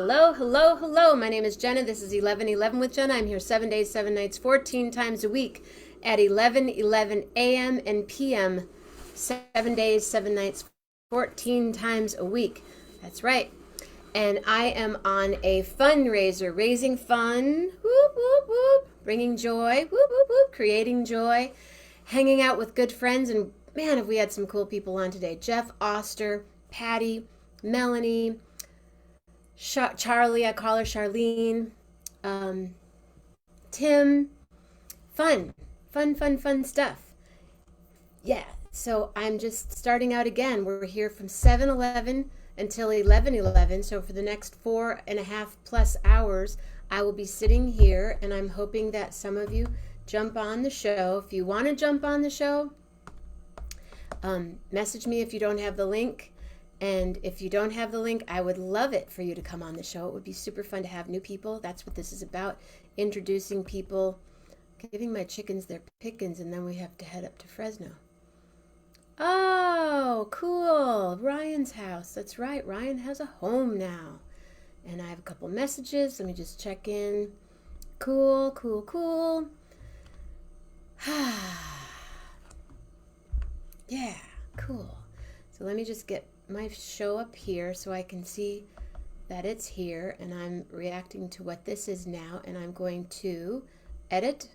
Hello, hello, hello. My name is Jenna. This is 11:11 with Jenna. I'm here 7 days, 7 nights, 14 times a week at 11:11 a.m. and p.m. 7 days, 7 nights, 14 times a week. That's right. And I am on a fundraiser, raising fun, whoop, whoop, whoop, bringing joy, whoop, whoop, whoop, creating joy, hanging out with good friends. And man, have we had some cool people on today. Jeff Oster, Patty, Melanie, Charlie, I call her Charlene, Tim. Fun stuff. Yeah, so I'm just starting out again. We're here from 7:11 until 11:11. So for the next 4.5+ hours, I will be sitting here, and I'm hoping that some of you jump on the show. If you want to jump on the show, message me if you don't have the link. And if you don't have the link, I would love it for you to come on the show. It would be super fun to have new people. That's what this is about, introducing people, giving my chickens their pickings, and then we have to head up to Fresno. Oh, cool. Ryan's house. That's right. Ryan has a home now. And I have a couple messages. Let me just check in. Cool. Yeah, cool. So let me just get my show up here so I can see that it's here, and I'm reacting to what this is now, and I'm going to edit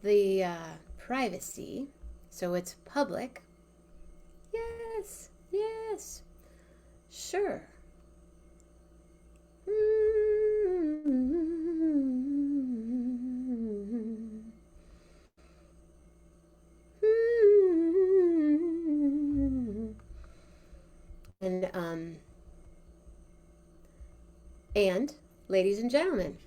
the privacy so it's public. Yes, sure. And ladies and gentlemen,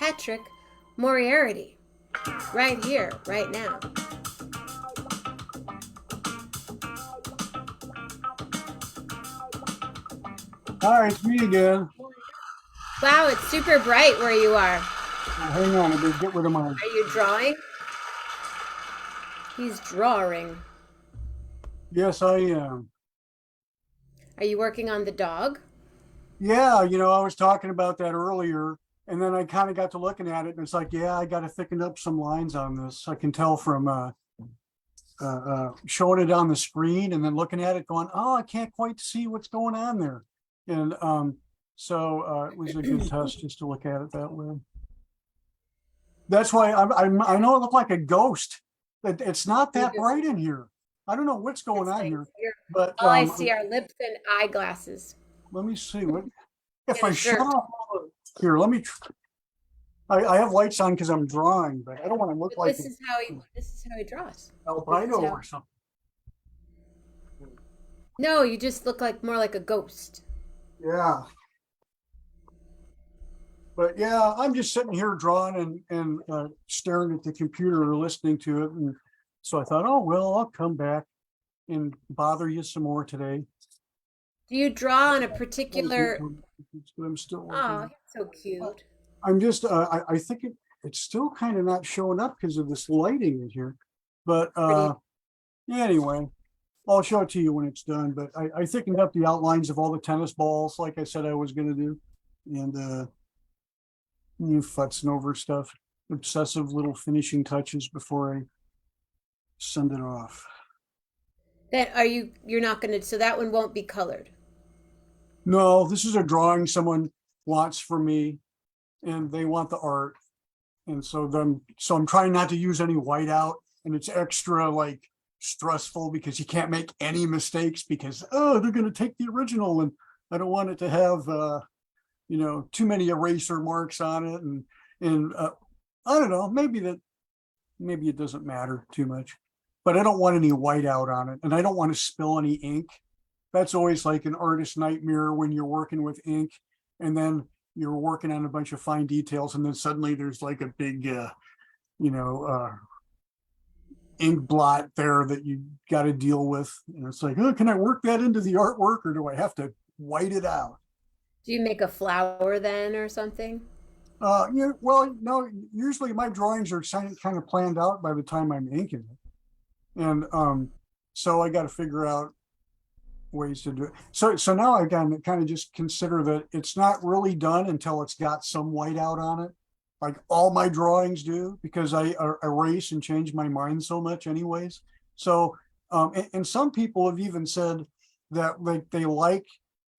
Patrick Moriarty, right here, right now. All right, it's me again. Wow, it's super bright where you are. Hang on, I better get rid of my. Are you drawing? He's drawing. Yes, I am. Are you working on the dog? Yeah, I was talking about that earlier, and then I kind of got to looking at it, and it's like, yeah, I got to thicken up some lines on this. I can tell from showing it on the screen and then looking at it, going, oh, I can't quite see what's going on there, and so it was a good test just to look at it that way. That's why I know it looked like a ghost. It's not that bright in here. I don't know what's going on here, but all I see are lips and eyeglasses. let me see what if I shut off all the, here. Let me. I have lights on because I'm drawing, but I don't want to look like this is how he draws. albino or something. No, you just look like more like a ghost. Yeah. But yeah, I'm just sitting here drawing and staring at the computer or listening to it, and so I thought, oh well, I'll come back and bother you some more today. Do you draw on a particular? But I'm still. Oh, he's so cute. I'm just. I think it's still kind of not showing up because of this lighting in here. But yeah, anyway, I'll show it to you when it's done. But I thickened up the outlines of all the tennis balls, like I said I was going to do, and you futzing over stuff, obsessive little finishing touches before I send it off. Then you're not going to, so that one won't be colored. No, this is a drawing someone wants for me, and they want the art, and so I'm trying not to use any whiteout, and it's extra like stressful because you can't make any mistakes because they're going to take the original, and I don't want it to have too many eraser marks on it, and I don't know, maybe it doesn't matter too much, but I don't want any whiteout on it, and I don't want to spill any ink. That's always like an artist's nightmare when you're working with ink, and then you're working on a bunch of fine details, and then suddenly there's like a big ink blot there that you got to deal with, and it's like, oh, can I work that into the artwork, or do I have to white it out? Do you make a flower then or something? Yeah, well, no, usually my drawings are kind of planned out by the time I'm inking it. And so I got to figure out ways to do it. So now I kind of just consider that it's not really done until it's got some white out on it. Like all my drawings do, because I erase and change my mind so much anyways. So, and some people have even said that like they like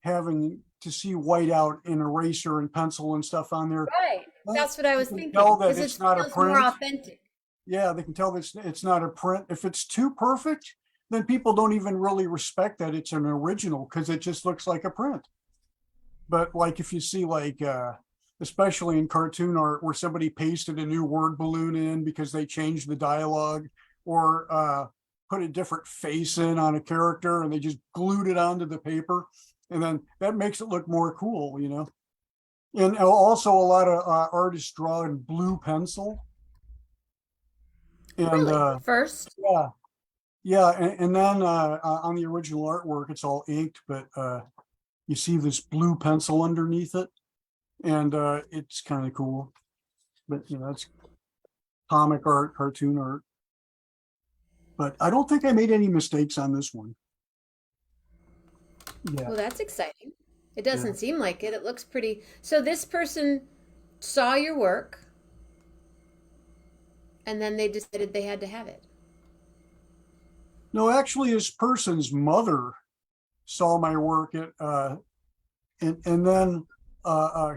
having to see white out in eraser and pencil and stuff on there. Right. Well, That's what I you was can thinking tell that because it it's not a feels more print. authentic. Yeah, they can tell that it's not a print. If it's too perfect, then people don't even really respect that it's an original because it just looks like a print. But like if you see like especially in cartoon art where somebody pasted a new word balloon in because they changed the dialogue, or put a different face in on a character and they just glued it onto the paper, and then that makes it look more cool, you know. And also a lot of artists draw in blue pencil. And Really? First? yeah, yeah, and then on the original artwork, it's all inked, but you see this blue pencil underneath it, and it's kind of cool. But you know, it's comic art, cartoon art. But I don't think I made any mistakes on this one. Yeah, Well, that's exciting. It yeah. doesn't seem like it. It looks pretty. So this person saw your work and then they decided they had to have it. No, actually, this person's mother saw my work at and then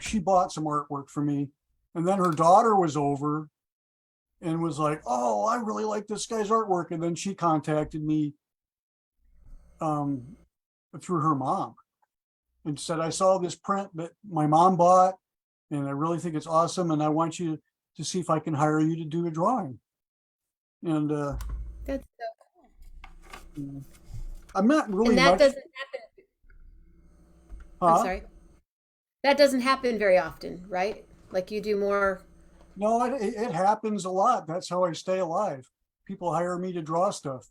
she bought some artwork for me, and then her daughter was over and was like, "Oh, I really like this guy's artwork," and then she contacted me um, through her mom and said, "I saw this print that my mom bought, and I really think it's awesome, and I want you to see if I can hire you to do a drawing." And That's I'm not and really that much, doesn't happen. I'm huh? sorry. That doesn't happen very often, right? Like you do more. No, it happens a lot. That's how I stay alive. People hire me to draw stuff.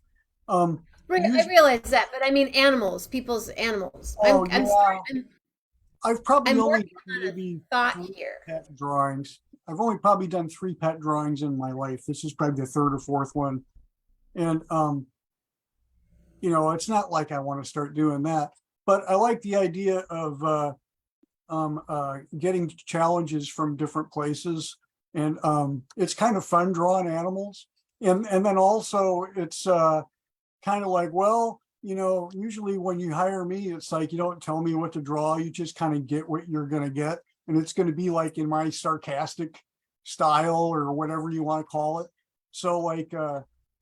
Um, I usually, realize that, but I mean animals, people's animals. oh yeah, I've probably I'm only working done on a maybe thought three here. pet drawings. I've only probably done three pet drawings in my life. This is probably the third or fourth one. And you know, it's not like I want to start doing that, but I like the idea of getting challenges from different places, and it's kind of fun drawing animals. And then also it's kind of like, well, you know, usually when you hire me, it's like you don't tell me what to draw, you just kind of get what you're going to get, and it's going to be like in my sarcastic style or whatever you want to call it. So like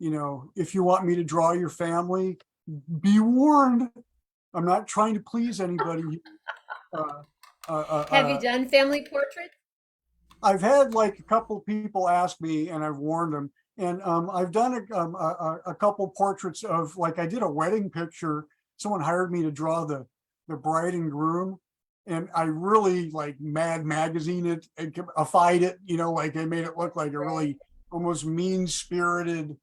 you know, if you want me to draw your family, be warned, I'm not trying to please anybody. uh, Have you uh, done family portraits? I've had like a couple people ask me, and I've warned them. And I've done a couple portraits of, like, I did a wedding picture. Someone hired me to draw the bride and groom, and I really like Mad Magazine it and ified it. You know, like I made it look like a Right. really almost mean spirited,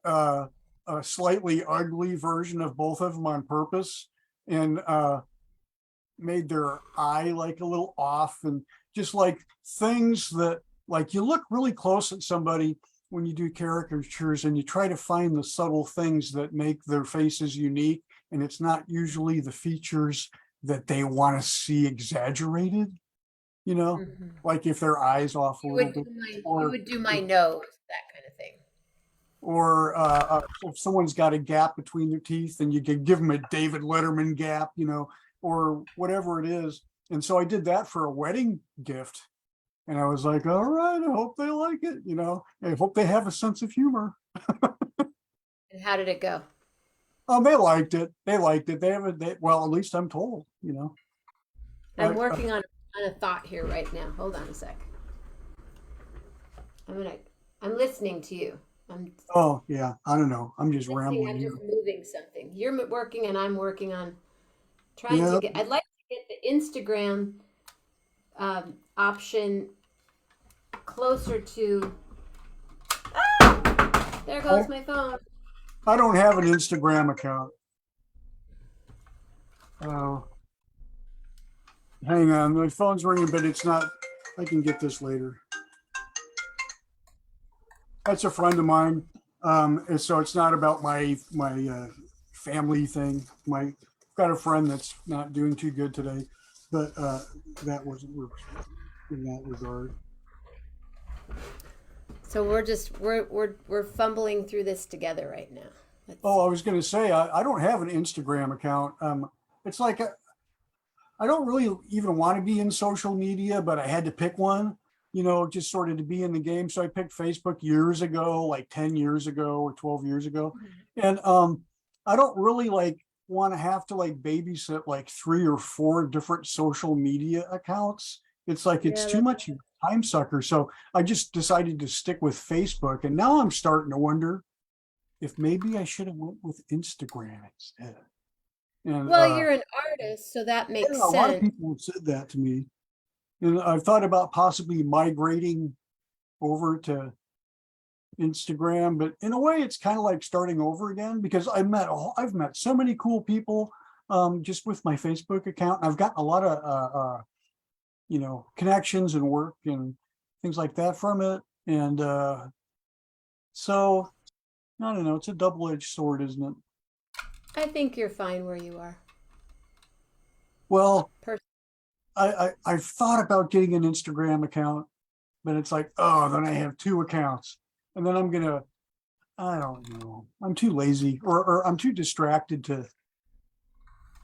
uh, a slightly ugly version of both of them on purpose, and made their eye like a little off, and just like things that, like, you look really close at somebody when you do caricatures and you try to find the subtle things that make their faces unique, and it's not usually the features that they want to see exaggerated, you know, Mhm. like if their eyes off a little bit, You or would do my nose, that kind of thing. if someone's got a gap between their teeth and you could give them a David Letterman gap, you know, or whatever it is. And so I did that for a wedding gift. And I was like, all right, I hope they like it. You know, I hope they have a sense of humor. And how did it go? They liked it. They liked it. They haven't, well, at least I'm told, you know, I'm like, working on a thought here right now. Hold on a sec. I'm gonna I'm listening to you. I'm oh, yeah, I don't know. I'm just listening, I'm rambling just here. moving something. You're working and I'm working on trying to Yeah. get I'd like to get the Instagram option closer to there I, goes my phone. I don't have an Instagram account. Oh, hang on. My phone's ringing, but it's not. I can get this later. That's a friend of mine. And so it's not about my family thing. My got a friend that's not doing too good today, but that wasn't in that regard. So we're fumbling through this together right now. Oh, I was going to say I don't have an Instagram account. It's like I don't really even want to be in social media, but I had to pick one, just sort of to be in the game. So I picked Facebook years ago, like 10 years ago or 12 years ago. And I don't really like want to have to like babysit like 3 or 4 different social media accounts. It's like it's Yeah, too much of a time sucker. So I just decided to stick with Facebook. And now I'm starting to wonder if maybe I should have went with Instagram instead. And well, you're an artist, so that makes yeah, a lot of sense. people have said that to me. And I've thought about possibly migrating over to Instagram, but in a way, it's kind of like starting over again because I've met so many cool people just with my Facebook account. I've gotten a lot of connections and work and things like that from it. And so I don't know. It's a double-edged sword, isn't it? I think you're fine where you are. Well, Per- I've thought about getting an Instagram account, but it's like, oh, then I have 2 accounts, and then I don't know. I'm too lazy, or I'm too distracted to.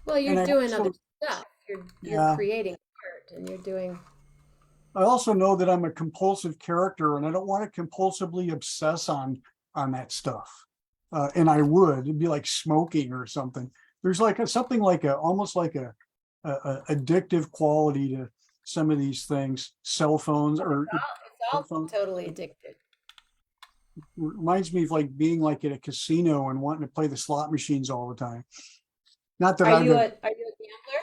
well, And you're I doing other also, stuff. You're yeah, creating art, and you're doing. I also know that I'm a compulsive character, and I don't want to compulsively obsess on that stuff. And I would, it'd be like smoking or something. There's like something like almost like a addictive quality to some of these things. Cell phones or It's cell all phone totally addicted. reminds me of like being like at a casino and wanting to play the slot machines all the time. Not that Are I'm you gonna. a gambler? Or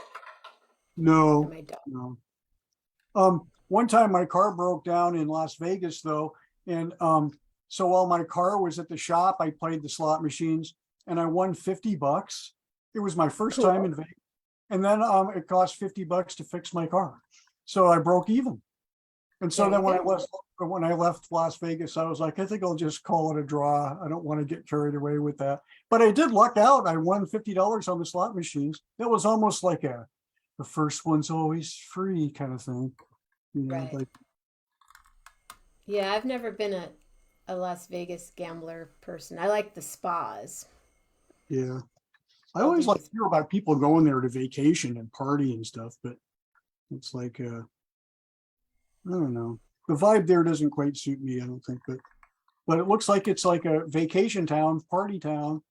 No, my dog? no. One time my car broke down in Las Vegas though, and so while my car was at the shop, I played the slot machines and I won $50. It was my first time Cool. in Vegas, and then it cost $50 to fix my car, so I broke even. And so There you then go. when I left Las Vegas, I was like, I think I'll just call it a draw. I don't want to get carried away with that. But I did luck out. I won $50 on the slot machines. It was almost like the first one's always free kind of thing. Right. Like Yeah, I've never been a Las Vegas gambler person. I like the spas. yeah. I I'll always do like to this. hear about people going there to vacation and party and stuff, but it's like I don't know. The vibe there doesn't quite suit me, I don't think, but it looks like it's like a vacation town, party town.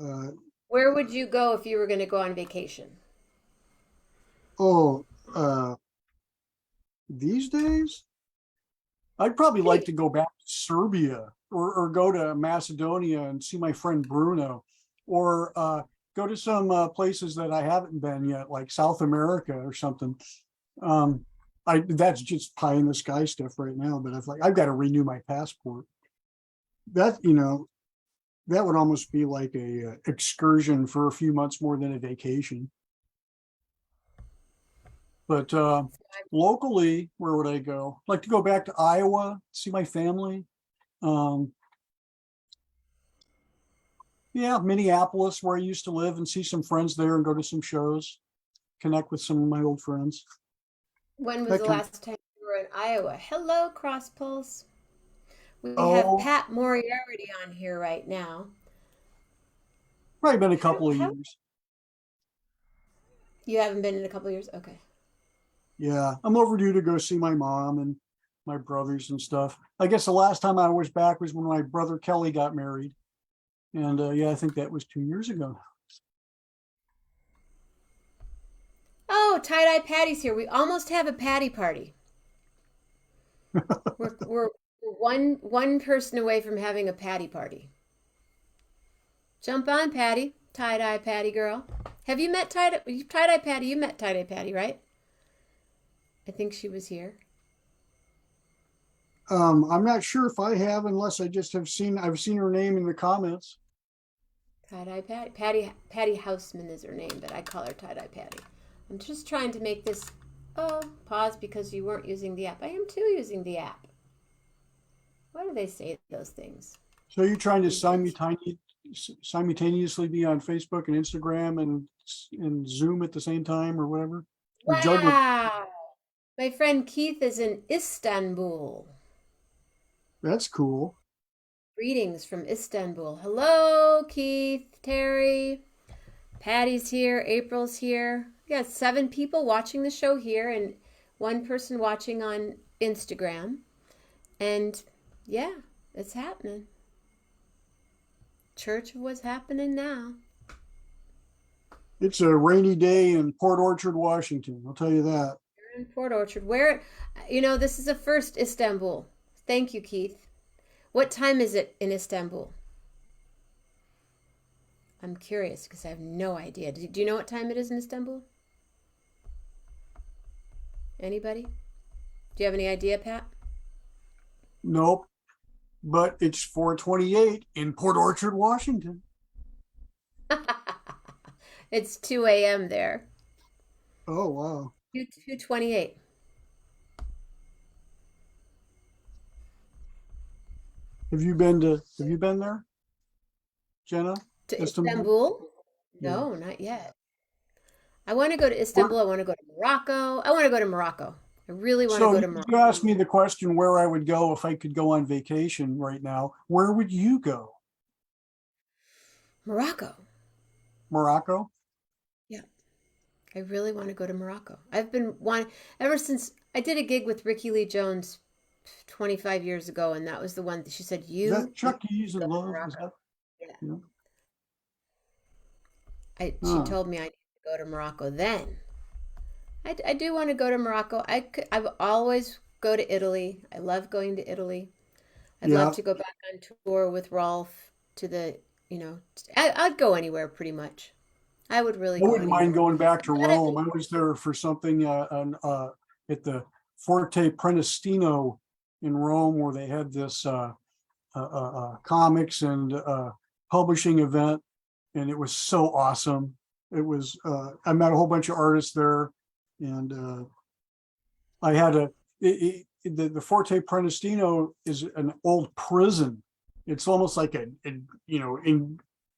Uh Where would you go if you were going to go on vacation? oh, these days, I'd probably like Hey, to go back to Serbia or go to Macedonia and see my friend Bruno, or go to some places that I haven't been yet, like South America or something. Um, I that's just pie in the sky stuff right now, but I've got to renew my passport. That that would almost be like a excursion for a few months more than a vacation. But locally, where would I go? Like to go back to Iowa, see my family. Um, yeah, Minneapolis, where I used to live, and see some friends there and go to some shows, connect with some of my old friends. when was That the kind of, last time you were in Iowa? Hello, Cross Pulse. We have oh, Pat Moriarty on here right now. probably been a How, couple of how years. you haven't been in a couple of years? Okay. Yeah, I'm overdue to go see my mom and my brothers and stuff. I guess the last time I was back was when my brother Kelly got married. And yeah, I think that was 2 years ago. Oh, Tie Dye Patty's here. We almost have a Patty party. We're one person away from having a Patty party. Jump on, Patty. Tie Dye Patty girl. Have you met Tie Dye Patty? You met Tie Dye Patty, right? I think she was here. I'm not sure if I have, unless I've seen her name in the comments. Tie Dye Patty. Patty Houseman is her name, but I call her Tie Dye Patty. I'm just trying to make this Oh, pause because you weren't using the app. I am too using the app. Why do they say those things? So you're trying to These days. simultaneously be on Facebook and Instagram and Zoom at the same time or whatever? You're juggling. Wow. My friend Keith is in Istanbul. That's cool. Greetings from Istanbul. Hello, Keith, Terry. Patty's here. April's here. We got 7 people watching the show here and 1 person watching on Instagram. And yeah, it's happening. Church of what's happening now. It's a rainy day in Port Orchard, Washington. I'll tell you that. You're in Port Orchard. Where, this is a first Istanbul. Thank you, Keith. What time is it in Istanbul? I'm curious because I have no idea. Do you know what time it is in Istanbul? Anybody? Do you have any idea, Pat? Nope. But it's 4:28 in Port Orchard, Washington. It's 2 a.m. there. Oh, wow. 2:28. Have you been there, Jenna? To Istanbul? Istanbul? Yeah. No, not yet. I want to go to Where- Istanbul. I want to go to Morocco. I want to go to Morocco. I really want to So go to you asked Morocco. me the question where I would go if I could go on vacation right now. Where would you go? Morocco. Morocco? Yeah, I really want to go to Morocco. I've been wanting ever since I did a gig with Ricky Lee Jones 25 years ago, and that was the one that she said, Is that "You need Chuck E. to in go to Love? Is Morocco." that, Yeah, you know? she Huh. told me I need to go to Morocco. Then I do want to go to Morocco. I've always go to Italy. I love going to Italy. I'd love Yeah. to go back on tour with Rolf to I'd go anywhere pretty much. I would really I go wouldn't mind anywhere. going back to But I've Rome. been, I was there for something at the Forte Prenestino in Rome where they had this comics and publishing event, and it was so awesome. It was I met a whole bunch of artists there, and I had the Forte Prenestino is an old prison. It's almost like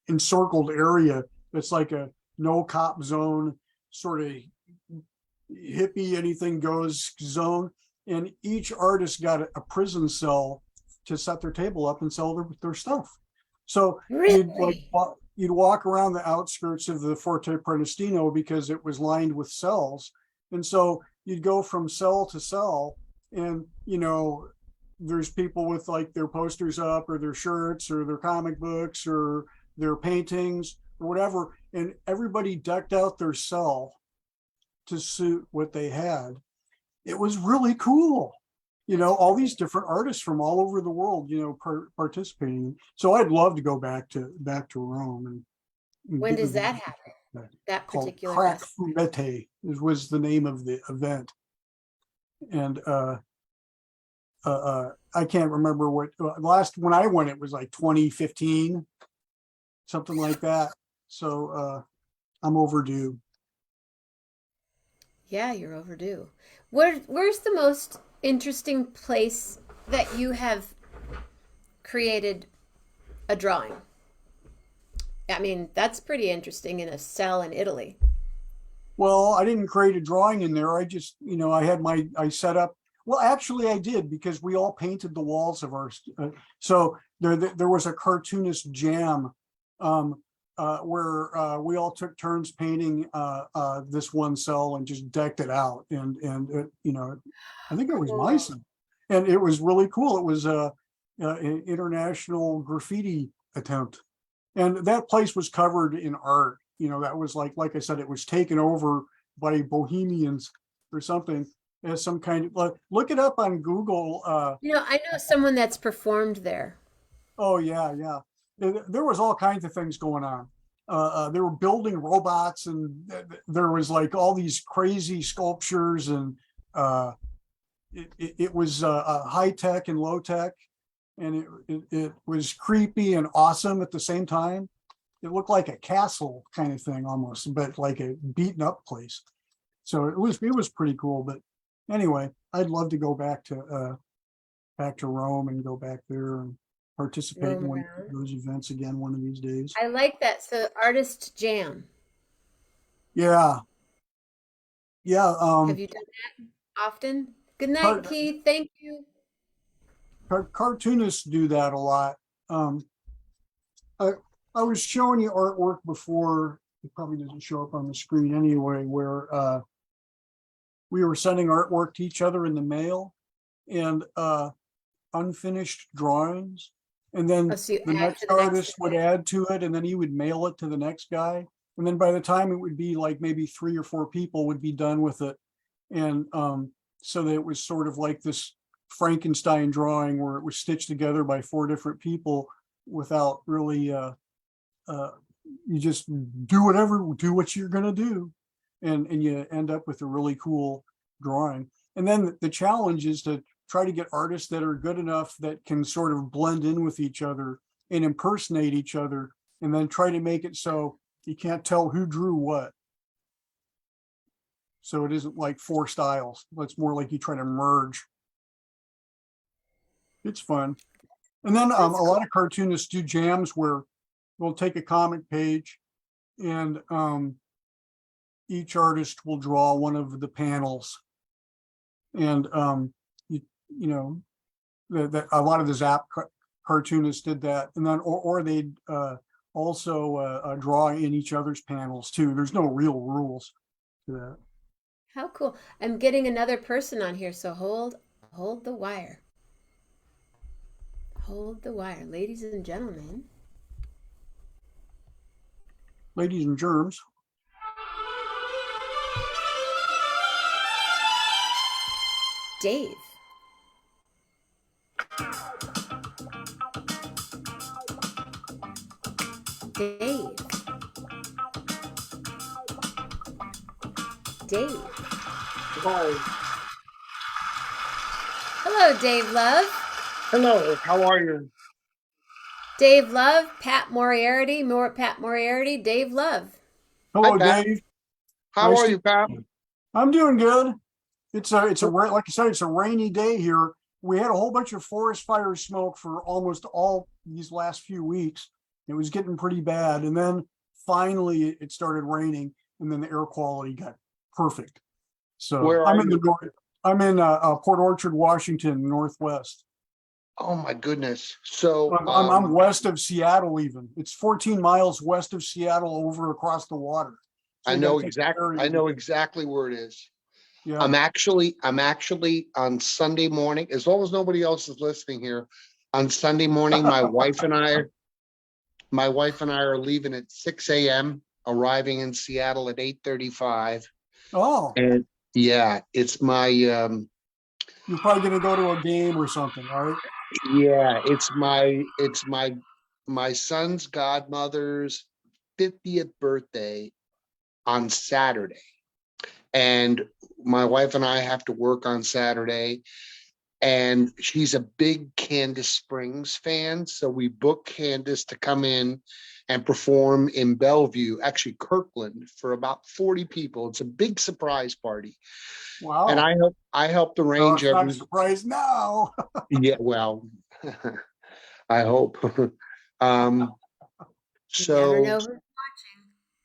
encircled area. It's like a no cop zone, sort of hippie, anything goes zone. And each artist got a prison cell to set their table up and sell their stuff. So really? you'd walk around the outskirts of the Forte Prenestino because it was lined with cells. And so you'd go from cell to cell, and there's people with like their posters up or their shirts or their comic books or their paintings or whatever, and everybody decked out their cell to suit what they had. It was really cool. All these different artists from all over the world, participating. So I'd love to go back to Rome and When get does that involved. happen? That Called particular Crack festival? Fumette was the name of the event, and I can't remember what last when I went. It was like 2015, something like that. So I'm overdue. Yeah, you're overdue. Where's the most interesting place that you have created a drawing? I mean, that's pretty interesting in a cell in Italy. Well, I didn't create a drawing in there. I just, I set up. Well, actually, I did because we all painted the walls of our. So there was a cartoonist jam where we all took turns painting this one cell and just decked it out. And I think it was my Cool. cell, and it was really cool. It was an international graffiti attempt, and that place was covered in art. That was like I said, it was taken over by bohemians or something as some kind of look it up on Google. I know someone that's performed there. Oh yeah, yeah. There was all kinds of things going on. They were building robots, and there was like all these crazy sculptures, and it was high tech and low tech, and it was creepy and awesome at the same time. It looked like a castle kind of thing almost, but like a beaten up place. So it was pretty cool. But anyway, I'd love to go back to Rome and go back there and participate in Roam one around. of those events again one of these days. I like that. So artist jam. Yeah, yeah. Have you done that often? Good night, Cart, Keith. Thank you. cartoonists do that a lot. Um, I I was showing you artwork before. It probably doesn't show up on the screen anyway, where we were sending artwork to each other in the mail, and unfinished drawings. And Oh, then so you the add to next the next artist would add to it, and then he would mail it to the next guy. And then by the time it would be like maybe 3 or 4 people would be done with it. And so that it was sort of like this Frankenstein drawing where it was stitched together by 4 different people without really you just do what you're gonna do. And you end up with a really cool drawing. And then the challenge is to try to get artists that are good enough that can sort of blend in with each other and impersonate each other, and then try to make it so you can't tell who drew what. So it isn't like 4 styles. It's more like you try to merge. It's fun. And then a That's cool. lot of cartoonists do jams where we'll take a comic page and each artist will draw one of the panels. And you know, a lot of the Zap cartoonists did that, and then or they'd also draw in each other's panels too. There's no real rules to that. How cool. I'm getting another person on here, so hold the wire. Hold the wire, ladies and gentlemen. Ladies and germs. Dave. Dave. Dave. Hello, Dave Love. Hello, how are you? Dave Love, Pat Moriarty, Pat Moriarty, Dave Love. Hello, Hi, Pat. Dave. How Nice are to- you, Pat? I'm doing good. It's a like I said, it's a rainy day here. We had a whole bunch of forest fire smoke for almost all these last few weeks. It was getting pretty bad, and then finally it started raining, and then the air quality got perfect. So Where I'm are in you? the north. I'm in Port Orchard, Washington, Northwest. Oh my goodness. So I'm west of Seattle. Even it's 14 miles west of Seattle, over across the water. So I you know gotta take the ferry. I know exactly where it is. Yeah. I'm actually on Sunday morning, as long as nobody else is listening here. On Sunday morning, my wife and I are leaving at 6 a.m., arriving in Seattle at 8:35. Oh, And yeah, it's my you're probably gonna go to a game or something, right? yeah, it's my son's godmother's 50th birthday on Saturday. And my wife and I have to work on Saturday. And she's a big Candace Springs fan. So we booked Candace to come in and perform in Bellevue, actually Kirkland, for about 40 people. It's a big surprise party. Wow. And I helped Oh, arrange it's not a every surprise now. yeah, well, I hope. Um, You never know so who's watching.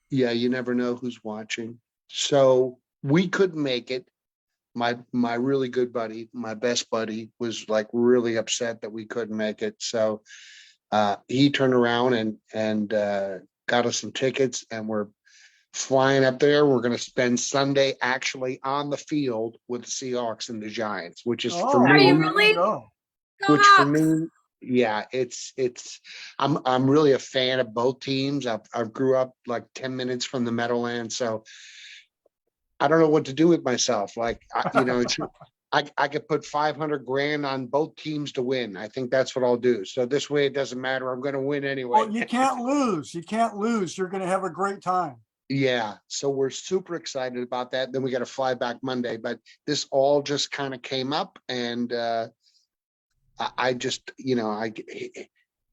yeah, you never know who's watching. So we couldn't make it. My really good buddy, my best buddy, was like really upset that we couldn't make it. So he turned around and got us some tickets, and we're flying up there. We're going to spend Sunday actually on the field with the Seahawks and the Giants, which is for Oh, Are you me, there really? go. Go which for Hawks! me, yeah, I'm really a fan of both teams. I've grew up like 10 minutes from the Meadowlands, so I don't know what to do with myself. Like, I could put 500 grand on both teams to win. I think that's what I'll do. So this way it doesn't matter. I'm going to win anyway. Well, you can't lose. You can't lose. You're gonna have a great time. Yeah. So we're super excited about that. Then we got to fly back Monday, but this all just kind of came up, and I just,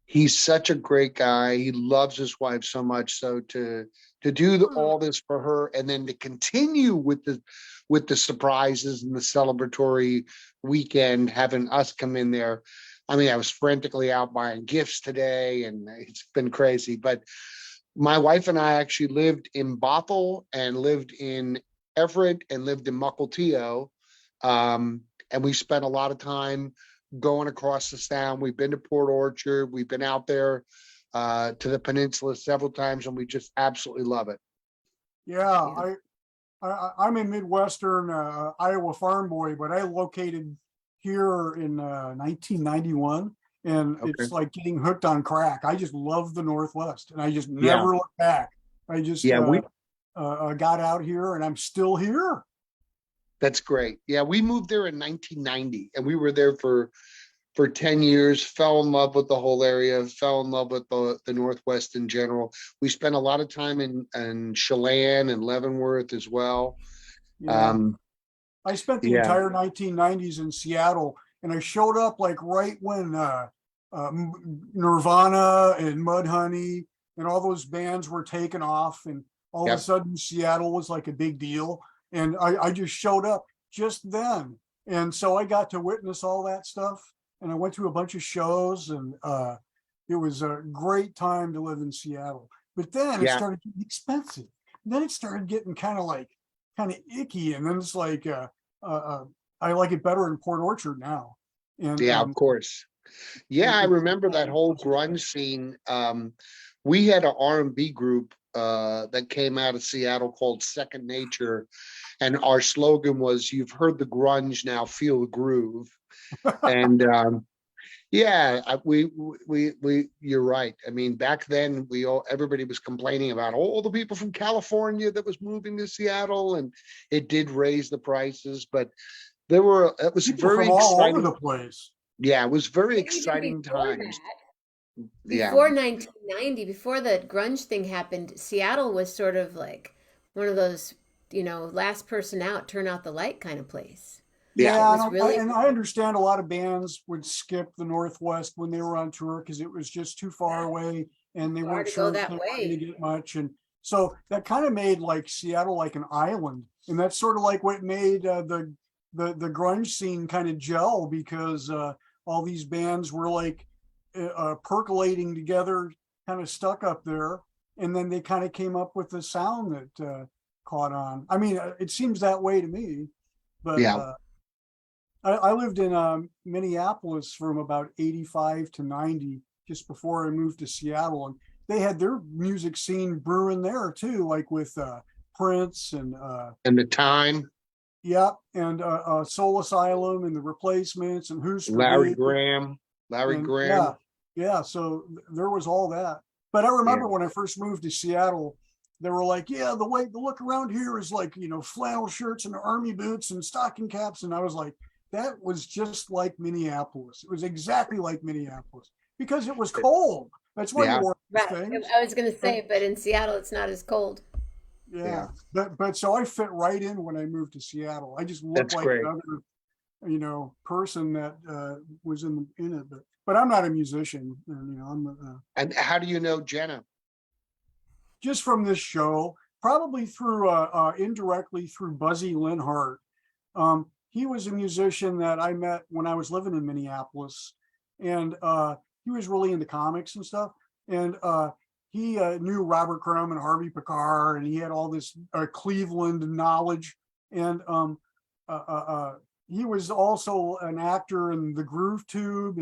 He's such a great guy. He loves his wife so much. So to do all this for her, and then to continue with the surprises and the celebratory weekend, having us come in there. I mean, I was frantically out buying gifts today, and it's been crazy. But my wife and I actually lived in Bothell and lived in Everett and lived in Mukilteo. And we spent a lot of time going across the sound. We've been to Port Orchard. We've been out there to the peninsula several times, and we just absolutely love it. Yeah, I'm a Midwestern Iowa farm boy, but I located here in 1991, and it's Okay. like getting hooked on crack. I just love the Northwest, and I just Yeah. never look back. I just Yeah. got out here, and I'm still here. That's great. Yeah. We moved there in 1990, and we were there for 10 years, fell in love with the whole area, fell in love with the Northwest in general. We spent a lot of time in Chelan and Leavenworth as well. Yeah, Um, I spent the yeah. entire 1990s in Seattle, and I showed up like right when Nirvana and Mudhoney and all those bands were taking off, and all of a Yep. sudden Seattle was like a big deal, and I just showed up just then, and so I got to witness all that stuff, and I went to a bunch of shows, and it was a great time to live in Seattle. But then it Yeah. started getting expensive. And then it started getting kind of icky, and then it's like uh, I like it better in Port Orchard now. And Yeah, of course. Yeah, I it, remember that whole grunge scene. We had an R&B group that came out of Seattle called Second Nature, and our slogan was, "You've heard the grunge, now feel the groove." And yeah, you're right. I mean, back then everybody was complaining about all the people from California that was moving to Seattle, and it did raise the prices, but it was people very from all over exciting. the place. Yeah, it was very And even exciting before times. that, Yeah, before 1990, before the grunge thing happened, Seattle was sort of like one of those, last person out, turn out the light kind of place. yeah, It Yeah, was really, and I understand a lot of bands would skip the Northwest when they were on tour because it was just too far away, and they hard weren't to go sure if that they were going to way. get much. And so that kind of made like Seattle like an island, and that's sort of like what made the grunge scene kind of gel, because all these bands were like percolating together, kind of stuck up there, and then they kind of came up with the sound that caught on. I mean, it seems that way to me, but. yeah. I lived in Minneapolis from about 85 to 90, just before I moved to Seattle. And they had their music scene brewing there too, like with Prince and And the time, yeah, and Soul Asylum and the Replacements and Who's for Larry Big. Graham, Larry And Graham. yeah, so there was all that. But I Yeah, remember when I first moved to Seattle, they were like, yeah, the look around here is like, flannel shirts and army boots and stocking caps. And I was like, that was just like Minneapolis. It was exactly like Minneapolis because it was cold. That's why you yeah, wore these Right. things. I was going to But say, but in Seattle, it's not as cold. yeah, yeah. but so I fit right in when I moved to Seattle. I just looked That's like great. another, person that was in it. But I'm not a musician, and I'm And how do you know Jenna? just from this show, probably through indirectly through Buzzy Linhart. He was a musician that I met when I was living in Minneapolis, and he was really into comics and stuff. And he knew Robert Crumb and Harvey Pekar, and he had all this Cleveland knowledge. And he was also an actor in The Groove Tube,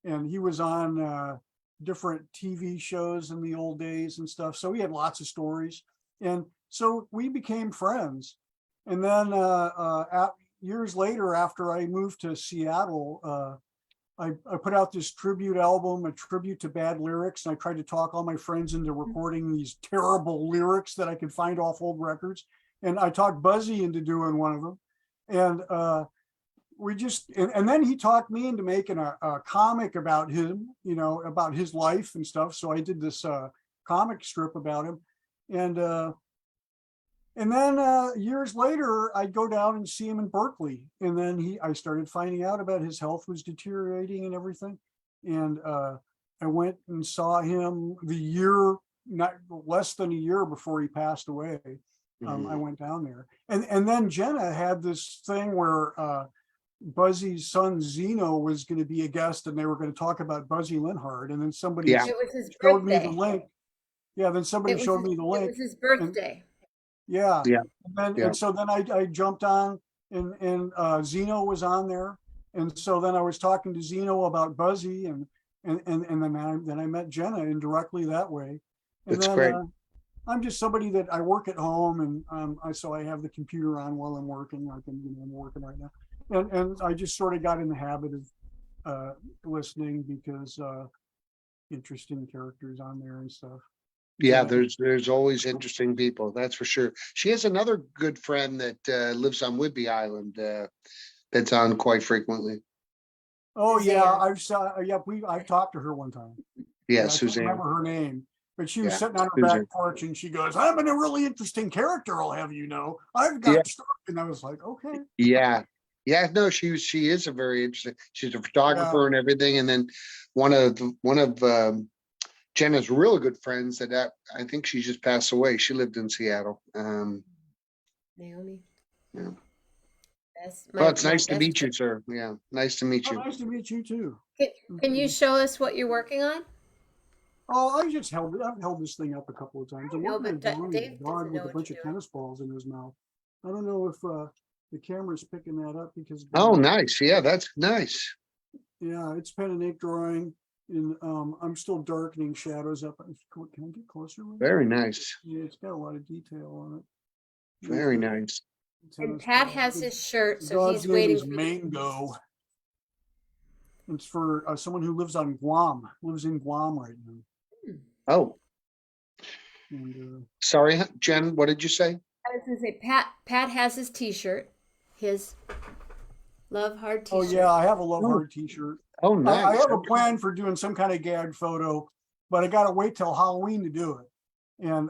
and he was on different TV shows in the old days and stuff. So he had lots of stories, and so we became friends. And then years later, after I moved to Seattle, I put out this tribute album, a tribute to bad lyrics, and I tried to talk all my friends into recording these terrible lyrics that I could find off old records. And I talked Buzzy into doing one of them. And and then he talked me into making a comic about him, about his life and stuff. So I did this comic strip about him. And then years later, I'd go down and see him in Berkeley. And then I started finding out about his health was deteriorating and everything. And I went and saw him the year, not less than a year before he passed away. I went down there, and then Jenna had this thing where Buzzy's son Zeno was going to be a guest, and they were going to talk about Buzzy Linhart, and then somebody Yeah. It was his showed me the birthday. link. Yeah, then somebody showed me the It link. was his birthday. Yeah. Yeah. And then, Yeah. and so then I jumped on, and Zeno was on there. And so then I was talking to Zeno about Buzzy, and then I met Jenna indirectly that way. And That's then great. I'm just somebody that I work at home, and so I have the computer on while I'm working. I'm working right now. And I just sort of got in the habit of listening because interesting characters on there and stuff. Yeah, there's always interesting people, that's for sure. She has another good friend that lives on Whidbey Island that's on quite frequently. Oh yeah, Suzanne. I've talked to her one time. Yeah, I can't Suzanne. remember her name, but she was Yeah, sitting on her Susan. back porch and she goes, "I'm in a really interesting character, I'll have you know. I've Yeah. got stuff." And I was like, okay. Yeah. Yeah, no, she is a very interesting, she's a photographer and everything. And then one of Jenna's really good friends that I think she just passed away. She lived in Seattle. Naomi. Yeah. That's Well, it's my nice to best meet you, friend. sir. Yeah, nice to meet Oh, you. nice to meet you too. Can you show us what you're working on? Oh, I've held this thing up a couple of times. I'm No, working but on Dave a dog doesn't with know a what bunch of you're doing. tennis balls in his mouth. I don't know if the camera's picking that up because Oh, nice. Yeah, that's nice. yeah, it's pen and ink drawing, and I'm still darkening shadows up. Can I get closer with it? Very nice. Yeah, it's got a lot of detail on it. Very nice. And Tennis Pat ball. has The his shirt, so dog's he's name waiting is for the Mango. It's for someone who lives on Guam, lives in Guam right now. Oh, And sorry, Jen, what did you say? I was gonna say Pat has his T-shirt, his Love Hard oh T-shirt. yeah, I have a Love Oh, Hard T-shirt. Oh, I nice. have a plan for doing some kind of gag photo, but I got to wait till Halloween to do it. And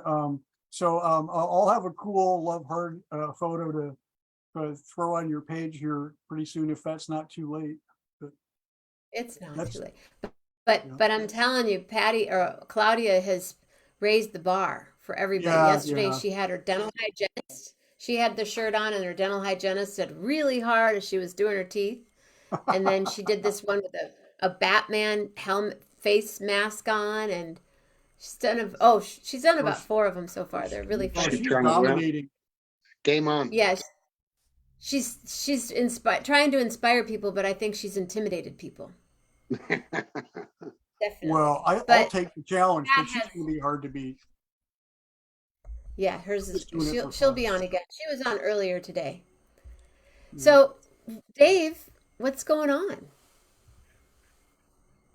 so I'll have a cool Love Hard photo to throw on your page here pretty soon if that's not too late. It's not That's- too late. Yeah. But I'm telling you, Patty or Claudia has raised the bar for everybody. Yeah, Yesterday yeah. she had her dental hygienist. She had the shirt on and her dental hygienist said really hard as she was doing her teeth. And then she did this one with a Batman helmet face mask on, and she's done about 4 of them so far. They're really Oh, She's funny. she's trying to win. dominating. Game on. Yeah, she's trying to inspire people, but I think she's intimidated people. Definitely. Well, I'll But take the challenge, Pat but she's has- going to be hard to beat. Yeah, hers is Just doing it for she'll fun. be on again. She was on earlier today. Hmm. So, Dave, what's going on?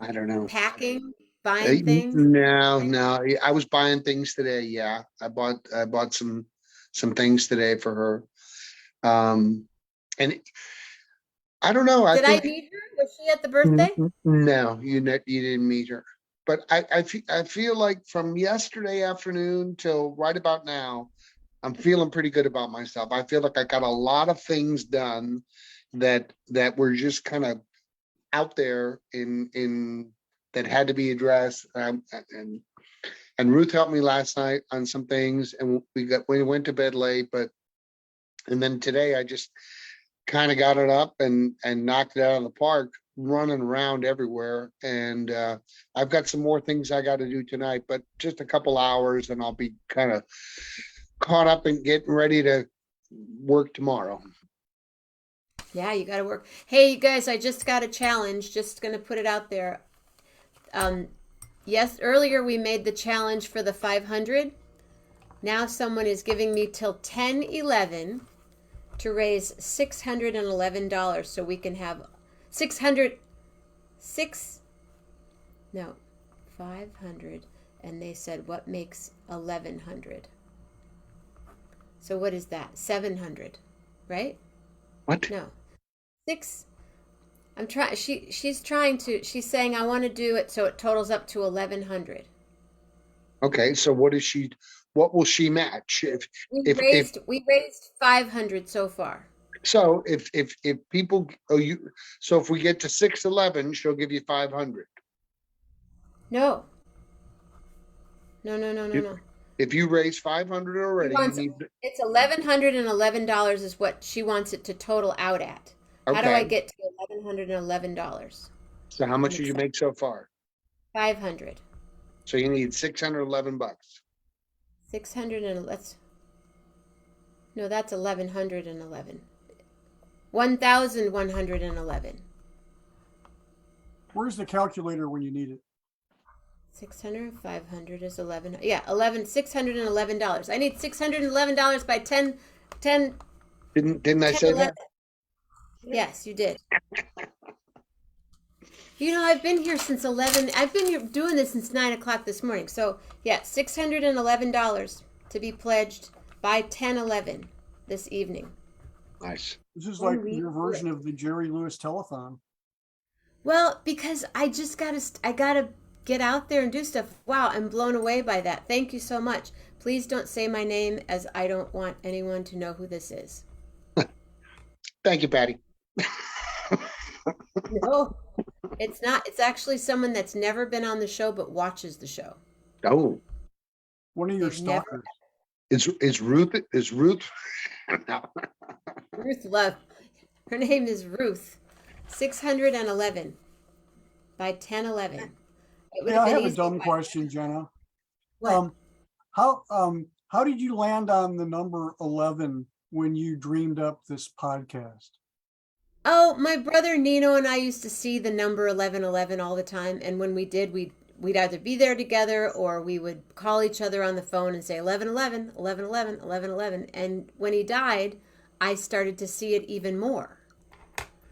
I don't know. Packing, buying things? No. I was buying things today. Yeah, I bought some things today for her. And I don't know. Did I meet her? Was she at the birthday? No, you didn't meet her. But I feel like from yesterday afternoon till right about now, I'm feeling pretty good about myself. I feel like I got a lot of things done that were just kind of out there in that had to be addressed. And Ruth helped me last night on some things, and we went to bed late, and then today I just kind of got it up and knocked it out of the park, running around everywhere. And I've got some more things I got to do tonight, but just a couple hours and I'll be kind of caught up and getting ready to work tomorrow. Yeah, you got to work. Hey, you guys, I just got a challenge. Just going to put it out there. Yes, earlier we made the challenge for the 500. Now someone is giving me till 10:11 to raise $611 so we can have 500, and they said what makes 1,100. So what is that? 700, right? What? No, 6. I'm trying. She's trying to. She's saying I want to do it so it totals up to 1,100. Okay, so what will she match? We raised 500 so far. So if people, so if we get to 611, she'll give you 500. No. No, no, no, no, If no. if you raise 500 She already, you wants need, it's $1,111 is what she wants it to total out at. How do I okay. get to $1,111? So how much I'm did you excited. make so far? 500. So you need 611 bucks. 600 and let's no, that's 1,111. 1,111. Where's the calculator when you need it? 600, 500 is 11. Yeah, $611. I need $611 by 10, 10, Didn't I 10, say 11. that? Yes, you did. You know, I've been here since 11. I've been here doing this since 9 o'clock this morning. So, yeah, $611 to be pledged by 10:11 this evening. Nice. This is like When we your do version it. of the Jerry Lewis telethon. Well, because I gotta get out there and do stuff. Wow, I'm blown away by that. Thank you so much. Please don't say my name, as I don't want anyone to know who this is. Thank you, Patty. No, it's not. It's actually someone that's never been on the show but watches the show. Oh, One of your They've never. stalkers. is Ruth? No. Ruth Love. Her name is Ruth. 611 by 10:11. It would Hey, I been have a easy dumb by- question, Jenna. What? How did you land on the number 11 when you dreamed up this podcast? Oh, my brother Nino and I used to see the number 1111 all the time, and when we did, we'd either be there together or we would call each other on the phone and say 1111, 1111, 1111. And when he died, I started to see it even more.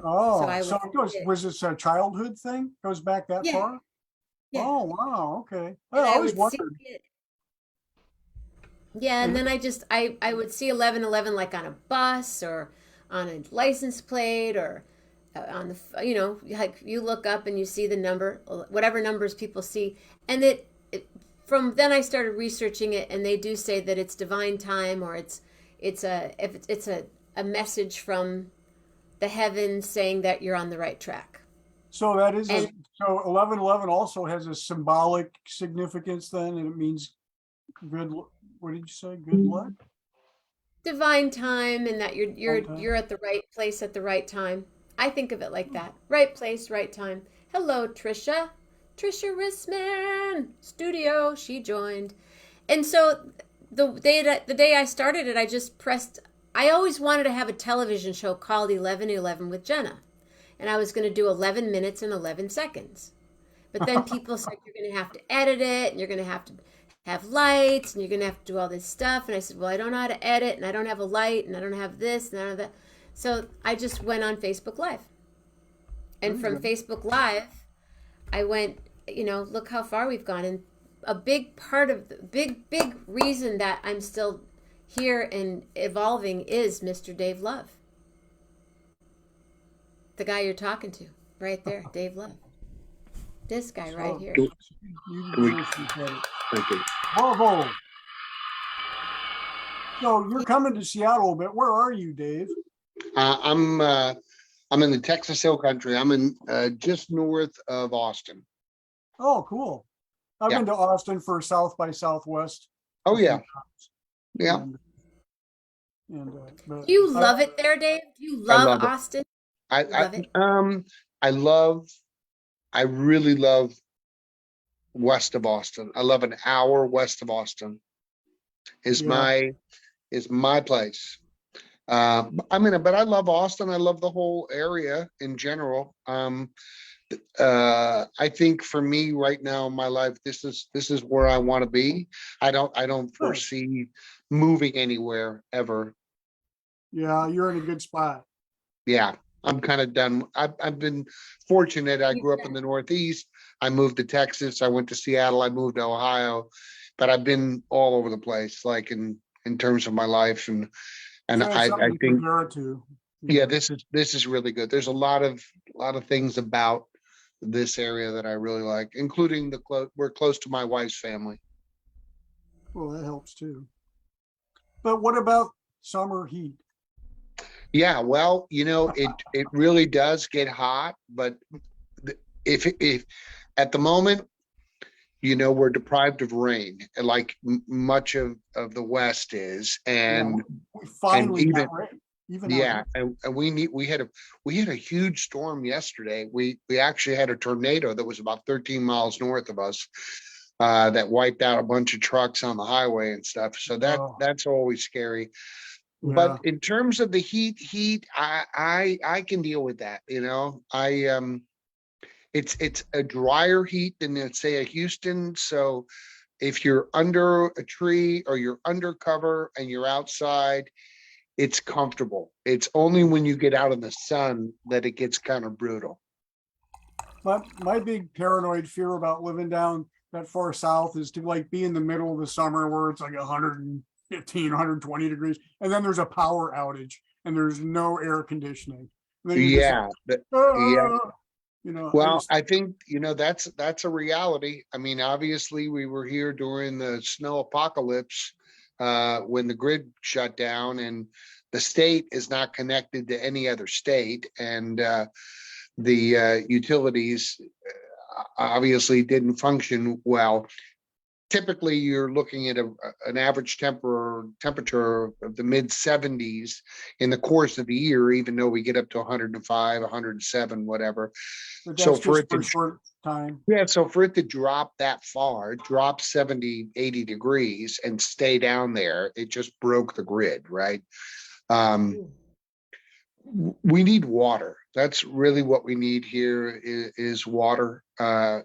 Oh, I so would it goes, see it. was this a childhood thing? Goes back that Yeah, far? yeah. Oh, wow, okay. I And I always would see wondered. it. Yeah, and then I would see 1111 like on a bus or on a license plate or on like you look up and you see the number, whatever numbers people see, and from then I started researching it, and they do say that it's divine time, or it's a message from the heavens saying that you're on the right track. So that is, And so 1111 also has a symbolic significance then, and it means what did you say? Good luck? divine time, and that Okay. you're at the right place at the right time. I think of it like that. Right place, right time. Hello, Trisha. Trisha Rissman studio. She joined. And so the day I started it, I just pressed. I always wanted to have a television show called 11:11 with Jenna, and I was going to do 11 minutes and 11 seconds. But then people said you're going to have to edit it, and you're going to have to have lights, and you're going to have to do all this stuff. And I said, well, I don't know how to edit, and I don't have a light, and I don't have this, and I don't have that. So I just went on Facebook Live. And Very from good. Facebook Live, I went, look how far we've gone. And a big part of the big reason that I'm still here and evolving is Mr. Dave Love. The guy you're talking to, right there, Dave Love. This guy right So here. you Can we- deserve some credit. Thank you. Bravo. So you're coming to Seattle a bit. Where are you, Dave? I'm in the Texas Hill Country. I'm in just north of Austin. Oh, cool. I've Yeah. been to Austin for South by Southwest. Oh a few yeah, times. yeah. But Do you I- love it there, Dave? Do you I love love it. Austin? I Love it. I really love west of Austin. I love an hour west of Austin. Is Yeah. my place. But I love Austin. I love the whole area in general. I think for me right now in my life, this is where I want to be. I don't foresee moving anywhere ever. Yeah, you're in a good spot. Yeah, I'm kind of done. I've been fortunate. I grew up in the Northeast. I moved to Texas. I went to Seattle. I moved to Ohio, but I've been all over the place, like in terms of my life. And So that's I something to think, compare it to. yeah, this is really good. There's a lot of things about this area that I really like, including we're close to my wife's family. Well, that helps too. But what about summer heat? Yeah, well, it really does get hot, but if at the moment, we're deprived of rain, like much of the West is. And We finally even, got rain. Even out yeah, here. and we had a huge storm yesterday. We actually had a tornado that was about 13 miles north of us, that wiped out a bunch of trucks on the highway and stuff. So Oh, that's always scary. yeah. But in terms of the heat, I can deal with that. It's a drier heat than, let's say, a Houston. So if you're under a tree or you're under cover and you're outside, it's comfortable. It's only when you get out in the sun that it gets kind of brutal. My big paranoid fear about living down that far south is to like be in the middle of the summer where it's like 115, 120 degrees, and then there's a power outage and there's no air conditioning. And then you're just Yeah, yeah. like, I Well, just, I think, that's a reality. I mean, obviously, we were here during the snow apocalypse, when the grid shut down, and the state is not connected to any other state, and the utilities obviously didn't function well. Typically, you're looking at an average temperature of the mid 70s in the course of the year, even though we get up to 105, 107, whatever. but So that's for just it for to, a short time. yeah, so for it to drop that far, drop 70, 80 degrees and stay down there, it just broke the grid, right? Um, we need water. That's really what we need here is water.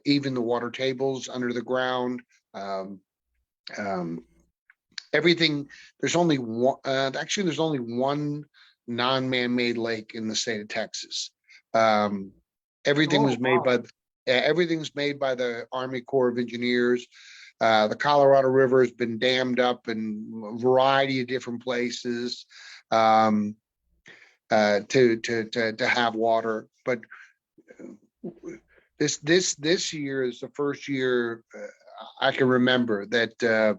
Even the water tables under the ground. Um, um, Everything. There's only one. Actually, there's only one non-man-made lake in the state of Texas. Um, everything Oh, was made wow. by. Everything's made by the Army Corps of Engineers. The Colorado River has been dammed up in a variety of different places. Um, to have water. But this year is the first year I can remember that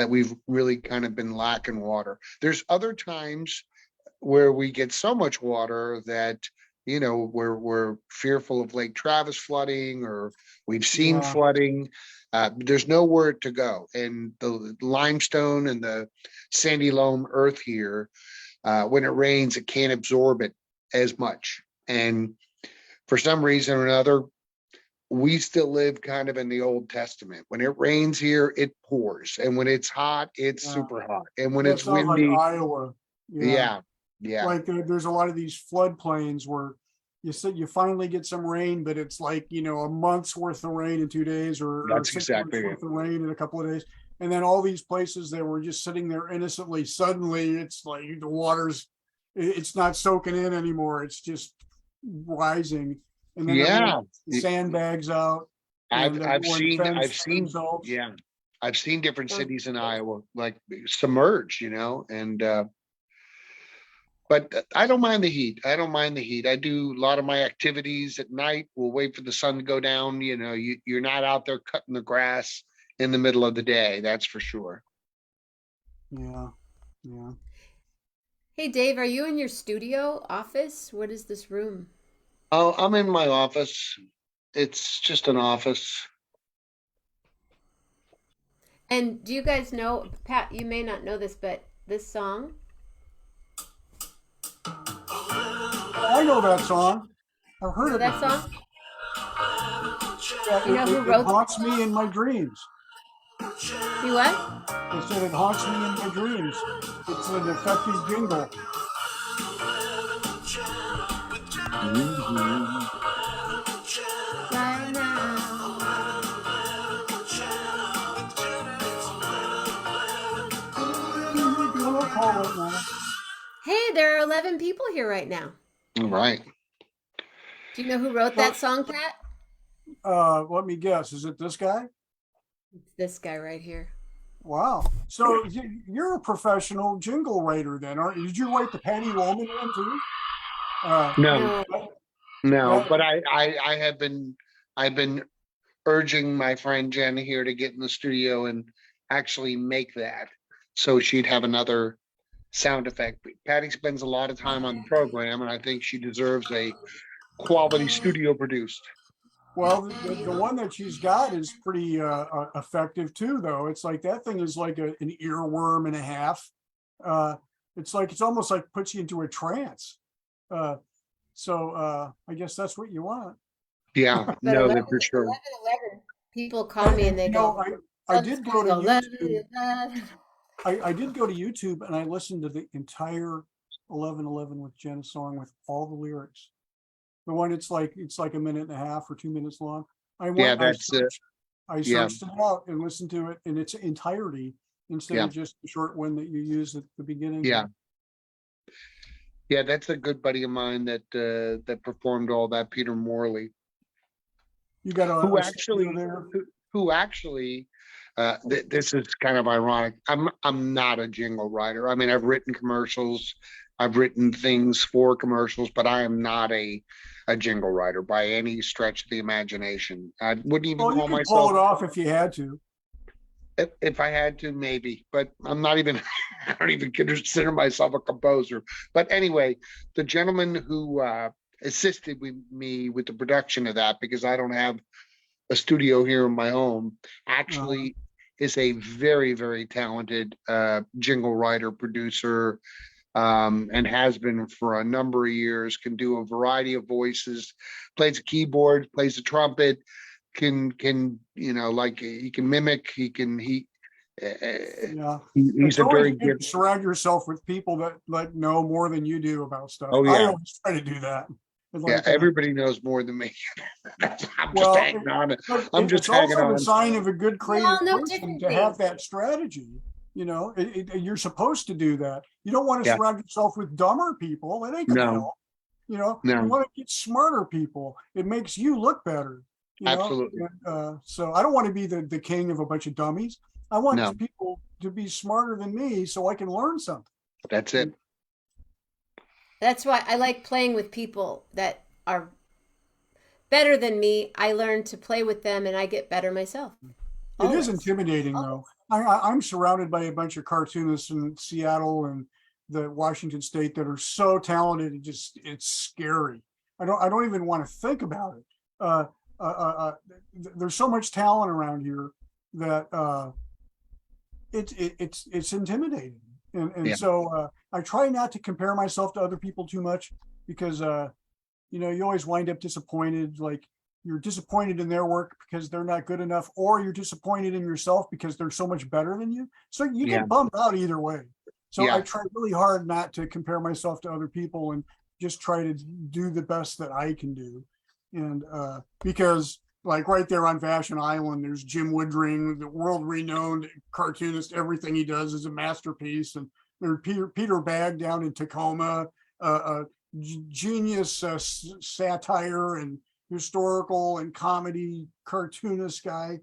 we've really kind of been lacking water. There's other times where we get so much water that we're fearful of Lake Travis flooding, or we've seen Yeah. flooding. There's nowhere to go, and the limestone and the sandy loam earth here, when it rains, it can't absorb it as much. And for some reason or another, we still live kind of in the Old Testament. When it rains here, it pours. And when it's hot, it's Yeah. super hot. And when That it's sounds like windy, Iowa. Yeah. yeah, yeah, Like there's a lot of these floodplains where you said you finally get some rain, but it's like, a month's worth of rain in 2 days, or that's 6 exactly months it. worth of rain in a couple of days. And then all these places that were just sitting there innocently, suddenly it's like the water's, it's not soaking in anymore. It's just rising. And then everyone Yeah. puts the sandbags out I've and I've everyone seen I've fends for seen themselves. yeah, I've seen different Sounds cities in good. Iowa like submerged, and but I don't mind the heat. I don't mind the heat. I do a lot of my activities at night. We'll wait for the sun to go down. You're not out there cutting the grass in the middle of the day. That's for sure. Yeah. Yeah. Hey Dave, are you in your studio office? What is this room? Oh, I'm in my office. It's just an office. And do you guys know, Pat, you may not know this, but this song, I know that song. I've you heard know it that before. song? Yeah, You know who it wrote haunts me in my dreams. you what? I said it haunts me in my dreams. It's an effective jingle. Mhm. Right now. Call it now. Hey, there are 11 people here right now. All right. Do you know who wrote that song, Pat? Let me guess. Is it this guy? It's this guy right here. Wow. So you're a professional jingle writer then, aren't you? Did you write the Patty Loman one too? No, No. no, that, but I have been I've been urging my friend Jen here to get in the studio and actually make that so she'd have another sound effect. Patty spends a lot of time on the program, and I think she deserves a quality studio produced. Well, the one that she's got is pretty effective too, though. It's like that thing is like an earworm and a half. It's like it's almost like puts you into a trance. So I guess that's what you want. Yeah, But no, 11, that for sure. 11, people call me and they You know, go, I did go to "11, YouTube. 11." I did go to YouTube and I listened to the entire 11:11 with Jen song with all the lyrics. The one it's like a minute and a half or 2 minutes long. I Yeah, went, I that's it. searched, I Yeah. searched it out and listened to it in its entirety instead Yeah. of just the short one that you used at the beginning. Yeah. Yeah, that's a good buddy of mine that that performed all that, Peter Morley, You got who a actually studio there. who actually this is kind of ironic. I'm not a jingle writer. I mean, I've written commercials, I've written things for commercials, but I am not a jingle writer by any stretch of the imagination. I wouldn't even Well, you call could pull it myself, off if you had to. if I had to, maybe, but I'm not even, I don't even consider myself a composer. But anyway, the gentleman who assisted with me with the production of that, because I don't have a studio here in my home, actually is a very, very talented jingle writer, producer, and has been for a number of years, can do a variety of voices, plays a keyboard, plays the trumpet, can like he can mimic, Yeah. he's It's a always very good good. to surround yourself with people that like know more than you do about stuff. Oh, I yeah. always try to do that. It's Yeah, like, everybody knows more than me. I'm just well, hanging on. but I'm just it's hanging also the on. sign of a good creative no person different to have things. that strategy. You know, you're supposed to do that. You don't want to Yeah. surround yourself with dumber people. That ain't gonna No, help. You know, no. you want to get smarter people. It makes you look better. You know, Absolutely. so I don't want to be the king of a bunch of dummies. I want No. people to be smarter than me so I can learn something. That's it. That's why I like playing with people that are better than me. I learn to play with them and I get better myself. It is Always. intimidating, though. I'm surrounded by a bunch of cartoonists in Seattle and the Washington State that are so talented. It's scary. I don't even want to think about it. There's so much talent around here that it's intimidating, and Yeah. so I try not to compare myself to other people too much because you always wind up disappointed. Like you're disappointed in their work because they're not good enough, or you're disappointed in yourself because they're so much better than you. So you Yeah. get bummed out either way. So Yeah. I try really hard not to compare myself to other people and just try to do the best that I can do. And because like right there on Vashon Island, there's Jim Woodring, the world renowned cartoonist. Everything he does is a masterpiece. And there's Peter Bagg down in Tacoma, genius satire and historical and comedy cartoonist guy.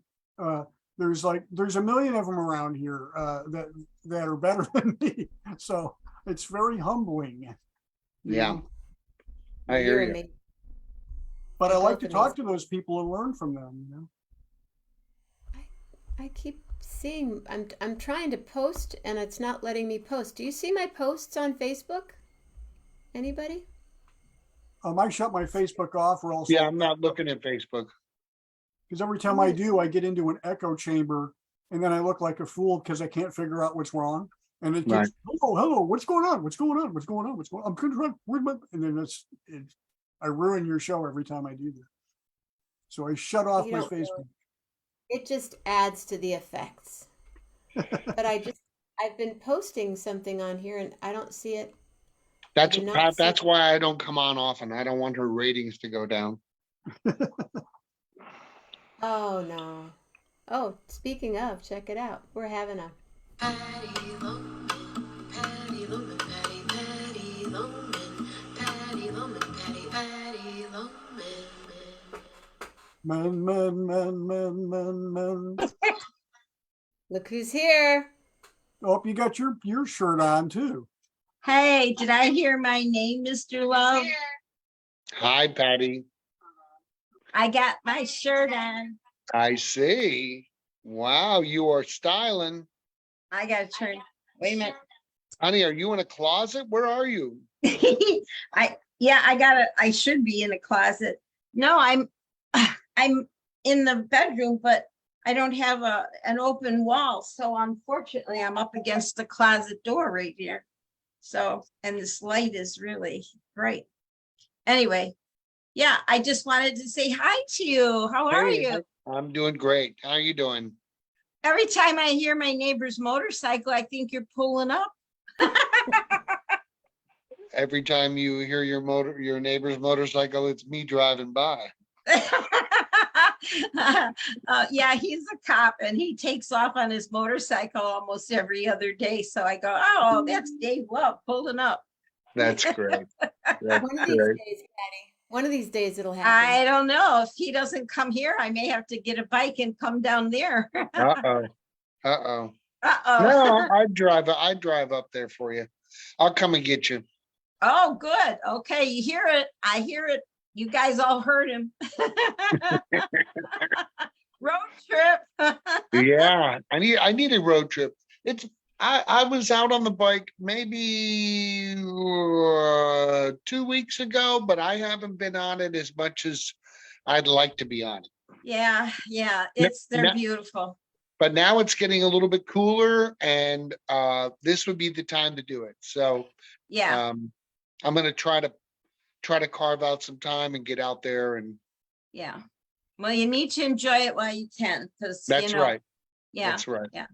There's a million of them around here that are better than me. So it's very humbling. Yeah. know? I hear you. amazing. But I You're like both to talk to those people and learn from them. I keep seeing I'm trying to post and it's not letting me post. Do you see my posts on Facebook? Anybody? I shut my Facebook off or else Yeah, I'm not looking at Facebook. because every time I do, I get into an echo chamber and then I look like a fool because I can't figure out what's wrong. And it Right. gets, hello, what's going on? What's going on? What's going on? What's going on? I'm good. Where's my, and then I ruin your show every time I do that. So I shut off You my don't really- Facebook. It just adds to the effects. But I've been posting something on here and I don't see it. That's did not Pat, see- that's why I don't come on often. I don't want her ratings to go down. Oh no. Oh, speaking of, check it out. We're having a Patty Loman, Patty Loman, Patty, Patty Loman, Patty Loman, Patty, Patty Loman. Man. look who's here. Oh, you got your shirt on too. Hey, did I hear my name, Mr. Love? Hi, Patty. I got my shirt on. I see. Wow, you are styling. I gotta turn, wait a minute. Honey, are you in a closet? Where are you? I should be in a closet. No, I'm in the bedroom, but I don't have an open wall. So unfortunately, I'm up against the closet door right here. So, and this light is really bright. Anyway, yeah, I just wanted to say hi to you. How are Hey, you? I'm doing great. How are you doing? Every time I hear my neighbor's motorcycle, I think you're pulling up. Every time you hear your neighbor's motorcycle, it's me driving by. Yeah, he's a cop and he takes off on his motorcycle almost every other day. So I go, oh, that's Dave Love pulling up. That's great. That's One of these great. days, Patty. One of these days it'll I happen. don't know. If he doesn't come here, I may have to get a bike and come down there. Uh-oh. Uh-oh. Uh-oh. No, I'd drive up there for you. I'll come and get you. Oh, good. Okay, you hear it. I hear it. You guys all heard him. Road trip. Yeah, I need a road trip. I was out on the bike maybe 2 weeks ago, but I haven't been on it as much as I'd like to be on it. Yeah, they're no- beautiful. But now it's getting a little bit cooler, and this would be the time to do it. So Yeah, I'm gonna try to carve out some time and get out there, and yeah. Well, you need to enjoy it while you can, because that's right. Yeah, That's right. yeah.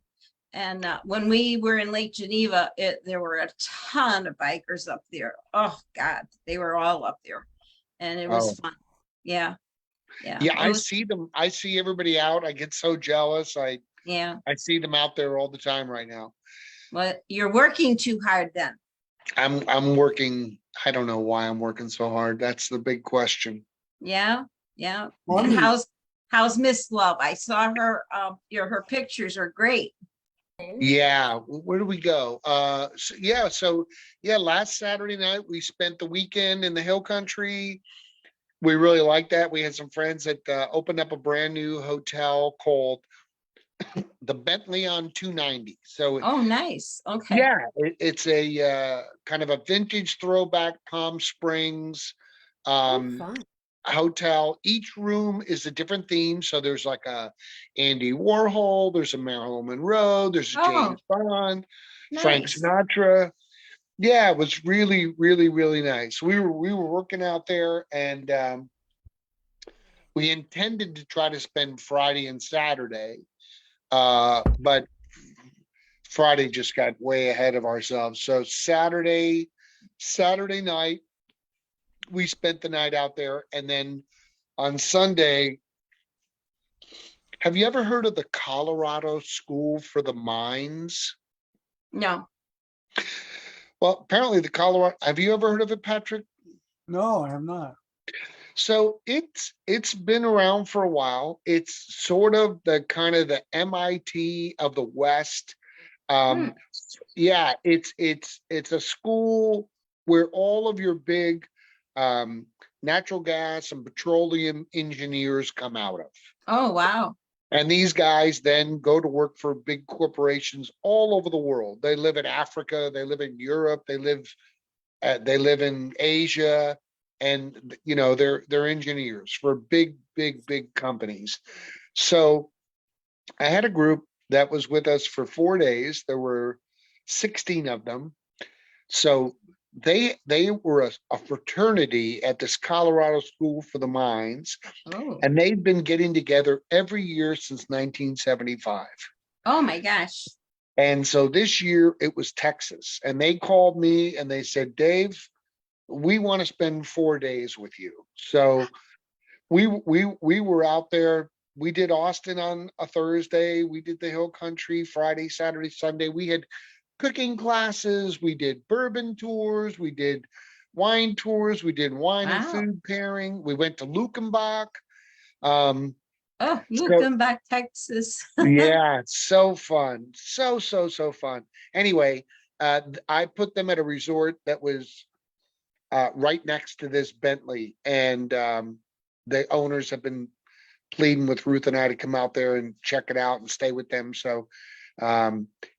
And when we were in Lake Geneva, there were a ton of bikers up there. Oh God, they were all up there, and it was fun. Yeah, yeah. Yeah, It I was- see them. I see everybody out. I get so jealous. Yeah. I see them out there all the time right now. Well, you're working too hard then. I'm working. I don't know why I'm working so hard. That's the big question. Yeah, yeah. Well, And I'm- how's Miss Love? I saw her. Her pictures are great. Yeah, where do we go? So last Saturday night we spent the weekend in the Hill Country. We really liked that. We had some friends that opened up a brand new hotel called the Bentley on 290. So Oh, nice. Okay. yeah, it's a kind of a vintage throwback Palm Springs Fun. hotel. Each room is a different theme. So there's like a Andy Warhol, there's a Marilyn Monroe, there's a Oh, James Bond, Frank nice. Sinatra. Yeah, it was really, really, really nice. We were working out there, and we intended to try to spend Friday and Saturday, but Friday just got way ahead of ourselves. So Saturday night, we spent the night out there, and then on Sunday, have you ever heard of the Colorado School for the Mines? No. Well, apparently have you ever heard of it, Patrick? No, I have not. So it's been around for a while. It's sort of the kind of the MIT of the West. Yeah, it's a school where all of your big natural gas and petroleum engineers come out of. Oh, wow. And these guys then go to work for big corporations all over the world. They live in Africa, they live in Europe, they live in Asia, and they're engineers for big companies. So I had a group that was with us for 4 days. There were 16 of them. So they were a fraternity at this Colorado School for the Mines, Oh. and they've been getting together every year since 1975. Oh my gosh. And so this year it was Texas, and they called me and they said, Dave, we want to spend 4 days with you. So we were out there. We did Austin on a Thursday. We did the Hill Country Friday, Saturday, Sunday. We had cooking classes. We did bourbon tours. We did wine tours. We did wine and Wow. food pairing. We went to Luckenbach. Oh, So- Luckenbach, Texas. Yeah, it's so fun. So fun. Anyway, I put them at a resort that was right next to this Bentley, and the owners have been pleading with Ruth and I to come out there and check it out and stay with them. So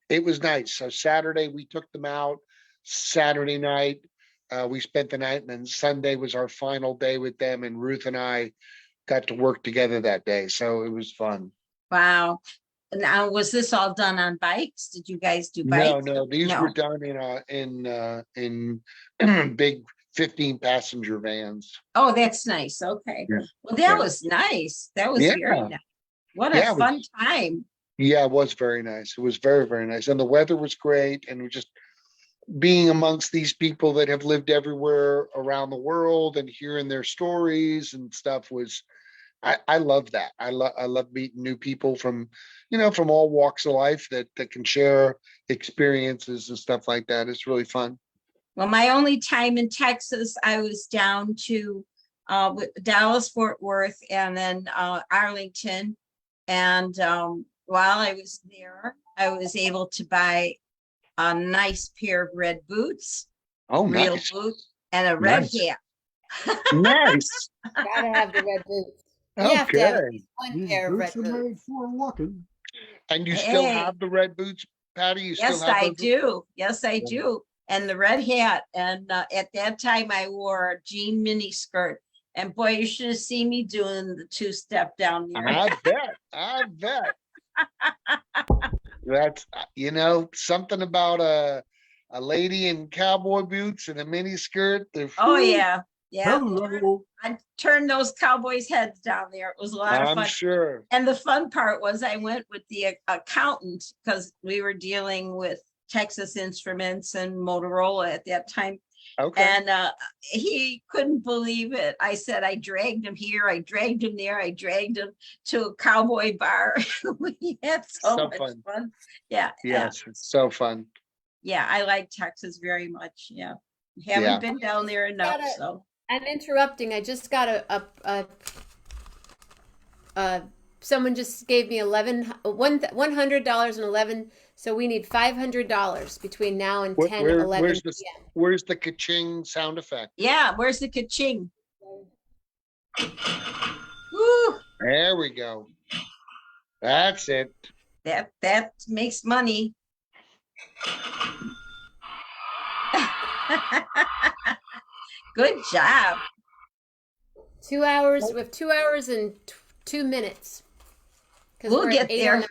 it was nice. So Saturday we took them out. Saturday night we spent the night, and then Sunday was our final day with them. And Ruth and I got to work together that day. So it was fun. Wow. Now, was this all done on bikes? Did you guys do No, bikes? no, these No. were done in big 15 passenger vans. Oh, that's nice. Okay. Yeah. Well, that Yeah. was nice. That was Yeah. very nice. What a Yeah, it was- fun time. Yeah, it was very nice. It was very, very nice. And the weather was great. And it was just being amongst these people that have lived everywhere around the world and hearing their stories and stuff was, I love that. I love meeting new people from, from all walks of life that can share experiences and stuff like that. It's really fun. Well, my only time in Texas, I was down to Dallas, Fort Worth, and then Arlington. And while I was there, I was able to buy a nice pair of red boots, Oh, real nice. boots, and a red Nice. hat. Nice. Gotta have the red boots. You have to have at Okay. least one These pair of red boots are boots. made for walking. And you still Hey. have the red boots, Patty? You still Yes, have I those? do. Yes, I Yeah. do. And the red hat. And at that time, I wore a jean mini skirt. And boy, you should have seen me doing the two-step down there. I bet. I bet. That's something about a lady in cowboy boots and a mini skirt. Oh, yeah. Yeah. Hello. I turned those cowboys' heads down there. It was a lot of I'm fun. sure. And the fun part was I went with the accountant because we were dealing with Texas Instruments and Motorola at that time. Okay. And he couldn't believe it. I said, I dragged him here, I dragged him there, I dragged him to a cowboy bar. We had so So much fun. fun. Yeah. Yeah. Yes, it's so fun. Yeah, I like Texas very much. Yeah. Yeah. Haven't been down there enough, Gotta- so. I'm interrupting. I just got someone just gave me $100.11. So we need $500 between now and 10:11 Where's the p.m. where's the ka-ching sound effect? Yeah, where's the ka-ching? Woo, There we go. That's it. that makes money. Good job. 2 hours. We have 2 hours and 2 minutes. 'Cause We'll we're at get there. 8:09. It's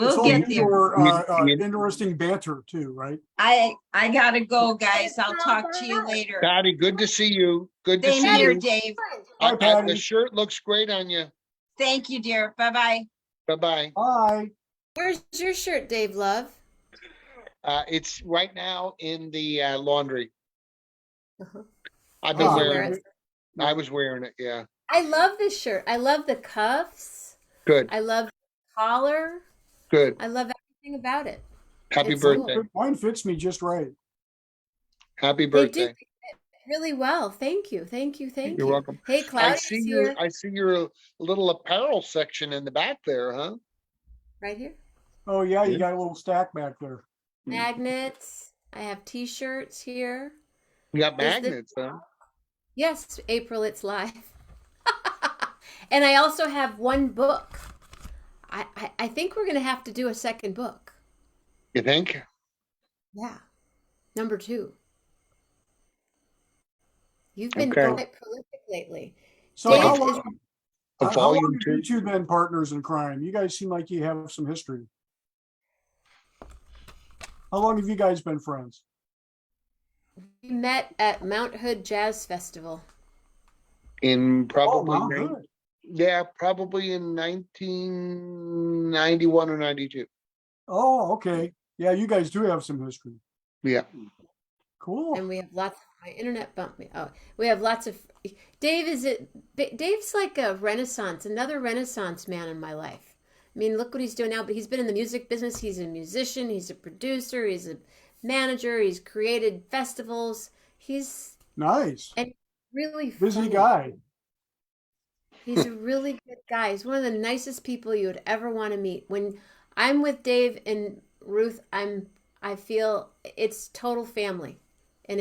We'll all get there. your You- interesting banter too, right? I gotta go, guys. I'll talk to you later. Patty, good to see you. Good to Same see here, you. Dave. Bye, Patty. The shirt looks great on you. Thank you, dear. Bye-bye. Bye-bye. Bye. Where's your shirt, Dave Love? It's right now in the laundry. Uh-huh. I've been Ah, wearing Where- it. I was wearing it, yeah. I love this shirt. I love the cuffs. Good, I love the collar. good. I love everything about it. Happy it's cool. birthday. Mine fits me just right. Happy They do birthday. fit really well. Thank you. Thank you. Thank You're you. welcome. Hey, I Claudia's see here. I see your little apparel section in the back there, huh? Right here. Oh yeah, you Yeah. got a little stack back there. Magnets. I have t-shirts here. You got Is this- magnets, huh? Yes, April, it's live. And I also have one book. I think we're going to have to do a second book. You think? Yeah. Number 2. You've been Okay. quite prolific lately. So Dave how is- long, A how volume long have two. you two been partners in crime? You guys seem like you have some history. How long have you guys been friends? We met at Mount Hood Jazz Festival. In probably Mount nine- Hood. yeah, probably in 1991 or 92. Oh, okay. Yeah, you guys do have some history. Yeah. Cool. And we have lots of my internet bumped me. Oh, we have lots of Dave's like another renaissance man in my life. I mean, look what he's doing now, but he's been in the music business. He's a musician, he's a producer, he's a manager, he's created festivals. He's Nice. really Busy funny. guy. He's a really good guy. He's one of the nicest people you would ever want to meet. When I'm with Dave and Ruth, I feel it's total family. And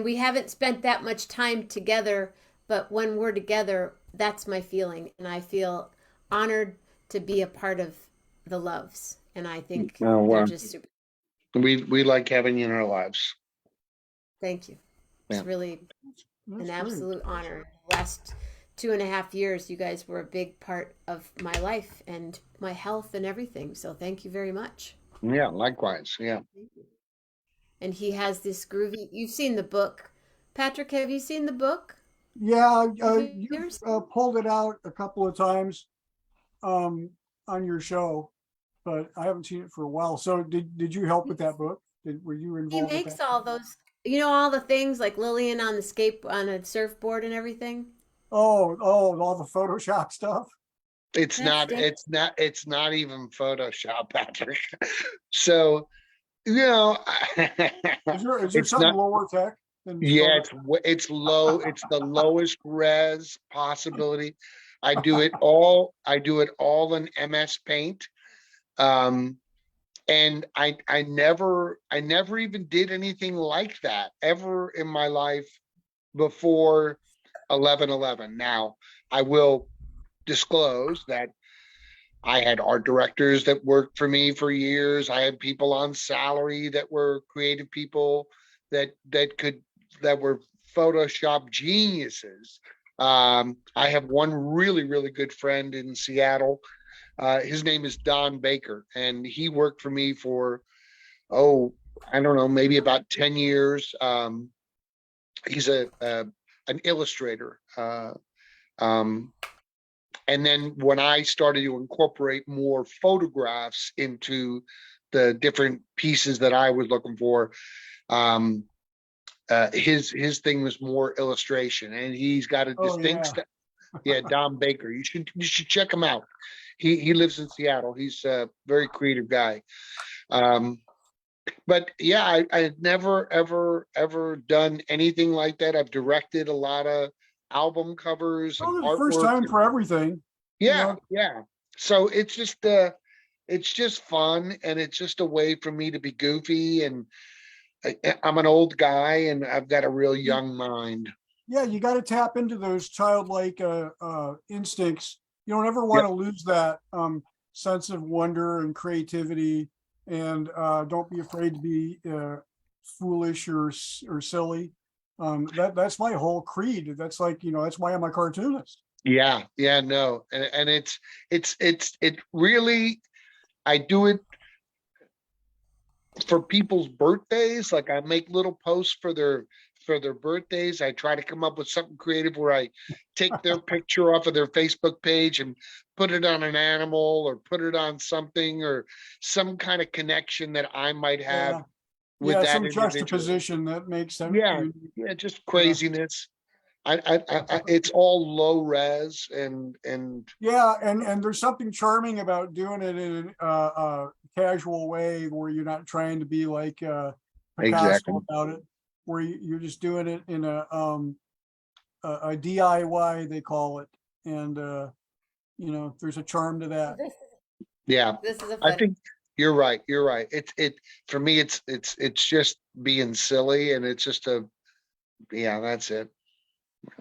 we haven't spent that much time together, but when we're together, that's my feeling. And I feel honored to be a part of the Loves. And I think Oh, wow. they're just super. We like having you in our lives. Thank you. It's Yeah. really That's an great. absolute honor. The last 2.5 years, you guys were a big part of my life and my health and everything. So thank you very much. Yeah, likewise. Yeah. And he has this groovy. You've seen the book, Patrick. Have you seen the book? Yeah, Have you you ever seen- pulled it out a couple of times on your show, but I haven't seen it for a while. So did you help with that book? Were you He involved with makes that? all those, all the things like Lillian on the on a surfboard and everything. Oh, all the Photoshop stuff. It's That's not, Dan- it's not even Photoshop, Patrick. So, you know, Is there it's something not, lower tech than yeah, Photoshop? it's low, it's the lowest res possibility. I do it all in MS Paint. Um, and I never even did anything like that ever in my life before 11/11. Now, I will disclose that I had art directors that worked for me for years. I had people on salary that were creative people that were Photoshop geniuses. I have one really good friend in Seattle. His name is Don Baker, and he worked for me for, oh, I don't know, maybe about 10 years. He's an illustrator. And then when I started to incorporate more photographs into the different pieces that I was looking for, his thing was more illustration, and he's got a Oh, distinct yeah. yeah, Don Baker. You should check him out. He lives in Seattle. He's a very creative guy. But yeah, I had never ever done anything like that. I've directed a lot of album covers and Oh, the first artwork. time for everything. Yeah, yeah. So it's just fun, and it's just a way for me to be goofy, and I'm an old guy and I've got a real young mind. Yeah, you got to tap into those childlike instincts. You don't ever Yep. want to lose that sense of wonder and creativity, and don't be afraid to be foolish or silly. That's my whole creed. That's like, that's why I'm a cartoonist. Yeah, yeah, no. And it really, I do it for people's birthdays. Like, I make little posts for their birthdays. I try to come up with something creative where I take their picture off of their Facebook page and put it on an animal, or put it on something, or some kind of connection that I might have Yeah. with Yeah, that some individual. juxtaposition that makes sense. Yeah, yeah, just craziness. It's all low res, and Yeah, and there's something charming about doing it in a casual way where you're not trying to be like Picasso exactly. about it, where you're just doing it in a DIY, they call it, and there's a charm to that. Yeah, This is a I fun. think you're right. You're right. It for me, it's just being silly, and it's just yeah, that's it.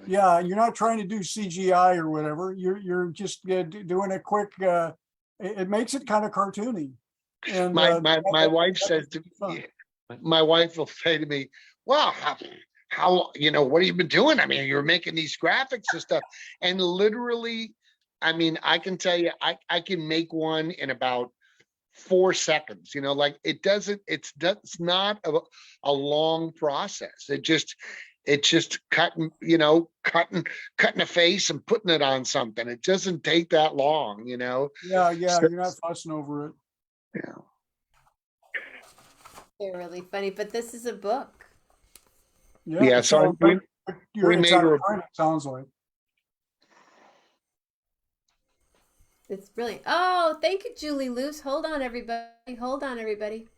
Yeah, you're not trying to do CGI or whatever. You're just doing a quick. It makes it kind of cartoony. And My wife that says makes to it fun. my wife will say to me, "Well, how what have you been doing? I mean, you're making these graphics and stuff." And literally, I mean, I can tell you, I can make one in about 4 seconds. Like, it's not a long process. It's just cutting a face and putting it on something. It doesn't take that long. Yeah, So, you're not fussing over it. yeah. They're really funny, but this is a book. Yeah, so but we it's made out her of print, it sounds like. It's brilliant. Oh, thank you, Julie Luce. Hold on, everybody. Hold on, everybody.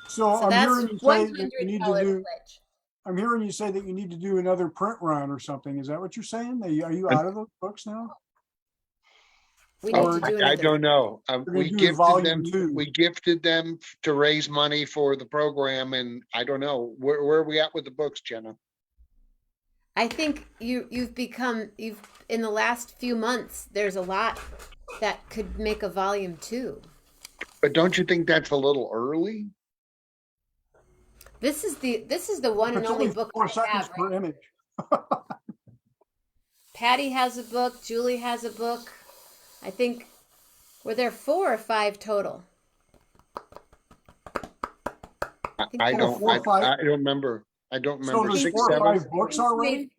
So So I'm that's hearing you say that you need to $100 do. pledge. I'm hearing you say that you need to do another print run or something. Is that what you're saying? Are you out of those books now? We need Or to do I another. don't know. You're gonna We do gifted volume them. 2? We gifted them to raise money for the program, and I don't know where are we at with the books, Jenna. I think you've in the last few months, there's a lot that could make a volume 2. But don't you think that's a little early? This is the one and It's only only book 4 I seconds have. per Right? image. Patty has a book. Julie has a book. I think were there 4 or 5 total. I think I there don't, Four or five. I don't remember. I don't So remember. there's Six, 4 or seven? 5 books you already? made-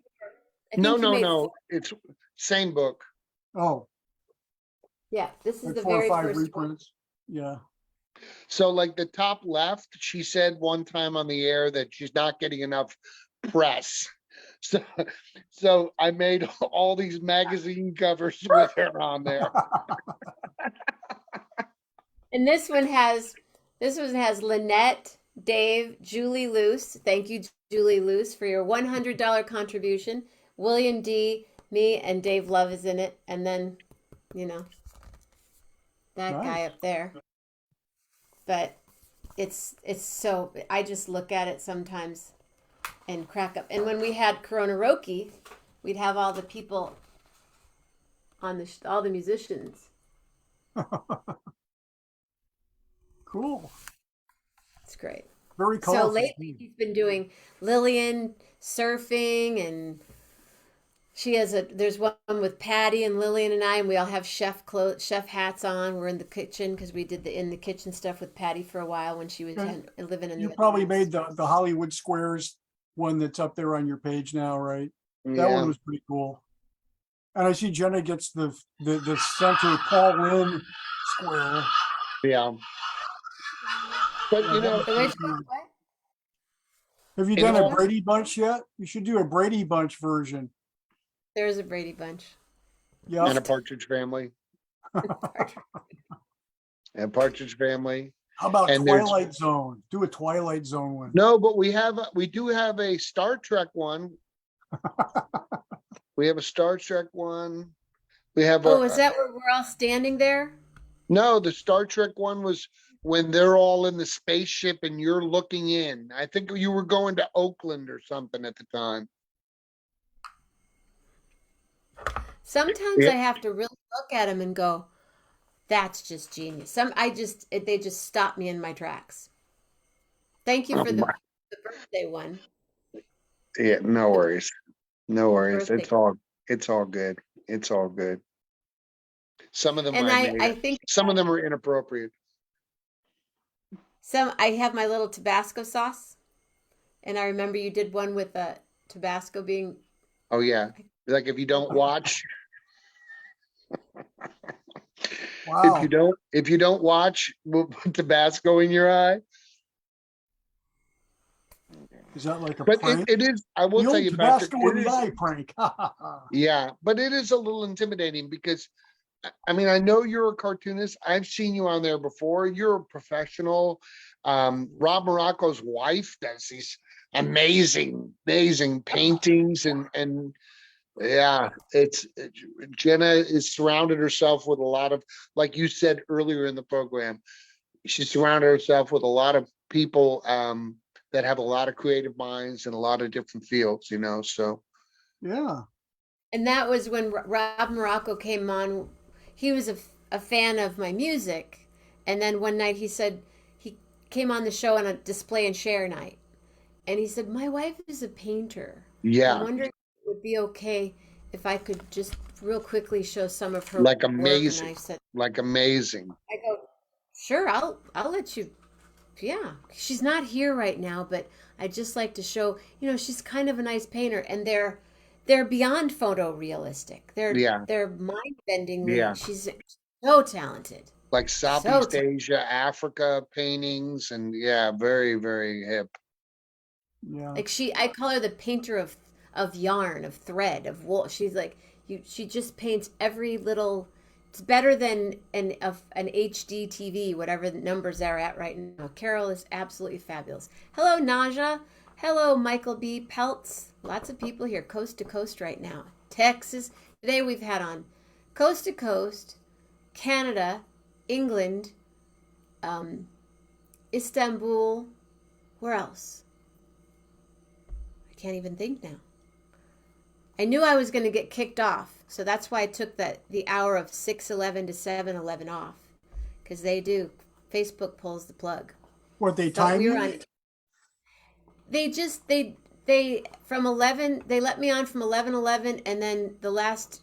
I No, think you no, made no. 4. It's same book. Oh, Yeah, this is like the 4 or very 5 first one. reprints. Yeah. So like the top left, she said one time on the air that she's not getting enough press. So, so I made all these magazine covers with her on there. And this one has Lynette, Dave, Julie Luce. Thank you, Julie Luce, for your $100 contribution. William D, me, and Dave Love is in it. And then, you know, that guy Nice. up there. But it's so I just look at it sometimes and crack up. And when we had Corona Roki, we'd have all the people on all the musicians. Cool. It's great. Very So colorful. lately he's been doing Lillian surfing, and there's one with Patty and Lillian and I, and we all have chef hats on. We're in the kitchen because we did the in the kitchen stuff with Patty for a while when she was And living in You the probably house. made the Hollywood Squares one that's up there on your page now, right? That one Yeah, was pretty cool. And I see Jenna gets the center Paul Lynn square. yeah. But you know, So which one? What? Have you In done a all- Brady Bunch yet? You should do a Brady Bunch version. There's a Brady Bunch. and Yeah. a Partridge Family, and Partridge Family. How about And there's- Twilight Zone? Do a Twilight Zone one. No, but we do have a Star Trek one. We have a Star Trek one. We have Oh, is that where we're all standing there? no, the Star Trek one was when they're all in the spaceship and you're looking in. I think you were going to Oakland or something at the time. Sometimes Yeah. I have to really look at them and go, "That's just genius." They just stop me in my tracks. Thank you for Oh, my- the birthday one. Yeah, no worries. No worries. Birthday. It's all good. It's all good. Some of them And I made. I think Some of them are inappropriate. I have my little Tabasco sauce, and I remember you did one with Tabasco being. Oh yeah. Like if you don't watch, Wow. if you don't watch, we'll put Tabasco in your eye. Is that like a But prank? it is, I will The tell old you, Patrick, Tabasco it in the is, eye prank. yeah, but it is a little intimidating because I mean, I know you're a cartoonist. I've seen you on there before. You're a professional. Rob Morocco's wife does these amazing paintings and yeah, Jenna is surrounded herself with a lot of, like you said earlier in the program, she surrounded herself with a lot of people that have a lot of creative minds in a lot of different fields, you know, so. Yeah. And that was when Rob Morocco came on. He was a fan of my music. And then one night he said, he came on the show on a display and share night. And he said, "My wife is a painter. I'm Yeah, wondering if it would be okay if I could just real quickly show some of her like work." amazing, And I said, like amazing. I go, "Sure, I'll let you." Yeah, she's not here right now, but I'd just like to show, she's kind of a nice painter, and they're beyond photorealistic. Yeah. They're mind-bendingly. Yeah. She's so talented. Like So Southeast Asia, Africa paintings, and yeah, very, very hip. Yeah. Like I call her the painter of yarn, of thread, of wool. She's like she just paints every little. It's better than an HD TV, whatever the numbers are at right now. Carol is absolutely fabulous. Hello, Naja. Hello, Michael B. Peltz. Lots of people here, coast to coast right now. Texas. Today we've had on coast to coast, Canada, England, Istanbul. Where else? I can't even think now. I knew I was going to get kicked off, so that's why I took the hour of 6:11 to 7:11 off, because they do. Facebook pulls the plug. What they But time we you? were on. They from 11, they let me on from 11:11, and then the last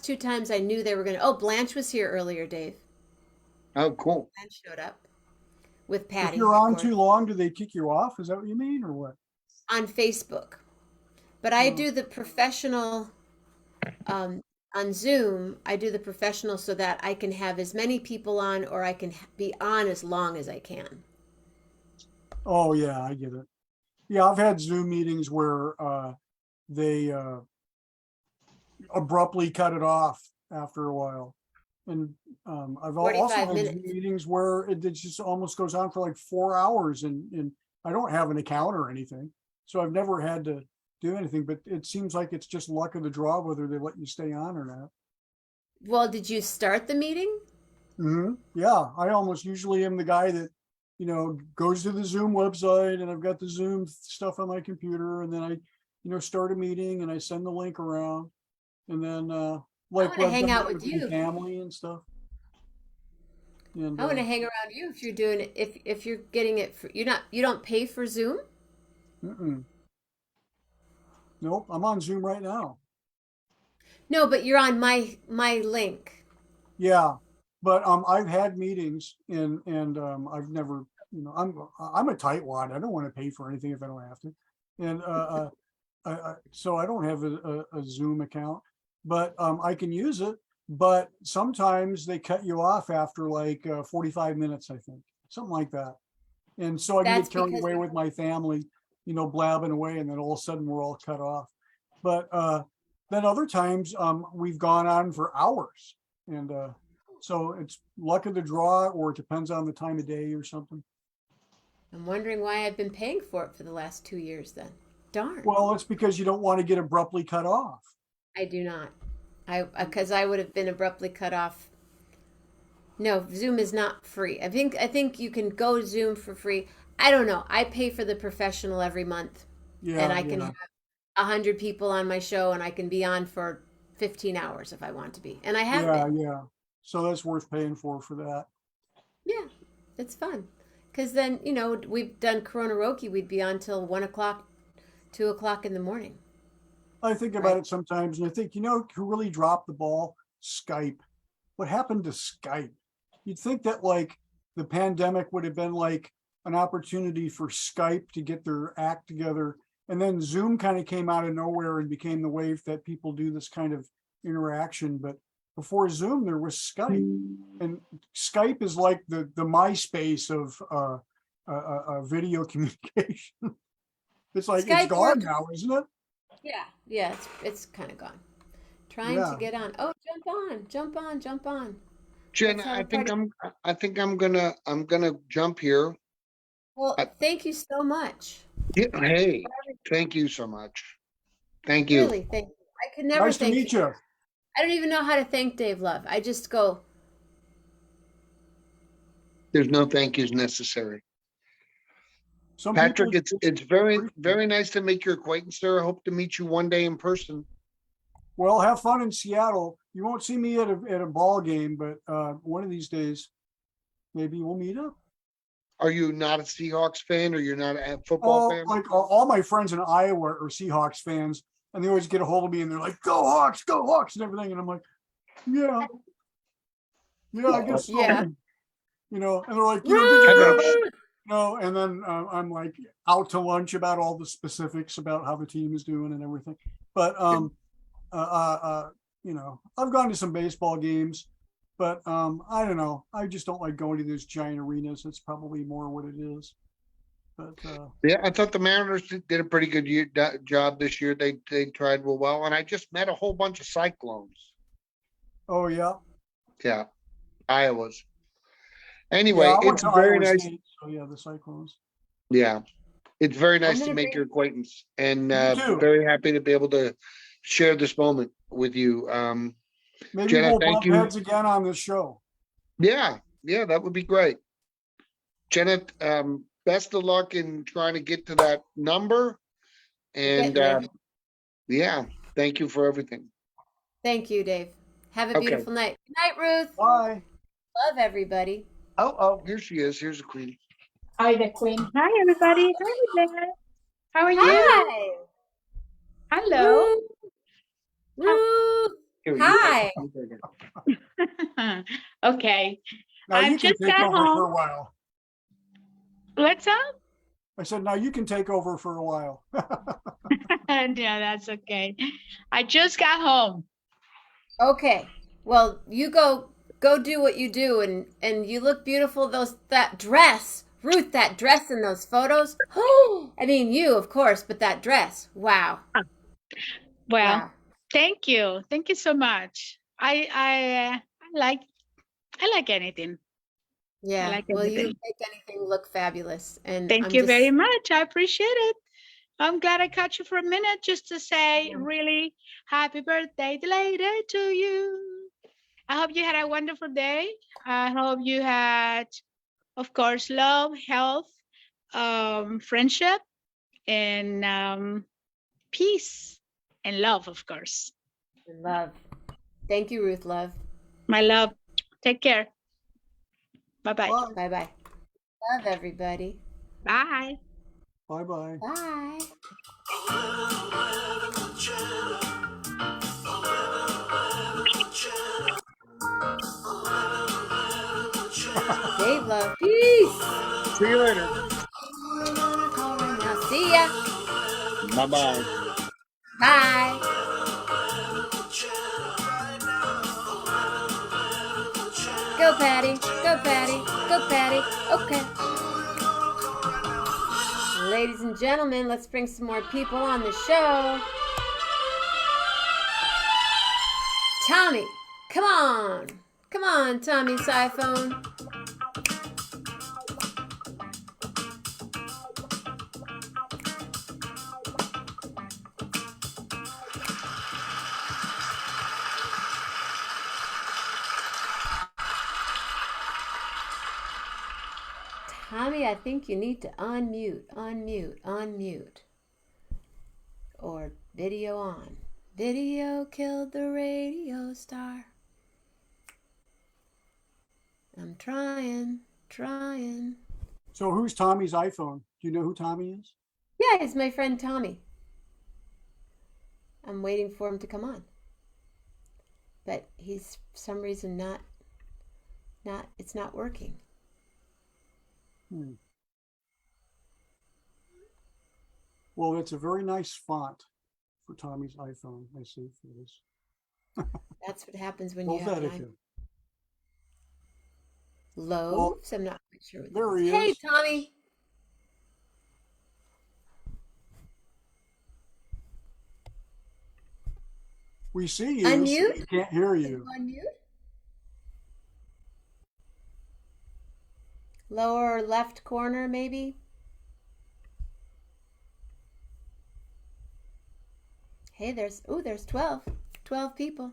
2 times I knew they were going to. Oh, Blanche was here earlier, Dave. Oh, cool. Blanche showed up with If Patty, you're of on course, too long, do they kick you off? Is that what you mean, or what? on Facebook. But I Oh. do the professional um, on Zoom. I do the professional so that I can have as many people on, or I can be on as long as I can. Oh, yeah, I get it. Yeah, I've had Zoom meetings where they abruptly cut it off after a while. And I've also 45 had Zoom minutes. meetings where it just almost goes on for like 4 hours, and I don't have an account or anything. So I've never had to do anything, but it seems like it's just luck of the draw whether they let you stay on or not. Well, did you start the meeting? Yeah, I almost usually am the guy that, goes to the Zoom website, and I've got the Zoom stuff on my computer, and then I start a meeting and I send the link around, and then like wanna what I've hang done out that with my you. family and stuff. And I want to hang around you if you're doing it. If you're getting it for you don't pay for Zoom. mm-mm. Nope, I'm on Zoom right now. No, but you're on my link. Yeah, but I've had meetings, and I've never, I'm a tightwad. I don't want to pay for anything if I don't have to. And so I don't have a Zoom account, but I can use it. But sometimes they cut you off after like 45 minutes, I think, something like that. And so I can That's get carried because away with my family, blabbing away, and then all of a sudden we're all cut off. But then other times we've gone on for hours, and so it's luck of the draw, or it depends on the time of day or something. I'm wondering why I've been paying for it for the last 2 years then. Darn. Well, it's because you don't want to get abruptly cut off. I do not. Because I would have been abruptly cut off. No, Zoom is not free. I think you can go Zoom for free. I don't know. I pay for the professional every month, and Yeah, I can yeah, have 100 people on my show, and I can be on for 15 hours if I want to be, and I have yeah, been. yeah. So that's worth paying for that. Yeah, it's fun. Because then, we've done Koronaroki, we'd be on till 1 o'clock, 2 o'clock in the morning. I think about it sometimes, and I think, who really dropped the ball? Skype. What happened to Skype? You'd think that like the pandemic would have been like an opportunity for Skype to get their act together. And then Zoom kind of came out of nowhere and became the wave that people do this kind of interaction. But before Zoom, there was Skype. And Skype is like the MySpace of video communication. It's like, it's Skype gone works. now, isn't it? Yeah, it's kind of gone. Trying to Yeah. get on. Oh, jump on. Jen, Let's have I a think party. I'm gonna jump here. Well, I, thank you so much. yeah, hey, thank you so much. Thank you. Really, thank you. I could never Nice to thank meet you. you. I don't even know how to thank Dave Love. I just go, There's no thank yous necessary. Some people Patrick, it's just it's very, appreciate it. very nice to make your acquaintance, sir. I hope to meet you one day in person. Well, have fun in Seattle. You won't see me at a ball game, but one of these days, maybe we'll meet up. Are you not a Seahawks fan, or you're not a football Oh, fan? like all my friends in Iowa are Seahawks fans, and they always get a hold of me, and they're like, "Go Hawks, go Hawks," and everything, and I'm like, "Yeah, I guess so." yeah. And they're like, "Did you I hear know. about?" And then I'm like out to lunch about all the specifics about how the team is doing and everything. But I've gone to some baseball games, but I don't know. I just don't like going to those giant arenas. It's probably more what it is. But Yeah, I thought the Mariners did a pretty good job this year. They tried real well, and I just met a whole bunch of Cyclones. oh yeah, Yeah, Iowas. yeah. Anyway, I went it's to very Iowa nice. State, so yeah, the Cyclones. Yeah, it's very I'm nice to gonna make bring. your acquaintance, and You too. very happy to be able to share this moment with you. Maybe Jenna, we'll thank bump you. heads again on this show. Yeah, that would be great. Jenna, best of luck in trying to get to that number, We're and getting there. yeah, thank you for everything. Thank you, Dave. Have a Okay. beautiful night. Good night, Ruth. Bye. Love everybody. Oh, here she is. Here's the queen. Hi, the queen. Hi, everybody. Hi there. How are you? Hi. Hello. Ruth. Here, you Hi. Okay. Now I've you can just take got over for home. a while. What's up? I said, now you can take over for a while. Yeah, that's okay. I just got home. Okay. Well, you go do what you do, and you look beautiful. That dress, Ruth, that dress in those photos. Oh, I mean you, of course, but that dress. Wow. Well, Wow. thank you. Thank you so much. I like anything. I Yeah. like Well, you everything. make anything look fabulous, and Thank I'm you very just much. I appreciate it. I'm glad I caught you for a minute just to say really happy birthday later to you. I hope you had a wonderful day. I hope you had, of course, love, health, friendship, and peace and love, of course. in love. Thank you, Ruth. Love. My love. Take care. Bye-bye. Bye. Bye bye. Love everybody. Bye. Bye-bye. Bye. Dave, love. Peace. See you later. Now, see ya. Bye-bye. Bye. Go, Patty. Go, Patty. Go, Patty. Okay. Ladies and gentlemen, let's bring some more people on the show. Tommy, come on. Come on, Tommy's iPhone. Tommy, I think you need to unmute. Or video on. Video killed the radio star. I'm trying. So who's Tommy's iPhone? Do you know who Tommy is? Yeah, it's my friend Tommy. I'm waiting for him to come on. But he's for some reason it's not working. Well, it's a very nice font for Tommy's iPhone. I see for this. That's what happens when you have Helvetica. time. Loaves? I'm not quite sure what that There is. he Hey, is. Tommy. We see you. Unmute? We can't hear you. Unmute? Lower left corner, maybe? Hey, there's 12. 12 people.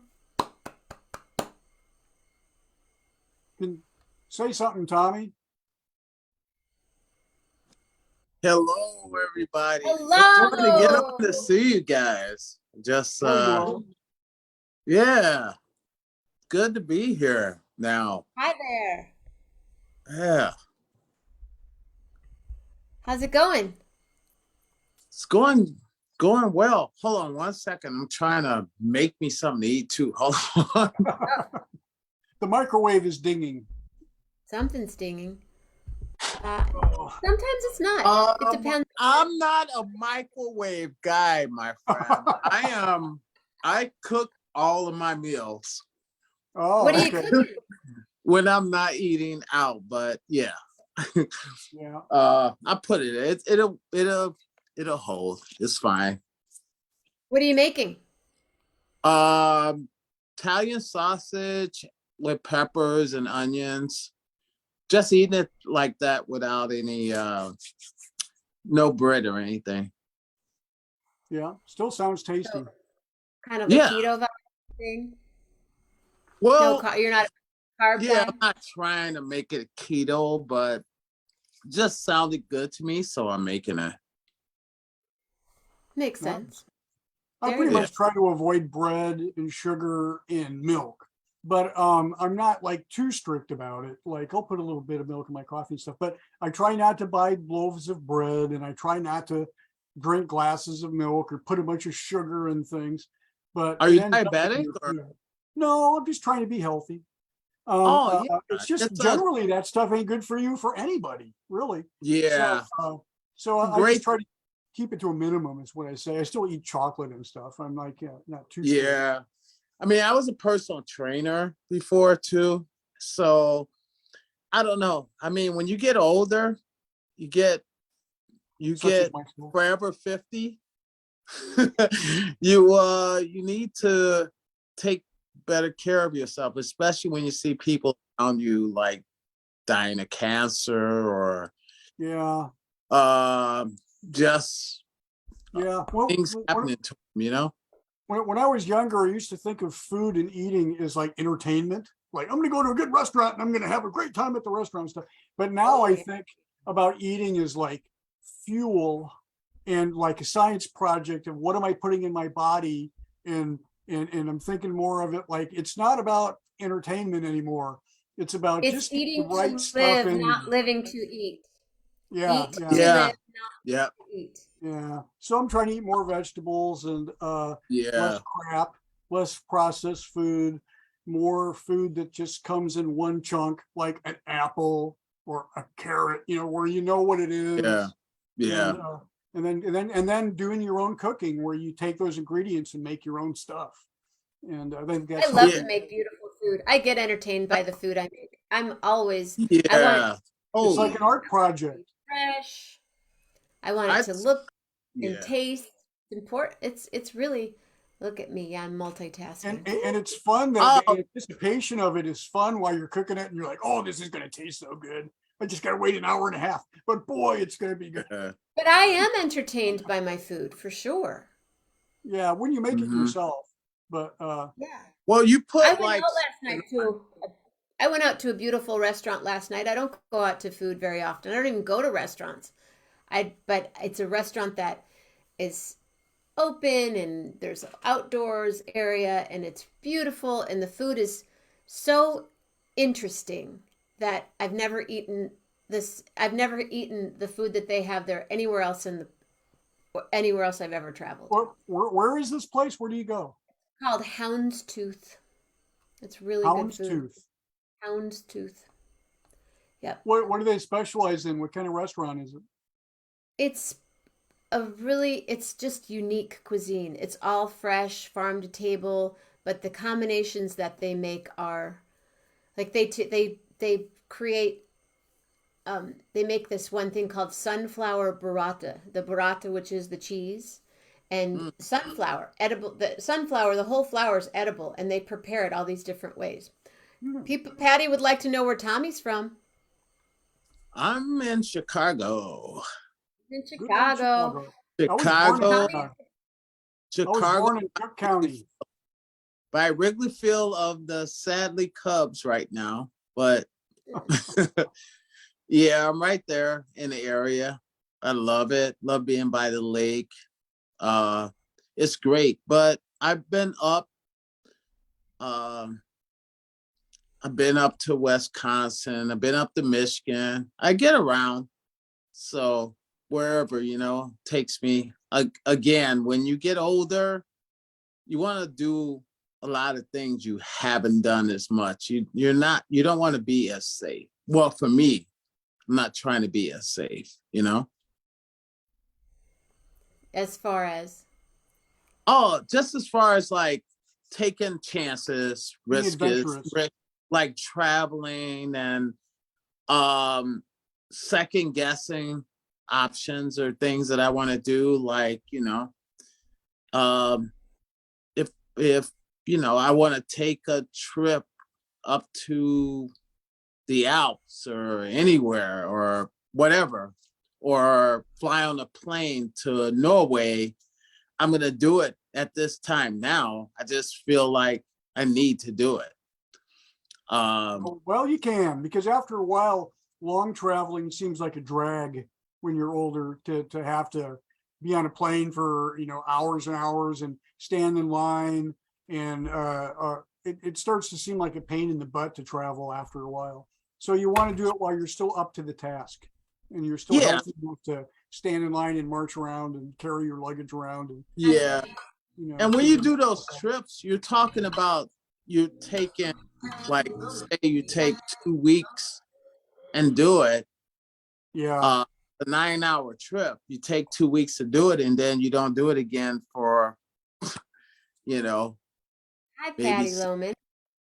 Say something, Tommy. Hello, everybody. Just Hello. trying to get up to see you guys. Just There you are. yeah, good to be here now. Hi there. Yeah, How's it going? it's going well. Hold on one second. I'm trying to make me something to eat too. Hold on. The microwave is dinging. Something's dinging. Oh, Sometimes it's not. It Um, depends. I'm not a microwave guy, my friend. I cook all of my meals oh, What are you okay. cooking? when I'm not eating out, but yeah. Yeah. I put it'll hold. It's fine. What are you making? Italian sausage with peppers and onions. Just eating it like that without any no bread or anything. Yeah. Still sounds tasty. So, kind of a Yeah. keto vibe thing. Well, You're not a carb yeah, guy? I'm not trying to make it keto, but just sounded good to me, so I'm making it. Makes Yeah. sense. I Very pretty good. much try to avoid bread and sugar and milk. but I'm not like too strict about it. Like I'll put a little bit of milk in my coffee and stuff, but I try not to buy loaves of bread and I try not to drink glasses of milk or put a bunch of sugar and things. But Are it you ends up in diabetic your or? food. No, I'm just trying to be healthy. Oh, yeah. It's just It's generally that stuff ain't good for you for anybody, really. yeah. So I Great. just try to keep it to a minimum is what I say. I still eat chocolate and stuff. I'm like, not too. strict. Yeah. I mean, I was a personal trainer before too. So I don't know. I mean, when you get older, you get Such as myself. forever 50. You need to take better care of yourself, especially when you see people around you like dying of cancer or Yeah, just yeah. Well, things happening to them, you know? when I was younger, I used to think of food and eating as like entertainment. Like I'm going to go to a good restaurant and I'm going to have a great time at the restaurant and stuff. But now Oh, I yeah. think about eating as like fuel and like a science project of what am I putting in my body, and I'm thinking more of it like it's not about entertainment anymore. It's about It's just getting the eating to right stuff live, in. not living to eat. Yeah, Eat yeah. to Yeah. live, Yeah. not to eat. Yeah, so I'm trying to eat more vegetables and Yeah. less crap, less processed food, more food that just comes in one chunk, like an apple or a carrot, where you know what it is. Yeah. Yeah. And then doing your own cooking where you take those ingredients and make your own stuff. And I think that's I love Yeah. to make beautiful food. I get entertained by the food I make. I want Yeah. it it's like Oh, an art project. fresh. I want it I to look and yeah. taste important. It's really, look at me. I'm And multitasking. and it's fun that Oh, the anticipation of it is fun while you're cooking it and you're like, oh, this is gonna taste so good. I just gotta wait an hour and a half. But boy, it's gonna be good. yeah. But I am entertained by my food for sure. Yeah, when you make it Mhm. yourself. But Yeah. Well, you I put went like out last night to I went out to a beautiful restaurant last night. I don't go out to food very often. I don't even go to restaurants. But it's a restaurant that is open and there's an outdoors area and it's beautiful and the food is so interesting that I've never eaten the food that they have there anywhere else I've ever traveled. where is this place? Where do you go? Called Houndstooth. It's really good food. Houndstooth. Houndstooth. Yep. What do they specialize in? What kind of restaurant is it? It's it's just unique cuisine. It's all fresh, farm to table, but the combinations that they make are like they create they make this one thing called sunflower burrata. The burrata, which is the cheese, and sunflower, edible. The sunflower, the whole flower is edible, and they prepare it all these different ways. Patty would like to know where Tommy's from. I'm in Chicago. In Good old Chicago. I was born in Chicago, Tommy- I was Chicago born in Cook County. by Wrigley Field of the sadly Cubs right now. But yeah, I'm right there in the area. I love it. Love being by the lake. It's great. But I've been up. I've been up to Wisconsin. I've been up to Michigan. I get around. So wherever, takes me. Again, when you get older, you want to do a lot of things you haven't done as much. You don't want to be as safe. Well, for me, I'm not trying to be as safe, As far as Oh, just as far as like taking chances, Being adventurous. like traveling and second guessing options or things that I want to do, like, if I want to take a trip up to the Alps or anywhere or whatever, or fly on a plane to Norway, I'm going to do it at this time now. I just feel like I need to do it. Well, you can, because after a while, long traveling seems like a drag when you're older to have to be on a plane for, hours and hours and stand in line and it starts to seem like a pain in the butt to travel after a while. So you want to do it while you're still up to the task and you're still Yeah. healthy enough to stand in line and march around and carry your luggage around and, Yeah. you know. And when you do those trips, you're talking about you're taking, like, say you take 2 weeks and do it, Yeah, a 9-hour trip. You take 2 weeks to do it, and then you don't do it again for, you know, Hi, maybe Patty Loman.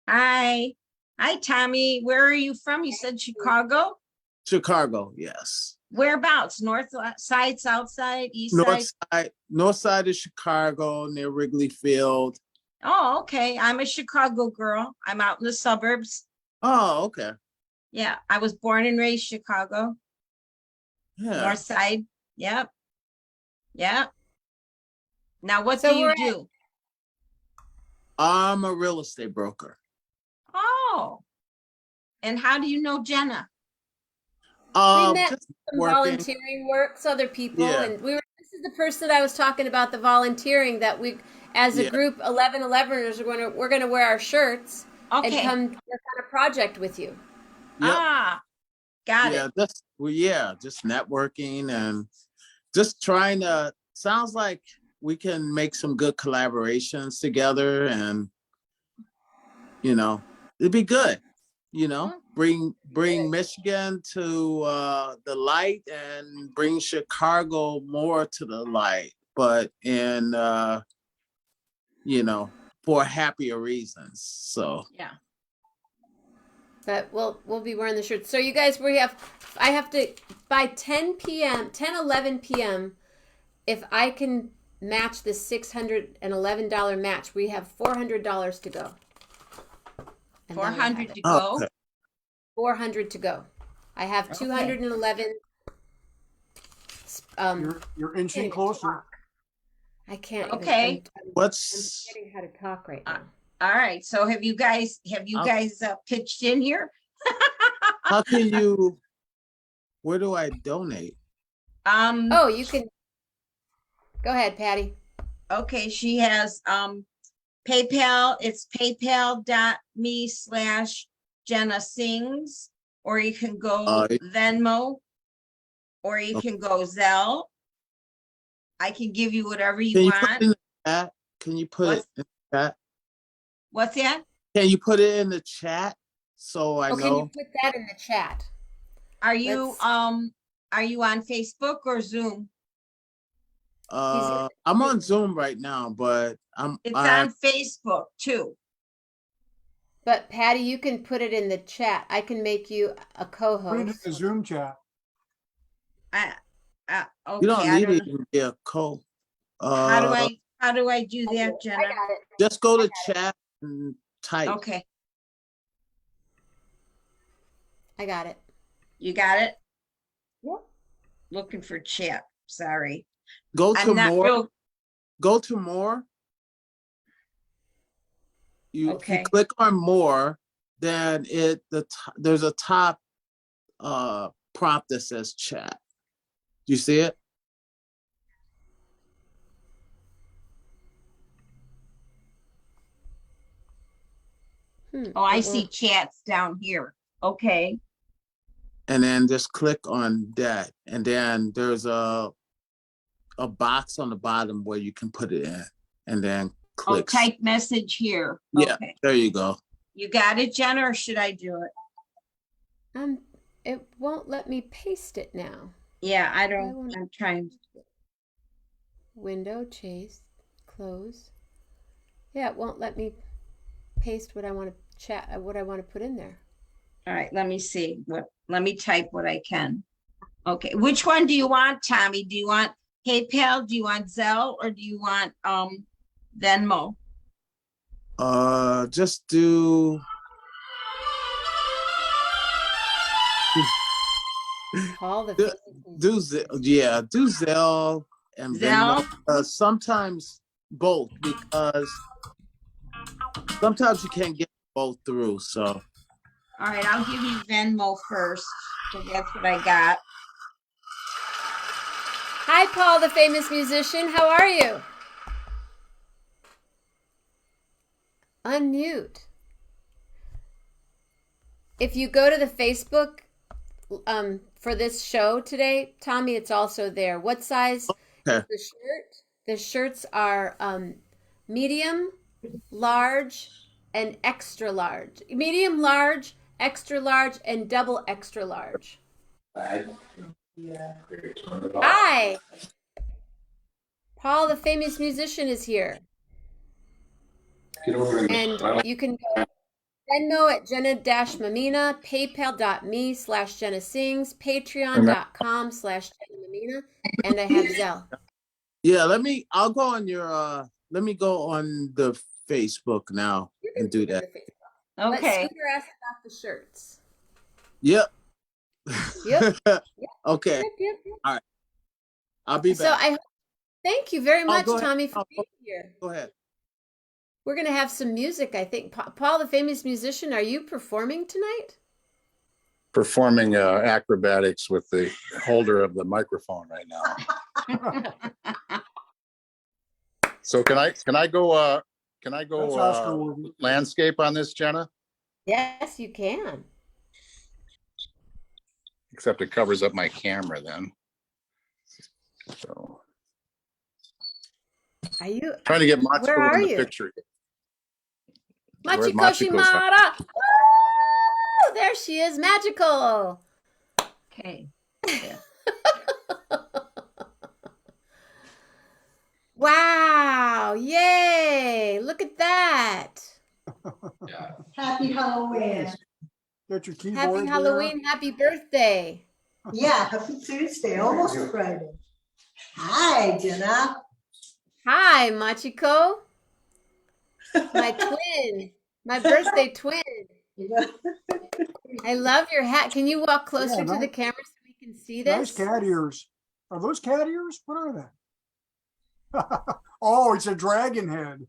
Hi. Hi, Tommy. Where are you from? You said Chicago? Chicago. Yes. Whereabouts? North side, south side, east side? North side of Chicago, near Wrigley Field. Oh, okay. I'm a Chicago girl. I'm out in the suburbs. Oh, okay. Yeah, I was born and raised Chicago, Yeah. north side. Yep. Yep. Now, what So do you we're do? I'm a real estate broker. Oh. And how do you know Jenna? We met Just some working. volunteering works, other people, Yeah. and this is the person I was talking about, the volunteering that we, as a Yeah. group, 11-11ers, we're gonna wear our shirts and Okay. come work on a project with you. Yep. Ah, got Yeah, it. just networking and just trying to, sounds like we can make some good collaborations together, and it'd be good, bring Michigan to the light and bring Chicago more to the light, but in for happier reasons. So Yeah. But we'll be wearing the shirts. So you guys, I have to, by 10 p.m., 11 p.m., if I can match the $611 match, we have $400 to go. And then we'll have 400 it. to go. okay. 400 to go. I have 211. you're inching can't closer. talk. I can't. even- Okay. I'm What's forgetting how to talk right now. All right. So have you guys pitched in here? how can you? Where do I donate? Oh, you can. Go ahead, Patty. Okay, she has PayPal. It's paypal.me/Jenna Sings, or you can go Venmo, or you can go Zelle. I can give you whatever you Can you put want. it in the chat? Can you put it in the chat? What's that? Can you put it in the chat so I Oh, can you know? put that in the chat? Are you Let's- on Facebook or Zoom? I'm on Zoom right now, but It's on Facebook too. But Patty, you can put it in the chat. I can make you a Put it in co-host. the Zoom chat. Okay. you don't I need don't it know. to be a co. How do I do that, I Jenna? got it. Just go to chat and type. Okay, I got it. you got it? Yep. Looking for chat. Sorry. Go to I'm not more. real. Go to more. If you Okay. click on more, then there's a top prompt that says chat. Do you see it? Oh, I It see won't- chats down here. Okay. And then just click on that, and then there's a box on the bottom where you can put it in, and then Oh, click. type message here. Yeah, Okay. there you go. You got it, Jenna, or should I do it? It won't let me paste it now. Yeah, I won't- I'm trying. Window, chase, close. Yeah, it won't let me paste what I want to what I want to put in there. All right, let me see. Let me type what I can. Okay, which one do you want, Tommy? Do you want PayPal? Do you want Zelle, or do you want Venmo? Just do. All the Do- faces. do Zelle and Venmo. Zelle? Sometimes both, because sometimes you can't get both through. So All right, I'll give you Venmo first. So that's what I got. Hi, Paul, the famous musician. How are you? Unmute. If you go to the Facebook for this show today, Tommy, it's also there. What size Okay. is the shirt? The shirts are medium, large, and extra large. Medium, large, extra large, and double extra large. Hi. Paul, the famous musician, is here. And you can go Venmo at Jenna-Mamina, paypal.me/Jenna Sings, patreon.com/Jenna Mamina, and I have Zelle. Yeah, I'll go on your, let me go on the Facebook now and do that. But Okay. Scooter asked about the shirts. Yep. Yep. Okay, Yep. I'll be So back. thank you very much, go ahead. Tommy, for Oh, being here. Go ahead. We're going to have some music, I think. Paul, the famous musician, are you performing tonight? Performing acrobatics with the holder of the microphone right now. So can I go That's Oscar worthy. landscape on this, Jenna? Yes, you can. Except it covers up my camera then. So Are you trying to get Where Machiko are in the you? picture. Machiko Machiko's at? Shimada? Oh, there she is, magical. Okay. Wow, yay, look at that. Happy Halloween. Got your keyboard Happy there? Halloween, happy birthday. Yeah, happy Tuesday, almost Friday. Hi, Jenna. Hi, Machiko. My twin, my birthday twin. I love your hat. Can you walk closer Yeah, to the nice- camera so we can see Nice this? cat ears. Are those cat ears? What are they? Oh, it's a dragon head.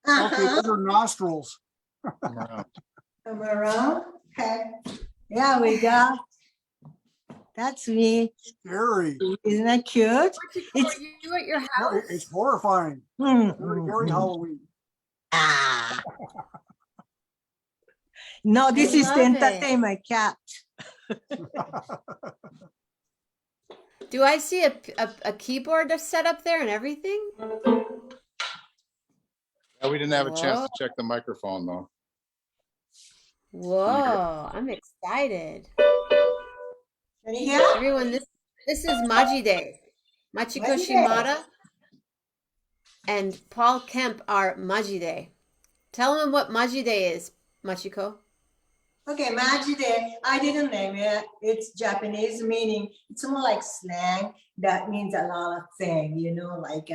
Okay, Uh-huh. those are nostrils. Come around. Come around. Okay. Yeah, we got. That's me. Scary. Isn't that cute? Machiko, are you at your Yeah, house? it's horrifying. Hmm, Very, hmm, very hmm. Halloween. Ah. No, this I is to love it. entertain my cat. Do I see a keyboard set up there and everything? Yeah, we didn't have a chance Whoa. to check the microphone though. Whoa, I'm excited. Can you hear? Everyone, this is Maji Day. Machiko Maji Day. Shimada and Paul Kemp are Maji Day. Tell them what Maji Day is, Machiko. Okay, Majide, I didn't name it. It's Japanese meaning, it's more like slang that means a lot of things, like,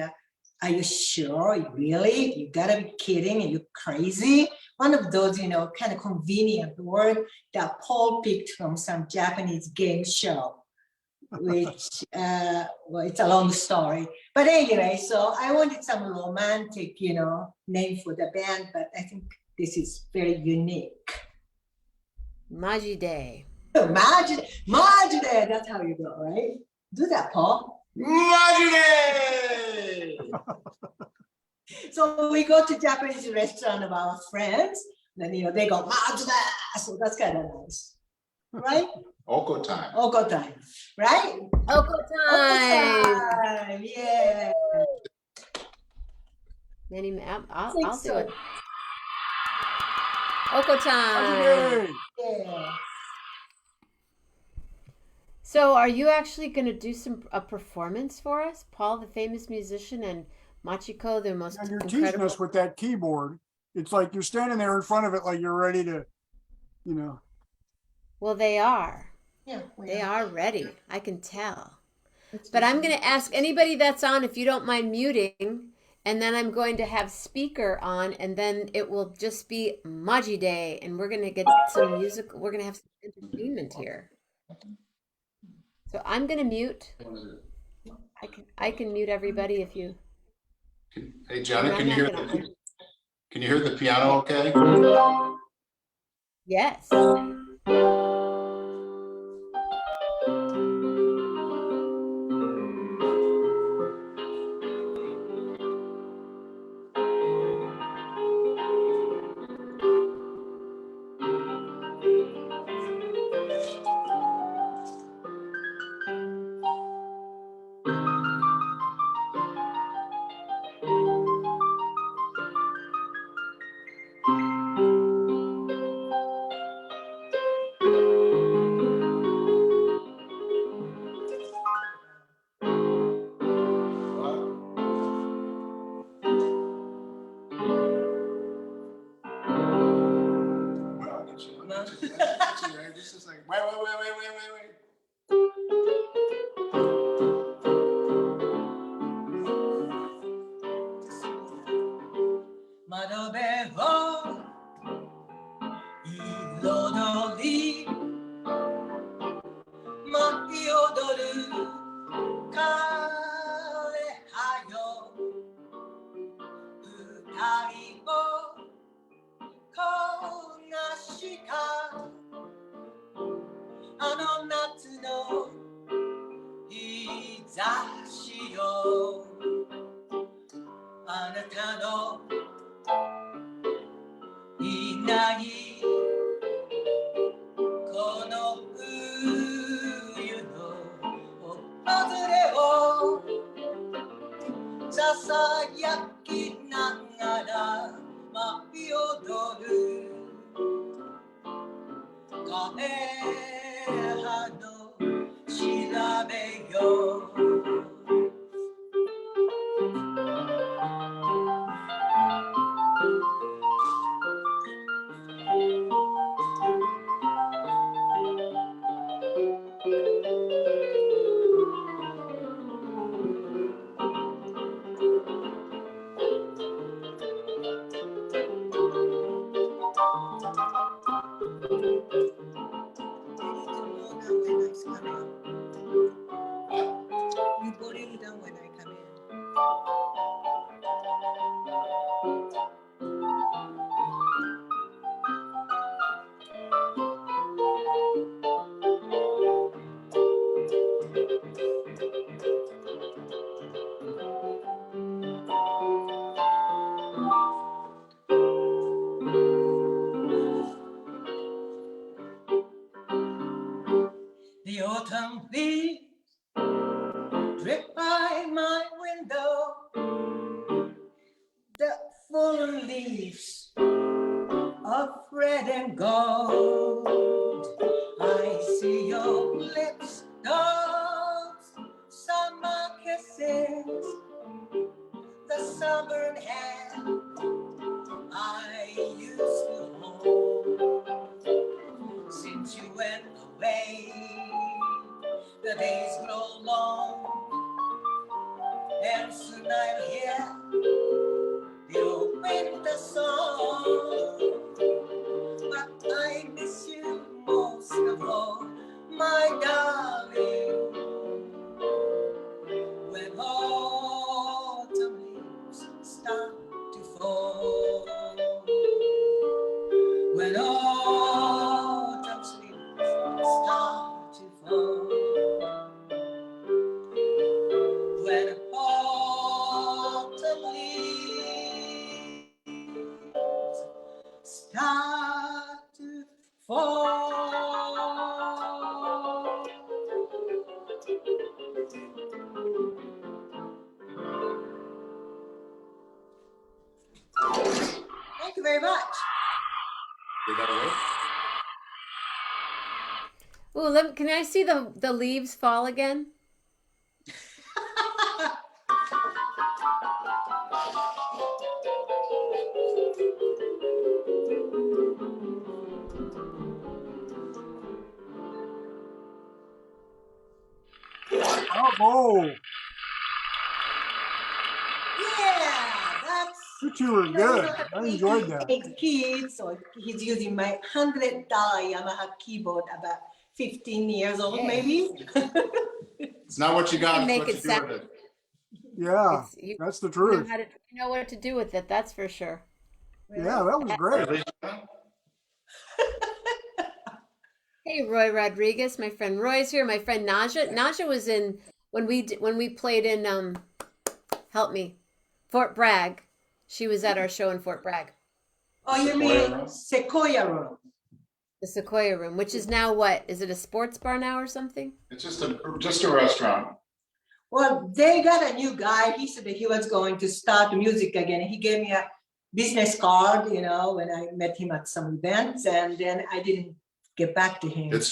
are you sure? Really? You gotta be kidding. Are you crazy? One of those, kind of convenient word that Paul picked from some Japanese game show, which, well, it's a long story. But anyway, so I wanted some romantic, name for the band, but I think this is very unique. Maji Day. Majide, that's how you go, right? Do that, Paul. So we go to Japanese restaurant of our friends, then they go Majide, so that's kind of nice, right? Oko time. Oko time, right? Oko Oko time. time, yeah. I'll Think do so. it. Oko time. Hey, Yeah. So, are you actually going to do a performance for us, Paul, the famous musician, and Machiko, the most and you're teasing incredible? us with that keyboard. It's like you're standing there in front of it like you're ready to, Well, they are. Yeah. They are ready. I can tell. But I'm going to ask anybody that's on if you don't mind muting, and then I'm going to have speaker on, and then it will just be Maji Day, and we're going to get some music. We're going to have some entertainment here. So I'm going to mute. I can mute everybody if you. Hey, Jenna, I'm can you not hear gonna- can you hear the piano okay? Yes. here just a second. Wait.窓辺を彩り舞い踊る枯葉よ二人を焦がしたあの夏の日差しよあなたのいないこの冬の訪れをささやきながら舞い踊る枯葉の調べよYou put it down when I come in. The autumn leaves drip by my window. The fallen leaves of red and gold. I see your lips, those summer kisses, the summer hand I used to hold. Since you went away, the days grow long, and soon I'll hear your winter song. But I miss you most of all, my darling. When autumn leaves start to fall, when autumn leaves start to fall, when autumn leaves start to fall. Thank you very much. We gotta wait. Ooh, can I see the leaves fall again? Oh, Yeah, that's. you two are You good. don't have I to enjoyed make that. 8 kids, so he's using my $100 Yamaha keyboard, about 15 years old, Yeah. maybe. It's not what you You can got, it's make what it you do sound- with it. Yeah, You that's the know truth. you know what to do with it. That's for sure. Yeah, that was great. Hey, Roy Rodriguez, my friend Roy's here. My friend Naja. Naja was in when we played in help me, Fort Bragg. She was at our show in Fort Bragg, Oh, you mean Sequoia Room? the Sequoia Room, which is now what? Is it a sports bar now or something? It's just a restaurant. Well, they got a new guy. He said that he was going to start music again. He gave me a business card, you know, when I met him at some events, and then I didn't get back to him. It's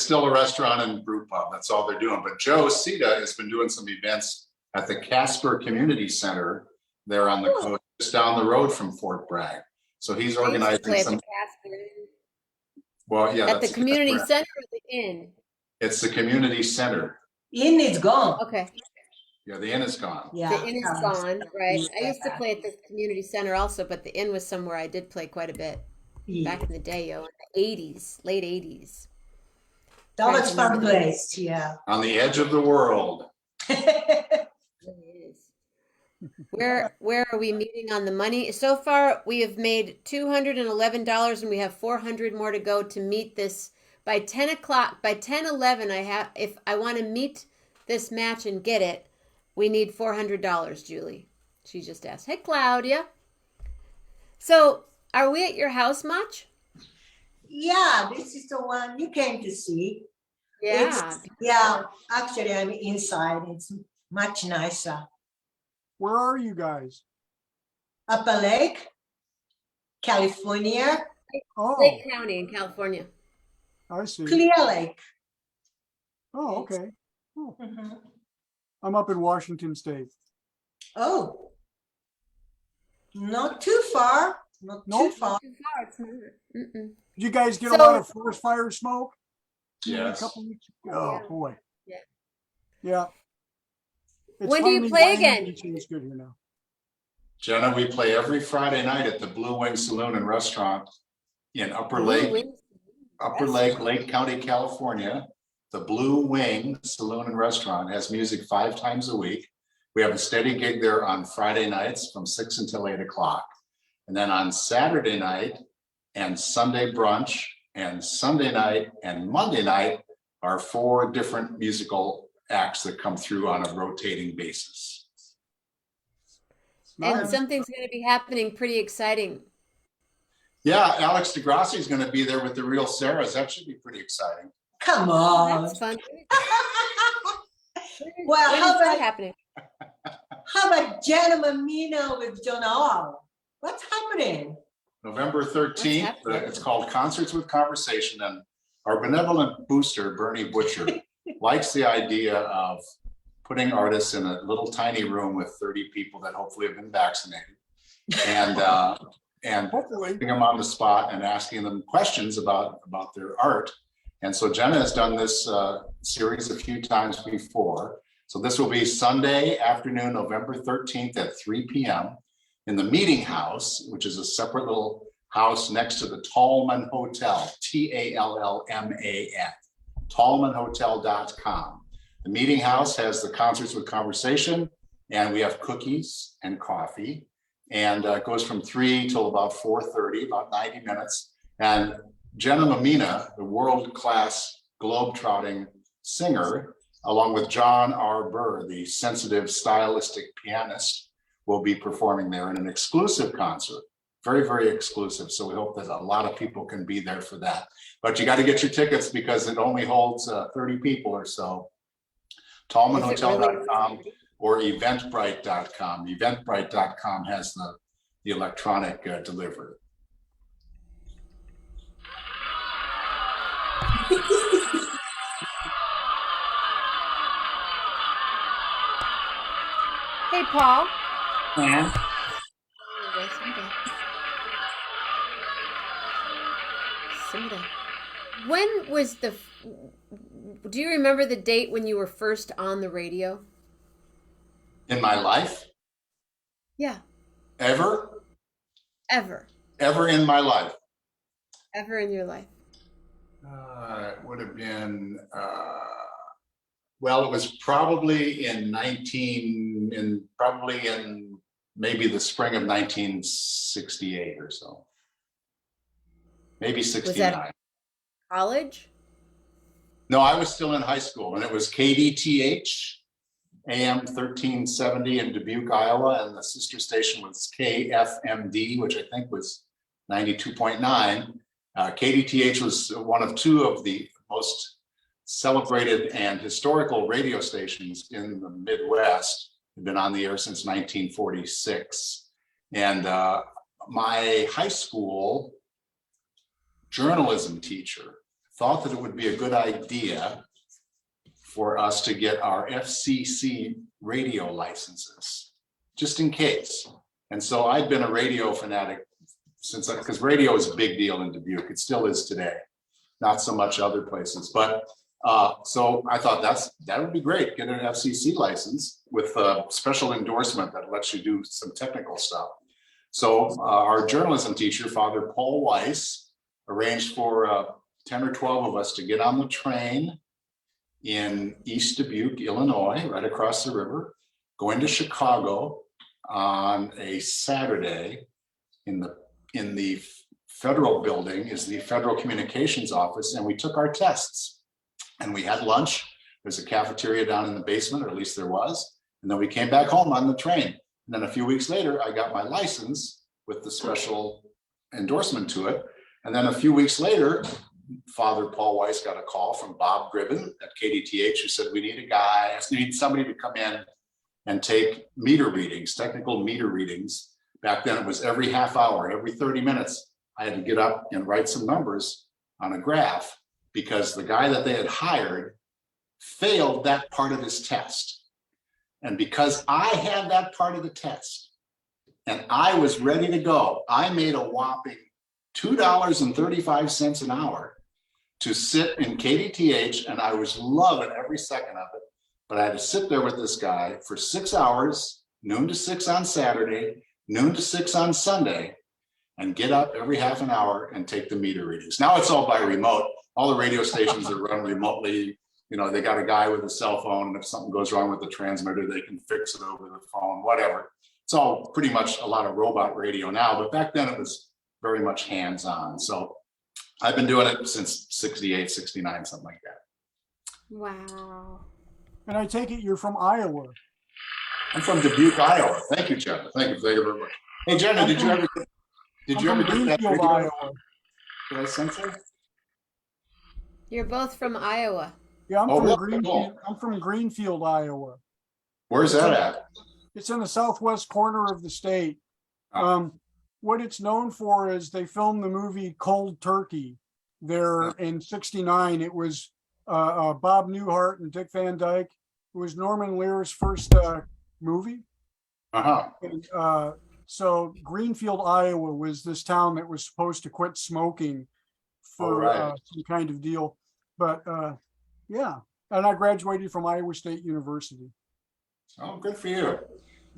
still a restaurant and brew pub. That's all they're doing. But Joe Sita has been doing some events at the Casper Community Center there on the Cool. coast, just down the road from Fort Bragg. So he's I used to play organizing at some. the Casper. Well, yeah. At the that's- community that's center or the inn? It's the community center. In is gone. Okay, Yeah, the inn is gone. Yeah. the inn is gone, right? I used to Yeah. play at the community center also, but the inn was somewhere I did play quite a bit Yeah. back in the day, in the 80s, late 80s. That was Trying to fun remember. place, yeah. On the edge of the world. It really is. Where are we meeting on the money? So far, we have made $211 and we have 400 more to go to meet this by 10 o'clock. By 10:11, if I want to meet this match and get it, we need $400, Julie. She just asked. Hey, Claudia. So, are we at your house much? Yeah, this is the one you came to see. Yeah. Yeah, actually, I'm inside. It's much nicer. Where are you guys? Upper Lake, California, Oh, Lake County in California. I see. Clear Lake. Oh, okay. Oh, Mhm. I'm up in Washington State. Oh, not too far, not Nope. too far. Too far, it's not. Mm-mm. Did you guys get a So- lot of forest fire smoke? Yes. A couple weeks ago. Oh, Yeah. boy. Yeah. Yeah. It's When do you finally play waning, again? and It's good here now. Jenna, we play every Friday night at the Blue Wing Saloon and Restaurant in Upper Lake, Lake County, California. The Blue Wing Saloon and Restaurant has music 5 times a week. We have a steady gig there on Friday nights from 6 until 8 o'clock. And then on Saturday night and Sunday brunch and Sunday night and Monday night are 4 different musical acts that come through on a rotating basis. And Nice. something's going to be happening pretty exciting. Yeah, Alex DeGrassi is going to be there with the Real Sarahs. That should be pretty exciting. Come on. That's fun. Well, When how is that about, happening? how about Jenna Mamina with John R? What's happening? November 13th, happening? it's called Concerts with Conversation, and our benevolent booster, Bernie Butcher, likes the idea of putting artists in a little tiny room with 30 people that hopefully have been vaccinated, and Hopefully. putting them on the spot and asking them questions about their art. And so Jenna has done this series a few times before. So this will be Sunday afternoon, November 13th at 3 p.m. in the Meeting House, which is a separate little house next to the Tallman Hotel, Tallman, tallmanhotel.com. The Meeting House has the Concerts with Conversation, and we have cookies and coffee, and it goes from 3 till about 4:30, about 90 minutes. And Jenna Mamina, the world-class globe-trotting singer, along with John R. Burr, the sensitive, stylistic pianist, will be performing there in an exclusive concert. Very, very exclusive. So we hope that a lot of people can be there for that. But you got to get your tickets because it only holds 30 people or so. Tallmanhotel.com or eventbrite.com. Eventbrite.com has the electronic delivery. Hey, Paul. Yeah. Soda. When was do you remember the date when you were first on the radio? In my life, Yeah, ever ever in my life. in your life. It would have been, well, it was probably in maybe the spring of 1968 or so. Maybe 69. College? No, I was still in high school, and it was KDTH, AM 1370 in Dubuque, Iowa, and the sister station was KFMD, which I think was 92.9. KDTH was one of 2 of the most celebrated and historical radio stations in the Midwest. Had been on the air since 1946. And my high school journalism teacher thought that it would be a good idea for us to get our FCC radio licenses, just in case. And so I'd been a radio fanatic since, because radio is a big deal in Dubuque. It still is today. not so much other places. But so I thought that would be great. Get an FCC license with a special endorsement that lets you do some technical stuff. So our journalism teacher, Father Paul Weiss, arranged for 10 or 12 of us to get on the train in East Dubuque, Illinois, right across the river, going to Chicago on a Saturday. In the federal building is the Federal Communications Office, and we took our tests and we had lunch. There's a cafeteria down in the basement, or at least there was. And then we came back home on the train. And then a few weeks later, I got my license with the special endorsement to it. And then a few weeks later, Father Paul Weiss got a call from Bob Gribben at KDTH, who said, we need somebody to come in and take meter readings, technical meter readings. Back then it was every half hour, every 30 minutes, I had to get up and write some numbers on a graph because the guy that they had hired failed that part of his test. And because I had that part of the test and I was ready to go, I made a whopping $2.35 an hour to sit in KDTH, and I was loving every second of it. But I had to sit there with this guy for 6 hours, noon to 6 on Saturday, noon to 6 on Sunday, and get up every half an hour and take the meter readings. Now it's all by remote. All the radio stations are run remotely. You know, they got a guy with a cell phone, and if something goes wrong with the transmitter, they can fix it over the phone, whatever. It's all pretty much a lot of robot radio now, but back then it was very much hands-on. So I've been doing it since 68, 69, something like that. Wow. And I take it you're from Iowa. I'm from Dubuque, Iowa. Thank you, Jenna. Thank you very much. Hey, Jenna, did you ever I'm get from that Greenfield, video? Iowa. Did I censor? You're both from Iowa. Yeah, I'm Oh, from really? Greenfield. Cool. I'm from Greenfield, Iowa. Where's that at? It's in the southwest corner of the state. What it's known for is they filmed the movie Cold Turkey there in '69. It was Bob Newhart and Dick Van Dyke. It was Norman Lear's first movie. Uh-huh. And, so Greenfield, Iowa was this town that was supposed to quit smoking for right. some kind of deal. But yeah, and I graduated from Iowa State University. Oh, good for you.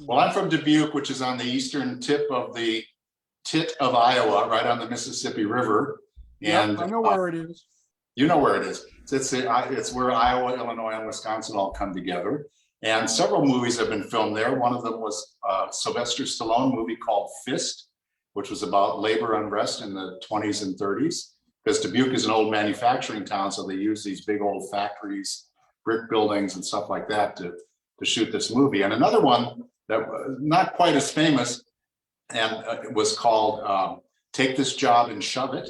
Well, I'm from Dubuque, which is on the eastern tip of the tit of Iowa, right on the Mississippi River. And Yep, I know where it is. you know where it is. It's where Iowa, Illinois, and Wisconsin all come together. And several movies have been filmed there. One of them was a Sylvester Stallone movie called Fist, which was about labor unrest in the 20s and 30s. Because Dubuque is an old manufacturing town, so they use these big old factories, brick buildings, and stuff like that to shoot this movie. And another one that was not quite as famous, and it was called Take This Job and Shove It.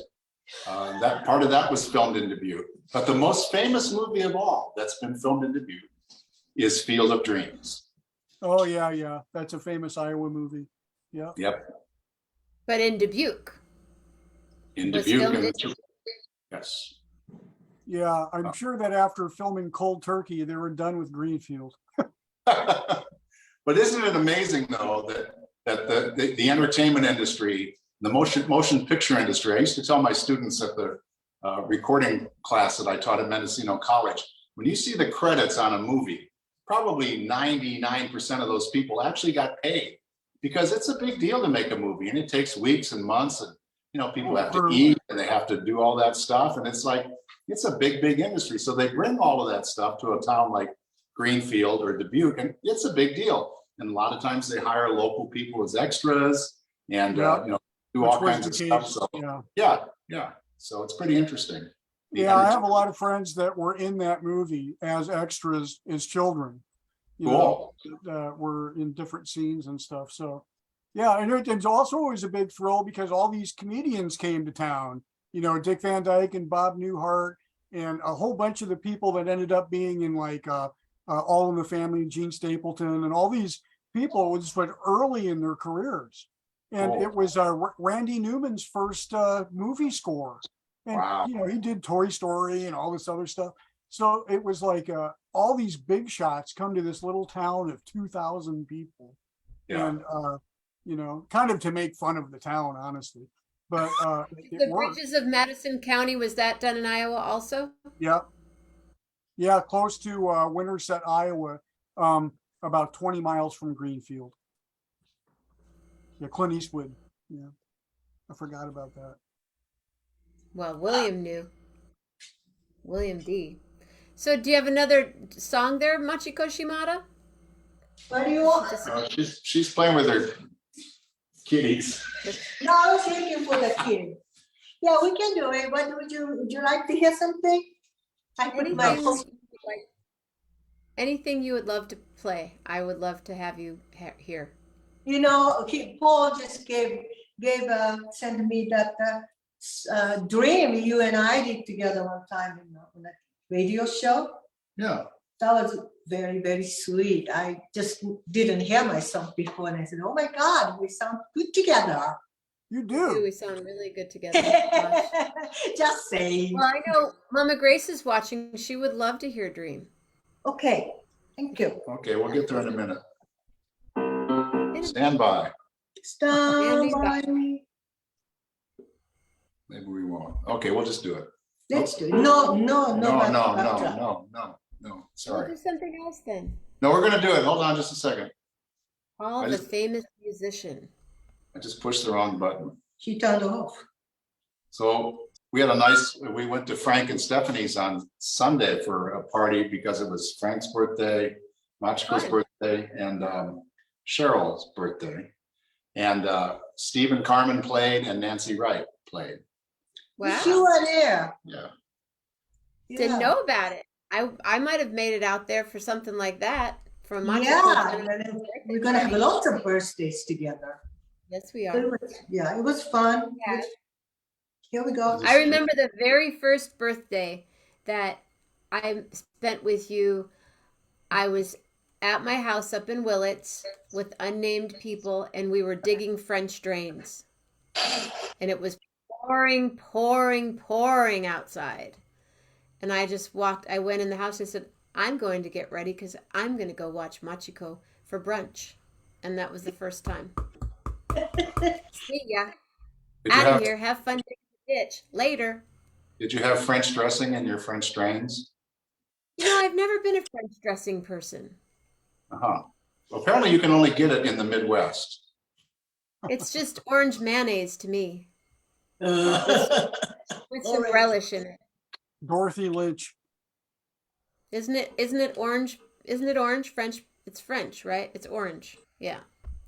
That part of that was filmed in Dubuque. But the most famous movie of all that's been filmed in Dubuque is Field of Dreams. Oh yeah, yeah. That's a famous Iowa movie. Yeah. Yep, But in Dubuque. in Was Dubuque. filmed And, yes. Yeah, I'm sure that after filming Cold Turkey, they were done with Greenfield. But isn't it amazing though that the entertainment industry, the motion picture industry, I used to tell my students at the recording class that I taught at Mendocino College, when you see the credits on a movie, probably 99% of those people actually got paid because it's a big deal to make a movie and it takes weeks and months, and you know, people have to eat and they have to do all that stuff, and it's like, it's a big industry. So they bring all of that stuff to a town like Greenfield or Dubuque, and it's a big deal. And a lot of times they hire local people as extras and Yeah. you know, do Which all was kinds the of stuff. case, So yeah. yeah. So it's pretty interesting. The Yeah, I have a entertainment- lot of friends that were in that movie as extras as children. You know, that were in different scenes and stuff. So yeah, and it's also always a big thrill because all these comedians came to town. You know, Dick Van Dyke and Bob Newhart and a whole bunch of the people that ended up being in like All in the Family, Gene Stapleton, and all these people just went early in their careers. And Cool. it was Randy Newman's first movie score. And, Wow. you know, he did Toy Story and all this other stuff. So it was like all these big shots come to this little town of 2,000 people. Yeah. And, you know, kind of to make fun of the town, honestly. but The it worked. Bridges of Madison County, was that done in Iowa also? Yeah. Yeah, close to Winterset, Iowa, about 20 miles from Greenfield. Yeah, Clint Eastwood. Yeah. I forgot about that. Well, William knew. William D. So do you have another song there, Machiko Shimada? What do you want? She's playing with her kitties. No, I was looking for the kid. Yeah, we can do it. What would you like to hear something? I put my Anything, phone. anything you would love to play, I would love to have you here. You know, Paul just sent me that dream you and I did together one time on a radio show. Yeah. That was very, very sweet. I just didn't hear myself before, and I said, "Oh my God, we sound good together." You Ooh, do. we sound really good together. Gosh. Just saying. Well, I know Mama Grace is watching. She would love to hear Dream. Okay, thank you. Okay, we'll get there in a minute. Stand by. Stand Standing by by. me. Maybe we won't. Okay, we'll just do it. Let's do it. No, No, back- no, backtrack. no. We'll Sorry. do something else then. No, we're gonna do it. Hold on just a second. Paul, I the just- famous musician. I just pushed the wrong button. She turned off. So we went to Frank and Stephanie's on Sunday for a party because it was Frank's birthday, Machiko's Fun. birthday, and Cheryl's birthday. And Steve and Carmen played and Nancy Wright played. Wow. You were there. Yeah. Didn't Yeah. know about it. I might have made it out there for something like that from Machiko. Yeah, Jenna's and then birthday we're gonna have party. lots of birthdays together. Yes, we It are. was- Yeah, it was fun. Yeah. Here we go. I remember the very first birthday that I spent with you. I was at my house up in Willits with unnamed people, and we were digging French drains. And it was pouring outside. And I just I went in the house and said, I'm going to get ready because I'm going to go watch Machiko for brunch. And that was the first time. See ya. Did you Out of have, here. Have fun digging the ditch. Later. did you have French dressing in your French drains? You know, I've never been a French dressing person. Uh-huh. Well, apparently you can only get it in the Midwest. It's just orange mayonnaise to me with some Orange. relish in it. Dorothy Lynch. Isn't it orange? Isn't it orange? French, it's French, right? It's orange. Yeah.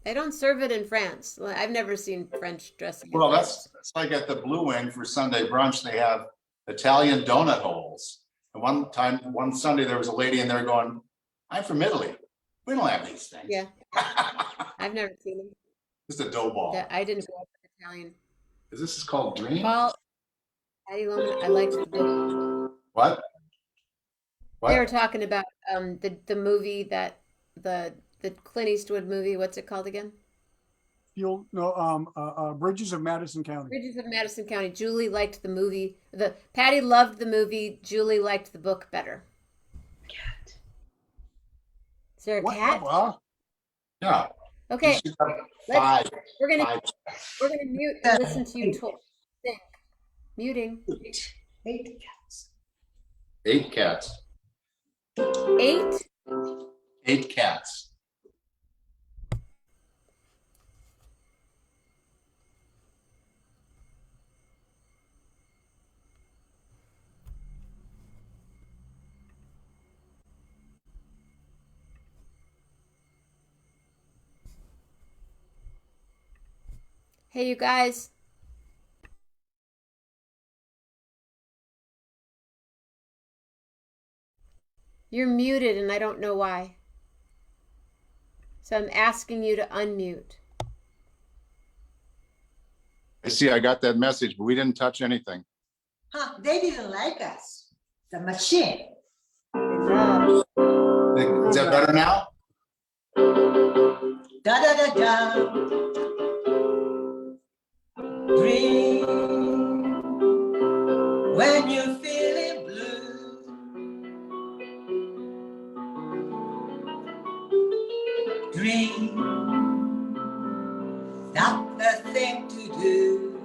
They don't serve it in France. I've never seen French dressing. in Well, France. that's like at the Blue Wing for Sunday brunch, they have Italian donut holes. And one Sunday, there was a lady in there going, I'm from Italy. We don't have these things. Yeah. I've never seen them. Just a dough ball. I didn't grow up with Italian. This is called Dream? Paul, Patty Loman, I liked the book. What? They were What? talking about the movie that the Clint Eastwood movie. What's it called again? Bridges of Madison County. Bridges of Madison County. Julie liked the movie. Patty loved the movie. Julie liked the book better. Cat. Is there a What? cat? Wow. Yeah. Okay, You should have let's- Five. we're gonna Five. mute and listen to you talk. Think. Muting. 8 cats. 8 cats. 8. 8 cats. Hey, you guys. You're muted and I don't know why. So I'm asking you to unmute. I see, I got that message, but we didn't touch anything. Huh, they didn't like us. The machine. Love. Is that better now? Da da da da. Dream when you're feeling blue. Dream, that's the thing to do.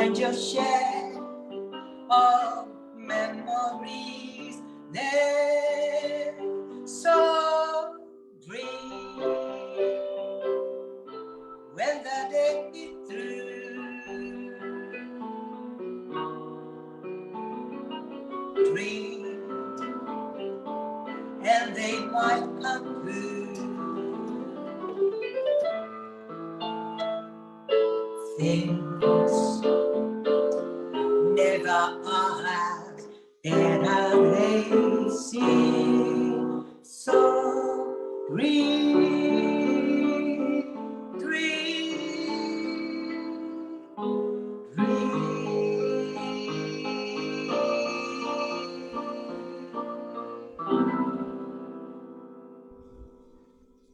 might just share all memories there. So dream when the day is through. Dream and they might come true. Things never are as that are they seem. So dream, dream,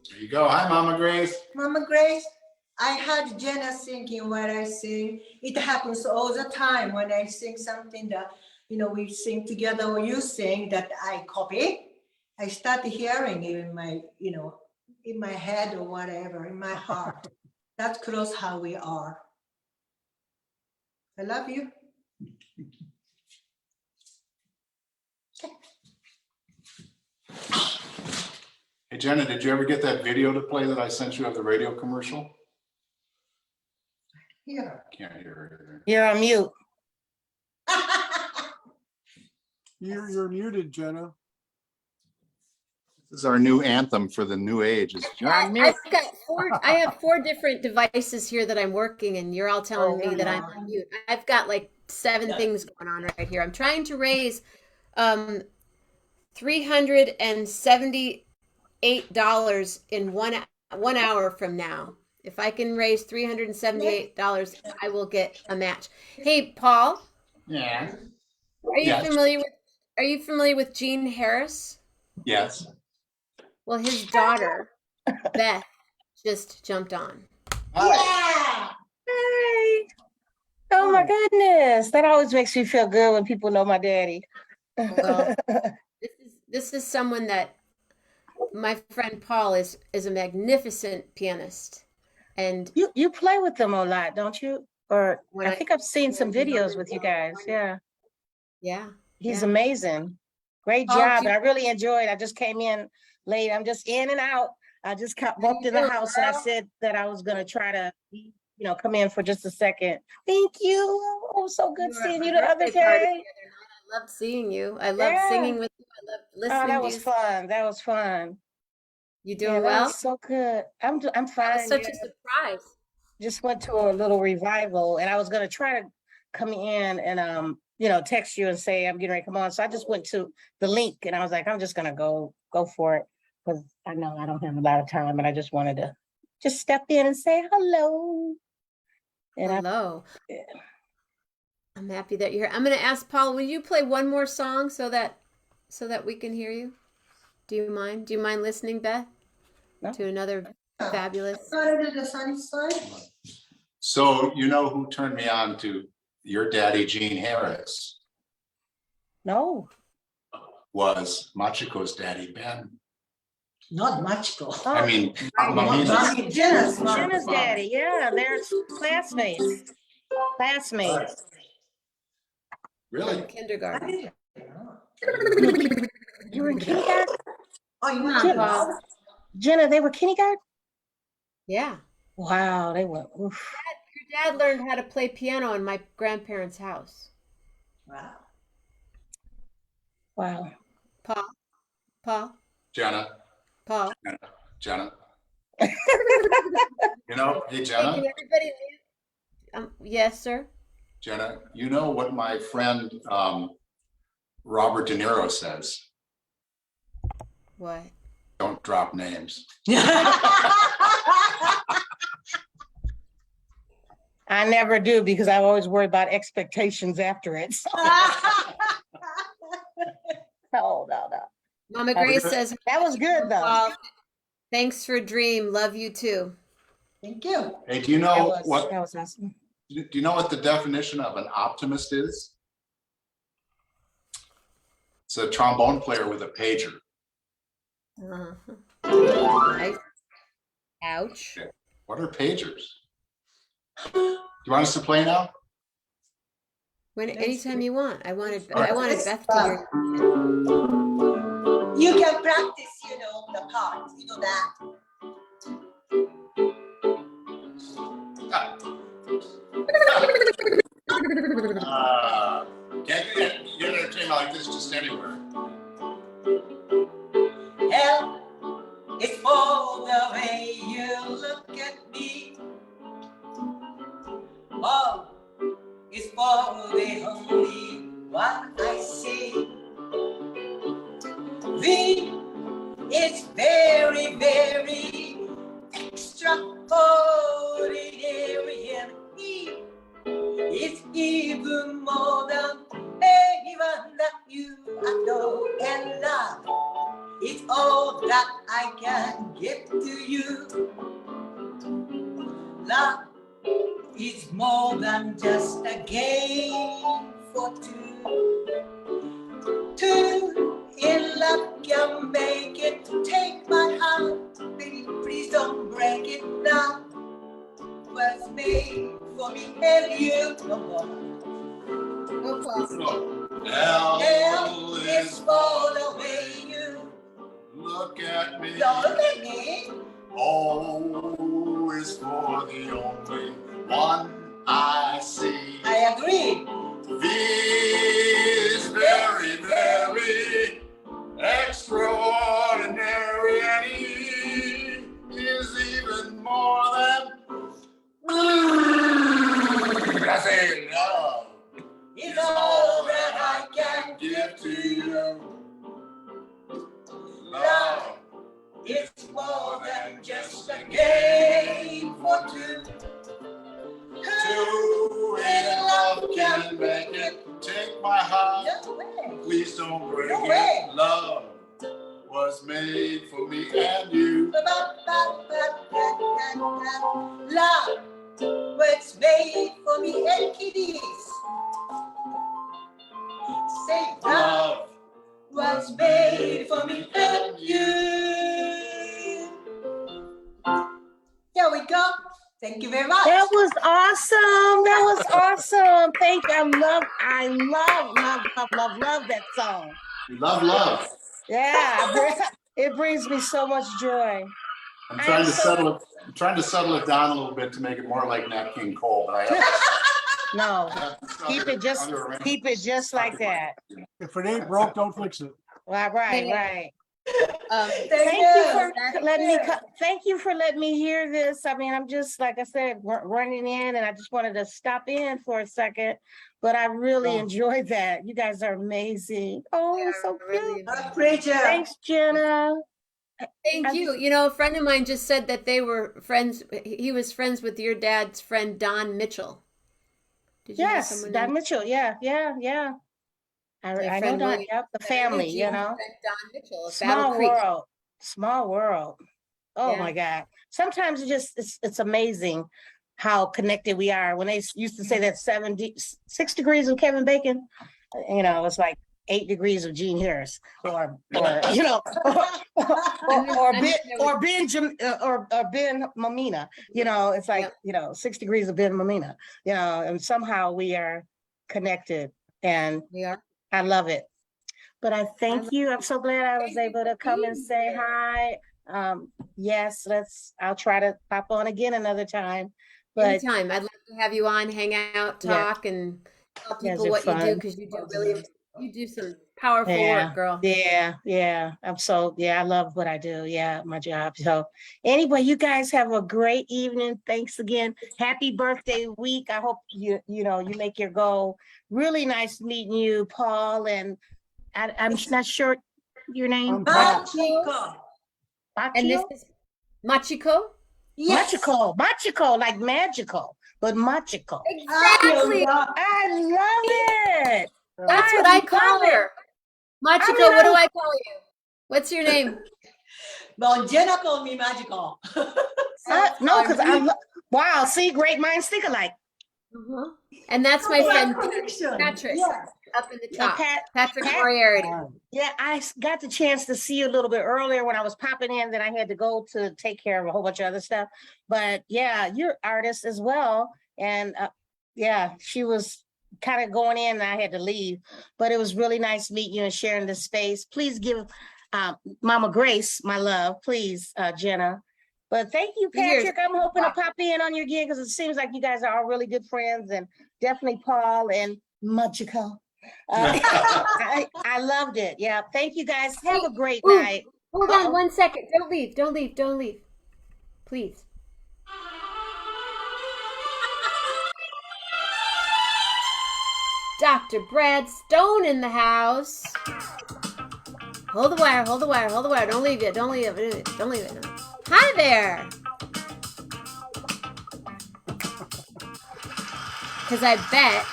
There you go. Hi, Mama Grace. Mama Grace, I heard Jenna singing what I sing. It happens all the time when I sing something that, we sing together or you sing that I copy. I start hearing it in my, in my head or whatever, in my heart. That's close how we are. I love you. Hey, Jenna, did you ever get that video to play that I sent you of the radio commercial? Here. Can't hear her. You're on mute. You're muted, Jenna. This is our new anthem for the new age. Is I have 4 different devices here that I'm working, and you're all telling me that I'm on mute. I've got like 7 things going on right here. I'm trying to raise $378 in one hour from now. If I can raise $378, I will get a match. Hey, Paul, Yeah. are you Yes. familiar with Gene Harris? Yes. Well, his daughter, Beth, just jumped on. Yeah. Hey. Oh my goodness. That always makes me feel good when people know my daddy. Well, this is someone that my friend Paul is a magnificent pianist, and You play with them a lot, don't you? Or When I I- think I've seen some videos with you guys. Yeah. yeah, He's Yeah. amazing. Great Oh, job. do- I really enjoyed. I just came in late. I'm just in and out. I just walked in the doing, house and I girl? said that I was gonna try to, come in for just a second. Thank you. Oh, so good You were seeing at you my the other birthday party day. the other night. I loved seeing you. I loved Yeah. singing with you. I loved Oh, listening that to was you. fun. That was fun. You Yeah, doing that well? was so good. I'm That was fine. such Yeah. a surprise. Just went to a little revival and I was gonna try to come in and text you and say I'm getting ready to come on. So I just went to the link and I was like, I'm just gonna go for it. Because I know I don't have a lot of time and I just wanted to just step in and say hello. And Hello. Yeah. I'm happy that you're here. I'm going to ask Paul, will you play one more song so that we can hear you? Do you mind? Do you mind listening, Beth? No. To another fabulous. Started the sunny side. So you know who turned me on to your daddy, Gene Harris, no. was Machiko's daddy, Ben. Not much go. I mean, Mommy, Jenna's mom. Jenna's daddy. Yeah, they're classmates. really? From kindergarten. You were in kindergarten? Oh, you Come know, on, Paul. Jenna, they were kindergarten? Yeah. Wow, they were. Oof. Your dad learned how to play piano in my grandparents' house. Wow. Wow. Paul. Jenna. Uh-huh. You know, hey, Hey, Jenna, can everybody leave? Yes, sir. Jenna, you know what my friend Robert De Niro says? What? Don't drop names. I never do because I always worry about expectations after it. So. No. Mama Grace says That was good though. Paul, thanks for Dream. Love you too. Thank you. Hey, do you That know was, what? that was awesome. Do you know what the definition of an optimist is? It's a trombone player with a pager. Nice. Ouch. What are pagers? Do you want us to play now? That's anytime great. you want. I wanted Let's, Beth to hear. You can practice, the parts, that. Can't get entertainment like this just anywhere. Hell, it's for the way you look at me. Oh, it's for the only one I see. V is very, very extraordinary, and E is even more than anyone that you adore and love. It's all that I can give to you. Love is more than just a game for two. Two in love can make it. Take my heart, baby, please don't break it. Love was made for me and you. No more. Oh, Paul. Hell is for the way you Look at me. don't look at me. O is for the only one I see. I agree. V is very, very extraordinary, and E is even more than I say love It's all that I can give to you. Love is more than just a game for two. Two in love can make it. Take my heart, No way. please don't break No way. it. Love was made for me and you. Love was made for me and kiddies. Say love Love was made for me and you. There we go. Thank you very much. That was awesome. That was awesome. Thank you. I love that song. We love. Yeah, it brings me so much joy. I'm trying to settle it down a little bit to make it more like Nat King Cole, but I have No, to- keep it just like that. If it ain't broke, don't fix it. Right. Thank Thank you. you for letting me. Thank you for letting me hear this. I mean, I'm just like I said, running in, and I just wanted to stop in for a second. But I really Oh. enjoyed that. You guys are amazing. Oh, Yeah, so really cute. Great job. Thanks, Jenna. Thank you. You know, a friend of mine just said that they were friends. He was friends with your dad's friend, Don Mitchell. Did you know Yes, someone Don named- Mitchell. Yeah. I Their know friend Don. William- Yep, the family. You Jean's know, friend Don Mitchell of Battle small Creek. world. Small world. Oh Yeah. my God. Sometimes it's amazing how connected we are. When they used to say that 6 degrees of Kevin Bacon, you know, it's like 8 degrees of Gene Harris, or you know, or Ben Mamina. You know, it's like, you know, 6 degrees of Ben Mamina. You know, and somehow we are connected, and We are. I love it. But I thank you. I'm so glad I was Thank you able to for come and being say here. hi. Yes, I'll try to pop on again another time. But Anytime. I'd love to have you on, hang out, Yeah. talk, and tell You guys people are what you do, fun. because you do some powerful Yeah, work, girl. yeah. I love what I do. Yeah, my job. So anyway, you guys have a great evening. Thanks again. Happy birthday week. I hope you make your goal. Really nice meeting you, Paul. And I'm not sure your name. I'm Pat. Machiko. And this Machio? is Machiko? Yes. Machiko, like magical, but Machiko. Exactly. I love it. That's what I call love it. her. Machiko, I mean, what do I call you? What's your name? Well, Jenna called me magical. No, because wow, see, great minds think alike. Uh-huh. And that's my friend Patrick Yes. up in the Now, top. Patrick Pat- Moriarty. Yeah, I got the chance to see you a little bit earlier when I was popping in, then I had to go to take care of a whole bunch of other stuff. But yeah, you're artist as well. And yeah, she was kind of going in and I had to leave, but it was really nice meeting you and sharing this space. Please give Mama Grace my love, please, Jenna. But thank you, Here's- Patrick. I'm hoping to pop in on your gig because it seems like you guys are all really good friends, and definitely Paul and Magical. I loved it. Yeah. Thank you guys. Have a great Ooh, night. Hold on 1 second. Don't leave. Don't leave. Don't leave. Please. Dr. Brad Stone in the house. Hold the wire. Hold the wire. Hold the wire. Don't leave it. Don't leave it. Don't leave it. Hi there. Because I bet.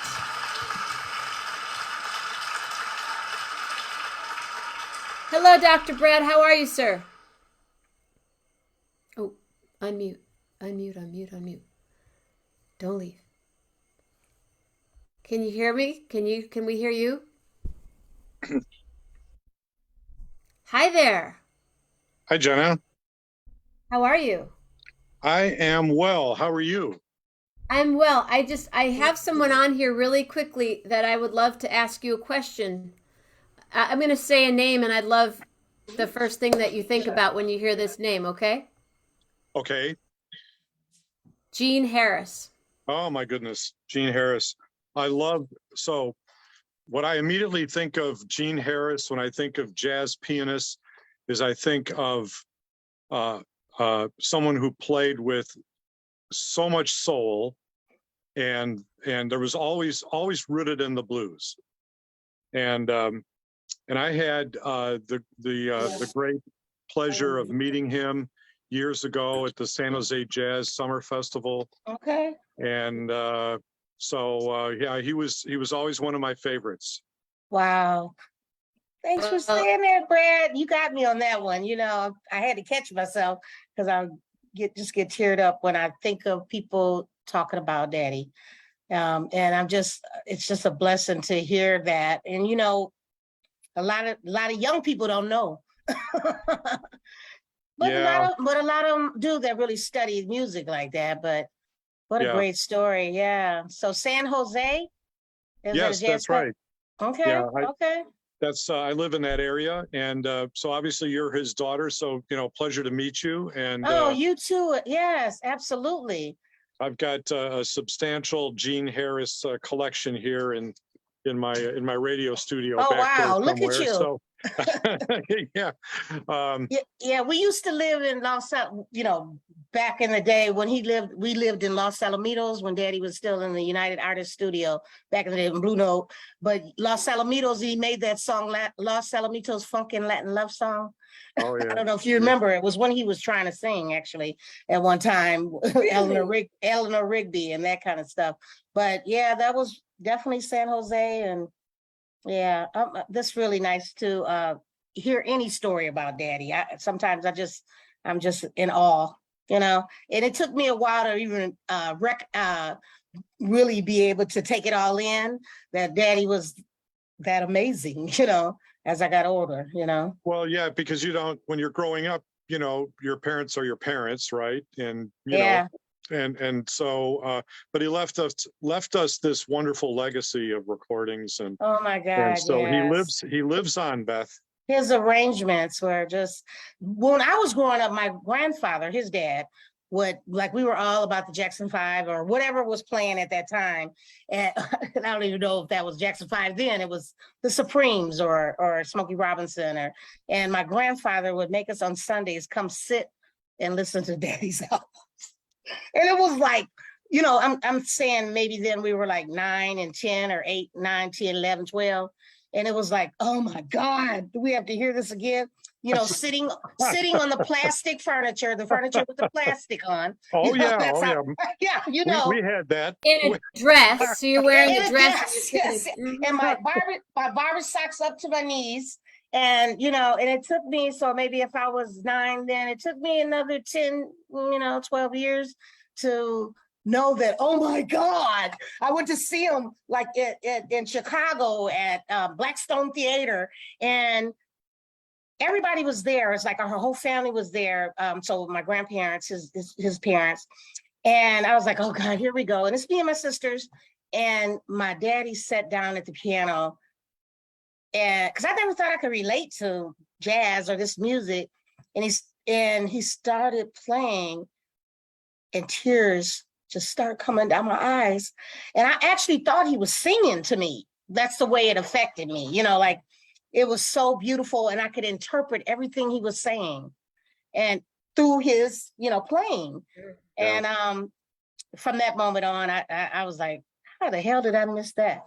Hello, Dr. Brad. How are you, sir? Oh, unmute. Unmute, unmute, unmute. Don't leave. Can you hear me? Can we hear you? Hi there. Hi, Jenna. How are you? I am well. How are you? I'm well. I have someone on here really quickly that I would love to ask you a question. I'm going to say a name and I'd love the first thing that you think about when you hear this name, okay? Okay. Gene Harris. Oh, my goodness. Gene Harris. So what I immediately think of Gene Harris when I think of jazz pianists is I think of someone who played with so much soul and there was always rooted in the blues. And I had the great pleasure of meeting him years ago at the San Jose Jazz Summer Festival. Okay. And yeah, he was always one of my favorites. Wow. Thanks for saying that, Brad. You got me on that one. You know, I had to catch myself because I just get teared up when I think of people talking about Daddy. And it's just a blessing to hear that. And you know, a lot of young people don't know. But Yeah. a lot of them do that really study music like that. But what a Yeah. great story. Yeah. So San Jose? Is that a Yes, jazz that's club? right. Okay. Yeah, Okay. That's I live in that area, and so obviously you're his daughter. So pleasure to meet you. And Oh, you too. Yes, absolutely. I've got a substantial Gene Harris collection here in my radio studio. Oh, back there wow. Look at somewhere. you. So yeah. Yeah, we used to live in back in the day when we lived in Los Alamitos when Daddy was still in the United Artists Studio back in the day in Blue Note. But Los Alamitos, he made that song, Los Alamitos Funkin' Latin Love Song. Oh, yeah. I don't know if you remember, it was when he was trying to sing actually at one time, Eleanor Rigby and that kind of stuff. But yeah, that was definitely San Jose. And yeah, that's really nice to hear any story about Daddy. Sometimes I'm just in awe, and it took me a while to even really be able to take it all in that Daddy was that amazing, as I got older, Well, yeah, because when you're growing up, your parents are your parents, right? And Yeah. and so but he left us this wonderful legacy of recordings, and Oh my God. and so yes. he lives on, Beth. His arrangements were just, when I was growing up, my grandfather, his dad, we were all about the Jackson 5 or whatever was playing at that time. And I don't even know if that was Jackson 5 then. It was the Supremes or Smokey Robinson. And my grandfather would make us on Sundays come sit and listen to Daddy's albums. And it was like, I'm saying maybe then we were like 9 and 10 or 8, 9, 10, 11, 12. And it was like, oh my God, do we have to hear this again? Sitting on the plastic furniture, the furniture with the plastic on. Oh yeah, that's oh how- yeah. yeah, We had that. In a dress. So you're wearing In a a dress. dress, yes. Mhm. And my barber socks up to my knees. And, and it took me, so maybe if I was 9, then it took me another 10, 12 years to know that, oh my God, I went to see him like in Chicago at Blackstone Theater, and everybody was there. It's like our whole family was there. So my grandparents, his parents, and I was like, oh God, here we go. And it's me and my sisters. And my daddy sat down at the piano, and because I never thought I could relate to jazz or this music, and he started playing, and tears just started coming down my eyes. And I actually thought he was singing to me. That's the way it affected me, like it was so beautiful, and I could interpret everything he was saying, and through his, playing. Yeah. And from that moment on, I was like, how the hell did I miss that?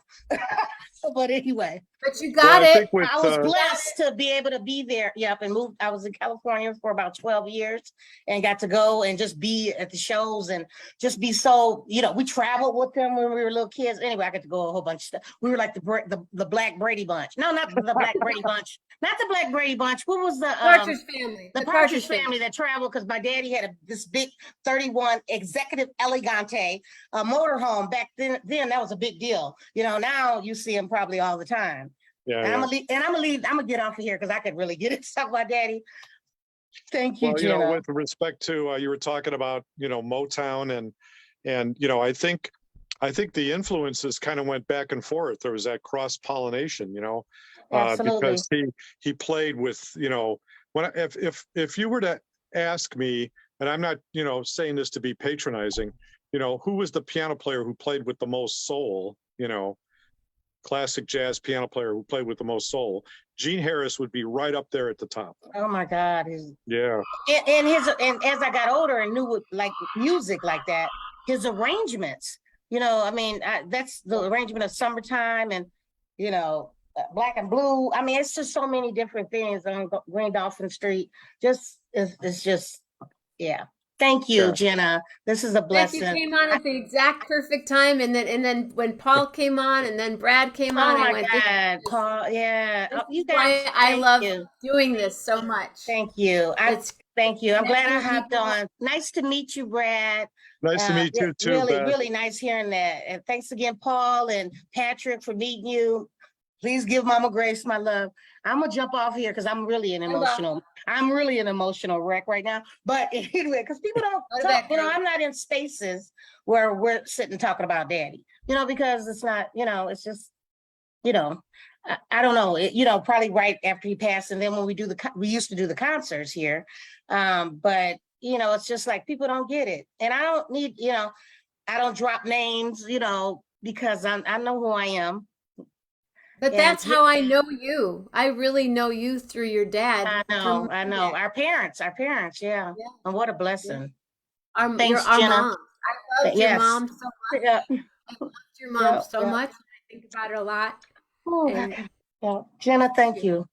But anyway, But you Well, got I it. think with, I was blessed to be able to be there. Yep, and moved. I was in California for about 12 years and got to go and just be at the shows and just be so, we traveled with them when we were little kids. Anyway, I got to go a whole bunch of stuff. We were like the Black Brady Bunch. No, not the Black Brady Bunch. Not the Black Brady Bunch. What was the Partridge Family. the Partridge family that traveled, because my daddy had this big 31 Executive Elegante motorhome back then. That was a big deal. Now you see him probably all the time. Yeah, And yeah. I'm gonna get off of here because I could really get into stuff about daddy. Thank you, Well, Jenna. with respect to, you were talking about, Motown and, I think the influences kind of went back and forth. There was that cross pollination, Absolutely. because he played with, if you were to ask me, and I'm not, saying this to be patronizing, who was the piano player who played with the most soul, classic jazz piano player who played with the most soul, Gene Harris would be right up there at the top. Oh my God. Yeah. And as I got older and knew like music like that, his arrangements, that's the arrangement of Summertime and, Black and Blue. I mean, it's just so many different things on Green Dolphin Street. It's just, yeah. Thank you, Yeah. Jenna. This is a blessing. Thank you came on at the exact perfect time, and then when Paul came on, and then Brad came on, Oh I my went. God, Paul, yeah. This You is why guys, I thank love you. doing this so much. Thank you. It's Thank you. I'm glad I connecting hopped people. on. Nice to meet you, Brad. Nice to meet you too, Really, Beth. really nice hearing that. And thanks again, Paul and Patrick, for meeting you. Please give Mama Grace my love. I'm gonna jump off here because I'm really an emotional wreck right now. But anyway, because people don't Go to talk, bed, girl. I'm not in spaces where we're sitting talking about daddy, because it's not, it's just, I don't know, probably right after he passed. And then when we used to do the concerts here. But it's just like people don't get it. And I don't need, I don't drop names, because I know who I am. But And that's how I know you. I really know you through your dad. I know. Our parents, yeah. Yeah. And what a blessing. Our Thanks, our Jenna. mom. I loved your Yes. mom so much. Yeah. I loved your mom so Yeah. much. I think about it a lot. Ooh, And yeah. Jenna, thank you.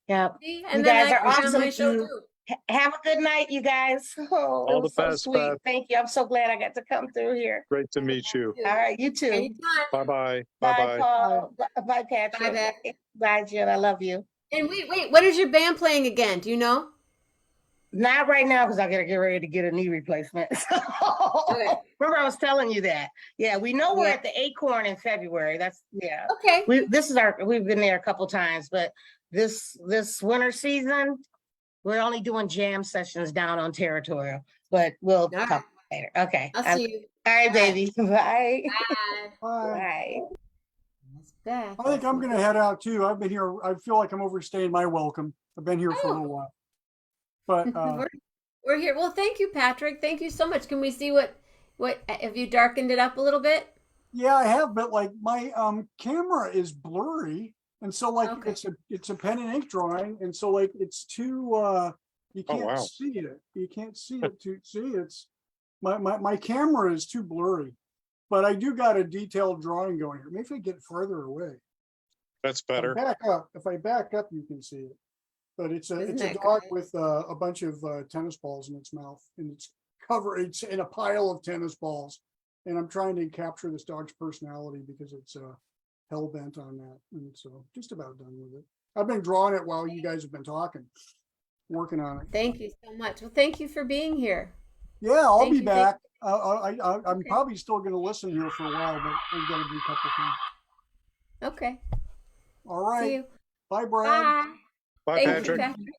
Yeah. see, You and then guys I are was on awesome. my show too. Have a good night, you guys. Oh, it All the was so best, sweet. Beth. Thank you. I'm so glad I got to come through here. Great to meet you. All right, you too. Anytime. Bye-bye. Bye, Bye-bye. Paul. Bye, Patrick. Bye, Beth. Bye, Jen. I love you. And wait, what is your band playing again? Do you know? Not right now because I gotta get ready to get a knee replacement. Okay. Remember, I was telling you that. Yeah, we know we're Yeah. at the Acorn in February. That's Okay. we've been there a couple times, but this winter season, we're only doing jam sessions down on Territorial. But we'll All talk right. later. Okay. I'll see you. All right, All right. baby. Bye. Bye. Bye. Bye. That's Beth. I think I'm gonna head out too. I've been here. I feel like I'm overstaying my welcome. I've been here for a Oh. little while. But We're here. Well, thank you, Patrick. Thank you so much. Can we see what have you darkened it up a little bit? yeah, I have, but like my camera is blurry. And so like Okay. it's a pen and ink drawing. And so like it's too you Oh, can't wow. see it. You can't see it to see it's my camera is too blurry. But I do got a detailed drawing going here. Maybe if I get further away. That's If I better. back up. If I back up, you can see it. But it's a Isn't that dog great? with a bunch of tennis balls in its mouth, and it's in a pile of tennis balls. And I'm trying to capture this dog's personality because it's hell bent on that, and so just about done with it. I've been drawing it while you guys have been talking, working on it. Thank you so much. Well, thank you for being here. Yeah, I'll Thank be you, thank back. I'm Okay. probably still going to listen here for a while, but I've got to do a couple things. Okay. All See right, you. bye, Brad. Bye. Bye, Thank Patrick. you, Patrick.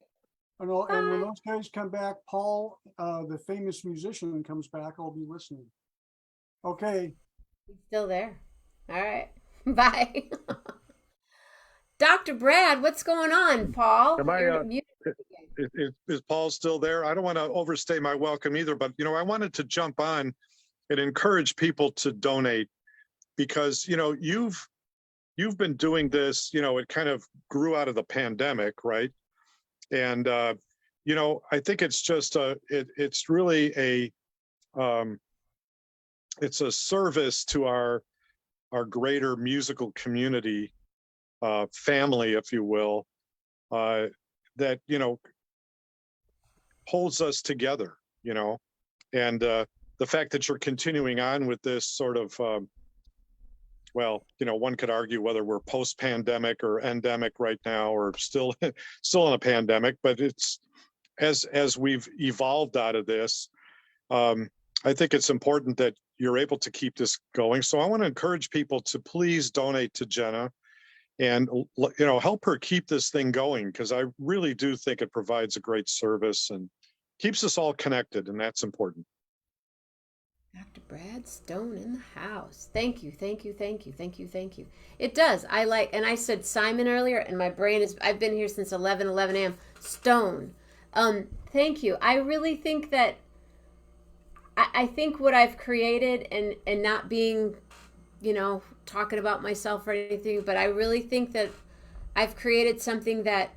And when Bye. those guys come back, Paul, the famous musician, comes back, I'll be listening. Okay, He's still there. All right. Bye. Dr. Brad, what's going on, Paul? Am I, You're muted. Is Paul still there? I don't want to overstay my welcome either, but I wanted to jump on and encourage people to donate because, you've been doing this, it kind of grew out of the pandemic, right? And, I think it's just it's really it's a service to our greater musical community, family, if you will, that, holds us together, and the fact that you're continuing on with this sort of, well, one could argue whether we're post-pandemic or endemic right now, or still in a pandemic, but it's as we've evolved out of this, I think it's important that you're able to keep this going. So I want to encourage people to please donate to Jenna and, help her keep this thing going, because I really do think it provides a great service and keeps us all connected, and that's important. Dr. Brad Stone in the house. Thank you, thank you, thank you, thank you, thank you. It does. And I said Simon earlier, and my brain I've been here since 11 a.m. Stone. Thank you. I really think that, I think what I've created, and not being, talking about myself or anything, but I really think that I've created something that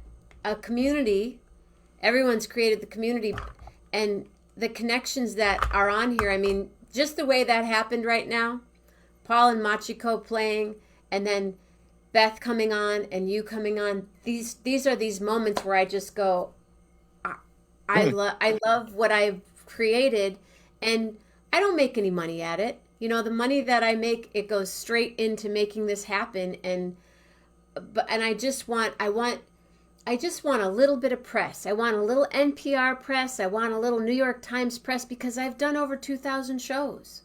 a community, everyone's created the community, and the connections that are on here. I mean, just the way that happened right now, Paul and Machiko playing, and then Beth coming on and you coming on. These are these moments where I just go, I love what I've created, and I don't make any money at it. The money that I make, it goes straight into making this happen. And I just want a little bit of press. I want a little NPR press. I want a little New York Times press, because I've done over 2,000 shows.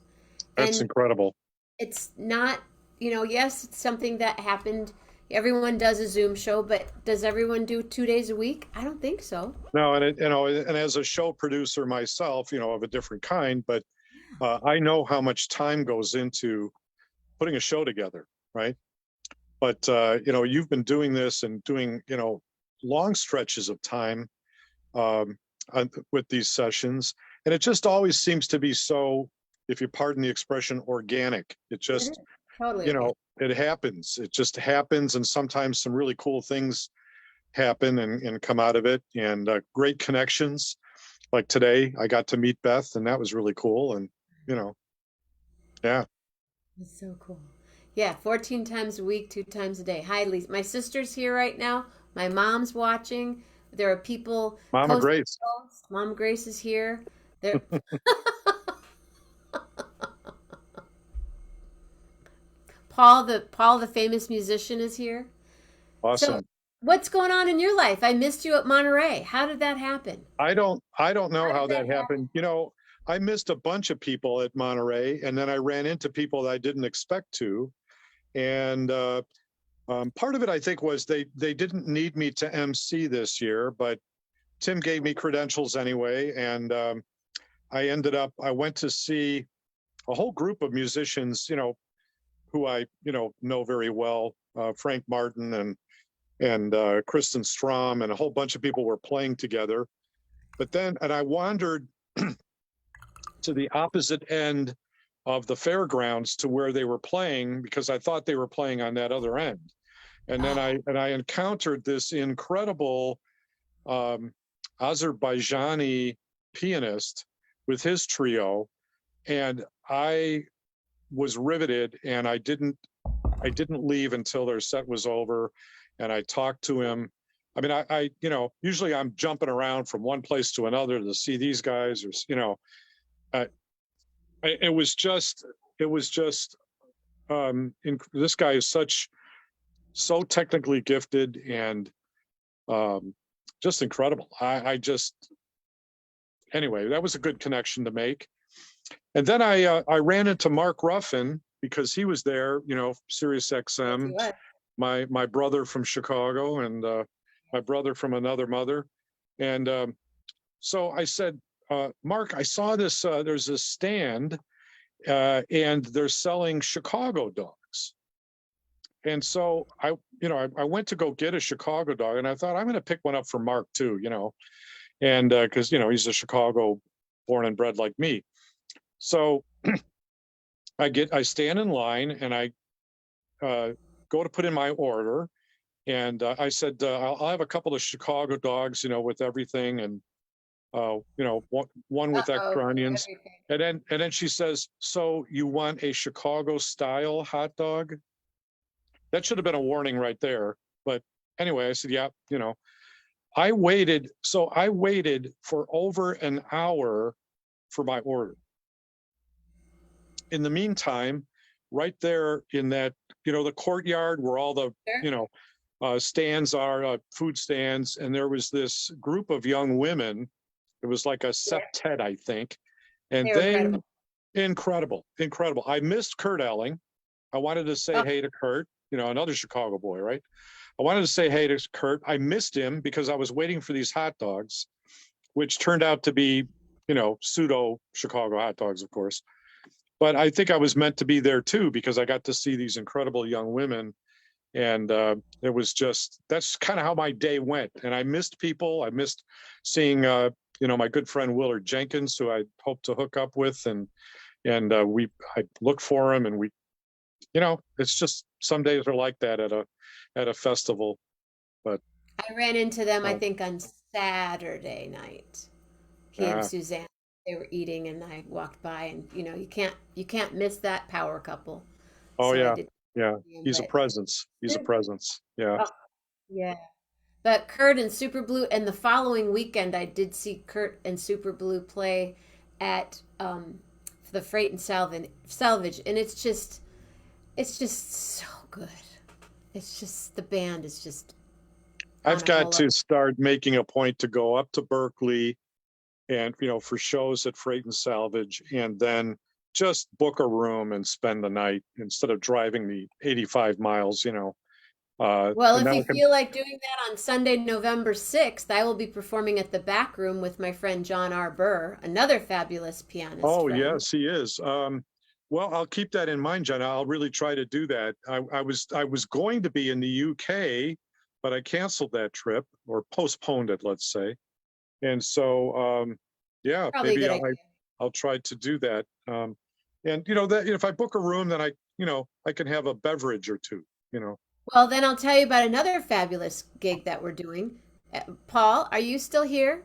That's incredible. It's not, yes, it's something that happened. Everyone does a Zoom show, but does everyone do 2 days a week? I don't think so. No, and as a show producer myself, of a different kind, but I know how much time goes into putting a show together, right? But you've been doing this and doing, long stretches of time with these sessions, and it just always seems to be so, if you pardon the expression, organic. It just, Totally. it happens. It just happens, and sometimes some really cool things happen and come out of it, and great connections. Like today, I got to meet Beth, and that was really cool. And yeah. It's so cool. Yeah, 14 times a week, 2 times a day. Hi, Lisa. My sister's here right now. My mom's watching. There are people. Mama Grace. Mom Grace is here. There. Paul, the famous musician, is here. Awesome. So, what's going on in your life? I missed you at Monterey. How did that happen? I don't know how that happened. I missed a bunch of people at Monterey, and then I ran into people that I didn't expect to. And part of it, I think, was they didn't need me to MC this year, but Tim gave me credentials anyway. And I went to see a whole group of musicians, who I, know very well, Frank Martin and Kristen Strom, and a whole bunch of people were playing together. But then, and I wandered to the opposite end of the fairgrounds to where they were playing, because I thought they were playing on that other end. And then I encountered this incredible Azerbaijani pianist with his trio, and I was riveted, and I didn't leave until their set was over, and I talked to him. I mean, I usually I'm jumping around from one place to another to see these guys, or it was just this guy is so technically gifted and just incredible. Anyway, that was a good connection to make. And then I ran into Mark Ruffin, because he was there, Sirius XM, my brother from Chicago, and my brother from another mother. And so I said, Mark, I saw this, there's this stand and they're selling Chicago dogs. And so I went to go get a Chicago dog, and I thought I'm going to pick one up for Mark too, and because he's a Chicago born and bred like me. So I stand in line, and I go to put in my order, and I said I'll have a couple of Chicago dogs, with everything, and one with extra onions. And then she says, "So you want a Chicago style hot dog?" That should have been a warning right there. But anyway, I said, "Yeah, I waited for over an hour for my order. In the meantime, right there in that, the courtyard where all the, stands are, food stands, and there was this group of young women. It was like a septet, I think. And They were incredible. I missed Kurt Elling. I wanted to say hey to Kurt, another Chicago boy, right? I wanted to say hey to Kurt. I missed him because I was waiting for these hot dogs, which turned out to be, pseudo Chicago hot dogs, of course. But I think I was meant to be there too, because I got to see these incredible young women. And it was that's kind of how my day went. And I missed people. I missed seeing, my good friend Willard Jenkins, who I hope to hook up with. And I looked for him, and it's just some days are like that at a festival. But I ran into them, I think, on Saturday night. He and Suzanne, they were eating, and I walked by, and you can't miss that power couple. Oh, So yeah. I did Yeah. see him, He's a but- presence. Yeah. Oh, yeah. But Kurt and Super Blue, and the following weekend, I did see Kurt and Super Blue play at the Freight and Salvage, and it's just so good. It's just, the band is just. I've on a got whole to start making a point to go up to Berkeley and, for shows at Freight and Salvage, and then just book a room and spend the night instead of driving the 85 miles, Well, and if then you I can- feel like doing that on Sunday, November 6th, I will be performing at the Back Room with my friend John R. Burr, another fabulous pianist. Oh, friend. yes, he is. Well, I'll keep that in mind, Jenna. I'll really try to do that. I was going to be in the UK, but I canceled that trip, or postponed it, let's say. And so, yeah, Probably a maybe good idea. I'll try to do that. And that if I book a room, then I can have a beverage or two. Well, then I'll tell you about another fabulous gig that we're doing. Paul, are you still here?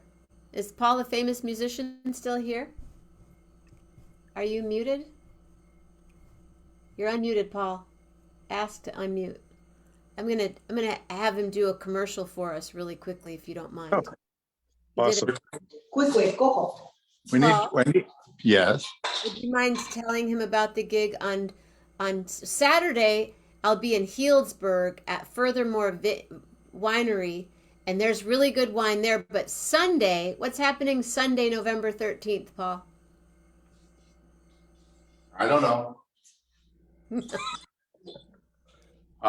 Is Paul, the famous musician, still here? Are you muted? You're unmuted, Paul. Ask to unmute. I'm gonna have him do a commercial for us really quickly, if you don't mind. Oh, He did awesome. Quickly, go. Yes. Would you mind telling him about the gig on Saturday? I'll be in Healdsburg at Furthermore Winery, and there's really good wine there. But Sunday, what's happening Sunday, November 13th, Paul? I don't know.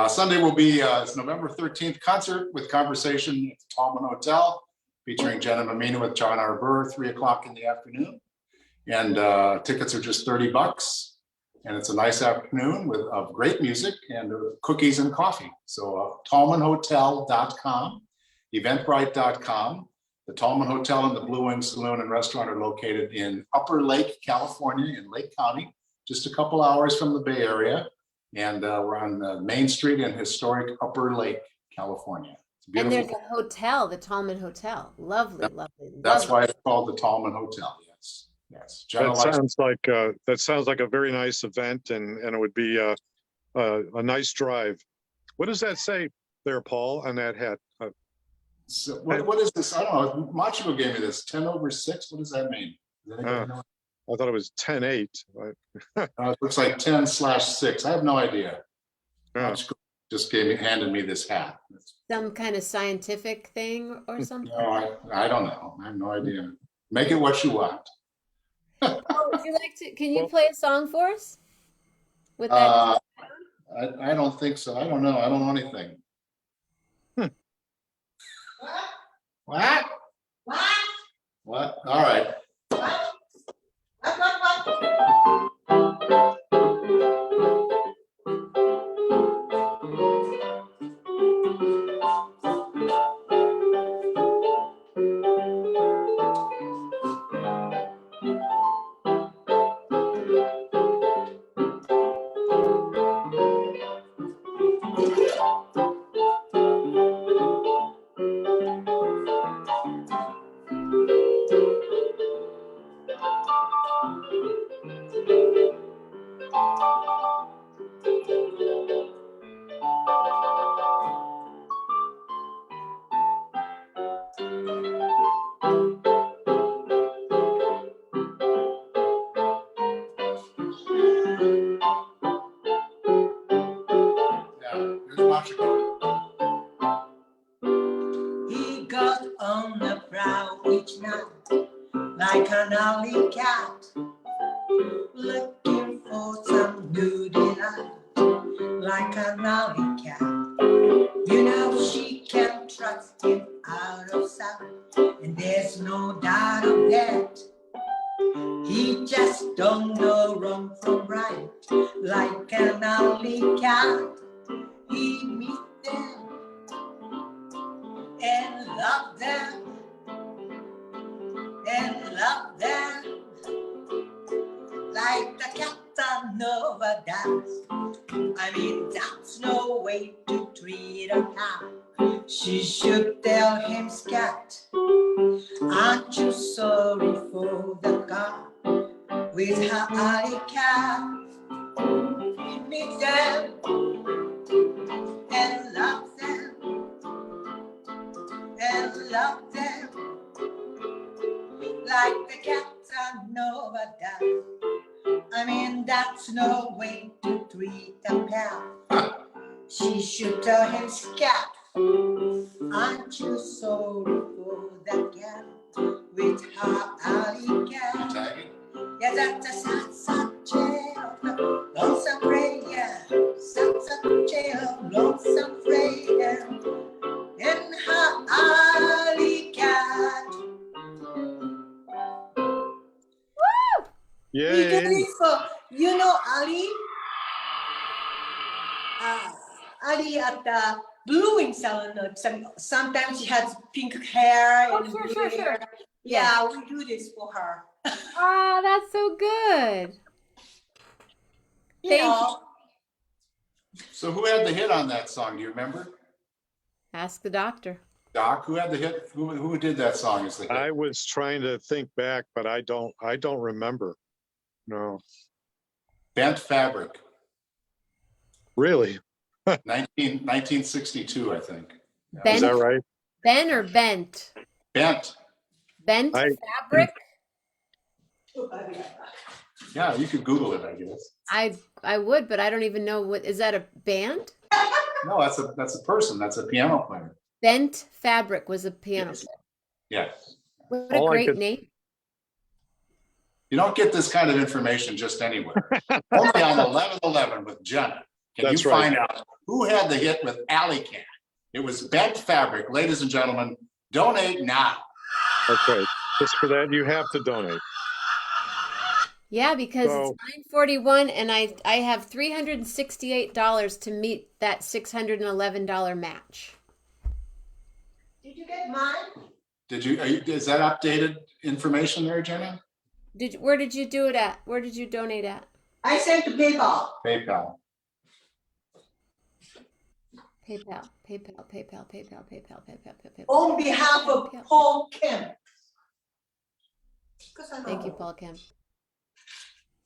Sunday will be it's November 13th concert with conversation at the Tallman Hotel, featuring Jenna Mamina with John R. Burr, 3:00 in the afternoon. And tickets are just $30. And it's a nice afternoon of great music and cookies and coffee. So TallmanHotel.com, Eventbrite.com. The Tallman Hotel and the Blue Wing Saloon and Restaurant are located in Upper Lake, California, in Lake County, just a couple hours from the Bay Area. And we're on Main Street in historic Upper Lake, California. It's And beautiful. there's a hotel, the Tallman Hotel. Lovely, lovely, That's lovely. why it's called the Tallman Hotel. Yes, yes. Jenna likes- That sounds like a very nice event, and it would be a nice drive. What does that say there, Paul, on that hat? So what is this? I don't know. Machiko gave me this 10/6. What does that mean? Does anybody know? I thought it was 10-8. It looks like 10/6. I have no idea. Yeah. Machiko just handed me this hat. Some kind of scientific thing or something. No, I don't know. I have no idea. Make it what you want. Oh, would you like to? Can you play a song for us? With that. I don't think so. I don't know. I don't know anything. What? What? All right. alley cat, looking for some new delight, like an alley cat. You know she can trust him out of sight, and there's no doubt of that. He just don't know wrong from right, like an alley cat. He meet them and love them and love them like the Casanova does. I mean, that's no way to treat a cat. She should tell him, scat, aren't you sorry for the cat with her alley cat? Meet them and love them and love them like the Casanova does. I mean, that's no way to treat a pal. She should tell him, scat, aren't you sorry for the cat with her alley cat? Tagging? Yeah, that's a such a lonesome prayer, such a lonesome prayer, in her alley cat. Yay. Beautiful. You know Ali? Ali at the bluing salon. Sometimes she has pink hair. Oh, and sure, blue sure, hair. sure. Yeah, we do this for her. Ah, that's so good. You Thank know, So who had the hit on that song? Do you remember? Ask the doctor. Doc, who had the hit? Who did that song as the hit? I was trying to think back, but I don't remember. No, Bent Fabric, really. 1962, I think. Ben, Is that right? Ben or Bent? Bent. Bent I- fabric? Yeah, you could Google it, I guess. I would, but I don't even know what is that a band? No, that's a person. That's a piano player. Bent Fabric was a piano Yes. player. Yes. What a All I great could- name. You don't get this kind of information just anywhere. Only on 11/11 with Jenna can That's you right. find out who had the hit with Alley Cat. It was Bent Fabric. Ladies and gentlemen, donate now. Okay. Just for that, you have to donate. Yeah, because So- it's 9:41 and I have $368 to meet that $611 match. did you get mine? Is that updated information there, Jenna? Where did you do it at? Where did you donate at? I sent to PayPal. PayPal. PayPal, PayPal, PayPal, PayPal, PayPal, PayPal, PayPal. On behalf of Paul Kim. Thank you, Paul Kemp.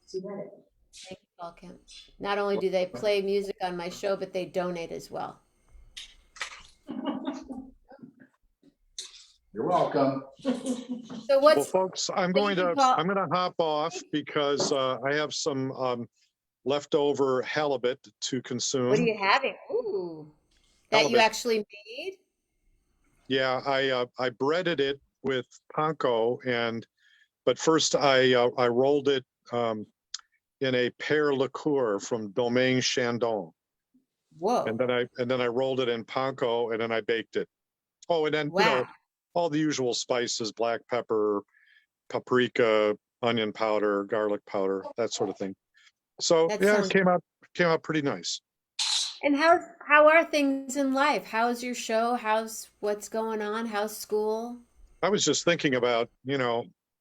See that? Thank you, Paul Kemp. Not only do they play music on my show, but they donate as well. You're welcome. So Well, what's folks, I'm Thank going you, to Paul. hop off because I have some leftover halibut to consume. what are you having? Ooh, that you Halibut. actually made? Yeah, I breaded it with panko but first I rolled it in a pear liqueur from Domaine Chandon, Whoa! and then I rolled it in panko and then I baked it. Oh, and then Wow! all the usual spices: black pepper, paprika, onion powder, garlic powder, that sort of thing. So That yeah, sounds- it came out pretty nice. And how are things in life? How's your show? What's going on? How's school? I was just thinking about,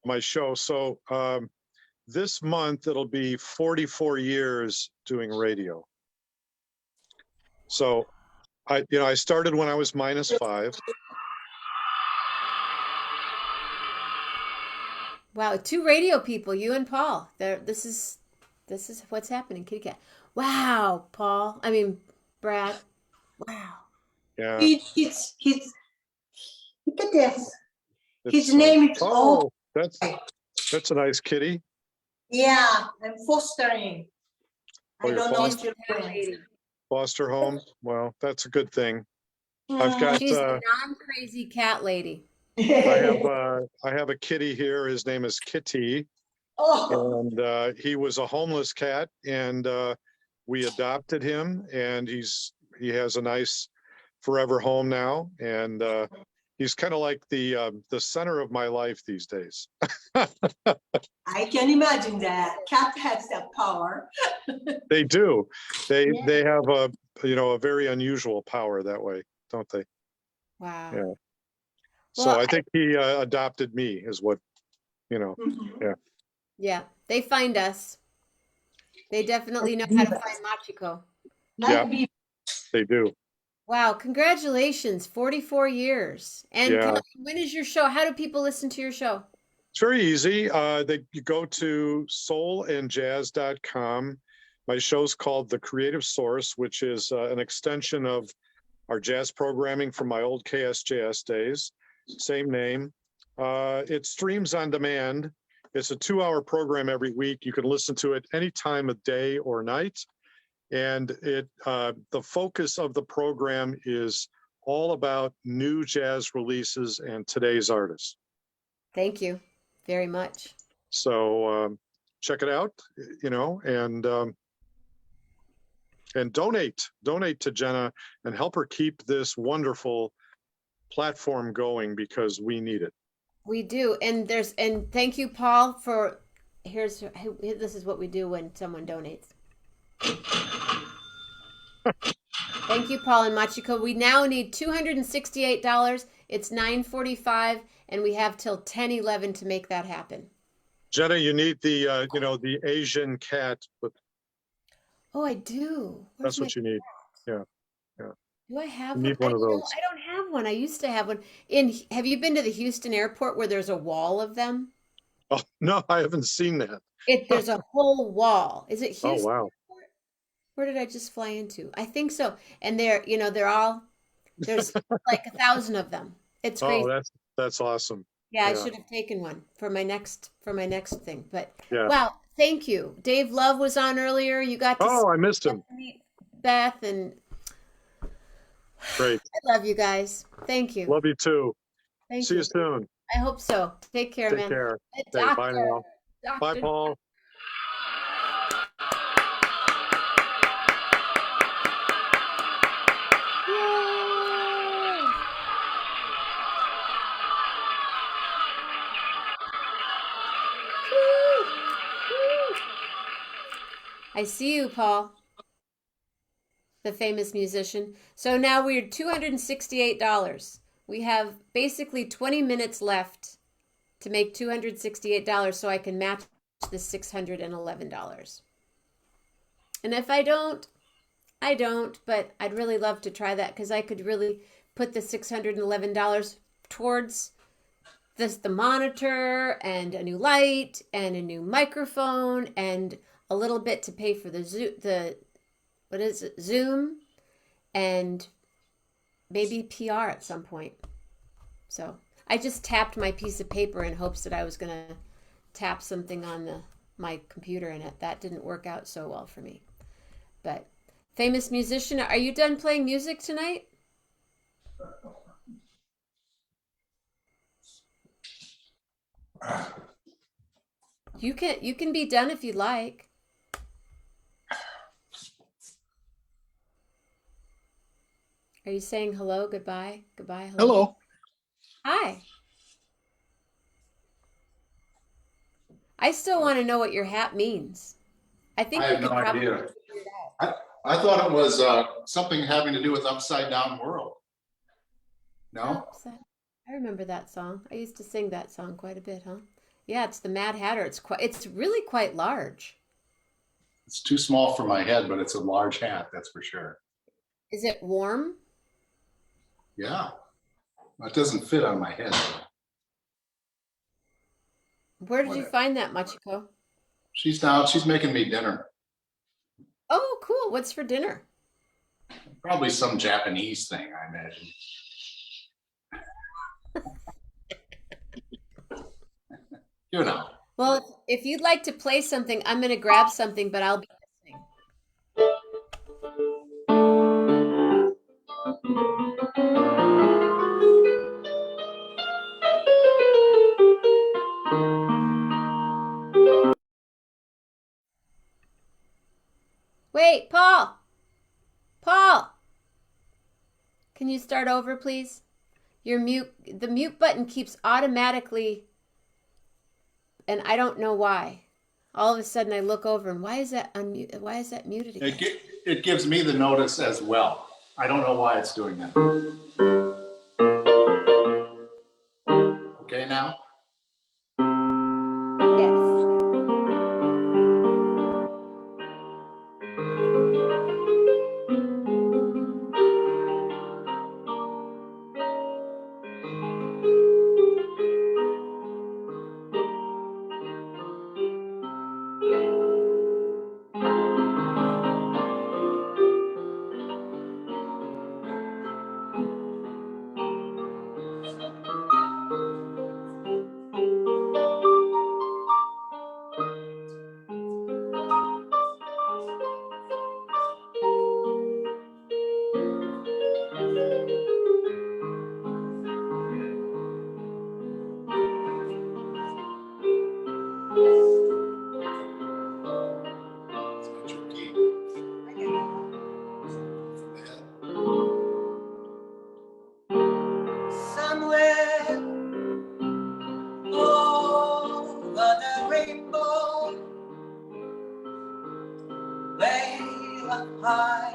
my show. So this month it'll be 44 years doing radio. So I started when I was -5. Wow, two radio people, you and Paul. This is what's happening, kitty cat. Wow, Paul. I mean, Brad. Wow. Yeah. He's look at this. it's, His name is Oh, that's a nice kitty. Yeah, I'm fostering. Oh, I you're don't know fostering. children. Foster home. Well, that's a good thing. I've got She's a non-crazy cat lady. I have a kitty here. His name is Kitty, Oh, and he was a homeless cat, and we adopted him, and he has a nice forever home now, and he's kind of like the center of my life these days. I can imagine that. Cat has that power. They do. They Yeah. they have a very unusual power that way, don't they? Wow. Yeah. So Well, I think he adopted me, is what, Mhm. yeah, they find us. They definitely know how to find Machiko. Yeah. Like be they do. Wow, congratulations, 44 years. And Yeah. when is your show? How do people listen to your show? It's very easy. You go to soulandjazz.com. My show's called The Creative Source, which is an extension of our jazz programming from my old KSJS days. Same name. It streams on demand. It's a 2-hour program every week. You can listen to it any time of day or night. And the focus of the program is all about new jazz releases and today's artists. Thank you very much. So check it out, and donate to Jenna and help her keep this wonderful platform going, because we need it. We do. And thank you, Paul, for this is what we do when someone donates. Thank you, Paul and Machiko. We now need $268. It's 9:45, and we have till 10:11 to make that happen. Jenna, you need the Asian cat, but Oh, I do. that's what you need. Yeah. Do I have You one? need one of those. I don't have one. I used to have one. Have you been to the Houston airport where there's a wall of them? Oh, no, I haven't seen that. There's a whole wall. Is it Oh, Houston? wow. Where did I just fly into? I think so. And there's like 1,000 of them. It's crazy. Oh, that's awesome. Yeah, I yeah. should have taken one for my next thing. But Yeah. wow, thank you. Dave Love was on earlier. You got to Oh, I missed him. meet Beth, and Great. I love you guys. Thank you. Love you too. Thank See you soon. I hope so. Take care, Take man. care. Hey, Okay, bye now. Bye, Doctor. Paul. Yay! Woo! Woo! I see you, Paul, the famous musician. So now we're $268. We have basically 20 minutes left to make $268 so I can match the $611. And if I don't, but I'd really love to try that, because I could really put the $611 towards the monitor and a new light and a new microphone and a little bit to pay for Zoom, and maybe PR at some point. So I just tapped my piece of paper in hopes that I was gonna tap something on my computer, and that didn't work out so well for me. But famous musician, are you done playing music tonight? You can be done if you like. Are you saying hello, goodbye, goodbye, hello? Hello. Hi. I still want to know what your hat means. I think I we have could no probably idea. figure it out. I thought it was something having to do with Upside Down World. No? I remember that song. I used to sing that song quite a bit, huh? Yeah, it's the Mad Hatter. It's really quite large. It's too small for my head, but it's a large hat, that's for sure. Is it warm? Yeah. It doesn't fit on my head. Where did you Whatever. find that, Machiko? She's down. She's making me dinner. Oh, cool. What's for dinner? Probably some Japanese thing, I imagine. You know. Well, if you'd like to play something, I'm going to grab something, but I'll be listening. Wait, Paul. Paul. Can you start over, please? Your mute, the mute button keeps automatically, and I don't know why. All of a sudden I look over and why is that unmute? Why is that muted again? It gives me the notice as well. I don't know why it's doing that. Okay, now? Yes. It's not your key. Somewhere over the rainbow, way up high,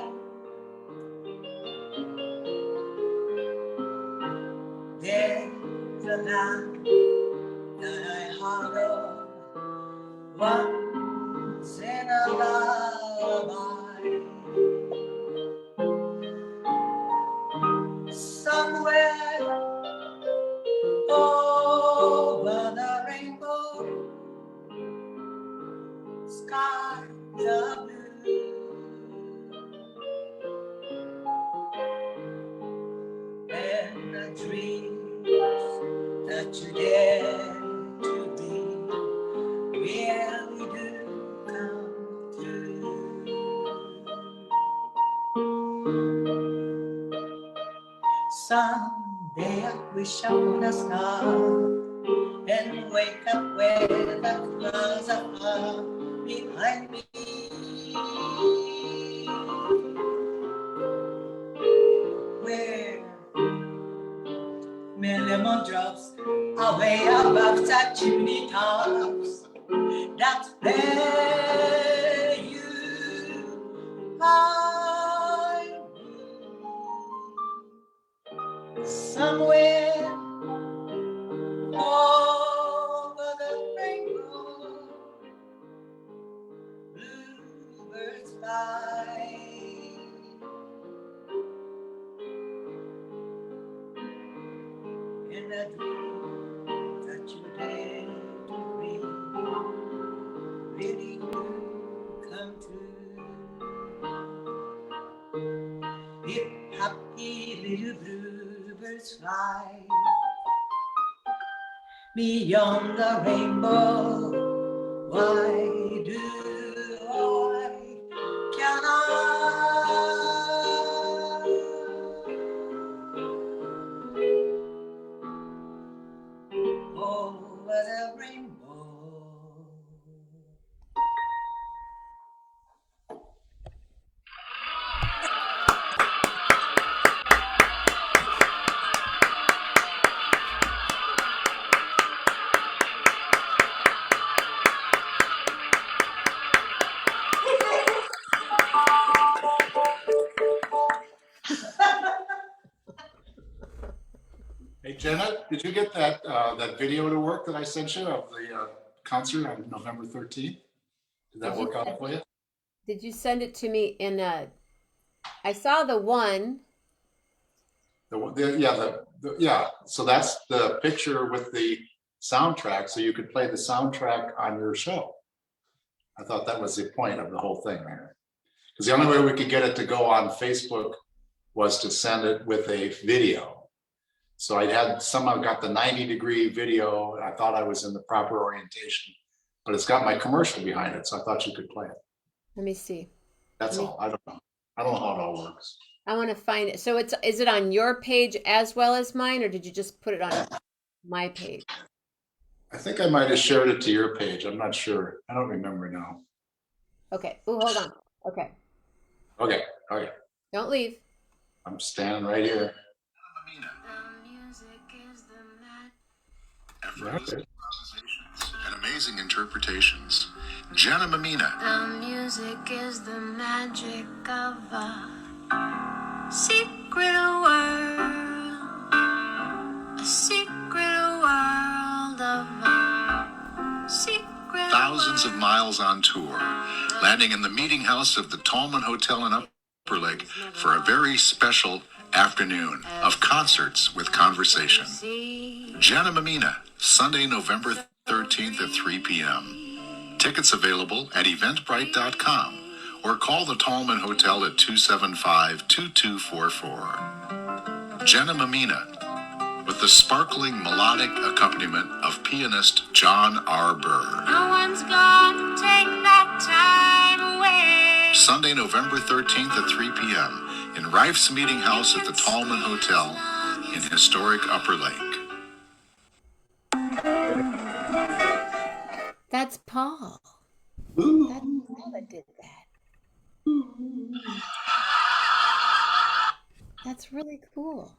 there's a land that I hollow once in a lullaby. Somewhere over the rainbow, skies are blue, and the dreams that you dare to be really do come true. Someday I wish on a star and wake up where the clouds are far behind me. Where lemon drops are way above Saturday tops. That's where you find me. Somewhere over the rainbow, bluebirds fly. In a dream that you dare to dream, really do come true. If happy little bluebirds fly beyond the rainbow, why do I cannot over the rainbow? Hey, Jenna, did you get that, that video to work that I sent you of the concert on November 13th? Did that Did you work out for you? Did you send it to me in a? I saw the one. Yeah, so that's the picture with the soundtrack, so you could play the soundtrack on your show. I thought that was the point of the whole thing, man. Because the only way we could get it to go on Facebook was to send it with a video. So I had somehow got the 90-degree video. I thought I was in the proper orientation, but it's got my commercial behind it, so I thought you could play it. Let me see. That's all. I don't know. I don't know how it all works. I want to find it. So is it on your page as well as mine, or did you just put it on my page? I think I might have shared it to your page. I'm not sure. I don't remember now. Okay. Oh, hold on. Okay. Okay, okay. Don't leave. I'm standing right here. The music is the magic. Effortless Okay. Improvisations and amazing interpretations. Jenna Mamina. The music is the magic of a secret world. A secret world of a secret Thousands of world. miles on tour, landing in the meeting house of the Tallman Hotel in Upper Lake for a very special afternoon of concerts with conversation. See, Jenna Mamina, Sunday, November 13th at 3 p.m. Tickets available at eventbrite.com or call the Tallman Hotel at 275-2244. Jenna Mamina, with the sparkling melodic accompaniment of pianist John R. Burr. no one's gonna take that time away. Sunday, November 13th at 3 p.m. in Rife's Meeting House at the Tallman Hotel in historic Upper Lake. That's Paul. Ooh. That's Paul that did that. That's really cool.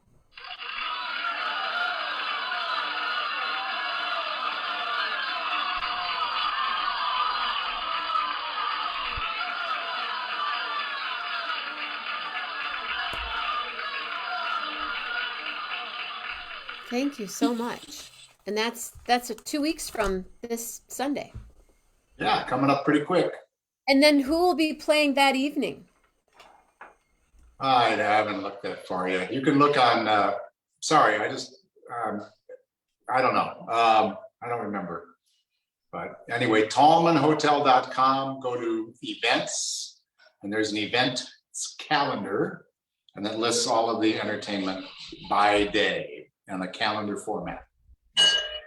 Thank you so much. And that's 2 weeks from this Sunday. Yeah, coming up pretty quick. And then who will be playing that evening? I haven't looked that far yet. You can look on, sorry, I just, I don't know. I don't remember. But anyway, tallmanhotel.com, go to events, and there's an event calendar, and that lists all of the entertainment by day in a calendar format.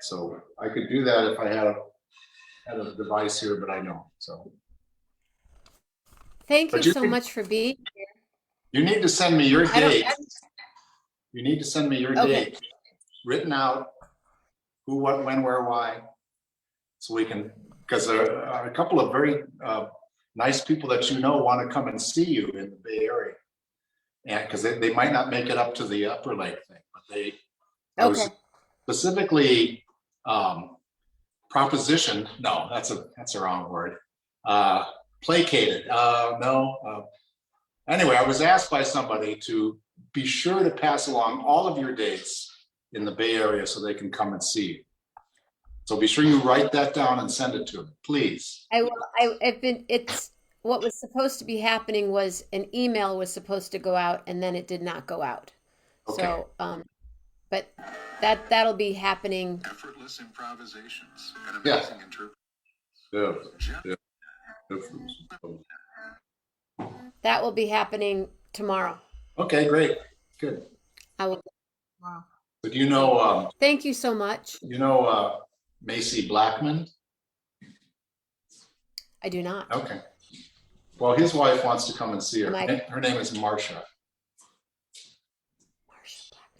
So I could do that if I had a device here, but I don't. So Thank you But you so can- much for being here. you need to send me your I don't- date. You need to send me your Okay. date, written out, who, what, when, where, why. So we can, because a couple of very nice people that you know want to come and see you in the Bay Area. And because they might not make it up to the Upper Lake thing, but I was Okay. specifically propositioned, no, that's a wrong word. Placated, no. Anyway, I was asked by somebody to be sure to pass along all of your dates in the Bay Area so they can come and see you. So be sure you write that down and send it to them, please. I will. It's what was supposed to be happening was an email was supposed to go out and then it did not go out. Okay. So, but that'll be happening. Effortless improvisations and Yeah. amazing interpretations. Yeah. That will be happening tomorrow. Okay, great, good. I will. But you know, Thank you so much. Macy Blackman? I do not. Okay. Well, his wife wants to come and see her. Am I- Her name is Marcia.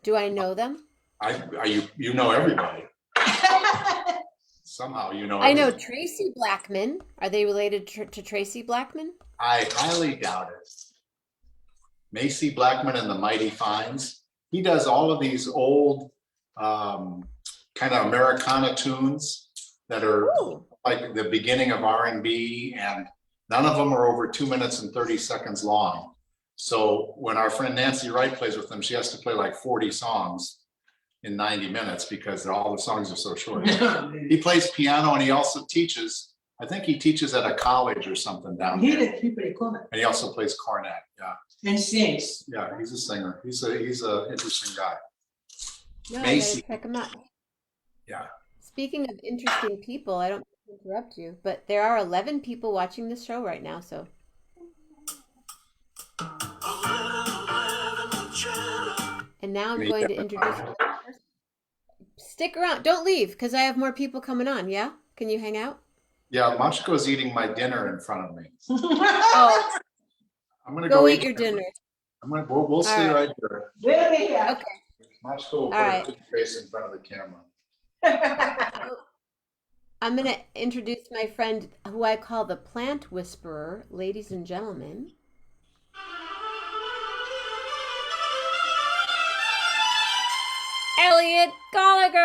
Do I know them? You know everybody. Somehow you know. I know everybody. Tracy Blackman. Are they related to Tracy Blackman? I highly doubt it. Macy Blackman and the Mighty Fines. He does all of these old kind of Americana tunes that are Ooh. like the beginning of R&B, and none of them are over 2 minutes and 30 seconds long. So when our friend Nancy Wright plays with them, she has to play like 40 songs in 90 minutes because all the songs are so short. He plays piano and he also teaches, I think he teaches at a college or something down He there. did, he pretty cool. And he also plays cornet. Yeah, And sings. yeah, he's a singer. He's a interesting guy. No, Macy. I gotta check them out. Yeah. Speaking of interesting people, I don't mean to interrupt you, but there are 11 people watching this show right now, so. And now I'm going to introduce. Stick around. Don't leave, because I have more people coming on. Yeah? Can you hang out? Yeah, Machko's eating my dinner in front of me. Oh, I'm gonna go eat your dinner. We'll see All right. right here. We'll be here. Okay. Machko will put All right. a good face in front of the camera. I'm going to introduce my friend who I call the plant whisperer, ladies and gentlemen. Elliot Gallagher!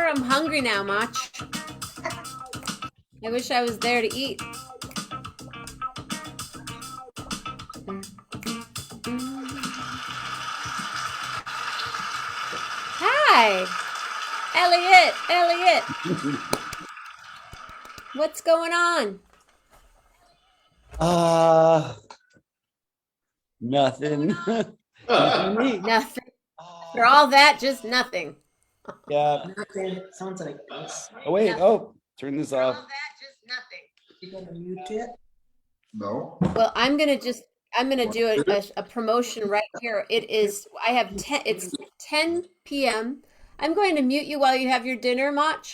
I'm hungry now, Mach. I wish I was there to eat. Hi! Elliot! What's going on? Nothing. Me. Nothing. For all that, just nothing. Yeah. Nothing. Sounds like us. Oh, wait. Oh, turn this off. that, just nothing. You're gonna mute it? No. Well, I'm gonna do a promotion right here. It's 10 p.m. I'm going to mute you while you have your dinner, Mach.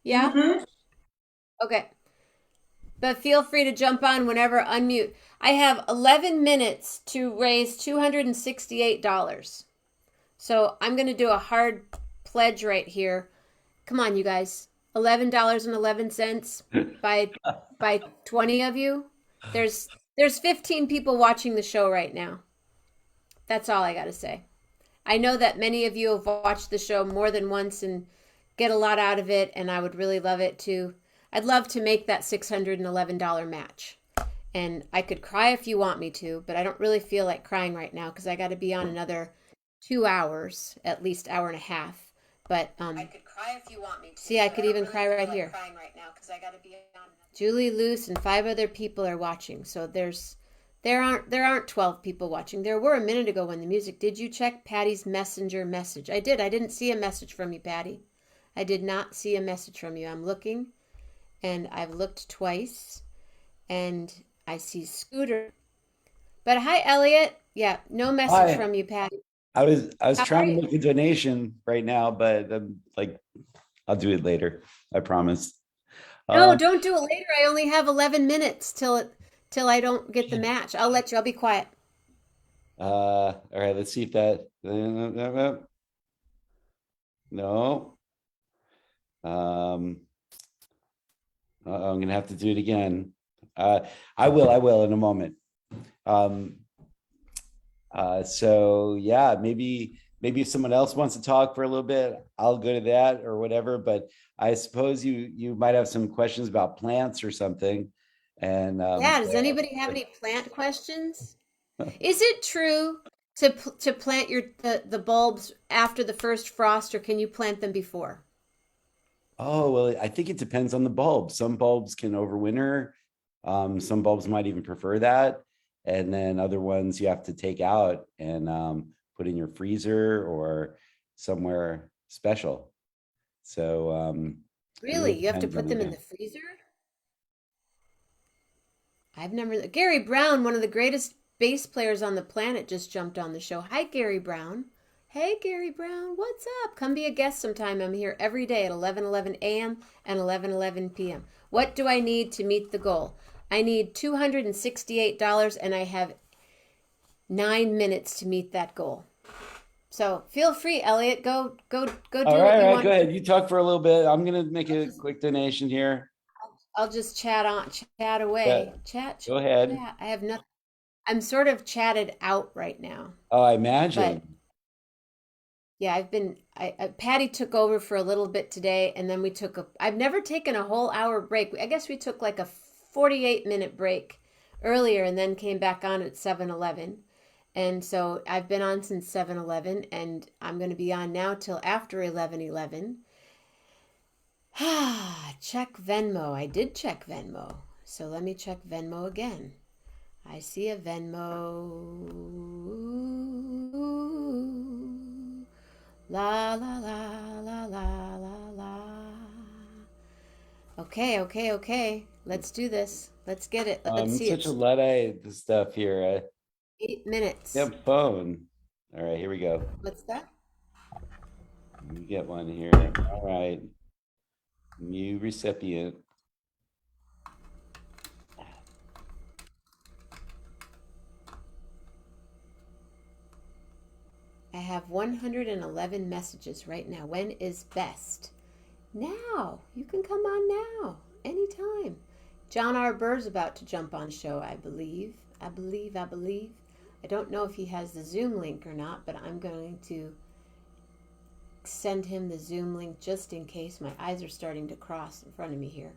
Yeah? Mhm. Okay. But feel free to jump on whenever, unmute. I have 11 minutes to raise $268. So I'm going to do a hard pledge right here. Come on, you guys. $11.11 by 20 of you. There's 15 people watching the show right now. That's all I got to say. I know that many of you have watched the show more than once and get a lot out of it, and I would really love it too. I'd love to make that $611 match. And I could cry if you want me to, but I don't really feel like crying right now because I got to be on another 2 hours, at least hour and a half. But I could cry if you want me to. See, I could even cry right here. Crying right now because I got to be on. Julie Luce and 5 other people are watching. So there aren't 12 people watching. There were a minute ago when the music. Did you check Patty's messenger message? I did. I didn't see a message from you, Patty. I did not see a message from you. I'm looking, and I've looked twice, and I see Scooter. But hi, Elliot. Yeah, no message Hi. from you, Patty. I was How trying are to you? make a donation right now, but I'll do it later. I promise. No, don't do it later. I only have 11 minutes till I don't get the match. I'll let you. I'll be quiet. All right, let's see if that. No. I'm gonna have to do it again. I will in a moment. So yeah, maybe if someone else wants to talk for a little bit, I'll go to that or whatever. But I suppose you might have some questions about plants or something. And Yeah, does anybody have any plant questions? Is it true to plant the bulbs after the first frost, or can you plant them before? Oh, well, I think it depends on the bulb. Some bulbs can overwinter. Some bulbs might even prefer that. And then other ones you have to take out and put in your freezer or somewhere special. So Really? You have to depends on put them in the- the freezer? I've never. Gary Brown, one of the greatest bass players on the planet, just jumped on the show. Hi, Gary Brown. Hey, Gary Brown, what's up? Come be a guest sometime. I'm here every day at 11:11 a.m. and 11:11 p.m. What do I need to meet the goal? I need $268, and I have 9 minutes to meet that goal. So feel free, Elliot. Go do All what right, you all right, want. go ahead. You talk for a little bit. I'm gonna make a quick donation here. I'll just chat away. Chat. Go ahead. Chat. I have nothing. I'm sort of chatted out right now. Oh, I imagine. Yeah, Patty took over for a little bit today, and then I've never taken a whole hour break. I guess we took like a 48-minute break earlier and then came back on at 7:11. And so I've been on since 7:11, and I'm going to be on now till after 11:11. Check Venmo. I did check Venmo. So let me check Venmo again. I see a Venmo. La la la la la la la. Okay. Let's do this. Let's get it. Let's see Such it. a Luddite stuff here. 8 minutes. Yep, phone. All right, here we go. What's that? Let me get one here. All right. New recipient. I have 111 messages right now. When is best? Now. You can come on now. Anytime. John R. Burr's about to jump on show, I believe. I believe. I don't know if he has the Zoom link or not, but I'm going to send him the Zoom link just in case. My eyes are starting to cross in front of me here.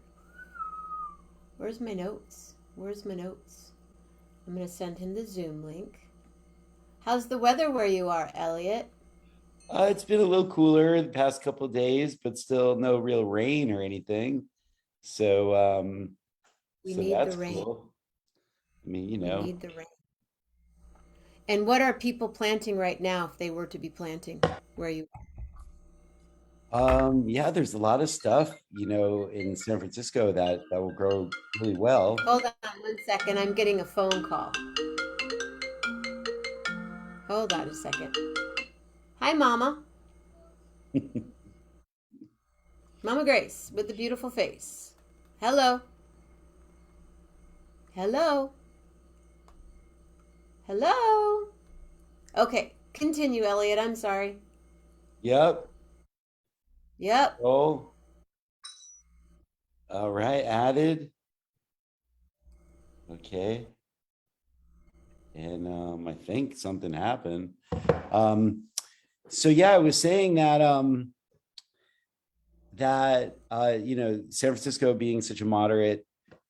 Where's my notes? I'm going to send him the Zoom link. How's the weather where you are, Elliot? It's been a little cooler the past couple of days, but still no real rain or anything. So, We so need that's the rain. cool. I mean, you We know, need the rain. And what are people planting right now if they were to be planting where you are? yeah, there's a lot of stuff, you know, in San Francisco that will grow really well. Hold on 1 second. I'm getting a phone call. Hold on a second. Hi, Mama. Mama Grace with the beautiful face. Hello. Hello. Hello. Okay, continue, Elliot. I'm sorry. Yep. Yep. Oh. All right, added. Okay. And I think something happened. So yeah, I was saying that you know, San Francisco being such a moderate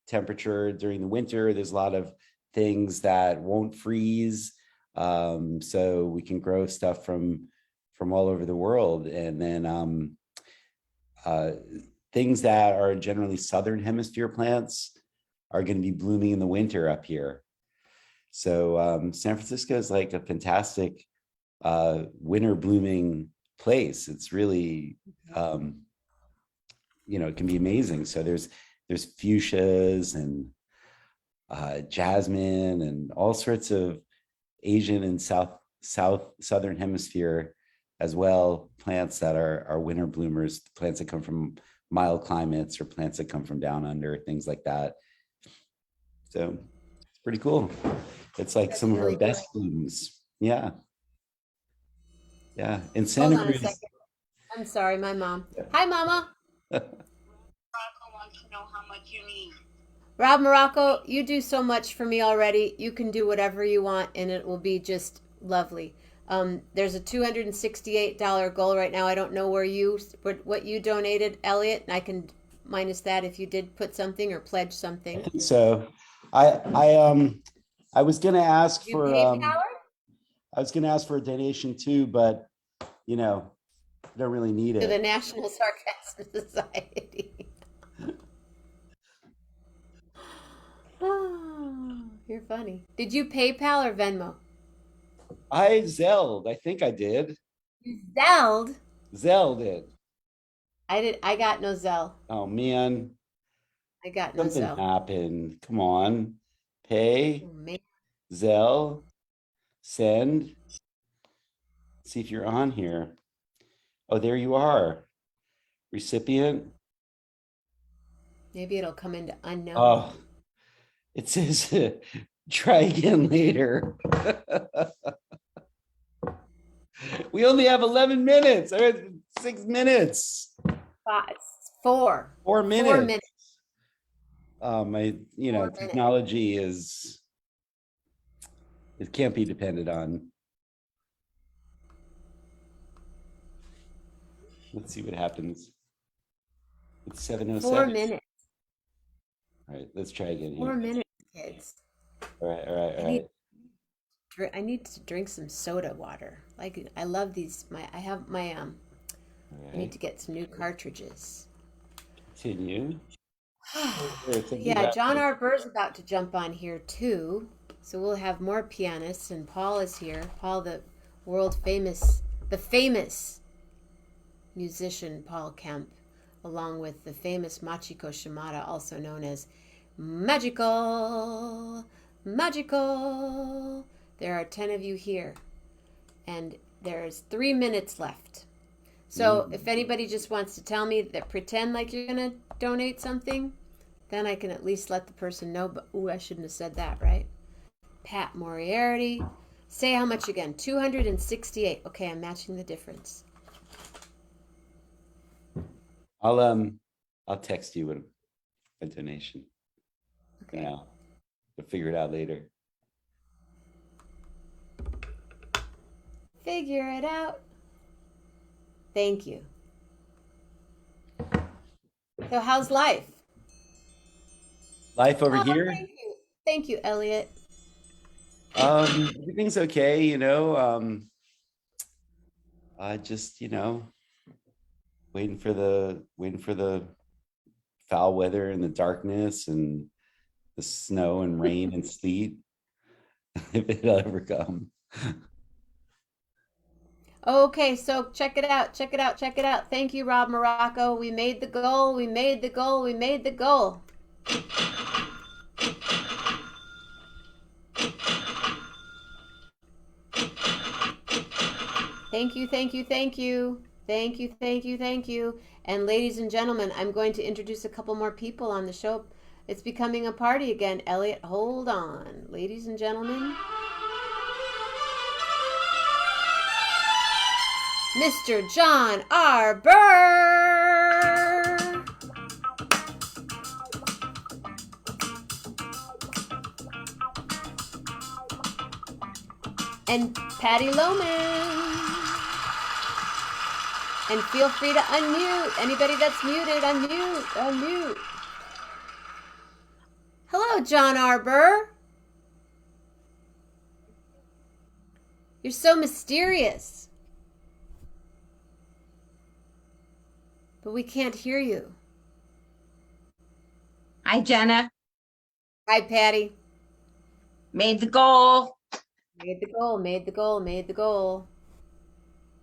temperature during the winter, there's a lot of things that won't freeze. So we can grow stuff from all over the world. And then things that are generally southern hemisphere plants are going to be blooming in the winter up here. So San Francisco is like a fantastic winter blooming place. It's really you know, it can be amazing. So there's fuchsias and jasmine and all sorts of Asian and southern hemisphere as well, plants that are winter bloomers, plants that come from mild climates or plants that come from down under, things like that. So it's pretty cool. It's like That's some of really our best blooms. Yeah. Yeah. In Hold Santa on a Cruz. second. I'm sorry, my mom. Hi, Mama. wants to know how much you need. Rob Morocco, you do so much for me already. You can do whatever you want, and it will be just lovely. There's a $268 goal right now. I don't know what you donated, Elliot, and I can minus that if you did put something or pledge something. So I was gonna ask You for PayPal? I was gonna ask for a donation too, but you know, I don't really need To the it. National Sarcasm Society. Oh, you're funny. Did you PayPal or Venmo? I Zelled. I think I did. You Zelled? Zell did. I got no Zelle. Oh man, I got no something Zelle. happened. Come on, pay, Oh, man. Zell, send. See if you're on here. Oh, there you are. Recipient. Maybe it'll come into unknown. Oh, it says try again later. We only have 11 minutes. I had 6 minutes. 4 4 minutes. 4 minutes. My, you know, 4 minutes. technology is, it can't be depended on. Let's see what happens. It's 7:07. 4 minutes. All right, let's try again 4 here. minutes, kids. All right, all right, all I need- right. I need to drink some soda water. Like I love these. I have my All I need right, to get some new cartridges. continue. Yeah, John R. Burr's about to jump on here too. So we'll have more pianists, and Paul is here. Paul, the famous musician Paul Kemp, along with the famous Machiko Shimada, also known as Magical. There are 10 of you here, and there's 3 minutes left. So if anybody just wants to tell me that, pretend like you're gonna donate something, then I can at least let the person know. But I shouldn't have said that, right? Pat Moriarty, say how much again? 268. Okay, I'm matching the difference. I'll text you a donation. Okay. Now, we'll figure it out later. Figure it out. Thank you. So how's life? Life over Oh, here, thank you. Thank you, Elliot. everything's okay, you know. I just, you know, waiting for the foul weather and the darkness and the snow and rain and sleet, if it'll ever come. Okay, so check it out, check it out, check it out. Thank you, Rob Morocco. We made the goal, we made the goal, we made the goal. Thank you, thank you, thank you. Thank you, thank you, thank you. And ladies and gentlemen, I'm going to introduce a couple more people on the show. It's becoming a party again. Elliot, hold on. Ladies and gentlemen, Mr. John R. Burr. And Patty Loman. And feel free to unmute. Anybody that's muted, unmute, unmute. Hello, John R. Burr. You're so mysterious. But we can't hear you. Hi, Jenna. Hi, Patty. Made the goal. Made the goal, made the goal, made the goal.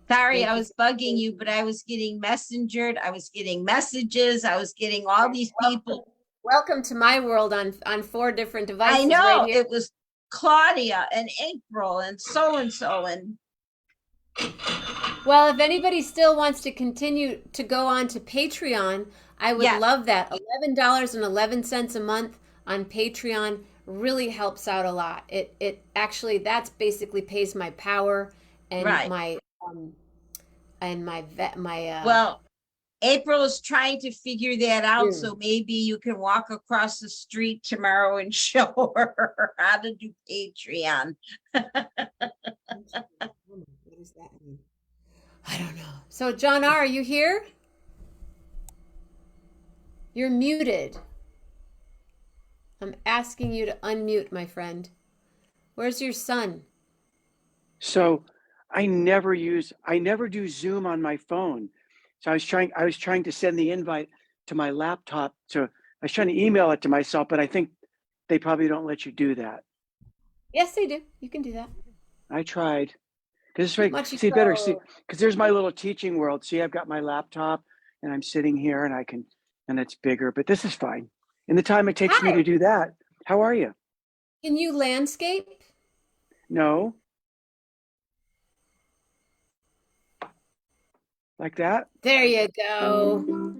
Sorry, Thank I you. was bugging you, but I was getting messengered. I was getting messages. I was getting all these people. Welcome to my world on 4 different devices. I know right here. it was Claudia and April and so. And Well, if anybody still wants to continue to go on to Patreon, I would Yes. love that. $11.11 a month on Patreon really helps out a lot. It actually, that's basically pays my power and Right. my well, April is trying to figure that out. Yeah. So maybe you can walk across the street tomorrow and show her how to do Patreon. what does that mean? I don't know. So John R., are you here? You're muted. I'm asking you to unmute, my friend. Where's your son? So I never do Zoom on my phone. So I was trying to send the invite to my laptop. So I was trying to email it to myself, but I think they probably don't let you do that. Yes, they do. You can do that. I tried. Because it's right. Much See, better see, because there's my little teaching world. See, I've got my laptop and I'm sitting here and it's bigger, but this is fine. In the time it takes me Hi. to do that. How are you? Can you landscape? No. Like that? There you go.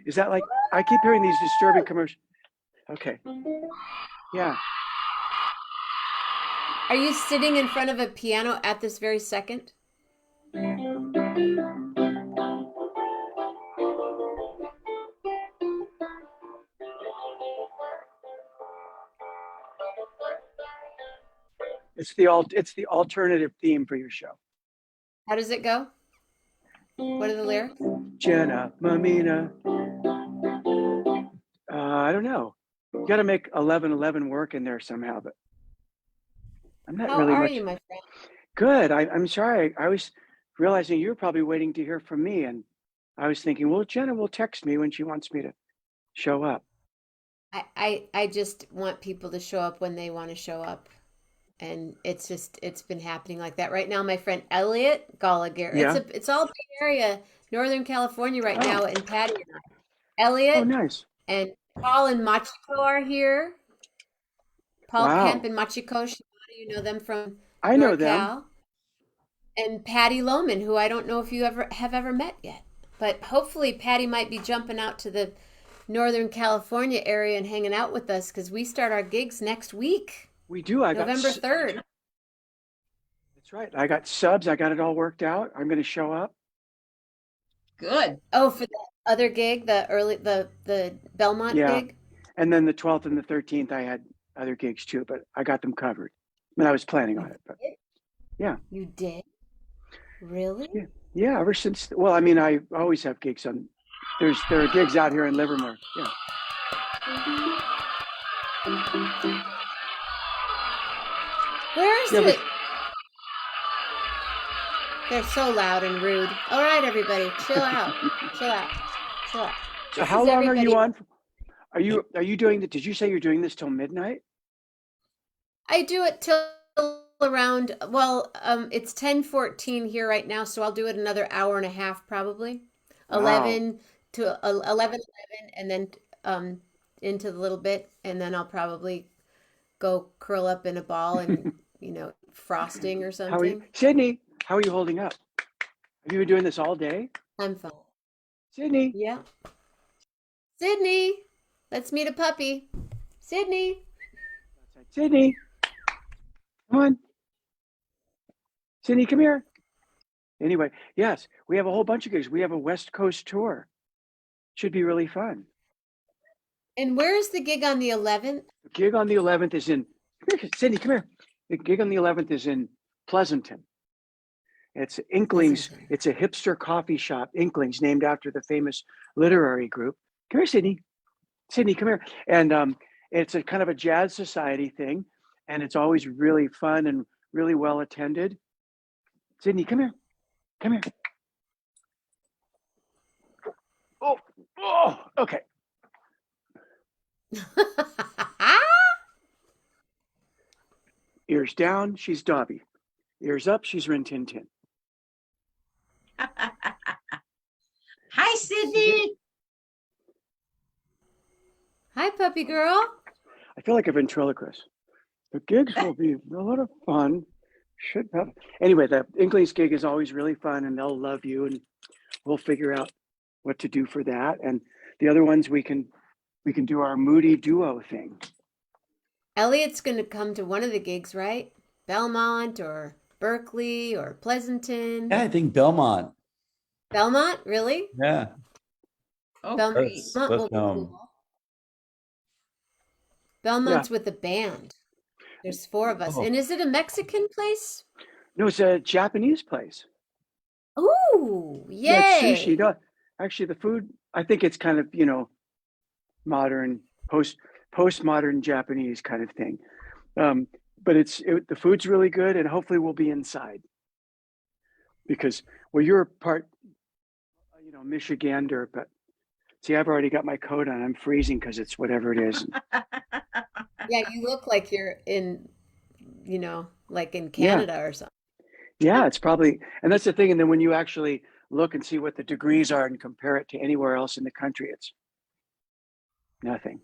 Is that like, I keep hearing these disturbing commercials. Okay. Yeah. Are you sitting in front of a piano at this very second? It's the alternative theme for your show. How does it go? What are the lyrics? Jenna, Mamina. I don't know. You got to make 11:11 work in there somehow, but I'm not How really are much. you, my friend? Good. I'm sorry. I was realizing you were probably waiting to hear from me, and I was thinking, well, Jenna will text me when she wants me to show up. I just want people to show up when they want to show up. And it's been happening like that right now. My friend Elliot Gallagher. Yeah. It's all Bay Area, Northern California right now, and Patty and I. Oh, Elliot nice. and Paul and Machiko are here. Paul Wow. Kemp and Machiko Shimada, you know them from I know NorCal. them. And Patty Loman, who I don't know if you have ever met yet. But hopefully Patty might be jumping out to the Northern California area and hanging out with us because we start our gigs next week. We do. November 3rd. That's right. I got subs. I got it all worked out. I'm going to show up. Good. Oh, for the other gig, the Belmont Yeah. gig? And then the 12th and the 13th, I had other gigs too, but I got them covered. I mean, I was planning on it, but yeah. You did? Really? Yeah, yeah, ever since, well, I mean, I always have gigs on, there are gigs out here in Livermore. Yeah. Where is Yeah, but it? They're so loud and rude. All right, everybody, chill out. Chill out. Chill out. so This how is long are you everybody. on? Are you doing did you say you're doing this till midnight? I do it till around, well, it's 10:14 here right now, so I'll do it another hour and a half probably. Wow. 11 to 11, and then into the little bit, and then I'll probably go curl up in a ball and, frosting or How are you, something. Sydney? How are you holding up? Have you been doing this all day? I'm fine. Sydney, Yeah. Sydney, let's meet a puppy. Sydney. Sydney, come on. Sydney, come here. Anyway, yes, we have a whole bunch of gigs. We have a West Coast tour. Should be really fun. And where is the gig on the 11th? The gig on the 11th is in, come here, Sydney, come here. The gig on the 11th is in Pleasanton. It's Inklings. Pleasanton. It's a hipster coffee shop, Inklings, named after the famous literary group. Come here, Sydney. Sydney, come here. And it's a kind of a jazz society thing, and it's always really fun and really well attended. Sydney, come here. Come here. Oh, okay. Ears down, she's Dobby. Ears up, she's Rin Tin Tin. Hi, Sydney. Hi, puppy girl. I feel like a ventriloquist. The gigs will be a lot of fun. Should have. Anyway, the Inklings gig is always really fun, and they'll love you, and we'll figure out what to do for that. And the other ones we can do our Moody duo thing. Elliot's going to come to one of the gigs, right? Belmont or Berkeley or Pleasanton. Yeah, I think Belmont. Belmont, really? Yeah. Oh, Belmont great. Let's will both be know 'em. cool. Belmont's with the band. There's 4 of us. Oh. And is it a Mexican place? No, it's a Japanese place. Ooh, Yeah, yay. it's sushi. No, actually, the food, I think it's kind of, modern, postmodern Japanese kind of thing. But the food's really good, and hopefully we'll be inside. Because, well, you're part, Michigander, but see, I've already got my coat on. I'm freezing because it's whatever it is. Yeah, you look like you're in, like in Yeah. Canada or something. Yeah, it's probably, and that's the thing. And then when you actually look and see what the degrees are and compare it to anywhere else in the country, it's nothing.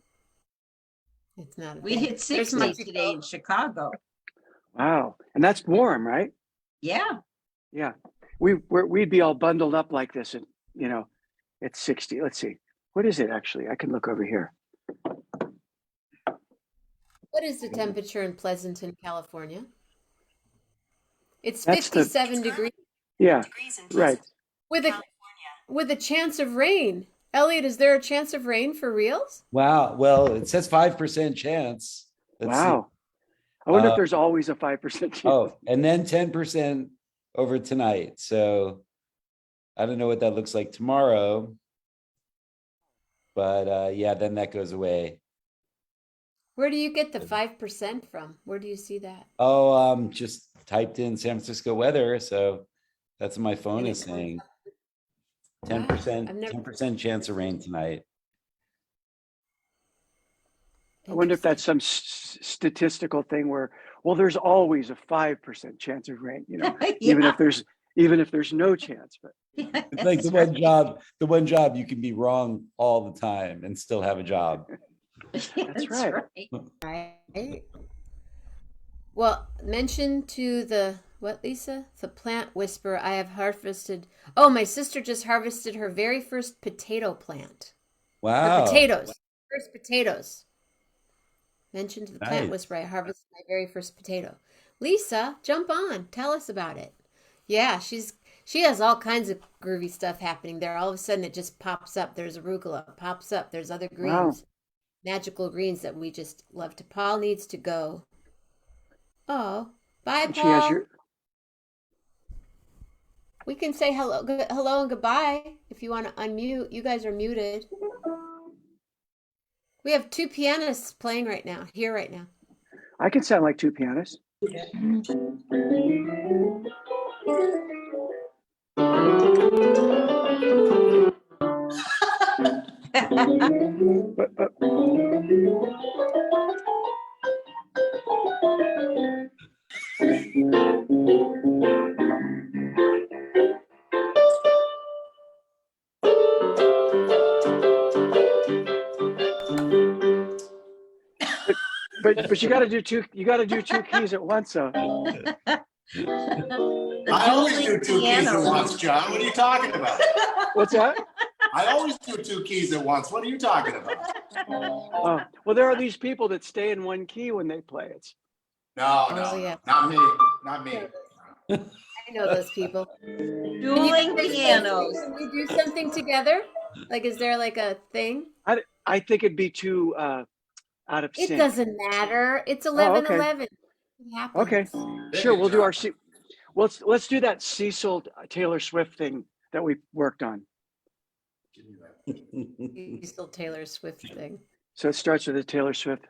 It's not. We hit There's 60 Mexico. today in Chicago. Wow. And that's warm, right? Yeah. Yeah. We'd be all bundled up like this and, it's 60. Let's see. What is it actually? I can look over here. What is the temperature in Pleasanton, California? It's That's 57 degrees Yeah, right. with a chance of rain. Elliot, is there a chance of rain for reals? Wow. Well, it says 5% chance. Let's see. Wow. I wonder if Uh, there's always a 5% chance. Oh, and then 10% over tonight. So I don't know what that looks like tomorrow. But yeah, then that goes away. Where do you get the 5% from? Where do you see that? Oh, just typed in San Francisco weather. So that's what my phone And it is comes saying. up. Wow, 10%, I've never- 10% chance of rain tonight. I wonder if that's some statistical thing where, well, there's always a 5% chance of rain, even if there's no chance, but It's like the one job you can be wrong all the time and still have a job. that's right. Right. Well, mention to the what, Lisa? The plant whisperer. I have harvested. Oh, my sister just harvested her very first potato plant. Wow. Her potatoes. First potatoes. Mention to the plant Nice. whisperer. I harvested my very first potato. Lisa, jump on. Tell us about it. Yeah, she has all kinds of groovy stuff happening there. All of a sudden, it just pops up. There's arugula. Pops up. There's other greens. Wow. Magical greens that we just love to. Paul needs to go. Oh, bye, And she has Paul. We can say hello and goodbye if you want to unmute. You guys are muted. We have two pianists playing right now, here right now. I can sound like two pianists. But you got to do two. You got to do two keys at once. So I always do two keys at once, John. What are you talking about? what's that? I always do two keys at once. What are you talking about? Oh, well, there are these people that stay in one key when they play. It's No, Oh, yeah. not me, not me. I know those people. Dueling pianos. Can we do something together? Like, is there like a thing? I think it'd be too out of It sync. doesn't matter. It's okay. 11:11. It happens. Okay, sure. We'll do our. Let's do that Cecil Taylor Swift thing that we worked on. Still Taylor Swift thing. So it starts with a Taylor Swift.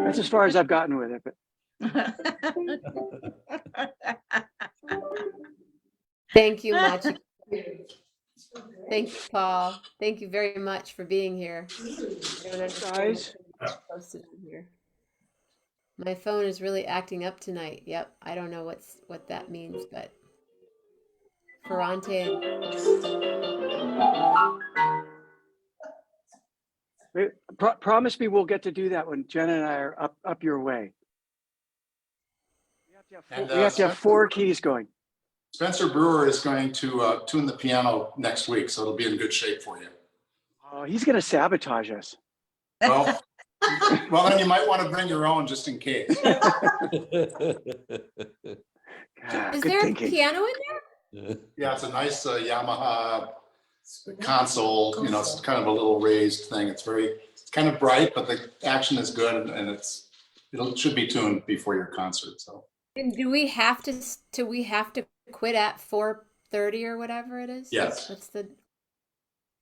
That's as far as I've gotten with it. But Thank you much. Thank you, Paul. Thank you very much for being here. I don't understand guys, what's posted in here. My phone is really acting up tonight. Yep, I don't know what that means, but Ferrante. promise me we'll get to do that when Jen and I are up your way. We have to have 4 keys going. Spencer Brewer is going to tune the piano next week, so it'll be in good shape for you. Oh, he's going to sabotage us. Well, well, then you might want to bring your own just in case. Ah, Is good there thinking. a piano in there? Yeah, it's a nice Yamaha console. You know, it's kind of a little raised thing. It's kind of bright, but the action is good, and it should be tuned before your concert. So. And do we have to quit at 4:30 or whatever it is? Yes. What's the?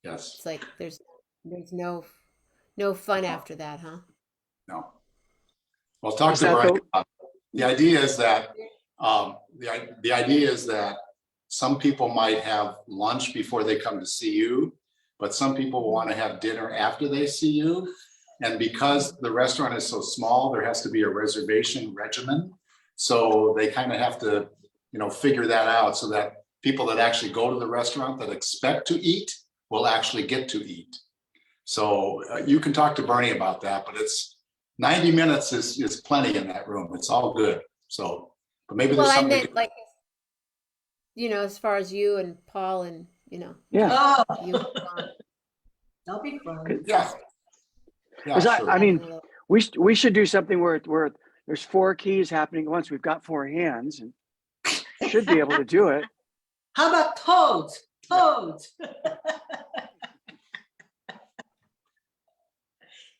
Yes. It's like there's no fun after that, huh? No. Well, talk Is to that Brian. The idea is that the idea is that some people might have lunch before they come to see you, but some people want to have dinner after they see you. And because the restaurant is so small, there has to be a reservation regimen. So they kind of have to, figure that out so that people that actually go to the restaurant that expect to eat will actually get to eat. So you can talk to Bernie about that, but it's 90 minutes is plenty in that room. It's all good. So, but maybe there's Well, I something. meant like, as far as you and Paul and Yeah. Oh, you. and Ron. that'll be fun. Yeah. Yeah, 'Cause sure. I mean, we should do something where there's 4 keys happening at once. We've got 4 hands and should be able to do it. How about toads? Toads.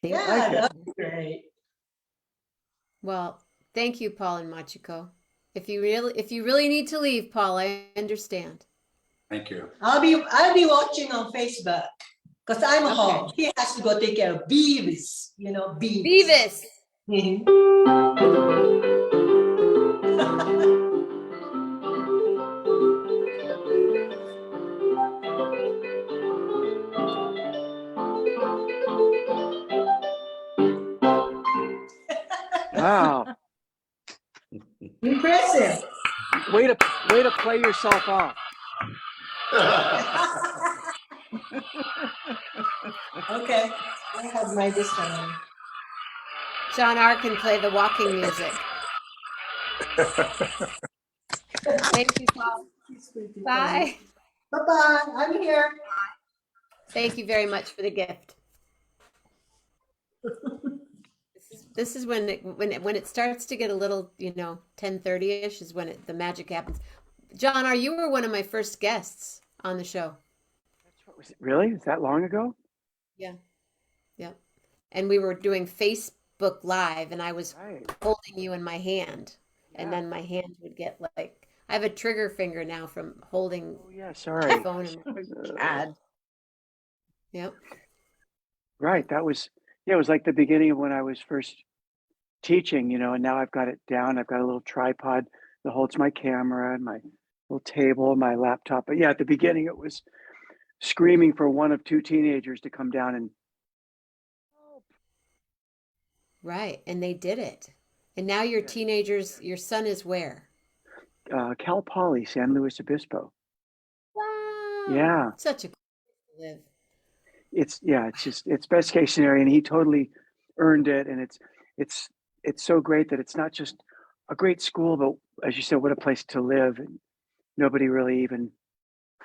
Yeah, like it. that'd be great. Well, thank you, Paul and Machiko. If you really need to leave, Paul, I understand. Thank you. I'll be watching on Facebook because I'm home. He has to go take care of Beavis, Beavis. Beavis. Wow. Impressive. Way to play yourself off. Okay, I have my this one. John R. can play the walking music. Thank you, Paul. Bye. Bye-bye. I'm here. Thank you very much for the gift. This is when it starts to get a little, 10:30ish is when the magic happens. John R., you were one of my first guests on the show. Was it really? Is that long ago? Yeah. Yep. And we were doing Facebook Live, and I was Right. holding you in my hand, and Yeah. then my hand would get like, I have a trigger finger now from holding Oh, yeah, the sorry. phone. In God. Yep. Right. That was, yeah, it was like the beginning of when I was first teaching, and now I've got it down. I've got a little tripod that holds my camera and my little table, my laptop. But yeah, at the beginning, it was screaming for one of two teenagers to come down and Right. And they did it. And now your Yeah. teenagers, your son is where? Cal Poly, San Luis Obispo. Wow. Yeah, Such a cool place to live. it's best case scenario, and he totally earned it. And it's so great that it's not just a great school, but as you said, what a place to live. And nobody really even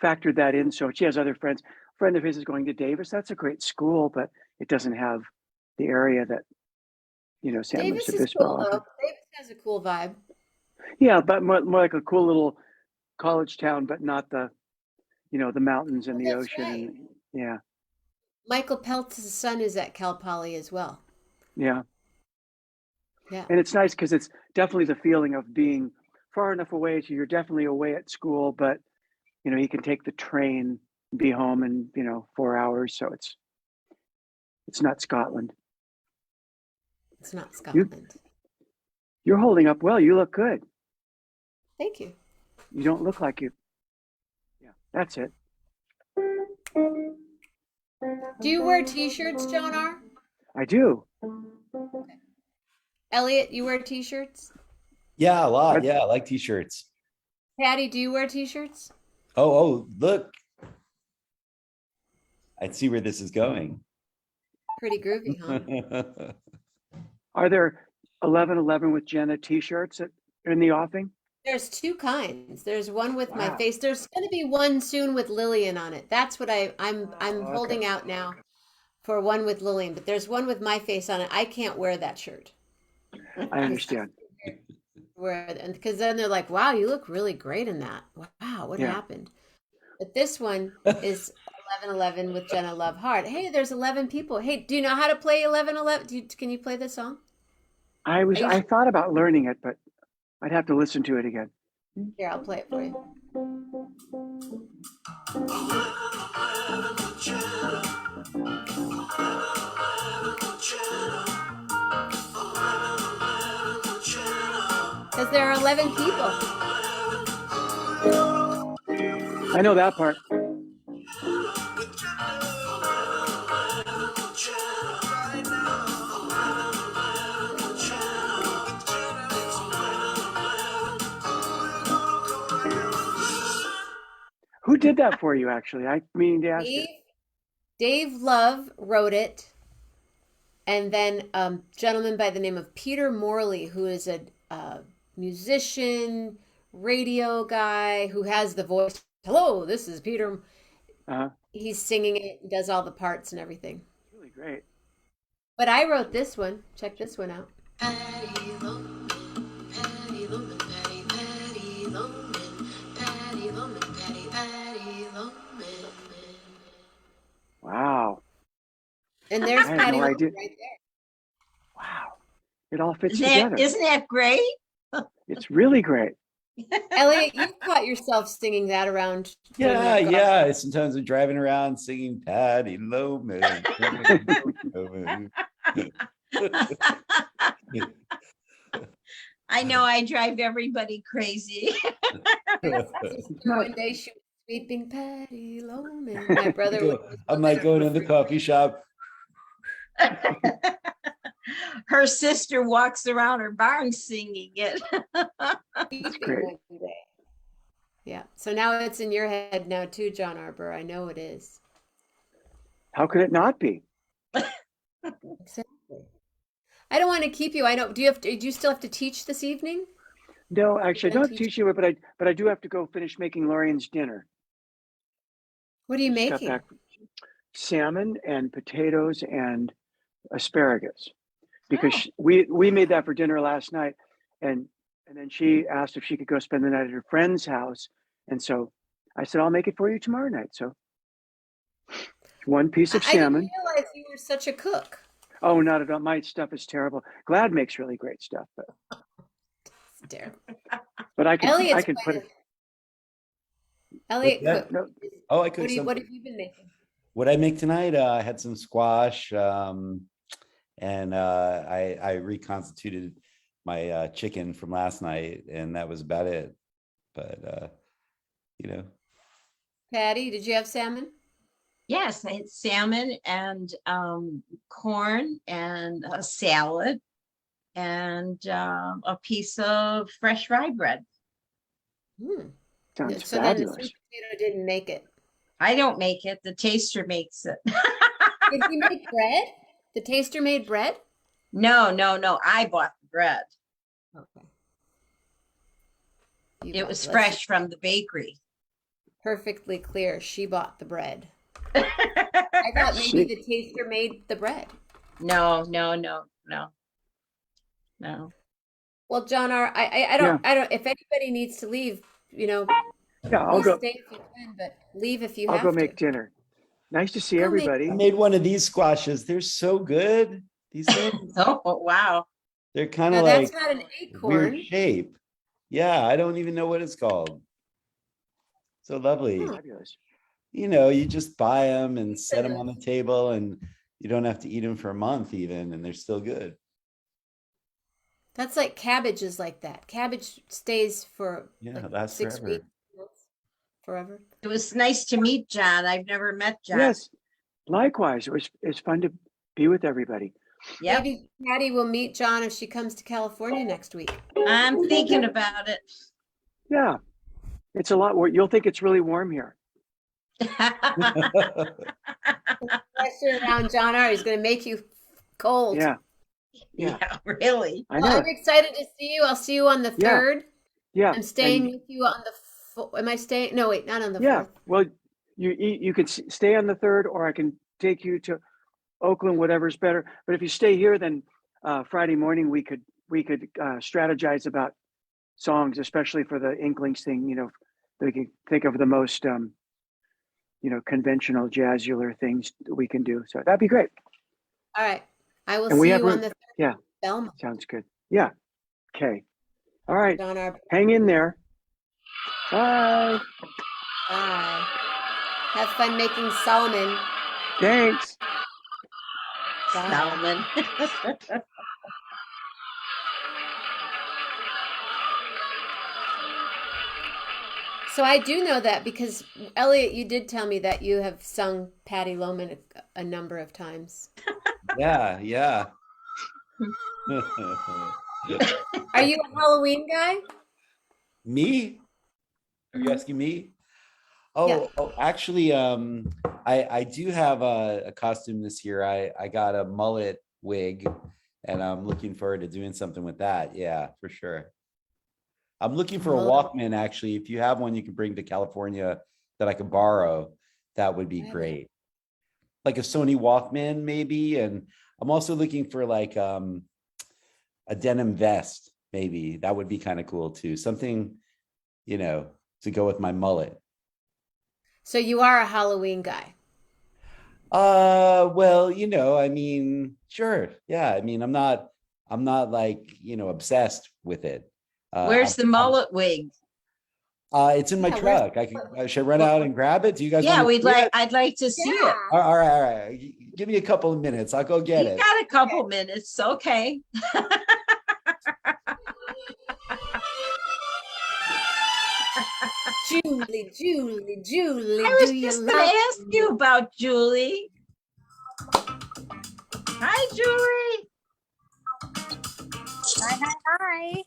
factored that in. So she has other friends. A friend of his is going to Davis. That's a great school, but it doesn't have the area that San Luis Davis is Obispo cool though. offers. Davis has a cool vibe. Yeah, but more like a cool little college town, but not the the mountains and Oh, the that's ocean. right. And yeah, Michael Peltz's son is at Cal Poly as well. yeah. Yeah. And it's nice because it's definitely the feeling of being far enough away so you're definitely away at school, but he can take the train, be home in 4 hours. So it's not Scotland. It's not You Scotland. you're holding up well. You look good. Thank you. You don't look like you. Yeah, that's it. Do you wear t-shirts, John R? I do. Elliot, you wear t-shirts? Yeah, a lot. I'd- Yeah, I like t-shirts. Patty, do you wear t-shirts? Oh, look. I see where this is going. Pretty groovy, huh? Are there 11/11 with Jenna t-shirts in the offing? There's two kinds. There's one with my Wow. face. There's going to be one soon with Lillian on it. That's what I'm Okay. holding out now for one with Lillian, but there's one with my face on it. I can't wear that shirt. I understand. And because then they're like, "Wow, you look really great in that." Wow, what Yeah. happened? But this one is 11/11 with Jenna Love Hard. Hey, there's 11 people. Hey, do you know how to play 11/11? Can you play this song? I thought about learning it, but I'd have to listen to it again. Here, I'll play it for you. Because there are 11 people. I know that part. Who did that for you, actually? I mean to ask you. Dave Love wrote it, and then a gentleman by the name of Peter Morley, who is a musician, radio guy, who has the voice. Hello, this is Peter. Uh-huh. He's singing it, does all the parts and everything. It's really great. But I wrote this one. Check this one out. Patty Loman, Patty Loman, Patty, Patty Loman, Patty Loman, Patty, Patty Loman. Wow. And there's I had Patty no Loman idea. right there. Wow. It all fits Isn't together. that great? It's really great. Elliot, you caught yourself singing that around. when you Yeah, got- yeah. Sometimes I'm driving around singing Patty Loman. Loman. I know I drive everybody crazy. One day she was sweeping Patty Loman. My brother would. I'm like going in the coffee shop. Her sister walks around her barn singing it. That's great. Yeah. So now it's in your head now too, John Arbor. I know it is. How could it not be? Exactly. I don't want to keep you. I know. Do you still have to teach this evening? No, actually, I gonna don't have to teach you, but I do have to go finish making Lorian's dinner. What are you Just got making? back- salmon and potatoes and asparagus, because we made that for dinner last night, and then she asked if she could go spend the night at her friend's house, and so I said I'll make it for you tomorrow night. So One piece of I didn't salmon. realize you were such a cook. Oh, not at all. My stuff is terrible. Glad makes really great stuff, Dare. but I Elliot's can put it. Elliot, that? cook. No, Oh, I What cooked do you, what something. have you been making? What I make tonight, I had some squash, and I reconstituted my chicken from last night, and that was about it. But you know, Patty, did you have salmon? Yes, I had salmon and corn and a salad and a piece of fresh rye bread. Hmm. sounds So then the fabulous. sweet potato didn't make it. I don't make it, the taster makes it. Did he make bread? The taster made bread? No, I bought the bread. Okay. It was fresh from the bakery. Perfectly clear. She bought the bread. I thought maybe the taster made the bread. No. Well, John R., I don't, if anybody needs to leave, Yeah, I'll please go. stay if you can, but leave if you I'll have go to. make dinner. Nice to see Go make- everybody. I made one of these squashes. They're so good. These things, Oh, wow. they're kind Now of that's like not an weird acorn. shape. Yeah, I don't even know what it's called. So lovely. Fabulous. You know, you just buy them and set them on the table, and you don't have to eat them for a month even, and they're still good. That's like cabbage is like that. Cabbage stays for Yeah, like lasts 6 forever. weeks. Forever. It was nice to meet John. I've never met John. Yes. Likewise, it's fun to be with everybody. Yep, Maybe Patty will meet John if she comes to California next week. I'm thinking about it. Yeah. It's a lot. You'll think it's really warm here. Pressure around John R. He's going to make you cold. Yeah. Yeah, really. I Well, know. I'm excited to see you. I'll see you on the Yeah. 3rd. Yeah. I'm staying and- with you on the. Am I staying? No, wait, not on the Yeah. 4th. Well, you could stay on the 3rd, or I can take you to Oakland, whatever's better. But if you stay here, then Friday morning we could strategize about songs, especially for the Inklings thing. You know, we can think of the most conventional jazzular things that we can do. So that'd be great. All right. I will And we see have you on room- the 3rd. Yeah. Belmont. Sounds good. Yeah. Okay. All right. John R. Hang in there. Bye. Bye. Have fun making Solomon. Thanks. Bye. Solomon. So I do know that because Elliot, you did tell me that you have sung Patty Loman a number of times. Yeah, yeah. Are you a Halloween guy? Me? Are you asking me? Oh, Yeah. actually, I do have a costume this year. I got a mullet wig, and I'm looking forward to doing something with that. Yeah, for sure. I'm looking for a Walkman, actually. If you have one you can bring to California that I can borrow, that would be great. Like a Sony Walkman, maybe. And I'm also looking for like a denim vest, maybe. That would be kind of cool too. Something, to go with my mullet. So you are a Halloween guy. Well, I mean, sure. Yeah. I mean, I'm not like, obsessed with it. Where's the mullet wig? It's in my Yeah, truck. Should I run out and grab it? Do you guys? Yeah, wanna see it? I'd like to see it. All right. Give me a couple of minutes. I'll go get You it. got a couple minutes, okay. Julie, I was do you just love gonna ask you about Julie. Hi, Julie. Hi.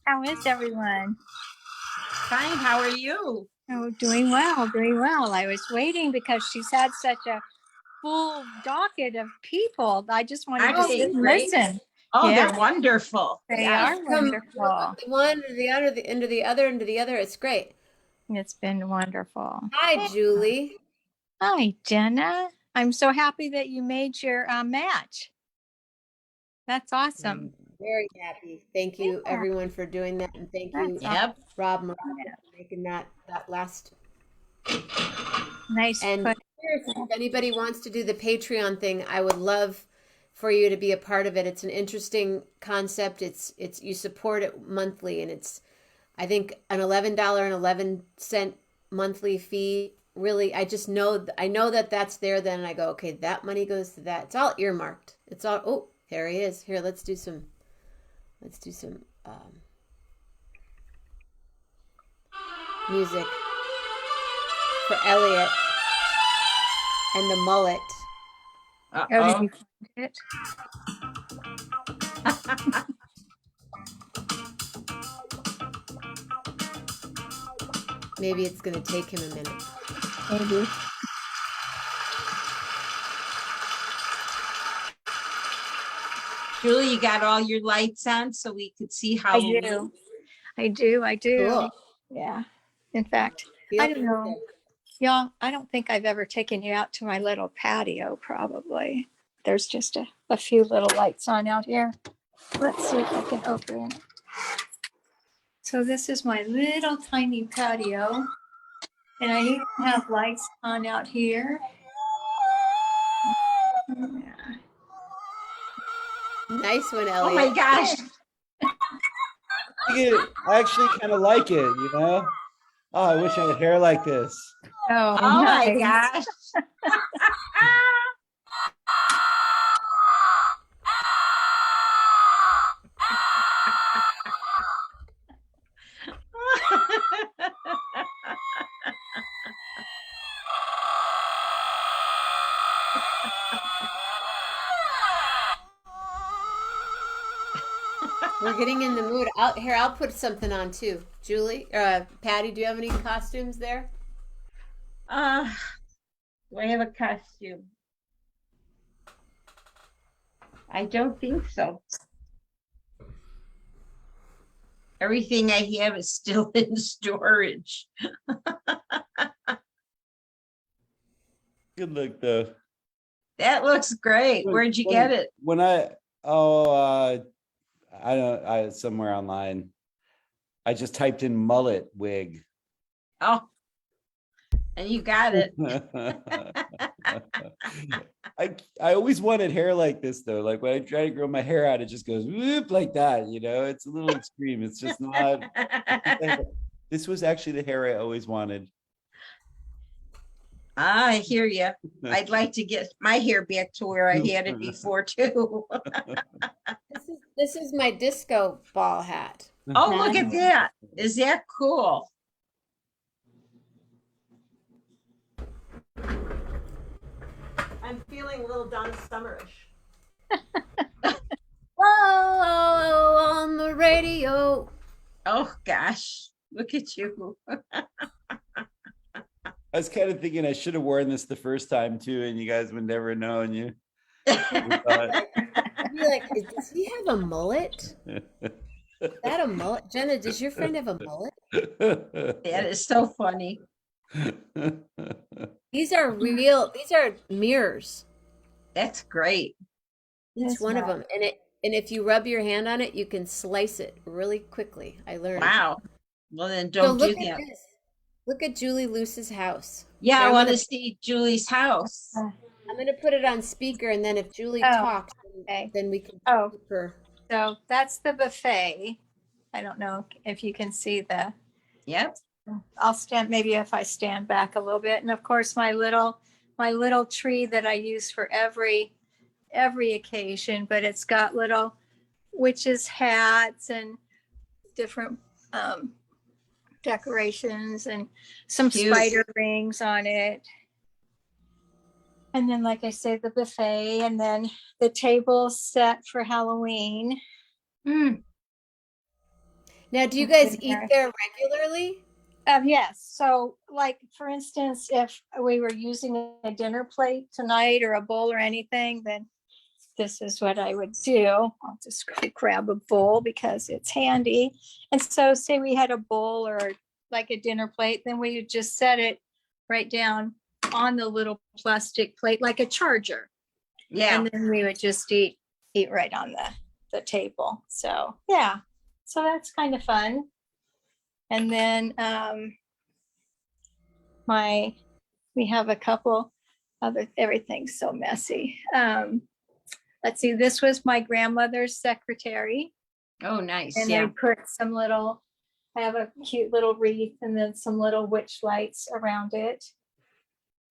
How is everyone? Fine, how are you? Oh, doing well, doing well. I was waiting because she's had such a full docket of people. I just wanted Aren't to they sit and great? listen. Oh, Yeah. they're wonderful. They Yeah. are wonderful. One to the other, into the other, into the other. It's great. It's been wonderful. Hi, Julie. Hi, Jenna. I'm so happy that you made your match. That's awesome. Very happy. Thank you, Yeah. everyone, for doing that, and thank you, Yep. Rob Morales, for making that last. Nice And put. Seriously, if anybody wants to do the Patreon thing, I would love for you to be a part of it. It's an interesting concept. It's you support it monthly, and it's I think an $11.11 monthly fee. Really, I know that that's there. Then I go, okay, that money goes to that. It's all earmarked. It's all. Oh, there he is. Here, let's do some. Music for Elliot and the mullet. Oh, did you find it? Maybe it's going to take him a minute. Maybe. Julie, you got all your lights on so we could see how. I do. I do. Cool. Yeah. In fact, I don't know. Y'all, I don't think I've ever taken you out to my little patio, probably. There's just a few little lights on out here. Let's see if I can open it. So this is my little tiny patio. And I even have lights on out here. Yeah. Nice one, Elliot. Oh my gosh. I actually kind of like it, you know? Oh, I wish I had hair like this. Oh, Oh my nice. gosh. We're getting in the mood. I'll put something on too. Julie, Patty, do you have any costumes there? Do I have a costume? I don't think so. Everything I have is still in storage. Good look though. That looks great. Where'd you get it? When I somewhere online. I just typed in mullet wig. Oh, and you got it. I always wanted hair like this though. Like when I try to grow my hair out, it just goes whoop like that, you know. It's a little extreme. It's just not. This was actually the hair I always wanted. I hear you. I'd like to get my hair back to where I had it before too. This is my disco ball hat. Oh, look at that. Is that cool? I'm feeling a little Donna Summerish. Whoa, on the radio. Oh gosh, look at you. I was kind of thinking I should have worn this the first time too, and you guys would never know. And you. I'd be like, does he have a mullet? Is that a mullet? Jenna, does your friend have a mullet? That is so funny. These are mirrors. That's great. Each That's one of nice. them. And if you rub your hand on it, you can slice it really quickly. I learned. Wow. Well, then So don't do look at that. this. Look at Julie Luce's house. Yeah, Here, I I'm want to gonna- see Julie's house. I'm going to put it on speaker, and then if Julie Oh, talks, okay. then we can Oh. keep her. So that's the buffet. I don't know if you can see the, Yep. I'll stand, maybe if I stand back a little bit. And of course, my little tree that I use for every occasion, but it's got little witches hats and different decorations and some Cute. spider rings on it. And then, like I say, the buffet, and then the table set for Halloween. Mm. Now, do you It's guys in eat there. there regularly? Yes. So, like, for instance, if we were using a dinner plate tonight or a bowl or anything, then this is what I would do. I'll just grab a bowl because it's handy. And so, say we had a bowl or like a dinner plate, then we would just set it right down on the little plastic plate, like a charger. Yeah. And then we would just eat right on the table. So, yeah. So that's kind of fun. And then we have a couple everything's so messy. Let's see, this was my grandmother's secretary. Oh, nice. And I put some little, I have a cute little wreath and then some little witch lights around it.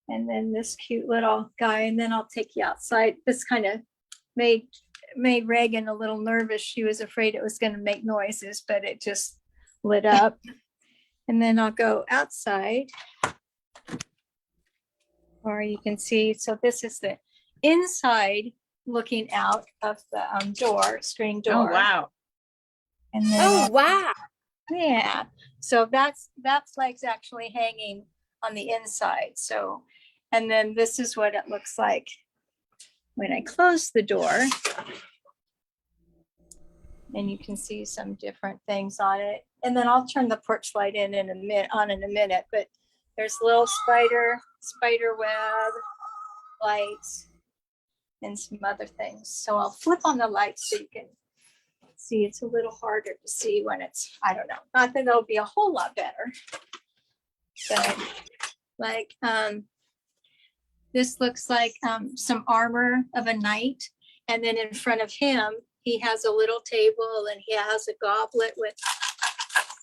And then this cute little guy, and then I'll take you outside. This kind of made Reagan a little nervous. She was afraid it was going to make noises, but it just lit up. And then I'll go outside. Or you can see, so this is the inside looking out of the screen door. Oh, wow. And then, Oh, wow. yeah, so that's like actually hanging on the inside. So, and then this is what it looks like when I close the door. And you can see some different things on it. And then I'll turn the porch light in a minute, but there's little spider web lights and some other things. So I'll flip on the lights so you can see. It's a little harder to see when it's, I don't know, not that it'll be a whole lot better. But like, this looks like some armor of a knight. And then in front of him, he has a little table and he has a goblet with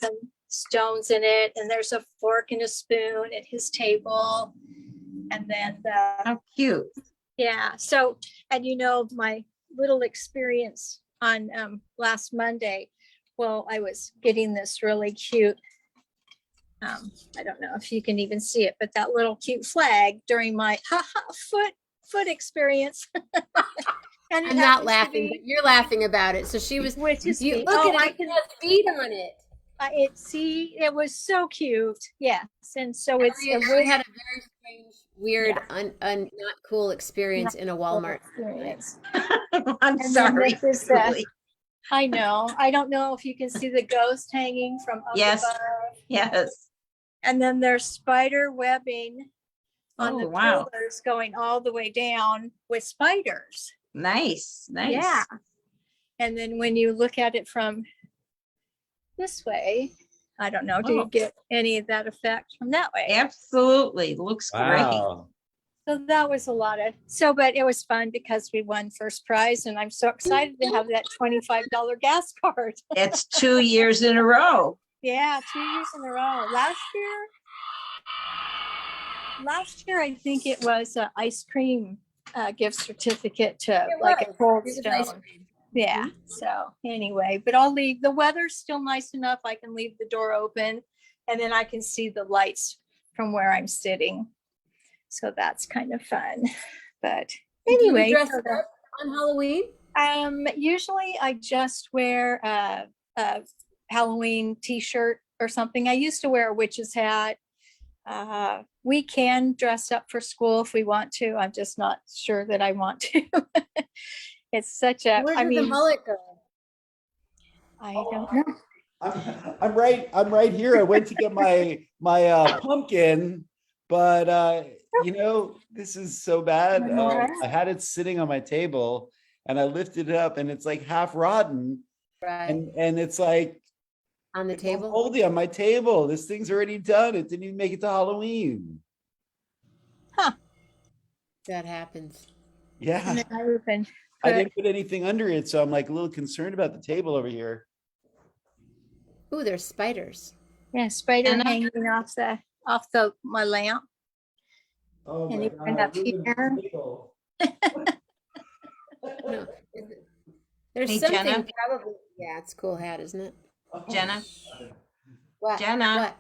some stones in it. And there's a fork and a spoon at his table. And then How cute. yeah, so, and you know, my little experience on last Monday, well, I was getting this really cute, I don't know if you can even see it, but that little cute flag during my foot experience. And it I'm not happens to laughing, be- but you're laughing about it. So she was, Which is you neat. look Oh, at I it, can- it has feet on it. it was so cute. Yes. And so it's, We had a very strange, weird, Yeah. not cool experience in a Walmart. experience. I'm And then sorry. this is the- Julie. I know. I don't know if you can see the ghost hanging from up Yes. above. Yes. And then there's spider webbing on Oh, the wow. pillars going all the way down with spiders. Nice, nice. Yeah. And then when you look at it from this way, I don't know, do you Oh. get any of that effect from that way? Absolutely. Looks great. Wow. So that was a lot of, but it was fun because we won first prize and I'm so excited to have that $25 gas card. It's 2 years in a row. Yeah, 2 years in a row. Last year, I think it was an ice cream gift certificate to like a Cold It was ice Stone. cream. Yeah, so anyway, but I'll leave, the weather's still nice enough. I can leave the door open and then I can see the lights from where I'm sitting. So that's kind of fun. But Do you anyway. dress so up that- on Halloween? Usually I just wear a Halloween t-shirt or something. I used to wear a witch's hat. We can dress up for school if we want to. I'm just not sure that I want to. It's such a, Where I did the mean, mullet go? I don't know. I'm right here. I went to get my pumpkin, but you know, this is so bad. I had it sitting on my table and I lifted it up and it's like half rotten. Right. And it's like On the it's all table? moldy on my table. This thing's already done. It didn't even make it to Halloween. That happens. Yeah. And then I open, I but- didn't put anything under it, so I'm like a little concerned about the table over here. Ooh, there's spiders. yeah, spider And I- hanging off my lamp. Oh And my you God, bring I up ruined the here. table. No, there's Hey, something Jenna? probably, yeah, it's a cool hat, isn't it? Jenna, What? Jenna.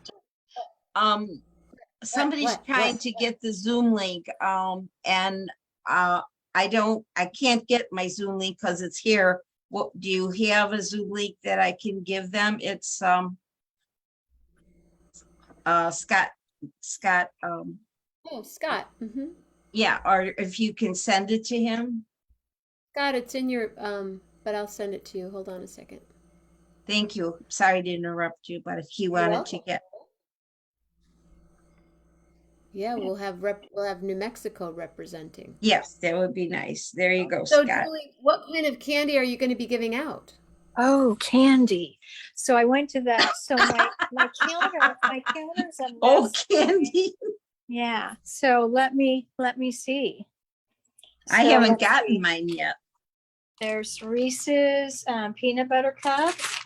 What? Somebody's what, trying what? to get the Zoom link, and I can't get my Zoom link because it's here. What, do you have a Zoom link that I can give them? It's Scott, Oh, Scott. Mm-hmm. yeah, or if you can send it to him. Scott, it's in your, but I'll send it to you. Hold on a second. Thank you. Sorry to interrupt you, but if he wanted to welcome. get, Yeah, we'll have New Mexico representing. yes, that would be nice. There you go, So, Scott. Julie, what kind of candy are you going to be giving out? Oh, candy. So I went to that. So my counter's a Oh, mess. candy. Yeah, so let me see. I So haven't let's gotten see. mine yet. There's Reese's peanut butter cups,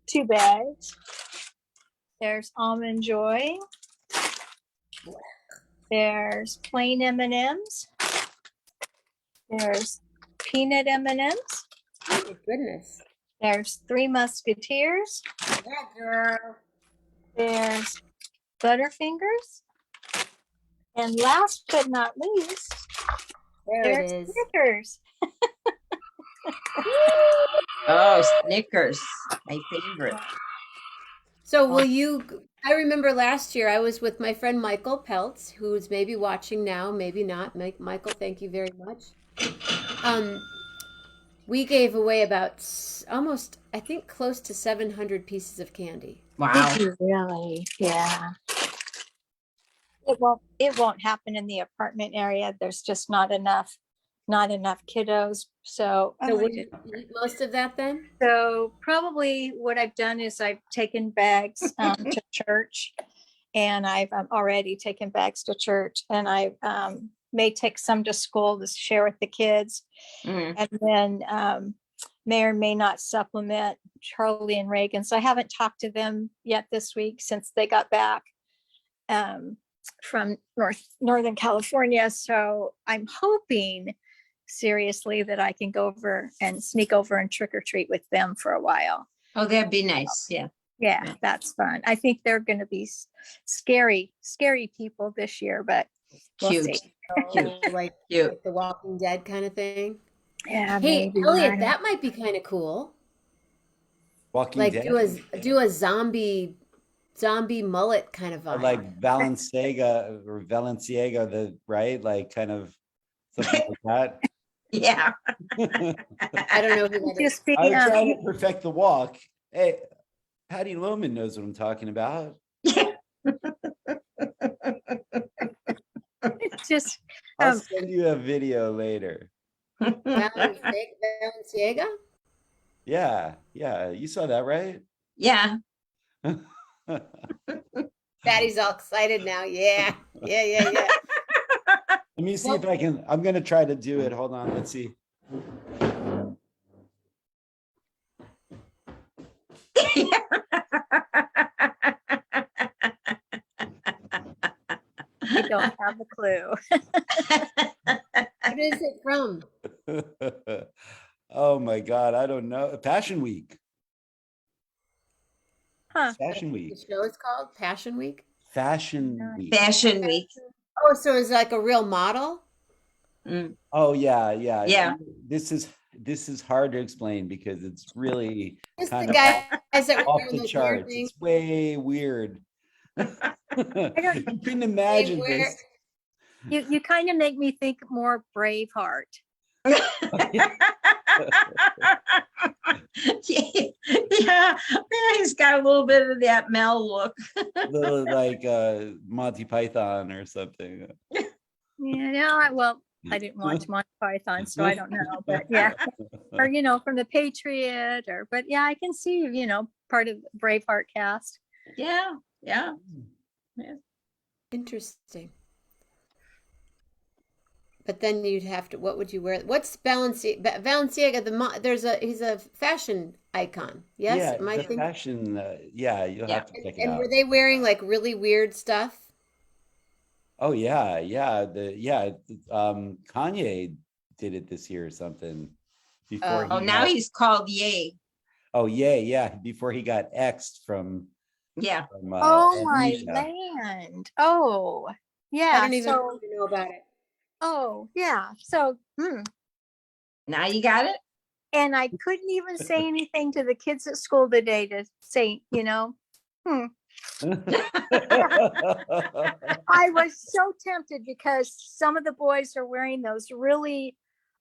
2 bags. There's Almond Joy. There's plain M&Ms. There's peanut M&Ms. Oh my goodness. There's 3 Musketeers. Yeah, girl. There's Butterfingers. And last but not least, There there's it is. Snickers. Oh, Snickers, my favorite. So will you, I remember last year I was with my friend Michael Peltz, who's maybe watching now, maybe not. Michael, thank you very much. We gave away about almost, I think, close to 700 pieces of candy. Wow. Did you really? Yeah. It won't happen in the apartment area. There's just not enough kiddos. So, So would you eat most of that then? so probably what I've done is I've taken bags to church, and I've already taken bags to church, and I may take some to school to share with the kids, and then may or may not supplement Charlie and Reagan. So I haven't talked to them yet this week since they got back from Northern California. So I'm hoping seriously that I can go over and sneak over and trick or treat with them for a while. Oh, that'd be nice. Yeah. Yeah, that's fun. I think they're going to be scary people this year, but we'll Cute. see. Oh, like Cute. the Walking Dead kind of thing. Yeah, Hey, maybe, Elliot, right? that might be kind of cool. Walking Like Dead. do a zombie mullet kind of vibe. Like Balenciaga, right? Like kind of something like that. Yeah. I don't know who that is. Just be, I was trying to perfect the walk. Hey, Patty Lohman knows what I'm talking about. it's just I'll send you a video later. Balenciaga? Yeah, you saw that, right? Yeah. Patty's all excited now. Yeah. Let me see if I can. I'm gonna try to do it. Hold on. Let's see. I don't have a clue. What is it from? Oh my God, I don't know. Passion Week. Huh. Fashion Week. The show is called Passion Week. Fashion Week. Fashion Week. Oh, so it's like a real model? Oh yeah. Yeah. This is hard to explain because it's really Just kind the of guys that were off wearing the those weird charts. things. It's way weird. You couldn't imagine wear- this. You kind of make me think more Braveheart. Yeah, he's got a little bit of that Mel look. Little like Monty Python or something. Yeah, no, I didn't watch Monty Python, so I don't know, but yeah, or from the Patriot, but yeah, I can see part of Braveheart cast. Yeah. Interesting. But then you'd have to. What would you wear? What's Balenciaga? He's a fashion icon. Yes, Yeah, am I the thinking? fashion. Yeah, you'll have to check it And out. were they wearing like really weird stuff? Oh yeah. Kanye did it this year or something. Before Oh, now he's called Ye. Oh yeah. Before he got X'd from. Yeah. From, Oh my Amnesia. land! Oh I yeah. don't even So know about it. oh yeah. So Now you got it? and I couldn't even say anything to the kids at school today to say I was so tempted because some of the boys are wearing those really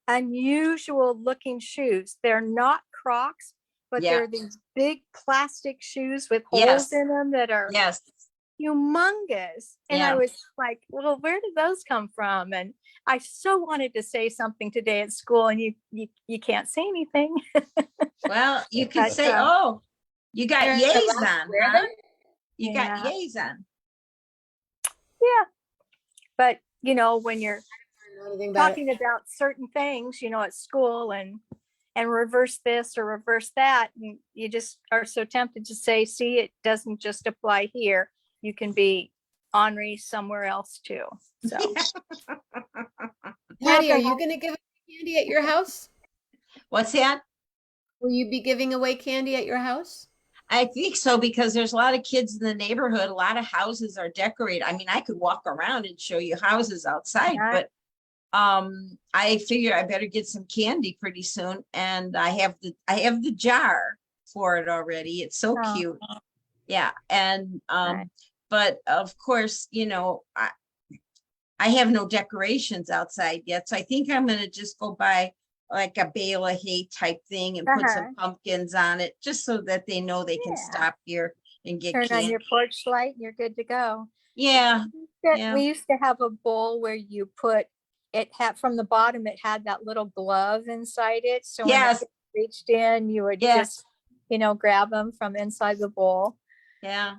unusual looking shoes. They're not Crocs, but Yeah. they're these big plastic shoes with holes Yes. in them that are Yes. humongous. And I Yeah. was like, well, where did those come from? And I so wanted to say something today at school, and you can't say anything. Well, you could But, say, oh, you got They're yays allowed to on, wear huh? them? You got Yeah. yays on. Yeah. But, you know, when you're Know anything about it. talking about certain things, you know, at school and reverse this or reverse that, and you just are so tempted to say, see, it doesn't just apply here. You can be Henri somewhere else too. So Patty, are you going to give away candy at your house? What's that? Will you be giving away candy at your house? I think so, because there's a lot of kids in the neighborhood. A lot of houses are decorated. I mean, I could walk around and show you houses outside, Yeah. but I figure I better get some candy pretty soon. And I have the jar for it already. It's so Oh. cute. Yeah. And Right. but of course, you know, I have no decorations outside yet. So I think I'm gonna just go buy like a bale of hay type thing and put some pumpkins on it, just so that they know they can Yeah. stop here and get Turn on candy. your porch light and you're good to go. Yeah, yeah. We used to have a bowl where you put it had from the bottom, it had that little glove inside it. So when the Yes. kid reached in, you would Yes. just, you know, grab them from inside the bowl. Yeah.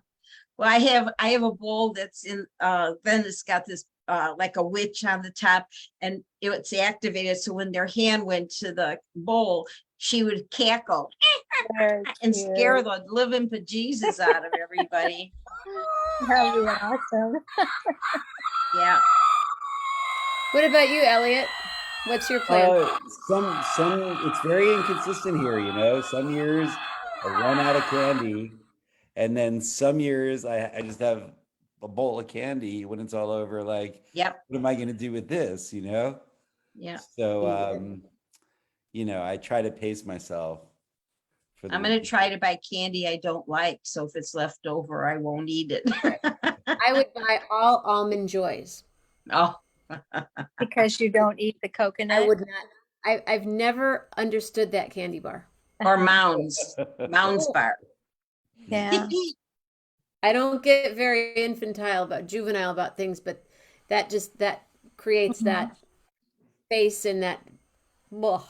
Well, I have a bowl that's in, then it's got this, like a witch on the top, and it's activated. So when their hand went to the bowl, she would cackle Very and scare cute. the living bejesus out of everybody. That'd be awesome. Yeah. What about you, Elliot? What's your plan? It's very inconsistent here, you know. Some years I run out of candy, and then some years I just have a bowl of candy when it's all over. Like, Yep. what am I going to do with this, you know? Yeah. So, you know, I try to pace myself. For the I'm gonna week. try to buy candy I don't like. So if it's left over, I won't eat it. I would buy all almond joys. Oh. Because you don't eat the coconut. I would not. I've never understood that candy bar. Or Mounds bar. Yeah. I don't get very infantile about juvenile about things, but that creates that face and that. Ugh.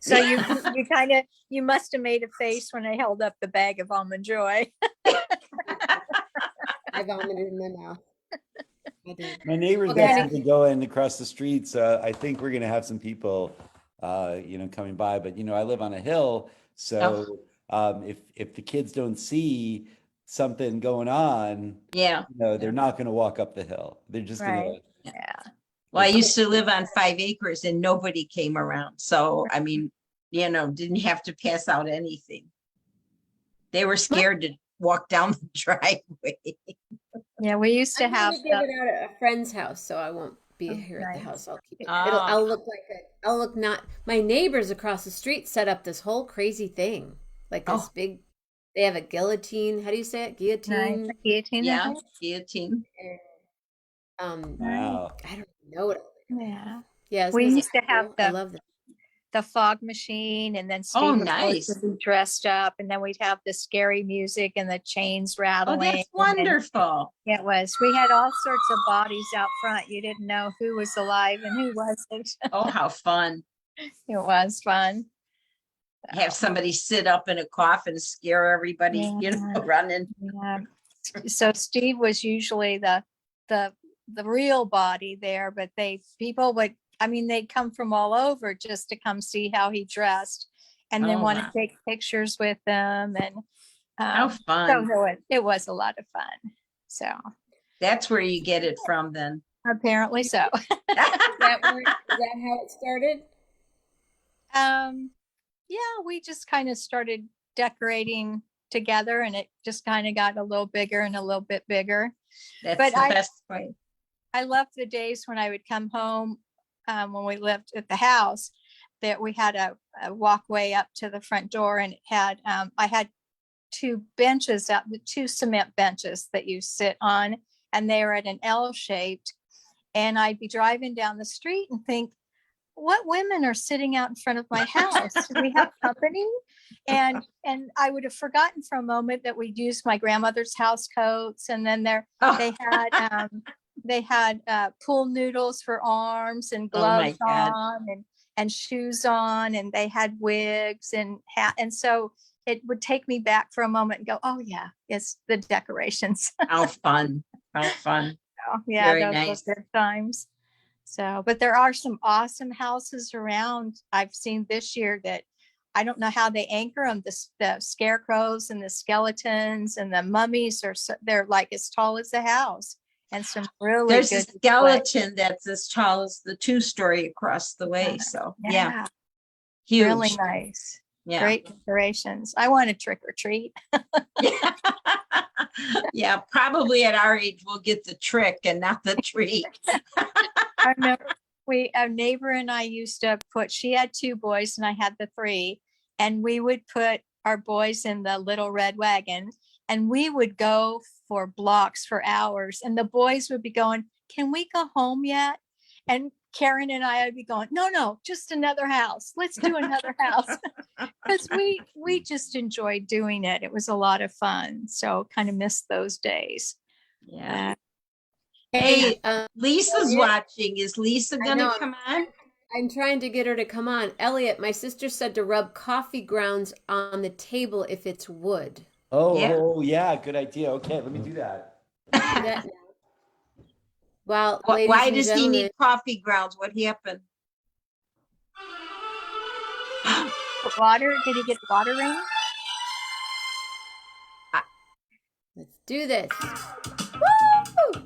So you must have made a face when I held up the bag of almond joy. I vomited in my mouth. I did. My neighbor's Okay. got something going across the street, so I think we're gonna have some people, you know, coming by. But you know, I live on a hill, so if the kids don't see something going on, Yeah. you know, they're not gonna walk up the hill. They're just gonna. Right. Yeah. Well, I used to live on 5 acres and nobody came around. So, I mean, you know, didn't have to pass out anything. They were scared to walk down the driveway. Yeah, we used to I'm have gonna give it out at a friend's house, so I won't be here at the nice. house. I'll keep it. Ah. I'll look like I'll look not. My neighbors across the street set up this whole crazy thing, like this big. They have a guillotine. How do you say it? Guillotine. Nice. Guillotine. Yeah, guillotine. Wow. I don't know what. Yeah. Yeah, We isn't used to that have cool? I the love that. the fog machine, and then Oh, Steve of course, nice. would be dressed up, and then we'd have the scary music and the chains Oh, rattling. that's and wonderful. it was. We had all sorts of bodies out front. You didn't know who was alive and who wasn't. Oh, how fun. It was fun. Have somebody sit up in a coffin, scare everybody, you know, running. Yeah. So Steve was usually the real body there, but people would, I mean, they'd come from all over just to come see how he dressed, and then Oh, want wow. to take pictures with them. And How so fun. it was a lot of fun. So That's where you get it from then. apparently so. Is that how it started? Yeah, we just kind of started decorating together, and it just kind of got a little bigger and a little bit bigger. That's But the best way. I loved the days when I would come home, when we lived at the house, that we had a walkway up to the front door, and it had, I had two benches out, the two cement benches that you sit on, and they were at an L shaped. And I'd be driving down the street and think, what women are sitting out in front of my house? Do we have company? And I would have forgotten for a moment that we'd used my grandmother's house coats, and then they had pool noodles for arms and Oh my gloves God. on and shoes on, and they had wigs and hat. And so it would take me back for a moment and go, oh yeah, it's the decorations. How fun. How fun. Yeah, Very those nice. were good times. So, but there are some awesome houses around. I've seen this year that I don't know how they anchor them. The scarecrows and the skeletons and the mummies are they're like as tall as the house, and some really There's a good display. skeleton that's as tall as the 2-story across the way. So, yeah, Really huge. nice. Yeah. Great decorations. I want to trick or treat. Yeah, probably at our age, we'll get the trick and not the treat. I remember a neighbor and I used to she had 2 boys and I had the 3, and we would put our boys in the little red wagon and we would go for blocks for hours, and the boys would be going, "Can we go home yet?" And Karen and I would be going, no, just another house. Let's do another house. Because we just enjoyed doing it. It was a lot of fun. So kind of missed those days. Yeah. Hey, Lisa's watching. Is Lisa I gonna know. come on? I'm trying to get her to come on. Elliot, my sister said to rub coffee grounds on the table if it's wood. Oh, yeah, good idea. Okay, let me do that. Do that now. Well, Why ladies does and he gentlemen, need coffee grounds? What happened? Water? Did he get a water ring? let's do this. Woo!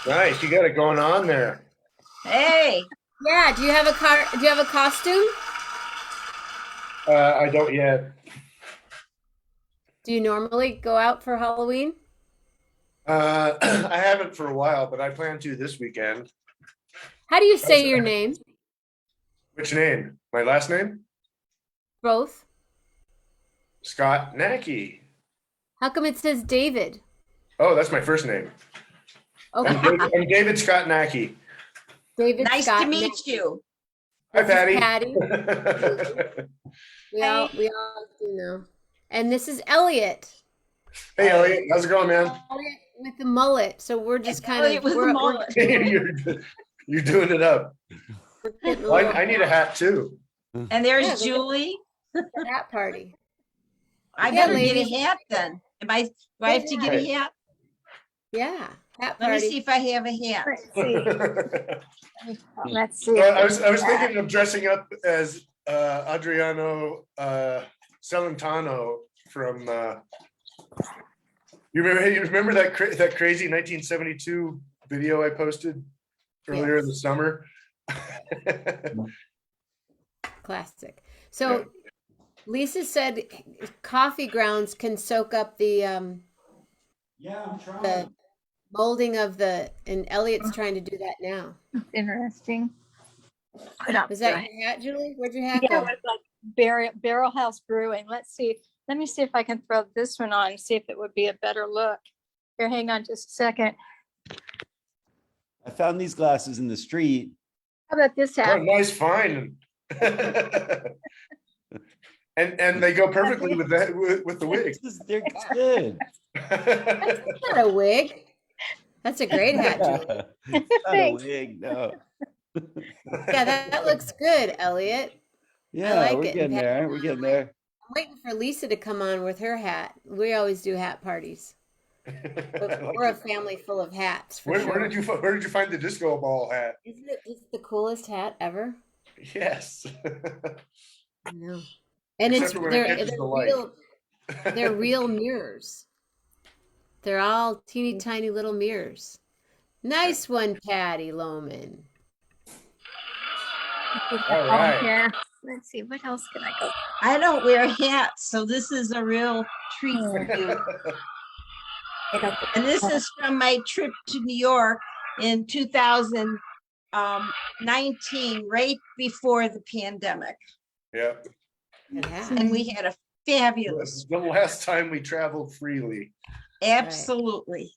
Nice, you got it going on there. Hey, Yeah, do you have a costume? I don't yet. Do you normally go out for Halloween? I haven't for a while, but I plan to this weekend. How do you say your name? Which name? My last name? Both. Scott Nacky. How come it says David? Oh, that's my first name. Okay. I'm David Scott Nacky. David nice Scott to meet you. Hi, Patty. Patty. We all do know. And this is Elliot. Hey, Elliot. How's it going, man? Elliot with the mullet. So we're just kind Elliot of with the mullet. You're doing it up. getting a Well, little I need a hat too. And there's Yeah, Julie. hat party. I Yeah, better get a ladies. hat then. Do I have to get a Right. hat? Yeah, hat Let me party. see if I have a hat. Let's see. I was thinking of dressing up as Adriano Celentano from. You remember that that crazy 1972 video I posted earlier in the summer? Classic. So Lisa said coffee grounds can soak up the Yeah, I'm trying. the molding of and Elliot's trying to do that now. Interesting. Put up Was that the- your hat, Julie? Where'd your hat Yeah, go? it was like Barrel House Brewing. Let's see. Let me see if I can throw this one on and see if it would be a better look. Here, hang on just a second. I found these glasses in the street. How about this Oh, hat? nice find. And they go perfectly with that with the wig. They're good. That's not a wig. That's a great hat, Julie. It's not a Thanks. wig, no. Yeah, that looks good, Elliot. Yeah, like we're it. getting there. We're getting there. I'm waiting for Lisa to come on with her hat. We always do hat parties. We're a family full of hats. For Where sure. did you find the disco ball hat? Isn't it? It's the coolest hat ever. Yes. I know. And Except it's for when it catches they're the light. real. They're real mirrors. They're all teeny tiny little mirrors. Nice one, Patty Loman. All right. Here. Let's see. What else can I go? I don't wear hats, so this is a real treat for you. And this is from my trip to New York in 2019, right before the pandemic. Yeah. Good hat. And we had a fabulous, The last time we traveled freely. absolutely.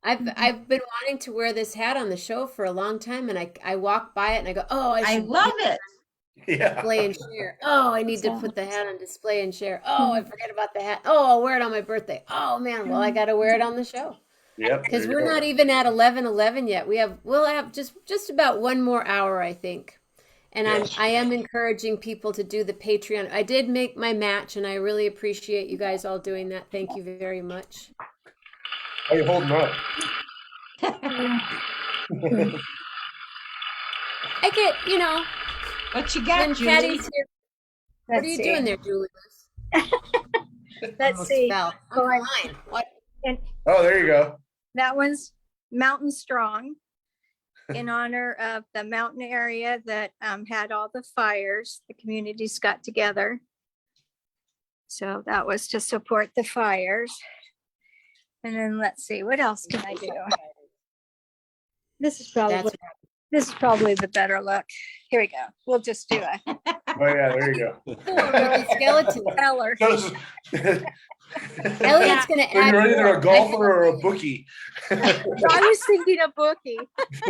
I've been wanting to wear this hat on the show for a long time, and I walk by it and I go, oh, I I should love it. Yeah. display and share. Oh, I need to put the hat on display and share. Oh, I forget about the hat. Oh, I'll wear it on my birthday. Oh man, well I got to wear it on the show. Yep. Because there you we're go. not even at 11:11 yet. We'll have just about one more hour, I think. And Yes. I am encouraging people to do the Patreon. I did make my match, and I really appreciate you guys all doing that. Thank you very much. How you holding up? I get, What you when got, Julie? Patty's here. What are Let's you see. doing there, Julie? Let's see. Spell. Oh, Oh, I- come on. What? And Oh, there you go. that one's Mountain Strong in honor of the mountain area that had all the fires. The communities got together. So that was to support the fires. And then let's see, what else can I do? This is probably the better look. Here we go. We'll just do a Oh, yeah, there you go. With the skeleton. Eller. Those- Elliot's gonna So add you're either more. a golfer or a bookie. I was thinking a bookie.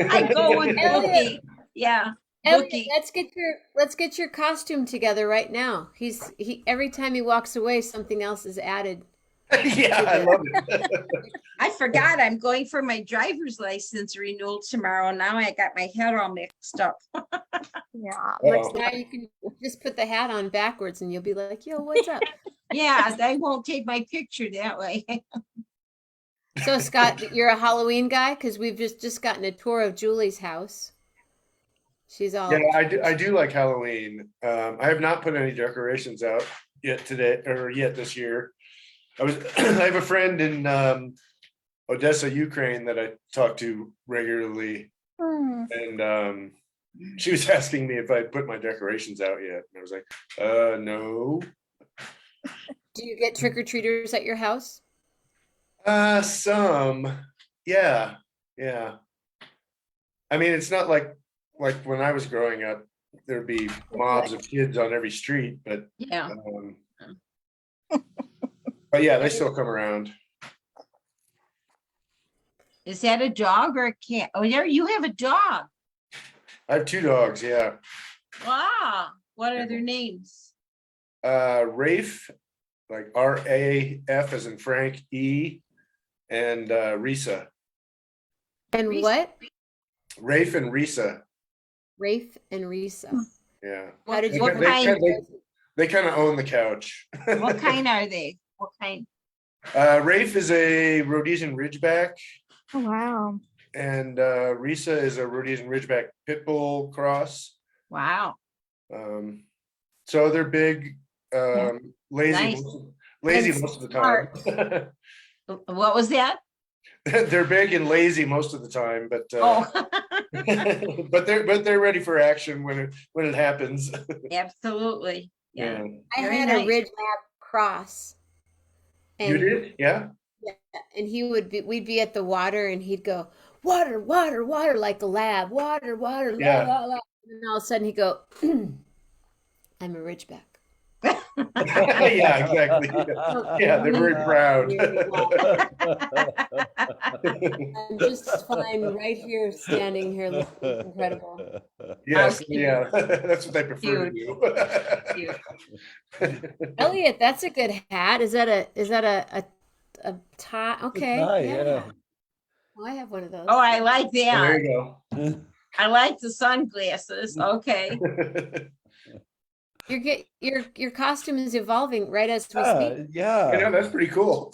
I go with Elliot. Bookie. Yeah. Elliot, Bookie. let's get your costume together right now. He every time he walks away, something else is added. Yeah, I love it. I forgot I'm going for my driver's license renewal tomorrow. Now I got my head all mixed up. Yeah. Uh-oh. Now you can just put the hat on backwards, and you'll be like, "Yo, what's up?" Yeah, they won't take my picture that way. So Scott, you're a Halloween guy because we've just gotten a tour of Julie's house. She's all Yeah, I do like Halloween. I have not put any decorations out yet this year. I have a friend in Odessa, Ukraine that I talk to regularly, and she was asking me if I'd put my decorations out yet. And I was like, no. Do you get trick or treaters at your house? Some, yeah. I mean, it's not like when I was growing up, there'd be mobs of kids on every street, but Yeah. but yeah, they still come around. Is that a dog or a cat? Oh, there you have a dog. I have 2 dogs, yeah. Wow. What are their names? Rafe, like RAF as in Frank E, and Risa. And Risa. what? Rafe and Risa. Rafe and Risa. Yeah. How did you What come kind? up with those? They kind of own the couch. What kind are they? What kind? Rafe is a Rhodesian Ridgeback, Oh, wow. and Risa is a Rhodesian Ridgeback Pit Bull cross. Wow. So they're big, lazy, Nice. lazy And most of the time. What was that? They're big and lazy most of the time, but Oh, but they're ready for action when it happens. absolutely. Yeah. I Very had nice. a Ridge Lab cross. You did? Yeah. And we'd be at the water, and he'd go, water, water, water, like a lab, water, water, la, Yeah. la, la. And all of a sudden he'd go, I'm a Ridgeback. Yeah, exactly. Yeah, they're very proud. I'm just fine right here, standing here, looking incredible. Yes, How cute. yeah, that's what they prefer to do. Elliot, that's a good hat. Is that a tie? Okay. tie, yeah. Well, I have one of those. Oh, I like There that. you go. I like the sunglasses. Okay. Your costume is evolving right as we Yeah, speak. Yeah, yeah. that's pretty cool.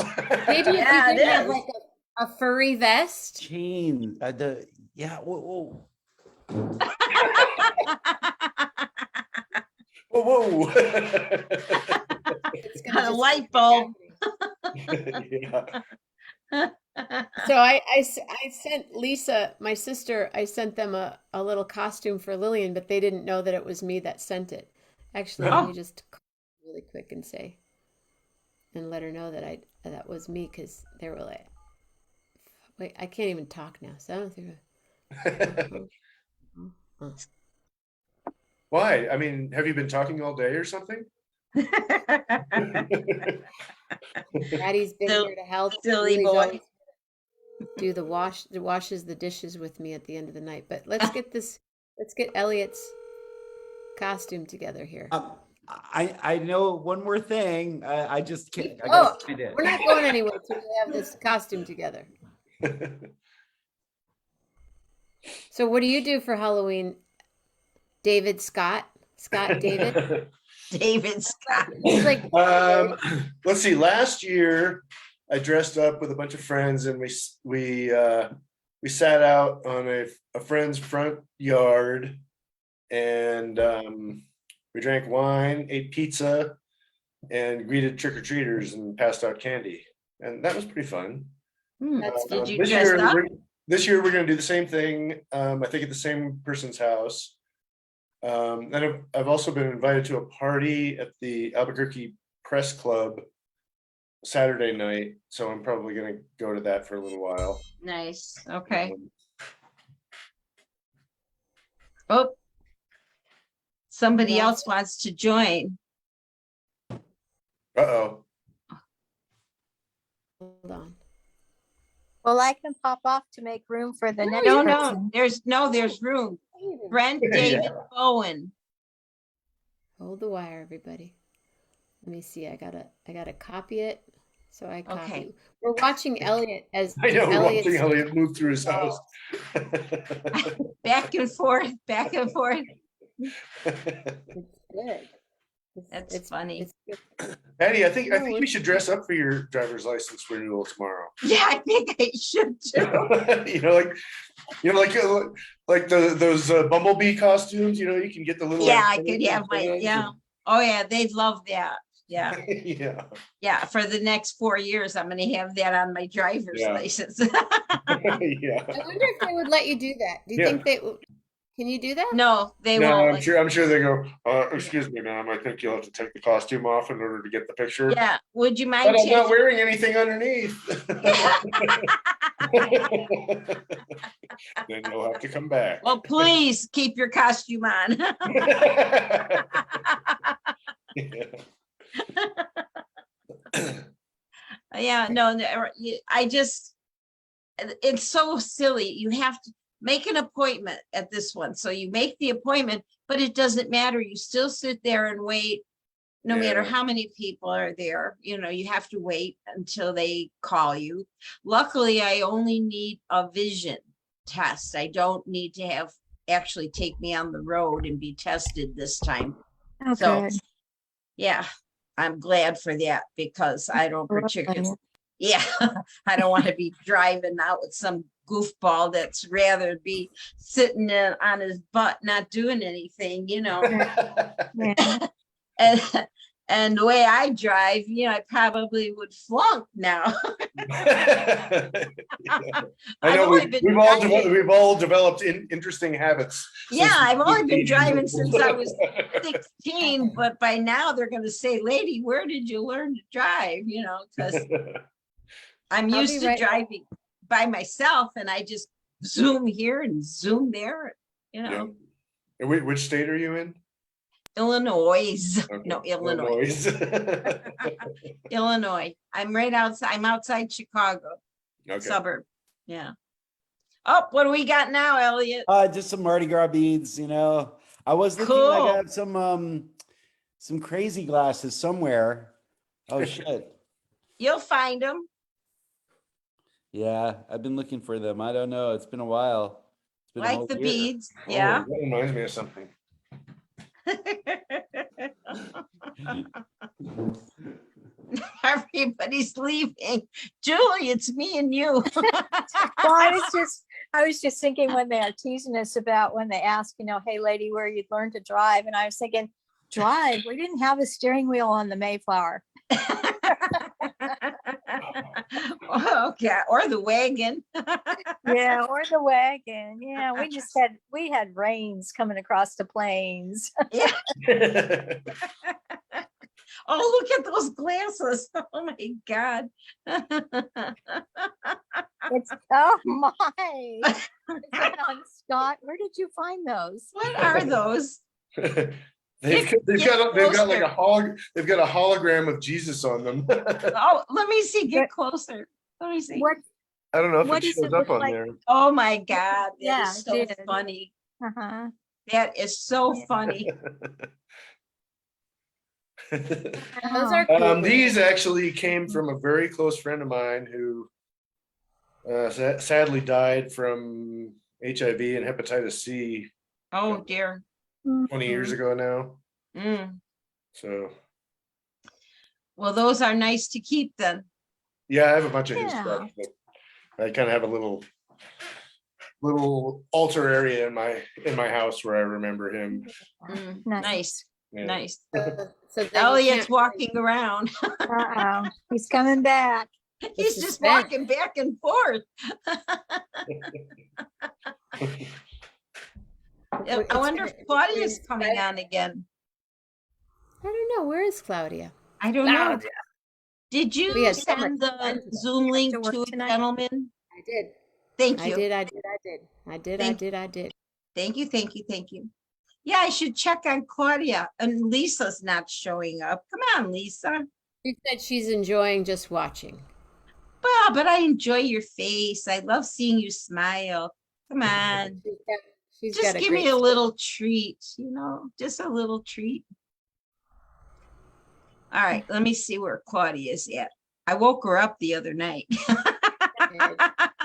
Maybe if Yeah, you it did have is. like a furry vest. Chain, whoa. Whoa. It's gonna A just light keep bulb. Yeah. So I sent Lisa, my sister, I sent them a little costume for Lillian, but they didn't know that it was me that sent it. Actually, let me just call really quick and say, and let her know that that was me, because they were like, wait, I can't even talk now, so I don't think. Why? I mean, have you been talking all day or something? Daddy's been Sil- here to help. silly Lily's boy. always do the washes the dishes with me at the end of the night. But let's get Elliot's costume together here. I know one more thing. I just can't. I Oh, gotta find it. we're not going anywhere until we have this costume together. So what do you do for Halloween? David Scott? Scott David? David Scott. He's like, Let's see, last year I dressed up with a bunch of friends and we sat out on a friend's front yard and we drank wine, ate pizza, and greeted trick-or-treaters and passed out candy. And that was pretty fun. Did you This dress year, up? This year we're gonna do the same thing, I think at the same person's house. And I've also been invited to a party at the Albuquerque Press Club Saturday night, so I'm probably gonna go to that for a little while. Nice, okay. Oh. Somebody Yeah. else wants to join. Uh-oh. hold on. Well, I can pop off to make room for the next No, person. there's room. Brent David Bowen. Hold the wire, everybody. Let me see. I gotta copy it. So I copy. Okay. We're watching Elliot as I know, we're Elliot's- watching Elliot move through his house. Back and forth, back and forth. It's good. That's funny. It's good. Patty, I think No, we should dress up for your driver's license renewal tomorrow. Yeah, I think I should too. like those Bumblebee costumes. You can get the little. Yeah, I could have my, Oh yeah, they'd love that. Yeah, Yeah. yeah. For the next 4 years, I'm gonna have that on my driver's Yeah. license. Yeah. I wonder if they would let you do that. Do you Yeah. think they can you do that? No, they No, won't. I'm sure they go, excuse me, ma'am, I think you'll have to take the costume off in order to get the picture. Yeah, would you mind But I'm not taking? wearing anything underneath. Then you'll have to come back. Well, please keep your costume on. Yeah, no, I just, it's so silly. You have to make an appointment at this one. So you make the appointment, but it doesn't matter. You still sit there and wait. No matter Yeah. how many people are there, you have to wait until they call you. Luckily, I only need a vision test. I don't need to have actually take me on the road and be tested this time. Oh, So, good. yeah, I'm glad for that because I don't Right. particularly, yeah, I don't want to be driving out with some goofball that's rather be sitting there on his butt, not doing anything, Yeah. And the way I drive, I probably would flunk now. I I've know only been we've all developed interesting habits. Yeah, since I've only been 18 driving years since old. I was 16, but by now they're going to say, lady, where did you learn to drive? Because I'm I'll used be to right back. driving by myself and I just zoom here and zoom there, Yeah. And which state are you in? Illinois. Okay. No, Illinois. Illinois. I'm right outside. I'm outside Chicago, Okay. suburb. Yeah. Oh, what do we got now, Elliot? Just some Mardi Gras beads, I was looking, I Cool. got some crazy glasses somewhere. Oh shit. You'll find them. Yeah, I've been looking for them. I don't know. It's been a while. It's been a Like whole the year. beads. Oh, Yeah. that reminds me of something. Everybody's leaving. Julie, it's me and you. Well, I was just thinking when they are teasing us about when they ask, hey lady, where you'd learn to drive. And I was thinking, drive, we didn't have a steering wheel on the Mayflower. Okay, or the wagon. Yeah, or the wagon. Yeah, we had reins coming across the plains. Oh, look at those glasses. Oh my God. Oh my. Is that on Scott? Where did you find those? What are those? They've got like they've got a hologram of Jesus on them. Oh, let me see. Get closer. Let me see. What? I don't know if What it does shows it up look on like? there. Oh my God. That Yeah, is it so did. funny. Uh-huh. That is so funny. Those are Oh. cool. These actually came from a very close friend of mine who Sadly died from HIV and hepatitis C Oh, dear. 20 years ago now. Mm. So, Well, those are nice to keep then. yeah, I have a bunch of his Yeah. stuff, but I kind of have a little altar area in my house where I remember him. Mm, Nice. Nice, Yeah. nice. So then you Elliot's can't- walking around. Uh-oh, he's coming back. He's The just suspense. walking back and forth. It's I wonder if gonna- Claudia's it's coming gonna- on again. I don't know. Where is Claudia? I don't know. Claudia. Did We you had so much send the fun today. Zoom link to work to a tonight? gentleman? I did. Thank I you. did. Thank- Thank you. Yeah, I should check on Claudia, and Lisa's not showing up. Come on, Lisa. She said she's enjoying just watching. Well, but I enjoy your face. I love seeing you smile. Come on. She's Just got a give great me a little treat, just a little treat. All right, let me see where Claudia's at. I woke her up the other night.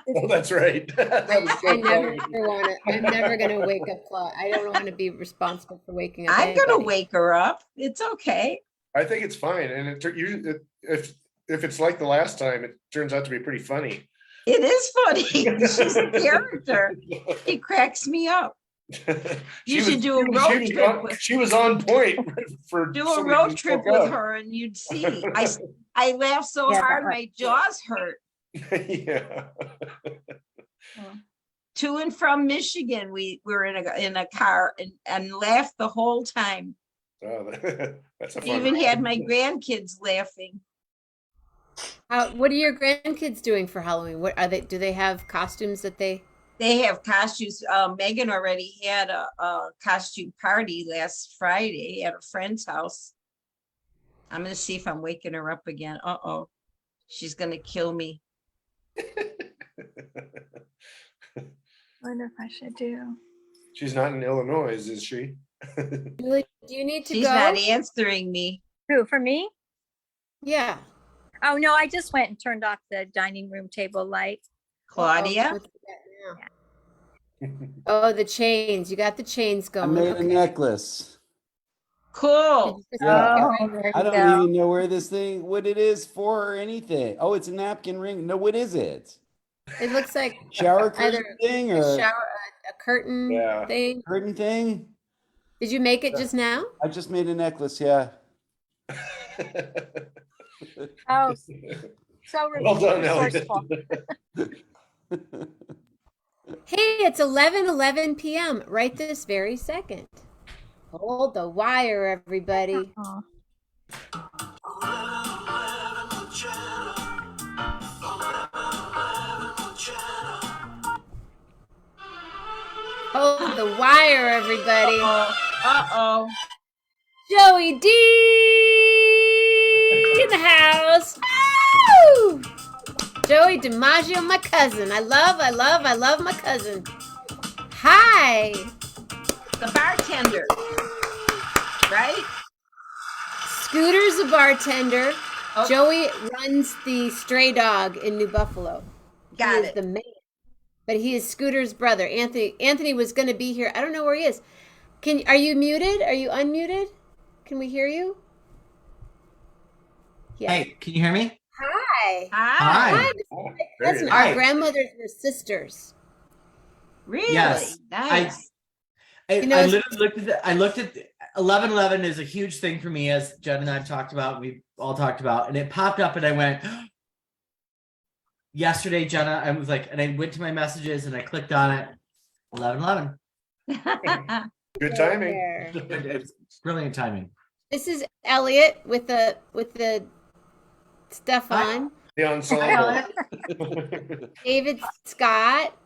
Oh, that's right. I'm never gonna wake up Claudia. I don't want to be responsible for waking up. I'm gonna anybody. wake her up. It's okay. I think it's fine, and if it's like the last time, it turns out to be pretty funny. It is funny. She's a character. She cracks me up. You should do a road trip with. She was on point for. Do a somebody road who trip spoke with up. her and you'd see. I laughed so Yeah, hard that my jaws hurt. Yeah. To and from Michigan, we were in a car and laughed the whole time. Oh, that's a fun. Even had ride. my grandkids laughing. What are your grandkids doing for Halloween? What are they? Do they have costumes that they? They have costumes. Megan already had a costume party last Friday at a friend's house. I'm gonna see if I'm waking her up again. Uh-oh. She's gonna kill me. Wonder if I should do. She's not in Illinois, is she? Julie, do you need to She's go? not answering me. Who, for me? Yeah. Oh, no, I just went and turned off the dining room table light. Claudia? What's that now? Oh, the chains. You got the chains I going. made a Okay. necklace. Cool. Yeah. Oh, there I you don't go. even know where this thing, what it is for or anything. Oh, it's a napkin ring. No, what is it? It looks like Shower curtain either thing a or shower, a curtain Yeah. thing. curtain thing? Did you make it just now? I just made a necklace, yeah. Oh, so Well done, Elliot. resourceful. Hey, it's 11:11 p.m. right this very second. Hold the wire, everybody. Oh. Hold the wire, everybody. Uh-oh. Joey D in the house. Woo! Joey DiMaggio, my cousin. I love my cousin. Hi. The bartender. Right? Scooter's a bartender. Oh. Joey runs the Stray Dog in New Buffalo. Got He is it. the man. But he is Scooter's brother. Anthony was going to be here. I don't know where he is. Are you muted? Are you unmuted? Can we hear you? Yeah. Hey, can you hear me? Hi. Hi. Hi. This is my There cousin. you Our go. grandmothers were sisters. Really? Yes. Nice. I it's- literally looked at 11:11 is a huge thing for me, as Jen and I have talked about. We all talked about, and it popped up, and I went. Yesterday, Jenna, I was like, and I went to my messages and I clicked on it. 11:11. Good timing. There. It's brilliant timing. This is Elliot with the stuff Hi. on. The ensemble. David Scott,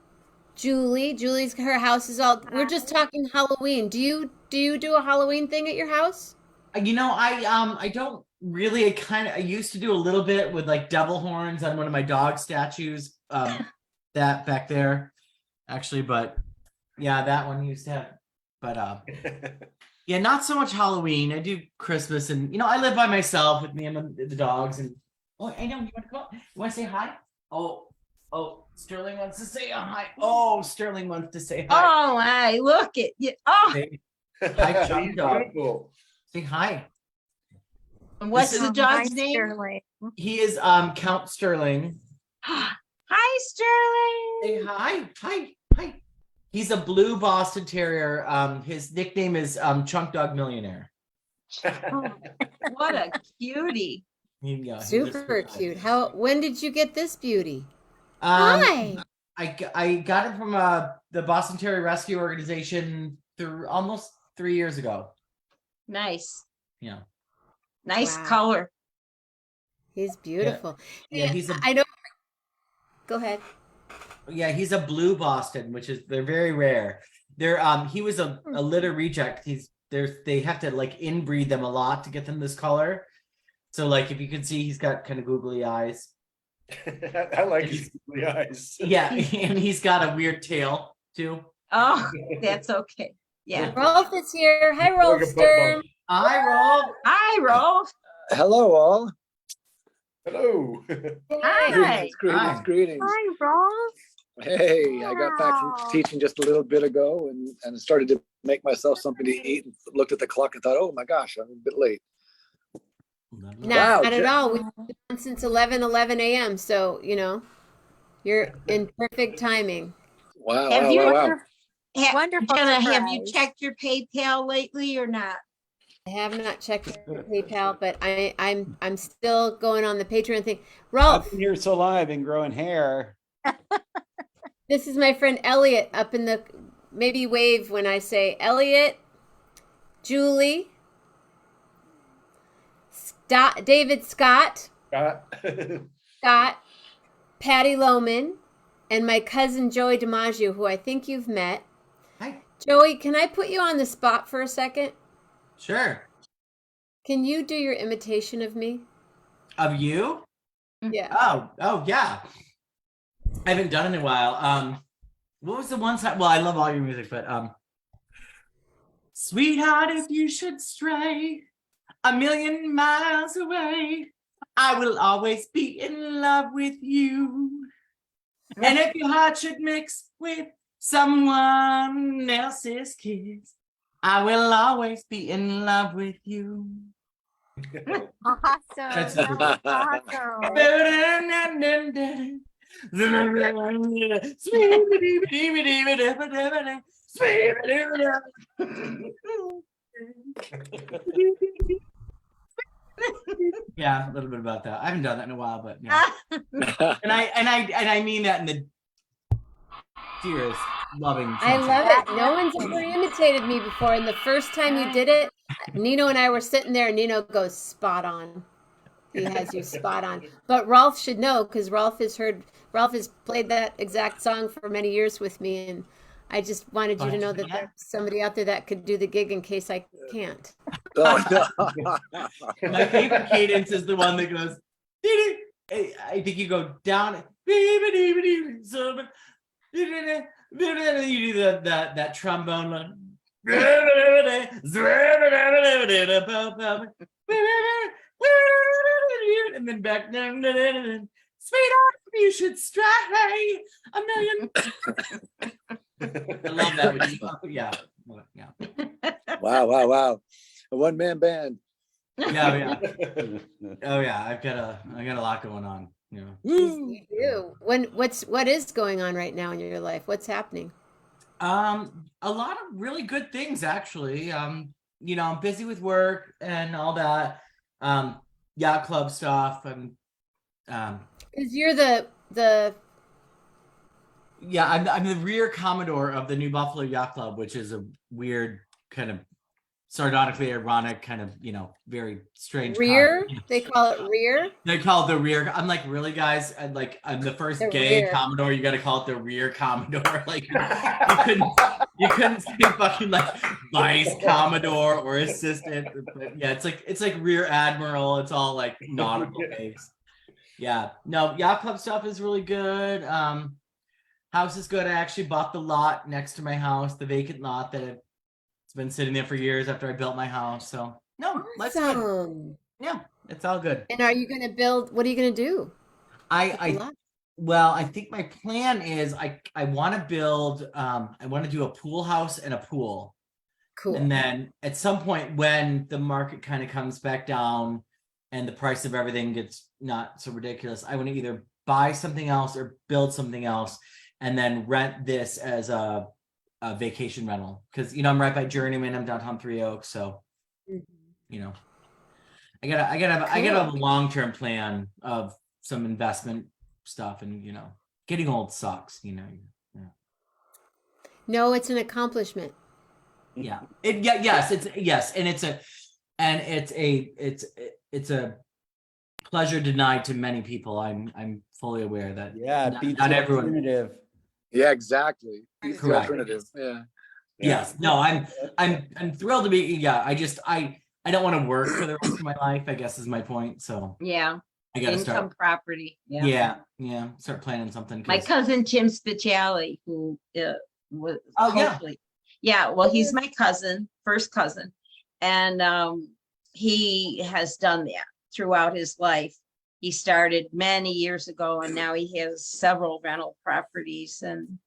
Julie. Julie's her house is all. We're just talking Halloween. Do you do a Halloween thing at your house? You know, I don't really. I used to do a little bit with like devil horns on one of my dog statues. That back there, actually, but yeah, that one used to have. But yeah, not so much Halloween. I do Christmas, and I live by myself with me and the dogs. And oh, I know you want to come up. You want to say hi? Oh, Oh, Sterling wants to say hi. Oh, Sterling wants to say hi. Oh, I look at you. Oh, Say hi, Chum He's Dog. beautiful. Say hi. and what's This the is- dog's name? Sterling. He is Count Sterling. Hi, Sterling. Say hi. Hi. Hi. He's a blue Boston Terrier. His nickname is Chunk Dog Millionaire. What a cutie. He's a Super sweet guy. cute. When did you get this beauty? Um, Hi. I got it from the Boston Terrier Rescue Organization through almost 3 years ago. Nice. Yeah. Nice Wow. color. He's beautiful. Yeah, And he's a I don't. Go ahead. yeah, he's a blue Boston, which is they're very rare. They're he was a litter reject. They have to like inbreed them a lot to get them this color. So like if you can see, he's got kind of googly eyes. I like his googly eyes. Yeah, and he's got a weird tail too. Oh, that's okay. Yeah. Rolf is here. Hi, Rolf Sturm. Hi, Rolf. Hi, Rolf. Hello, all. Hello. Hi. Greetings, greetings. Hi, Rolf. Hey, I got back Wow. from teaching just a little bit ago and started to make myself something to eat and looked at the clock and thought, oh my gosh, I'm a bit late. Not, Wow, not at Jen- all. We've been on since 11 a.m. So, you're in perfect timing. Wow, Have wow, you wow, wow. ever, Wonderful Jenna, have you surprise. checked your PayPal lately or not? I have not checked PayPal, but I'm still going on the Patreon thing. Rolf, I've been here so long, I've been growing hair. this is my friend Elliot up in the, maybe wave when I say Elliot, Julie, David Scott, Scott, Patty Lohman, and my cousin Joey DiMaggio, who I think you've met. Hi. Joey, can I put you on the spot for a second? Sure. Can you do your imitation of me? Of you? Yeah. Oh yeah. I haven't done it in a while. What was the one time? Well, I love all your music, but sweetheart, if you should stray 1,000,000 miles away, I will always be in love with you. And if your heart should mix with someone else's kiss, I will always be in love with you. Awesome. That's- That was awesome. Yeah, a little bit about that. I haven't done that in a while, but yeah. and I mean that in the dearest, loving. I sense. love it. No one's ever imitated me before. And the first time you did it, Nino and I were sitting there, and Nino goes, spot on. He has you spot on. But Rolf should know, because Rolf has played that exact song for many years with me. And I just wanted you to know that there's somebody out there that could do the gig in case I can't. Oh, My favorite cadence is the one that goes. I think you go down. You do that trombone one. And then back. Sweetheart, you should stray 1,000,000. I love that. When yeah. wow, wow, wow. A one-man band. Yeah. Oh yeah. I got a lot going on. Yeah. You do. What is going on right now in your life? What's happening? A lot of really good things actually. I'm busy with work and all that. Yacht club stuff and Because you're the yeah, I'm the rear commodore of the New Buffalo Yacht Club, which is a weird kind of sardonically ironic kind of very strange rear. They call it rear. They call it the rear. I'm like, really, guys? I'm the first The gay rear. Commodore. You got to call it the rear Commodore. Like, you couldn't say fucking like vice Commodore or assistant. But yeah, it's like rear admiral. It's all like nautical names. Yeah, no, yacht club stuff is really good. House is good. I actually bought the lot next to my house, the vacant lot that it's been sitting there for years after I built my house. So no, let's good. Awesome. Yeah, it's all good. And are you going to build? What are you going to do? with the I lot? Well, I think my plan is I want to build, I want to do a pool house and a pool. Cool. And then at some point when the market kind of comes back down and the price of everything gets not so ridiculous, I want to either buy something else or build something else and then rent this as a vacation rental. Because, you know, I'm right by Journeyman, I'm downtown Three Oaks. So, you know, I gotta have a long-term plan of some investment stuff, and, you know, getting old sucks, you know. Yeah. No, it's an accomplishment. Yeah. Yes, and it's a pleasure denied to many people. I'm fully aware that not everyone. Alternative. Yeah, exactly. It's the Correct. alternative. Yeah. Yes. No, I'm thrilled to be. Yeah. I don't want to work for the rest of my life, I guess is my point. So Yeah. I gotta Income start. property. Yeah. Start planning something. My 'cause- cousin Tim Speciale, who was Oh, yeah. hopefully, yeah, well, he's my cousin, first cousin, and he has done that throughout his life. He started many years ago, and now he has several rental properties, and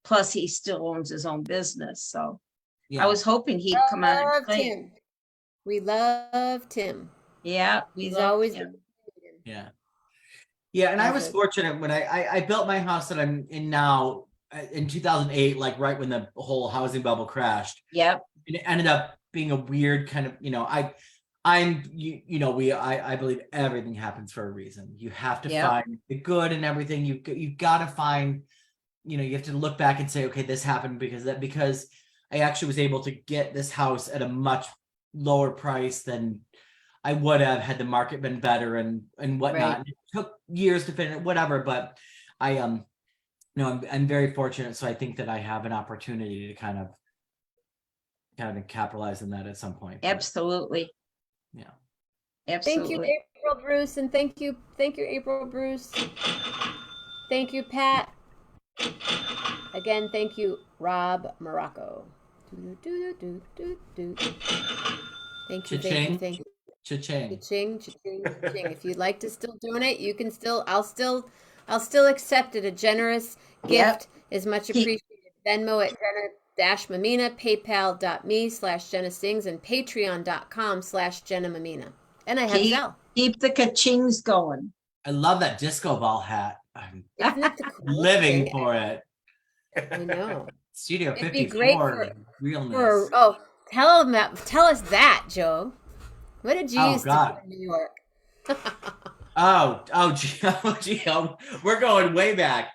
plus he still owns his own business. So I was hoping he'd come on and Love play. Tim. We love Tim. Yeah, He's love always him. Yeah. Yeah, and I was Love it. fortunate when I built my house that I'm in now in 2008, like right when the whole housing bubble crashed. Yep. And it ended up being a weird kind of, you know, I believe everything happens for a reason. You have to Yep. find the good in everything. You've got to find, you know, you have to look back and say, okay, this happened because I actually was able to get this house at a much lower price than I would have had the market been better and whatnot. Right. It took years to finish, whatever, but I'm very fortunate. So I think that I have an opportunity to kind of capitalize on that at some point. but, Absolutely. Yeah. Absolutely. Thank you, April Bruce, and thank you, April Bruce. Thank you, Pat. Again, thank you, Rob Morocco. Thank you, Cha-ching. thank you. Cha-ching. Cha-ching, cha-ching, cha-ching. If you'd like to still donate, you can still. I'll still accept it. A generous Yep. gift is much appreciated. Venmo at Jenna-Mamina, PayPal.me/Jenna Sings, and Patreon.com/Jenna Mamina. And I have Zelle. Keep the ka-chings going. I love that disco ball hat. I'm Isn't it the coolest living thing? for it. I know. Studio It'd be 54. great for realness. tell us that, Joe. What did you Oh, used God. to do in New York? Gee, we're going way back.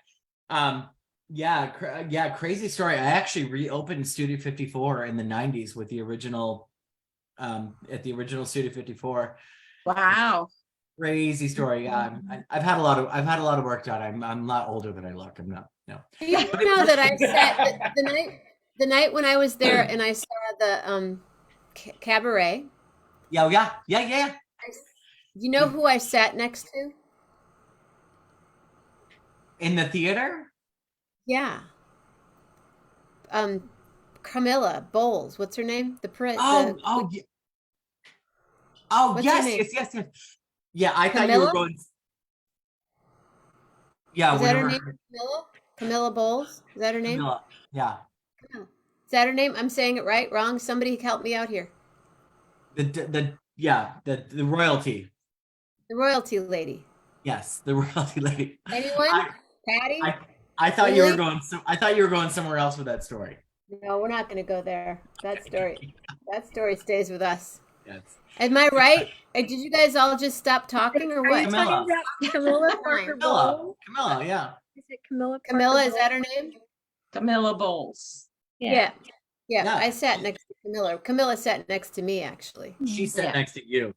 Crazy story. I actually reopened Studio 54 in the 90s with the original, at the original Studio 54. Wow. Crazy story. Yeah, I've had a lot of work done. I'm a lot older than I look. I'm not. No. You know that I sat the night when I was there and I saw the cabaret. Yeah. You know who I sat next to? In the theater? Yeah. Camilla Bowles. What's her name? Oh, What's her yes. name? Yeah, I thought you Camilla? were going. Yeah, Is that her whatever. name? Camilla? Camilla Bowles? Is that her name? Camilla, yeah. Is that her name? I'm saying it right, wrong? Somebody help me out here. The royalty. The royalty lady. Yes, the royalty lady. Anyone? Patty? I thought you were Really? going. I thought you were going somewhere else with that story. No, we're not going to go there. That story stays with us. Yes. Am I right? Did you guys all just stop talking or what? Camilla. Camilla Parker Bowles? Camilla, yeah. Is it Camilla? Camilla, Parker is that her name? Camilla Bowles. Yeah. Yeah. I sat next to Camilla. Camilla sat next to me, actually. She sat Yeah. next to you.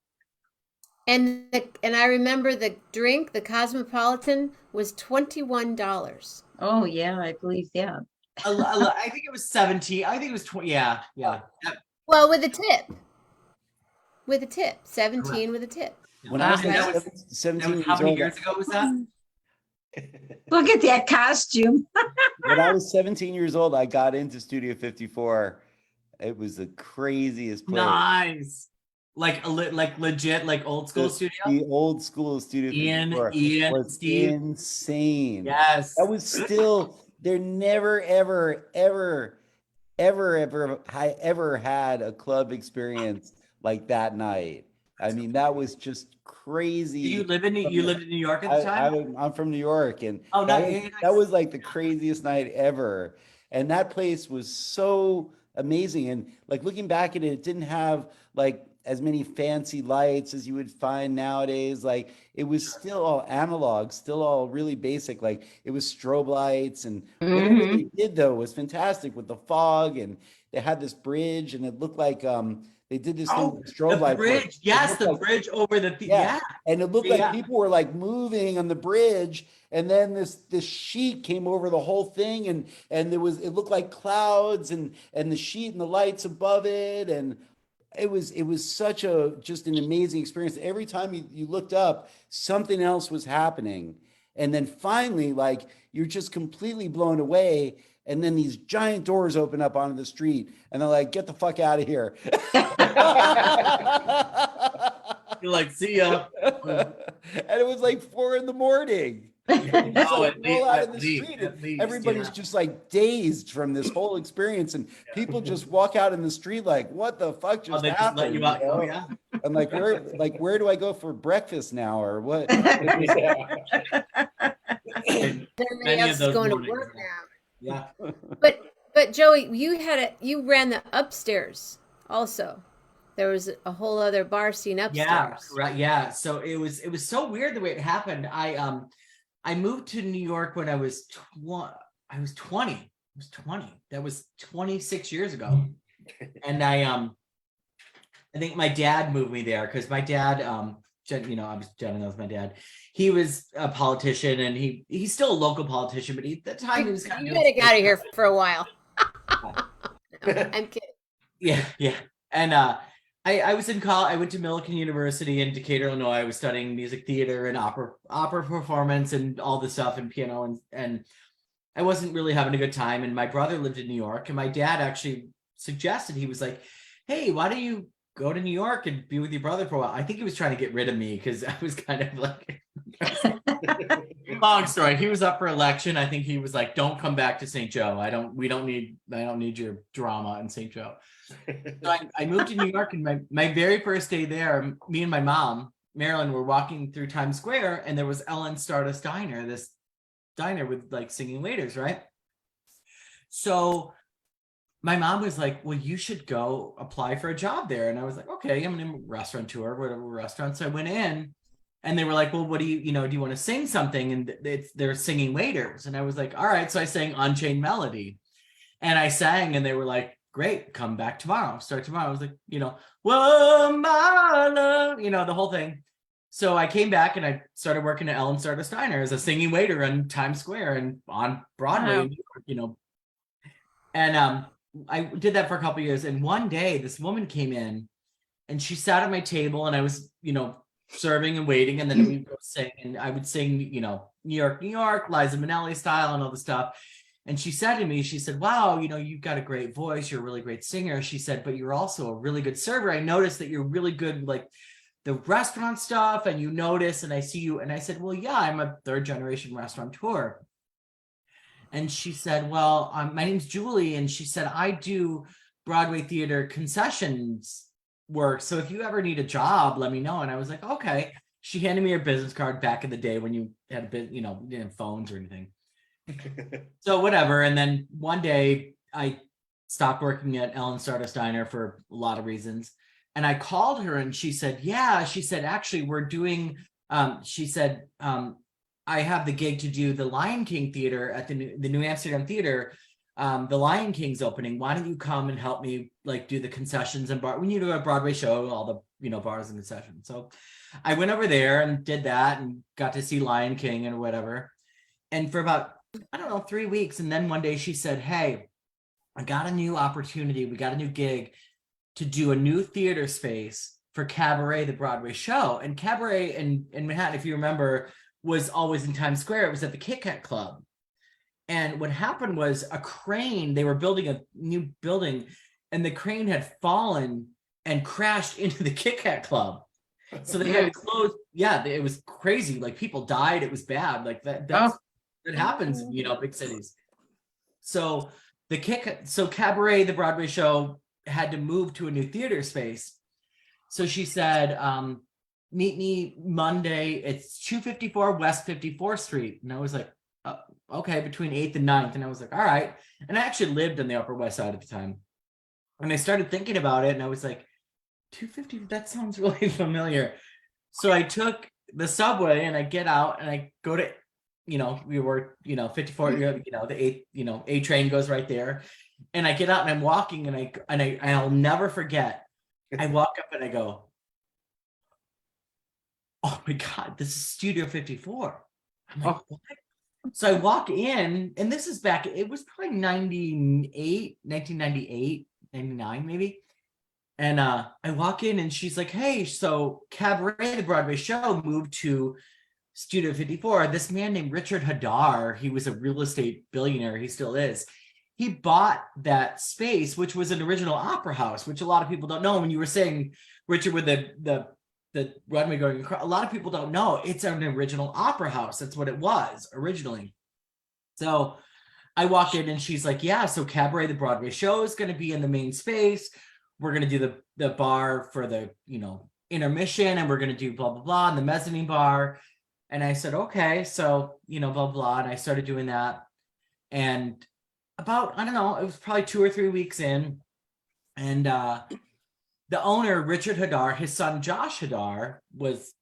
And I remember the drink, the Cosmopolitan, was $21. Oh, yeah, I believe that. I think it was 17. I think it was 20. Yeah. Well, with a tip. With a tip. 17 with a tip. When I was That like was- 17 How years many old, years ago was that? Look at that costume. when I was 17 years old, I got into Studio 54. It was the craziest place. Nice. like legit, like old school studio. The old school studio Ian, 54 was Steve. insane. Yes. That was still, there never, ever I ever had a club experience like that night. I mean, that was just crazy. You lived in New York at the time? I'm from New York, and Oh, that nice. was, that was like the craziest night ever. And that place was so amazing. And like looking back at it, it didn't have like as many fancy lights as you would find nowadays. Like it was still all analog, still all really basic. Like it was strobe lights, and whatever they did though was fantastic with the fog, and they had this bridge, and it looked like they did this thing with strobe lights. where Bridge. it Yes, looked the like- bridge over the yeah. and it looked like people were like moving on the bridge, and then this sheet came over the whole thing, and it looked like clouds, and the sheet and the lights above it, and it was such just an amazing experience. Every time you looked up, something else was happening, and then finally, like, you're just completely blown away. And then these giant doors open up onto the street, and they're like, "Get the fuck out of here!" You're like, "See ya." And it was like 4 a.m. And just, like, roll out in the street, and everybody's just like dazed from this whole experience, and people just walk out in the street like, "What the fuck just they just happened?" let you out. you know? Oh, yeah. I'm like, where do I go for breakfast now, or what? Everybody else is going to work now. Yeah. But Joey, you ran the upstairs also. There was a whole other bar scene upstairs. Yeah, right. Yeah. So it was so weird the way it happened. I moved to New York when I was 20. I was 20. That was 26 years ago. And I think my dad moved me there because my dad, Jenna knows my dad. He was a politician, and he's still a local politician, but at the time he was kind of. You gotta get out of here for a while. No, I'm kidding. Yeah. And I was in college. I went to Millikan University in Decatur, Illinois. I was studying music theater and opera performance and all this stuff, and piano, and I wasn't really having a good time. And my brother lived in New York, and my dad actually suggested, he was like, "Hey, why don't you go to New York and be with your brother for a while?" I think he was trying to get rid of me because I was kind of like, long story. He was up for election. I think he was like, "Don't come back to St. Joe. I don't need your drama in St. Joe." So I moved to New York, and my very first day there, me and my mom, Marilyn, were walking through Times Square, and there was Ellen Stardust Diner, this diner with like singing waiters, right? So my mom was like, "Well, you should go apply for a job there." And I was like, "Okay, I'm a restaurateur, whatever restaurant." So I went in, and they were like, "Well, what do you do you want to sing something?" And they're singing waiters. And I was like, "All right." So I sang Unchained Melody, and I sang, and they were like, "Great, come back tomorrow, start tomorrow." I was like, "Whoa, my love," the whole thing. So I came back, and I started working at Ellen Stardust Diner as a singing waiter in Times Square and on Broadway, in New York, And I did that for a couple of years. And one day this woman came in, and she sat at my table, and I was, serving and waiting. And then we would go sing, and I would sing, New York, New York, Liza Minnelli style and all the stuff. And she said to me, she said, "Wow, you've got a great voice. You're a really great singer." She said, "But you're also a really good server. I noticed that you're really good with like the restaurant stuff, and you notice, and I see you." And I said, "Well, yeah, I'm a 3rd generation restaurateur." And she said, "Well, my name's Julie." And she said, "I do Broadway theater concessions work. So if you ever need a job, let me know." And I was like, "Okay." She handed me her business card back in the day when you had a bit, didn't have phones or anything. So whatever. And then one day I stopped working at Ellen Stardust Diner for a lot of reasons. And I called her, and she said, "Yeah." She said, "Actually, we're doing," she said, "I have the gig to do the Lion King theater at the New Amsterdam Theater. The Lion King's opening. Why don't you come and help me like do the concessions and bar? When you do a Broadway show, all the bars and concessions." So I went over there and did that and got to see Lion King and whatever. And for about, 3 weeks. And then one day she said, "Hey, I got a new opportunity. We got a new gig to do a new theater space for Cabaret, the Broadway show." And Cabaret in Manhattan, if you remember, was always in Times Square. It was at the Kit Kat Club. And what happened was a crane, they were building a new building, and the crane had fallen and crashed into the Kit Kat Club. So they had to close. Yeah, it was crazy. Like people died. It was bad. Like that happens, big cities. So so Cabaret, the Broadway show, had to move to a new theater space. So she said, meet me Monday. It's 254 West 54th Street. And I was like, okay, between 8th and 9th. And I was like, all right. And I actually lived on the Upper West Side at the time. And I started thinking about it and I was like, 250, that sounds really familiar. So I took the subway and I get out and I go to, we were, 54, the 8th, A train goes right there. And I get out and I'm walking and I'll never forget. I walk up and I go, oh my God, this is Studio 54. I'm like, what? So I walk in, and this is back, it was probably 1998, 99 maybe. And I walk in and she's like, hey, so Cabaret, the Broadway show, moved to Studio 54. This man named Richard Hadar, he was a real estate billionaire, he still is. He bought that space, which was an original opera house, which a lot of people don't know. When you were saying, Richard, with the runway going across, a lot of people don't know it's an original opera house. That's what it was originally. So I walked in and she's like, yeah, so Cabaret, the Broadway show, is going to be in the main space. We're going to do the bar for the, intermission, and we're going to do blah, blah, blah, and the mezzanine bar. And I said, okay, so, blah, blah. And I started doing that. And about, I don't know, it was probably 2 or 3 weeks in. And the owner, Richard Hadar, his son, Josh Hadar, was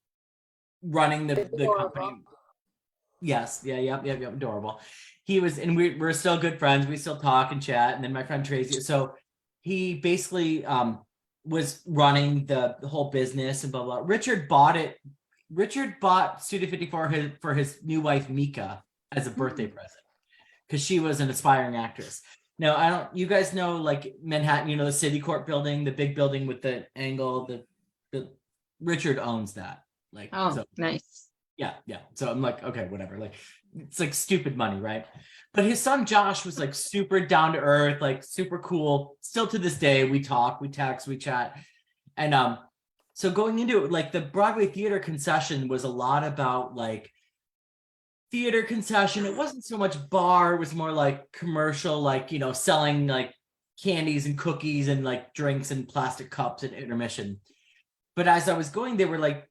running the company. Yes. Yeah. Adorable. He was, and we're still good friends. We still talk and chat. And then my friend Tracy. So he basically was running the whole business and blah, blah. Richard bought it. Richard bought Studio 54 for his new wife, Mika, as a birthday present, because she was an aspiring actress. Now, you guys know, like Manhattan, the City Court building, the big building with the angle, the Richard owns that. Like, so, nice. Yeah. So I'm like, okay, whatever. Like, it's like stupid money, right? But his son Josh was like super down to earth, like super cool. Still to this day, we talk, we text, we chat. And so going into it, like the Broadway theater concession was a lot about like theater concession. It wasn't so much bar, it was more like commercial, like, selling like candies and cookies and like drinks and plastic cups and intermission. But as I was going, they were like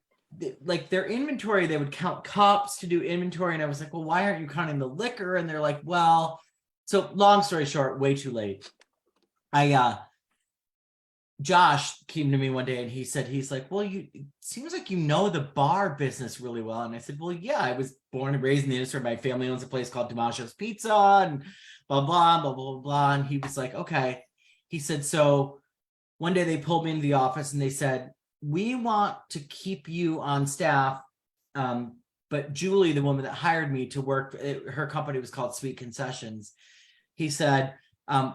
their inventory, they would count cups to do inventory. And I was like, well, why aren't you counting the liquor? And they're like, well, so long story short, way too late. Josh came to me one day and he's like, well, it seems like the bar business really well. And I said, well, yeah, I was born and raised in the industry. My family owns a place called DiMaggio's Pizza and blah, blah, blah, blah, blah. And he was like, okay. He said, so one day they pulled me into the office and they said, we want to keep you on staff. But Julie, the woman that hired me to work, her company was called Sweet Concessions. He said,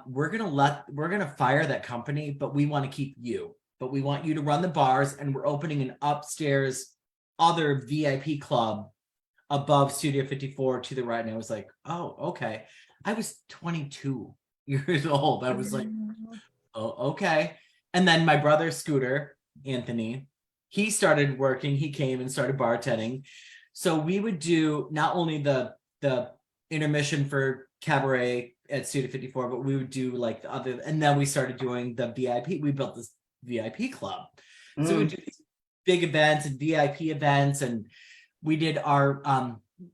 we're going to fire that company, but we want to keep you, but we want you to run the bars, and we're opening an upstairs other VIP club above Studio 54 to the right. And I was like, oh, okay. I was 22 years old. I was like, oh, okay. And then my brother Scooter, Anthony, he started working. He came and started bartending. So we would do not only the intermission for Cabaret at Studio 54, but we would do like the other, and then we started doing the VIP. We built this VIP club. So we would do these big events and VIP events, and we did our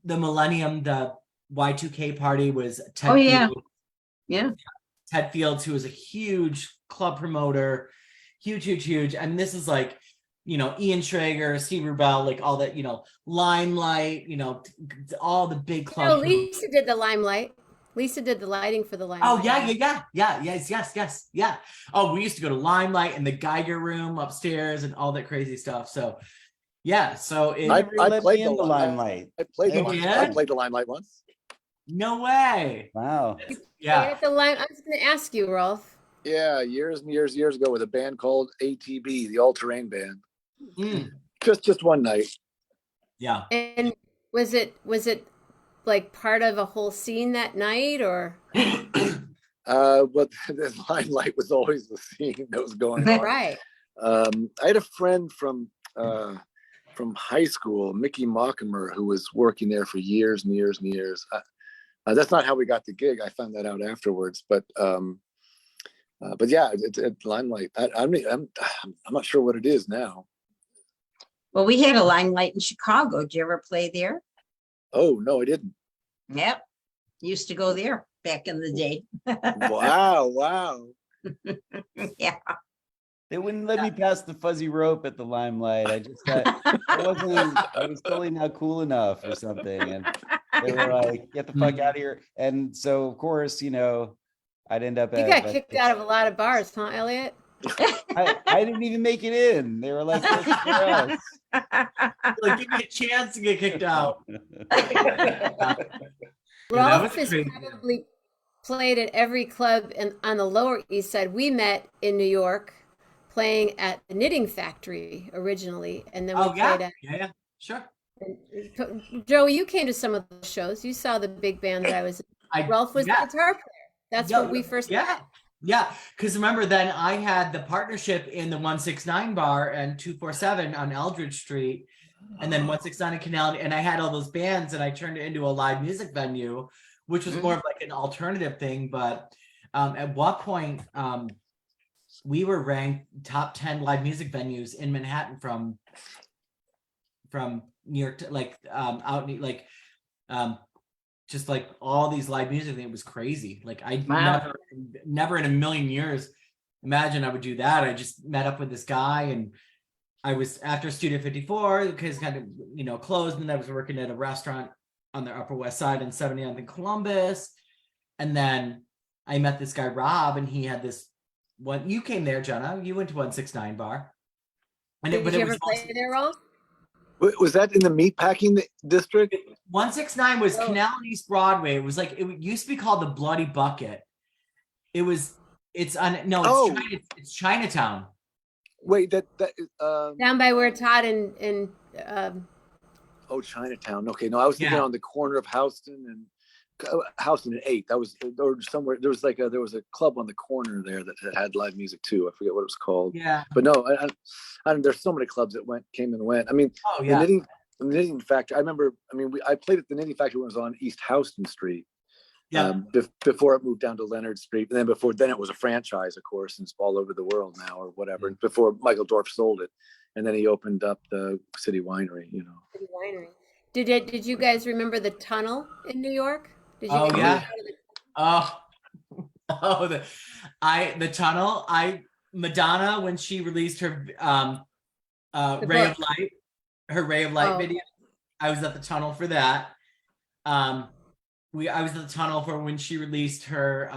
the Millennium, the Y2K party was Ted Fields. Yeah. Ted Fields, who was a huge club promoter, huge. And this is like, Ian Schrager, Steve Rubel, like all that, Limelight, all the big clubs. Lisa did the Limelight. Lisa did the lighting for the Limelight. Oh, yes. Yeah. Oh, we used to go to Limelight and the Geiger room upstairs and all that crazy stuff. So, yeah. So I played the Limelight. I played the Limelight once. No way. Wow. Yeah. At the I was going to ask you, Rolf. Yeah, years and years ago with a band called ATB, the All Terrain Band. Just one night. Yeah. And was it like part of a whole scene that night, or? But the Limelight was always the scene that was going on. Right. I had a friend from high school, Mickey Mockimer, who was working there for years and years and years. That's not how we got the gig. I found that out afterwards. But yeah, it's Limelight. I'm not sure what it is now. Well, we had a Limelight in Chicago. Did you ever play there? Oh no, I didn't. Yep. Used to go there back in the day. Wow. Yeah. They wouldn't let me pass the fuzzy rope at the Limelight. I just I was totally not cool enough or something. And they were like, get the fuck out of here. And so of course, I'd end up You got kicked out of a lot of bars, huh, Elliot? I didn't even make it in. They were like, "Look somewhere else." Like, give me a chance to get kicked out. Rolf has probably played at every club on the Lower East Side. We met in New York playing at the Knitting Factory originally, and then we played at. Yeah, sure. Joey, you came to some of the shows. You saw the big band that I was in. Rolf was the guitar player. That's where we first met. Yeah, because remember then I had the partnership in the 169 bar and 247 on Eldridge Street, and then 169 in Canal, and I had all those bands, and I turned it into a live music venue, which was more of like an alternative thing. But at what point we were ranked top 10 live music venues in Manhattan from New York to out like just like all these live music, it was crazy. Like I never in a million years imagine I would do that. I just met up with this guy, and I was after Studio 54 because kind of closed, and I was working at a restaurant on the Upper West Side in 79th in Columbus, and then I met this guy Rob, and he had this one. You came there, Jenna. You went to 169 bar. And Did you ever play there, Rolf? Was that in the meatpacking district? 169 was Canal and East Broadway. It was like, it used to be called the Bloody Bucket. It's Chinatown. Wait, down by where Todd and oh, Chinatown. Okay, no, I was thinking on the corner of Houston and 8. That was or somewhere. There was a club on the corner there that had live music too. I forget what it was called. Yeah, but no, I there's so many clubs that came and went. I mean, the Knitting Factory. I remember. I mean, I played at the Knitting Factory when it was on East Houston Street. Yeah. Before it moved down to Leonard Street, and then it was a franchise, of course, and it's all over the world now, or whatever. Before Michael Dorf sold it, and then he opened up the City Winery. City Winery. Did you guys remember the tunnel in New York? Did you the tunnel. Madonna, when she released her Ray of Light video, I was at the tunnel for that. I was at the tunnel for when she released her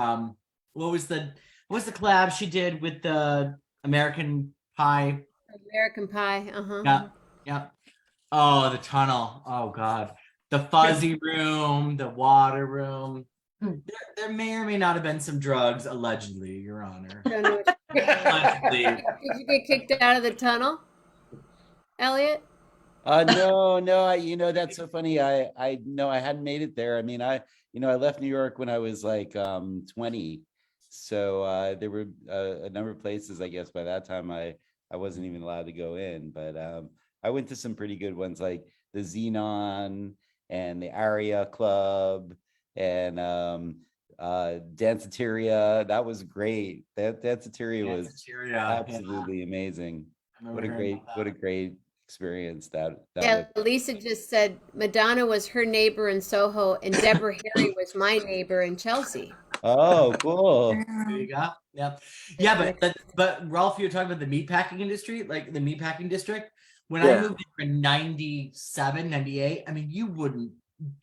what was the collab she did with the American Pie? American Pie, Yeah. Oh, the tunnel. Oh God. The fuzzy room, the water room. There may or may not have been some drugs, allegedly, Your Honor. Allegedly. Did you get kicked out of the tunnel, Elliot? No, that's so funny. I hadn't made it there. I mean, I left New York when I was like 20. So there were a number of places, I guess by that time I wasn't even allowed to go in, but I went to some pretty good ones like the Xenon and the Aria Club and Danceteria. That was great. That Danceteria was absolutely amazing. What a great experience that was. Lisa just said Madonna was her neighbor in Soho and Deborah Harry was my neighbor in Chelsea. Oh, cool. There you go. Yeah, but Rolf, you're talking about the meatpacking industry, like the meatpacking district. When I moved in 97, 98, I mean, you wouldn't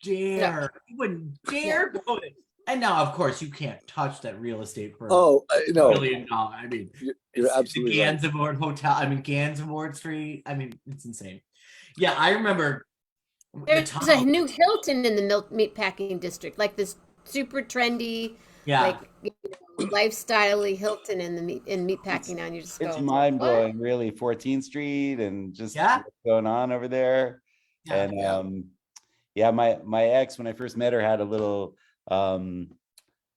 dare go in. And now, of course, you can't touch that real estate for no. $1 billion. I mean, you're absolutely the Gansevoort Hotel. I mean, Gansevoort Street. I mean, it's insane. Yeah, I remember. There's a new Hilton in the meatpacking district, like this super trendy, lifestyle-y Hilton in meatpacking. Now, and you just it's go, mind blowing, really. 14th Street and just what's going on over there. My ex, when I first met her, had a little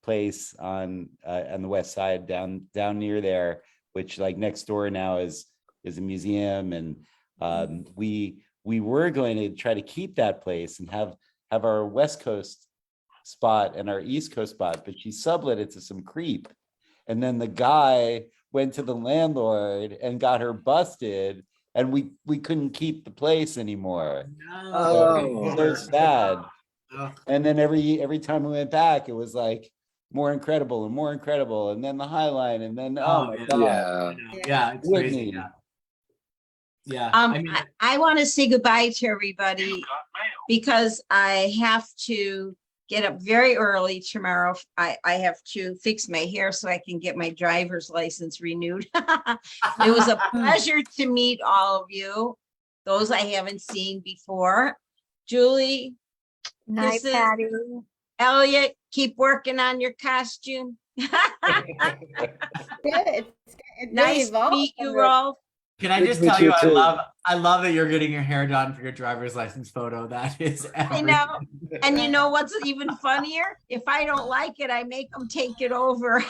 place on the west side down near there which like next door now is a museum. And we were going to try to keep that place and have our West Coast spot and our East Coast spot, but she sublet it to some creep. And then the guy went to the landlord and got her busted, and we couldn't keep the place anymore. Oh. So sad. And then every time we went back, it was like more incredible and more incredible. And then the High Line, and then oh my God. Yeah. Yeah, it's crazy. Whitney. Yeah. I want to say goodbye to everybody because I have to get up very early tomorrow. I have to fix my hair so I can get my driver's license renewed. It was a pleasure to meet all of you, those I haven't seen before. Julie, Night, this is Patty. Elliot, keep working on your costume. Good. It really Nice to evolved meet you, over- Rolf. Can I Good just to meet tell you, you too. I love that you're getting your hair done for your driver's license photo. That is I know. And you know what's even funnier? If I don't like it, I make them take it over.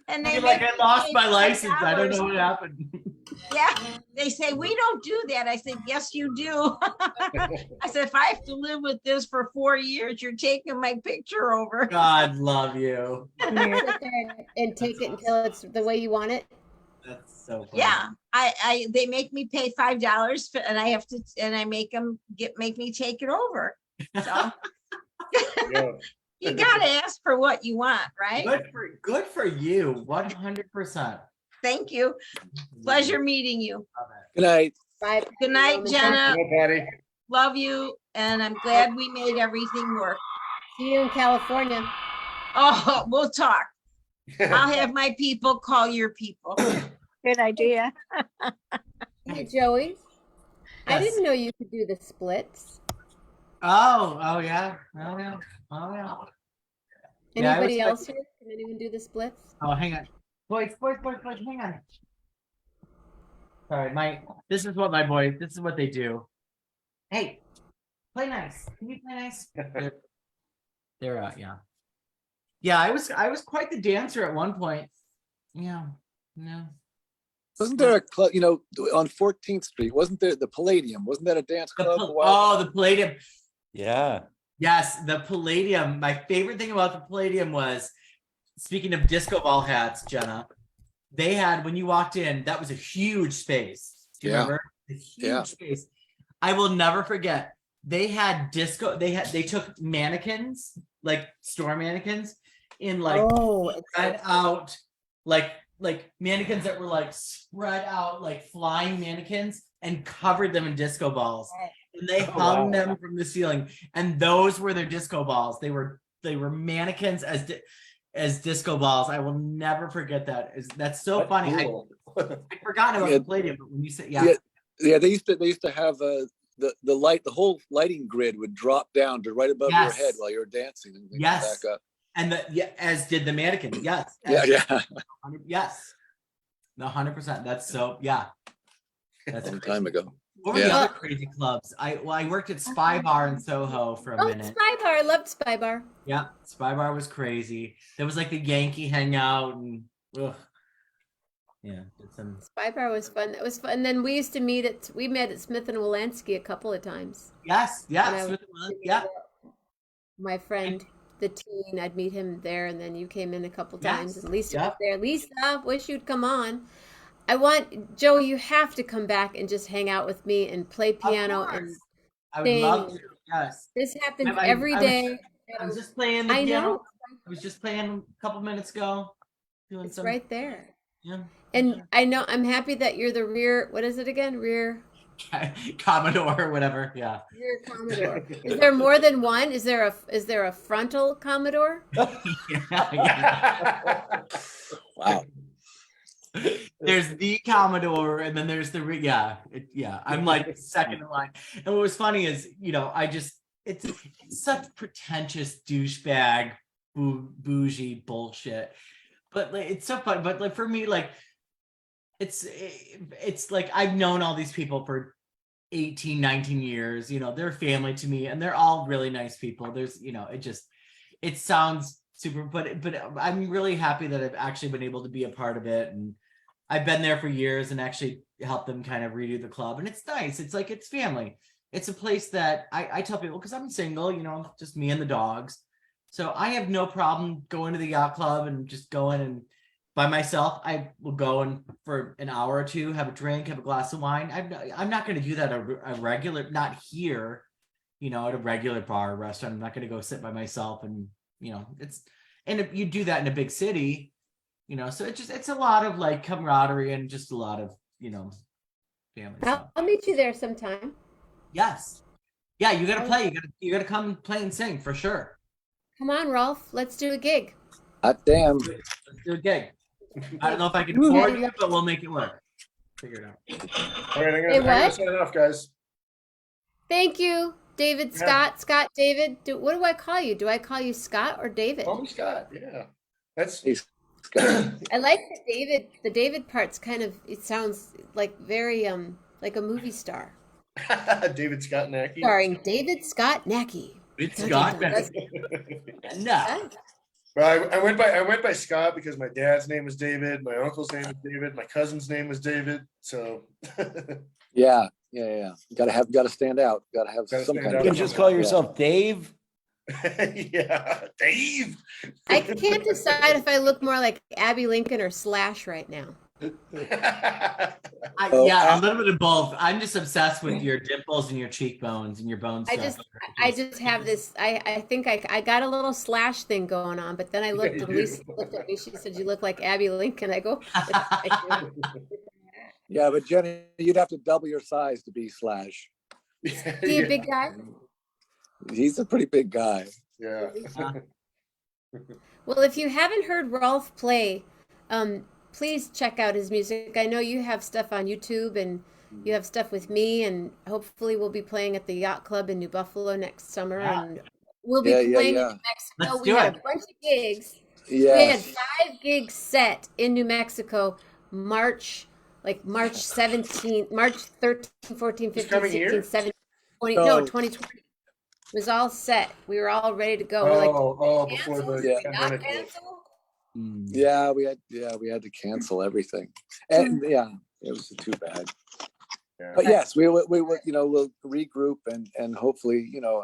And they You're like, make I me lost pay my license. I don't $5. know what happened. Yeah, they say, we don't do that. I said, yes, you do. I said, if I have to live with this for 4 years, you're taking my picture over. God love you. Sit there and take it until it's the way you want it. That's so funny. Yeah, I they make me pay $5 and I have to, and I make them make me take it over. So Yeah. you gotta ask for what you want, right? Good for you. 100%. Thank you. Pleasure meeting you. Good night. Bye. Good night, Jenna. Hello, Patty. Love you. And I'm glad we made everything work. See you in California. Oh, we'll talk. I'll have my people call your people. Good idea. Hey, Joey. I Yes. didn't know you could do the splits. Oh yeah. Oh yeah. Oh yeah. Yeah, I was Anybody like- else here? Can anyone do the splits? Oh, hang on. Boys, hang on. Sorry, this is what they do. Hey, play nice. Can you play nice? They're yeah. Yeah, I was quite the dancer at one point. Yeah. No. Wasn't there a club, on 14th Street? Wasn't there the Palladium? Wasn't that a dance club? a while back? The Palladium. Yeah. Yes, the Palladium. My favorite thing about the Palladium was, speaking of disco ball hats, Jenna, they had, when you walked in, that was a huge space. Do you Yeah. remember? A huge Yeah. space. I will never forget. They had they took mannequins, like store mannequins, in like spread out, like mannequins that were like spread out, like flying mannequins, and covered them in disco balls. And they hung them from the ceiling, and those were their disco balls. They were mannequins as disco balls. I will never forget that. That's so funny. Cool. I forgot about the Palladium, but when you said Yeah, they used to have the whole lighting grid would drop down to right above your Yes. head while you were dancing and then Yes. back up. and as did the mannequin. Yes. Yeah. Yes. 100%. That's so yeah. That's A long crazy. time ago. What were the Yeah. other crazy clubs? I worked at Spy Bar in Soho for a Oh, minute. Spy Bar. I loved Spy Bar. Yeah, Spy Bar was crazy. There was like the Yankee hangout and ugh. Yeah, did some Spy Bar was fun. That was fun. And then we met at Smith and Wolanski a couple of times. yes, When I yeah, was Smith and Wesson, yeah. My friend, the teen, I'd meet him there, and then you came in a couple times. Yes, And Lisa yep. was there. Lisa, wish you'd come on. Joey, you have to come back and just hang out with me and play piano and course. I would love sing. to. Yes. This happens I- every I was- day. I was just playing the I piano. know. I was just playing a couple minutes ago. Doing It's some right there. yeah. And I know I'm happy that you're the rear, what is it again? Rear Commodore or whatever. Yeah. Commodore. Is there more than one? Is there a frontal Commodore? Wow. There's the Commodore, and then there's the I'm like second in line. And what was funny is, it's such pretentious douchebag bougie bullshit, but like, it's so fun. But like for me, like it's like I've known all these people for 18, 19 years. They're family to me, and they're all really nice people. There's, it sounds super, but I'm really happy that I've actually been able to be a part of it, and I've been there for years and actually helped them kind of redo the club, and it's nice. It's like, it's family. It's a place that I tell people, because I'm single, you know, just me and the dogs. So I have no problem going to the yacht club and just going and by myself. I will go and for an hour or two, have a drink, have a glass of wine. I'm not going to do that a regular, not here, you know, at a regular bar or restaurant. I'm not going to go sit by myself and, you know, and if you do that in a big city, you know, so it's a lot of like camaraderie and just a lot of, you know, family stuff. I'll meet you there sometime. Yes. Yeah, you gotta play. You gotta come play and sing for sure. Come on, Rolf. Let's do a gig. Hot damn. Let's do a gig. I don't know if I can afford it, but we'll make it work. Figure it out. All right, I'm Hey, gonna what? sign off, guys. Thank you, David Yeah. Scott, David. What do I call you? Do I call you Scott or David? Call me Scott. Yeah, that's I like the David part's kind of, it sounds like very like a movie star. David Scott Nacky. Starring David Scott Nacky. It's Dun, Scott dun, dun. Nacky. No. Well, I went by Scott because my dad's name was David, my uncle's name was David, my cousin's name was David. So Yeah. Gotta stand out. Gotta have Gotta some stand kind out. of. You can just call yourself Dave. yeah, Dave. I can't decide if I look more like Abby Lincoln or Slash right now. Yeah, Oh, a little bit of both. I'm just obsessed with your dimples and your cheekbones and your bones. I just have this. I think I got a little Slash thing going on, but then I looked you and do. Lisa looked at me. She said, "You look like Abby Lincoln." I go, Yeah, but Jenny, you'd have to double your size to be Slash. "Is he a big guy?" He's a pretty big guy. Yeah. Well, if you haven't heard Rolf play, please check out his music. I know you have stuff on YouTube and you have stuff with me, and hopefully we'll be playing at the Yacht Club in New Buffalo next summer. Yeah. And we'll be Yeah, yeah, playing yeah. in New Mexico. Let's We do had it. a bunch of gigs. We had Yes. 5 gigs set in New Mexico, March 17th, March 13, 14, This 15, coming 16, year? 17, 20, No. no, 2020. It was all set. We were all ready to go. We're like, Before the Yeah. not pandemic. cancel? Yeah, we had to cancel everything. And yeah, it was too bad. Yeah. But yes, we will, you know, we'll regroup and hopefully, you know,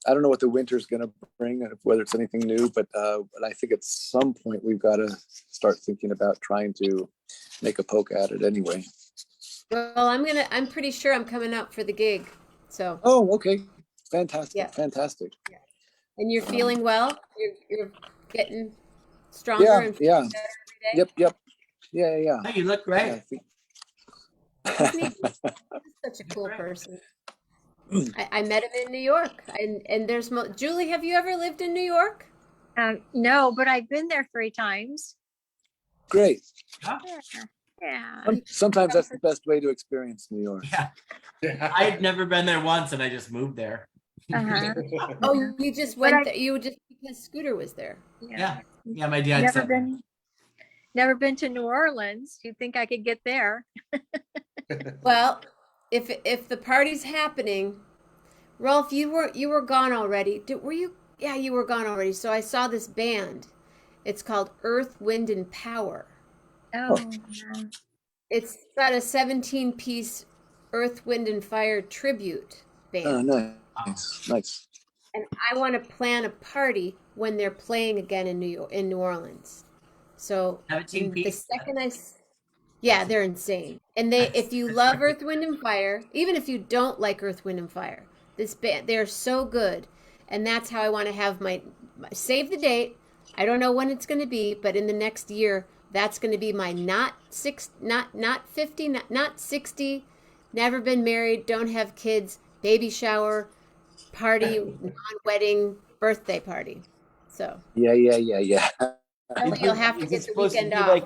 I don't know what the winter's gonna bring, whether it's anything new, but I think at some point we've got to start thinking about trying to make a poke at it anyway. Well, I'm pretty sure I'm coming out for the gig. So, Oh, okay. Fantastic. Yeah. Fantastic. and you're feeling well? You're getting stronger Yeah, and yeah. better every day? Yep. Yeah. Oh, you look Yeah, I great. think- Isn't he such a cool person? I met him in New York, and there's Julie. Have you ever lived in New York? No, but I've been there 3 times. Great. Yeah. Sometimes that's the best way to experience New York. Yeah. I had never been there once, and I just moved there. Uh-huh. Oh, you just But went there. You just because Scooter was there. Yeah. Yeah, my dad Never said. been to New Orleans. You'd think I could get there. Well, if the party's happening, Rolf, you were gone already. Were you? Yeah, you were gone already. So I saw this band. It's called Earth, Wind, and Power. Oh, It's got a 17-piece Earth, Wind, and Fire tribute band. Oh, nice. And I want to plan a party when they're playing again in New Orleans. So 17 the piece. second yeah, they're insane. And if you love Earth, Wind, and Fire, even if you don't like Earth, Wind, and Fire, this band, they're so good. And that's how I want to have my save the date. I don't know when it's going to be, but in the next year, that's going to be my not 50, not 60, never been married, don't have kids, baby shower, party, non-wedding, birthday party. So Yeah. you'll have to Is it get the supposed to weekend be off. like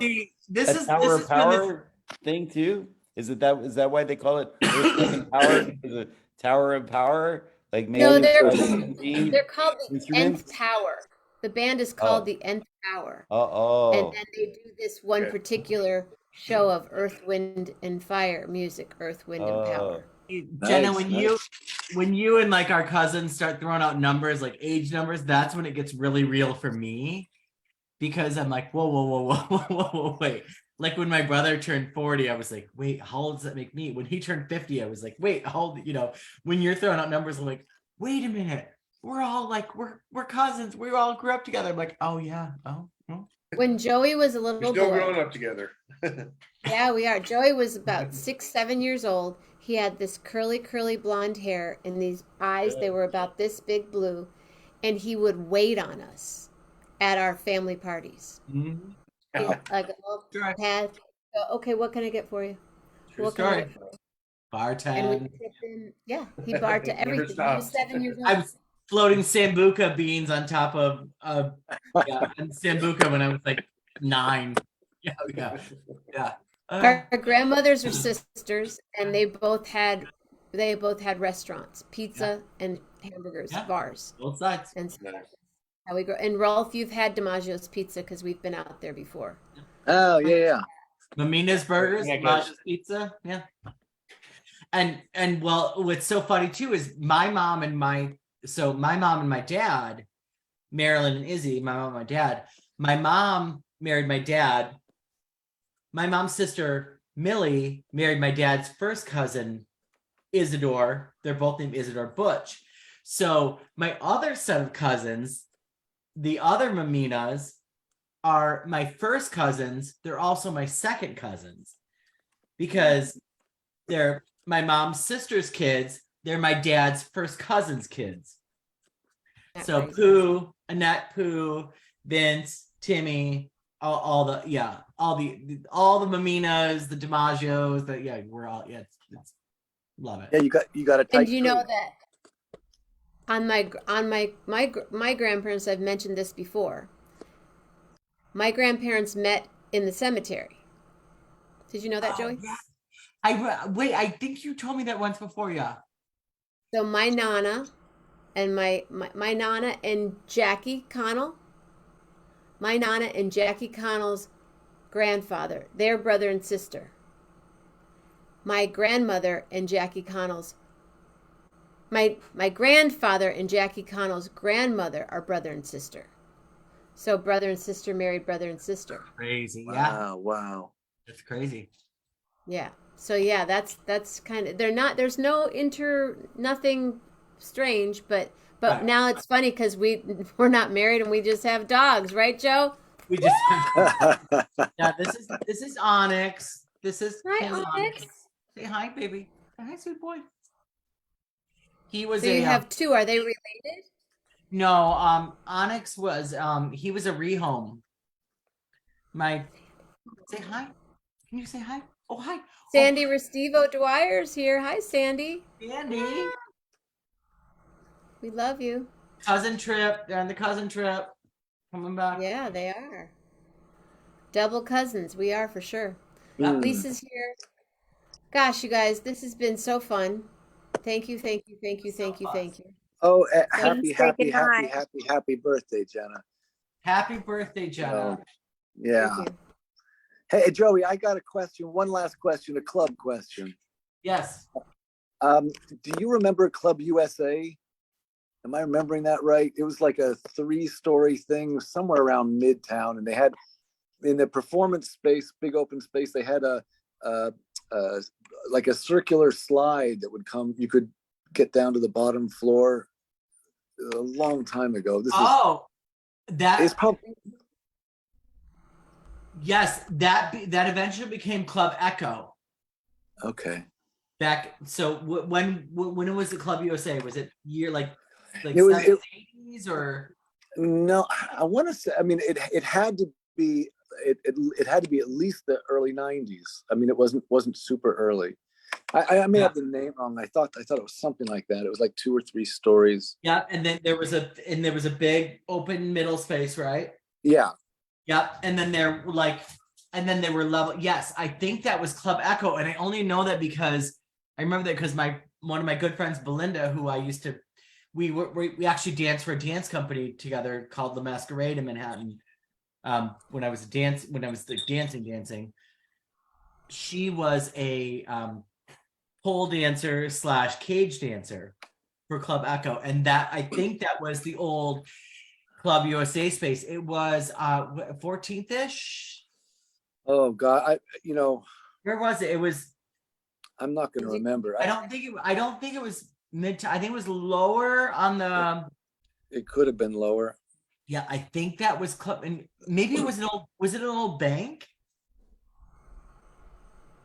This a is Tower this of has been the- Power thing too? Is that why they call it Earth, Wind, and Power? Because of Tower of Power? Like maybe No, it's they're called the instruments? Nth Power. The band is called the Nth Power. Oh. And then they do this one particular show of Earth, Wind, and Fire music, Earth, Wind, and Power. Jenna, Nice, when you and like our cousins start throwing out numbers, like age numbers, that's when it gets really real for me. Because I'm like, whoa, wait. Like when my brother turned 40, I was like, wait, how old does that make me? When he turned 50, I was like, wait, how old, when you're throwing out numbers, I'm like, wait a minute. We're all like, we're cousins. We all grew up together. I'm like, oh yeah. Oh. When Joey was a We're little still boy, growing up together. yeah, we are. Joey was about 6, 7 years old. He had this curly blonde hair and these eyes. They were about this big blue, and he would wait on us at our family parties. Mm-hmm. Like a little pad. Okay, what can I get for you? True What can I story. get for you? And Bartend. we tip him. Yeah, he barred to Never everything. He was stopped. 7 years old. I was floating Sambuca beans on top of Sambuca when I was like 9. Yeah. Our grandmothers were sisters, and they both had restaurants, pizza and hamburgers, bars. Both sides. And so how we grow. And Rolf, you've had DiMaggio's pizza because we've been out there before. Oh, yeah. Mamina's Burgers, Yeah, DiMaggio's Pizza. Yeah. And well, what's so funny too is my mom and my dad, Marilyn and Izzy, my mom and my dad. My mom married my dad. My mom's sister, Millie, married my dad's first cousin, Isidore. They're both named Isidore Butch. So my other set of cousins, the other Maminas, are my first cousins. They're also my second cousins because they're my mom's sister's kids. They're my dad's first cousin's kids. So Pooh, Annette Pooh, Vince, Timmy, all the Maminas, the DiMaggios, we're all it's love it. Yeah, you got a tight And you know crew. that on my grandparents, I've mentioned this before. My grandparents met in the cemetery. Did you know that, Joey? Yeah. I think you told me that once before, yeah. So my nana and my nana and Jackie Connell, my nana and Jackie Connell's grandfather, their brother and sister. My grandmother and Jackie Connell's my grandfather and Jackie Connell's grandmother are brother and sister. So brother and sister married brother and sister. Crazy, yeah. Wow. That's crazy. Yeah. So yeah, that's kind of, there's nothing strange, but Right. now it's funny because we're not married and we just have dogs, right, Joe? We just yeah. This is Onyx. This is Hi, Onyx. Say hi, baby. Say hi, sweet boy. He was So you have two. Are they related? no. Onyx was he was a rehome. Say hi. Can you say hi? Oh, hi. Sandy Restivo Dwyer's here. Hi, Sandy. Sandy. We love you. Cousin trip. They're on the cousin trip. Coming back. Yeah, they are. Double cousins. We are for sure. Mm. Lisa's here. Gosh, you guys, this has been so fun. Thank you. Oh, Thanks, happy birthday, Jenna. Happy birthday, Jenna. Yeah. Thank you. Hey, Joey, I got a question. One last question, a club question. Yes. Do you remember Club USA? Am I remembering that right? It was like a 3-story thing somewhere around Midtown, and they had in the performance space, big open space, they had a like a circular slide that would come. You could get down to the bottom floor a long time ago. That is probably yes. That eventually became Club Echo. okay. Back so when was the Club USA? Was it year like It was 70s or no? I want to say. I mean, it had to be. It had to be at least the early 90s. I mean, it wasn't super early. I may have the name wrong. I thought it was something like that. It was like 2 or 3 stories. yeah, and then there was a big open middle space, right? Yeah. Yeah, and then there were level. Yes, I think that was Club Echo, and I only know that because I remember that because one of my good friends, Belinda, who I used to, we actually danced for a dance company together called The Masquerade in Manhattan. When I was like dancing, she was a pole dancer / cage dancer for Club Echo. And that, I think that was the old Club USA space. It was 14th-ish. Oh, God, Where was it? It was, I'm not gonna remember. I don't think it was I think it was lower on the, It could have been lower. yeah, I think that was Club, and maybe it was was it an old bank?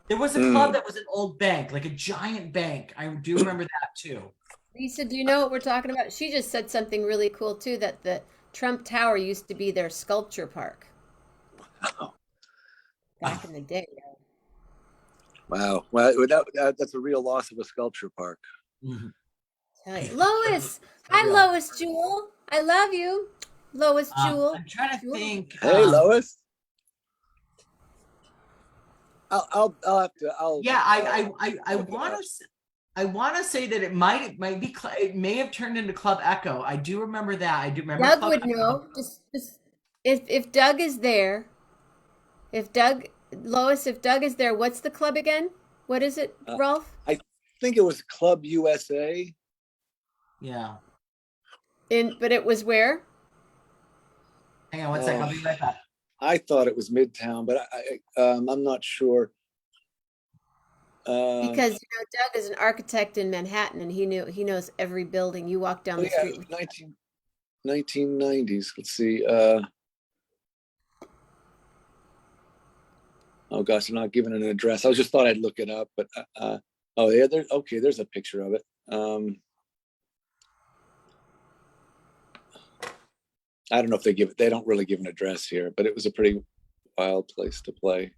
There was a club that was an old bank, like a giant bank. I do remember that too. Lisa, do you know what we're talking about? She just said something really cool too, that the Trump Tower used to be their sculpture park. Back in the day. Wow. Well, that's a real loss of a sculpture park. Tell you. Lois! Hi, Lois Jewel. I love you. Lois Jewel. I'm trying to think. Hey, Lois. I'll have to. Yeah, I want to say that it might be it may have turned into Club Echo. I do remember that. I do remember. Doug Club would Echo. know. Just if Doug is there, Lois, if Doug is there, what's the club again? What is it, Rolf? I think it was Club USA. Yeah. But it was where? Hang on one second. I'll be right back. I thought it was Midtown, but I'm not sure. Because Doug is an architect in Manhattan, and he knows every building. You walk down the street. 1990s. Let's see. Oh gosh, I'm not giving an address. I just thought I'd look it up, but oh yeah, there's a picture of it. I don't know if they don't really give an address here, but it was a pretty wild place to play.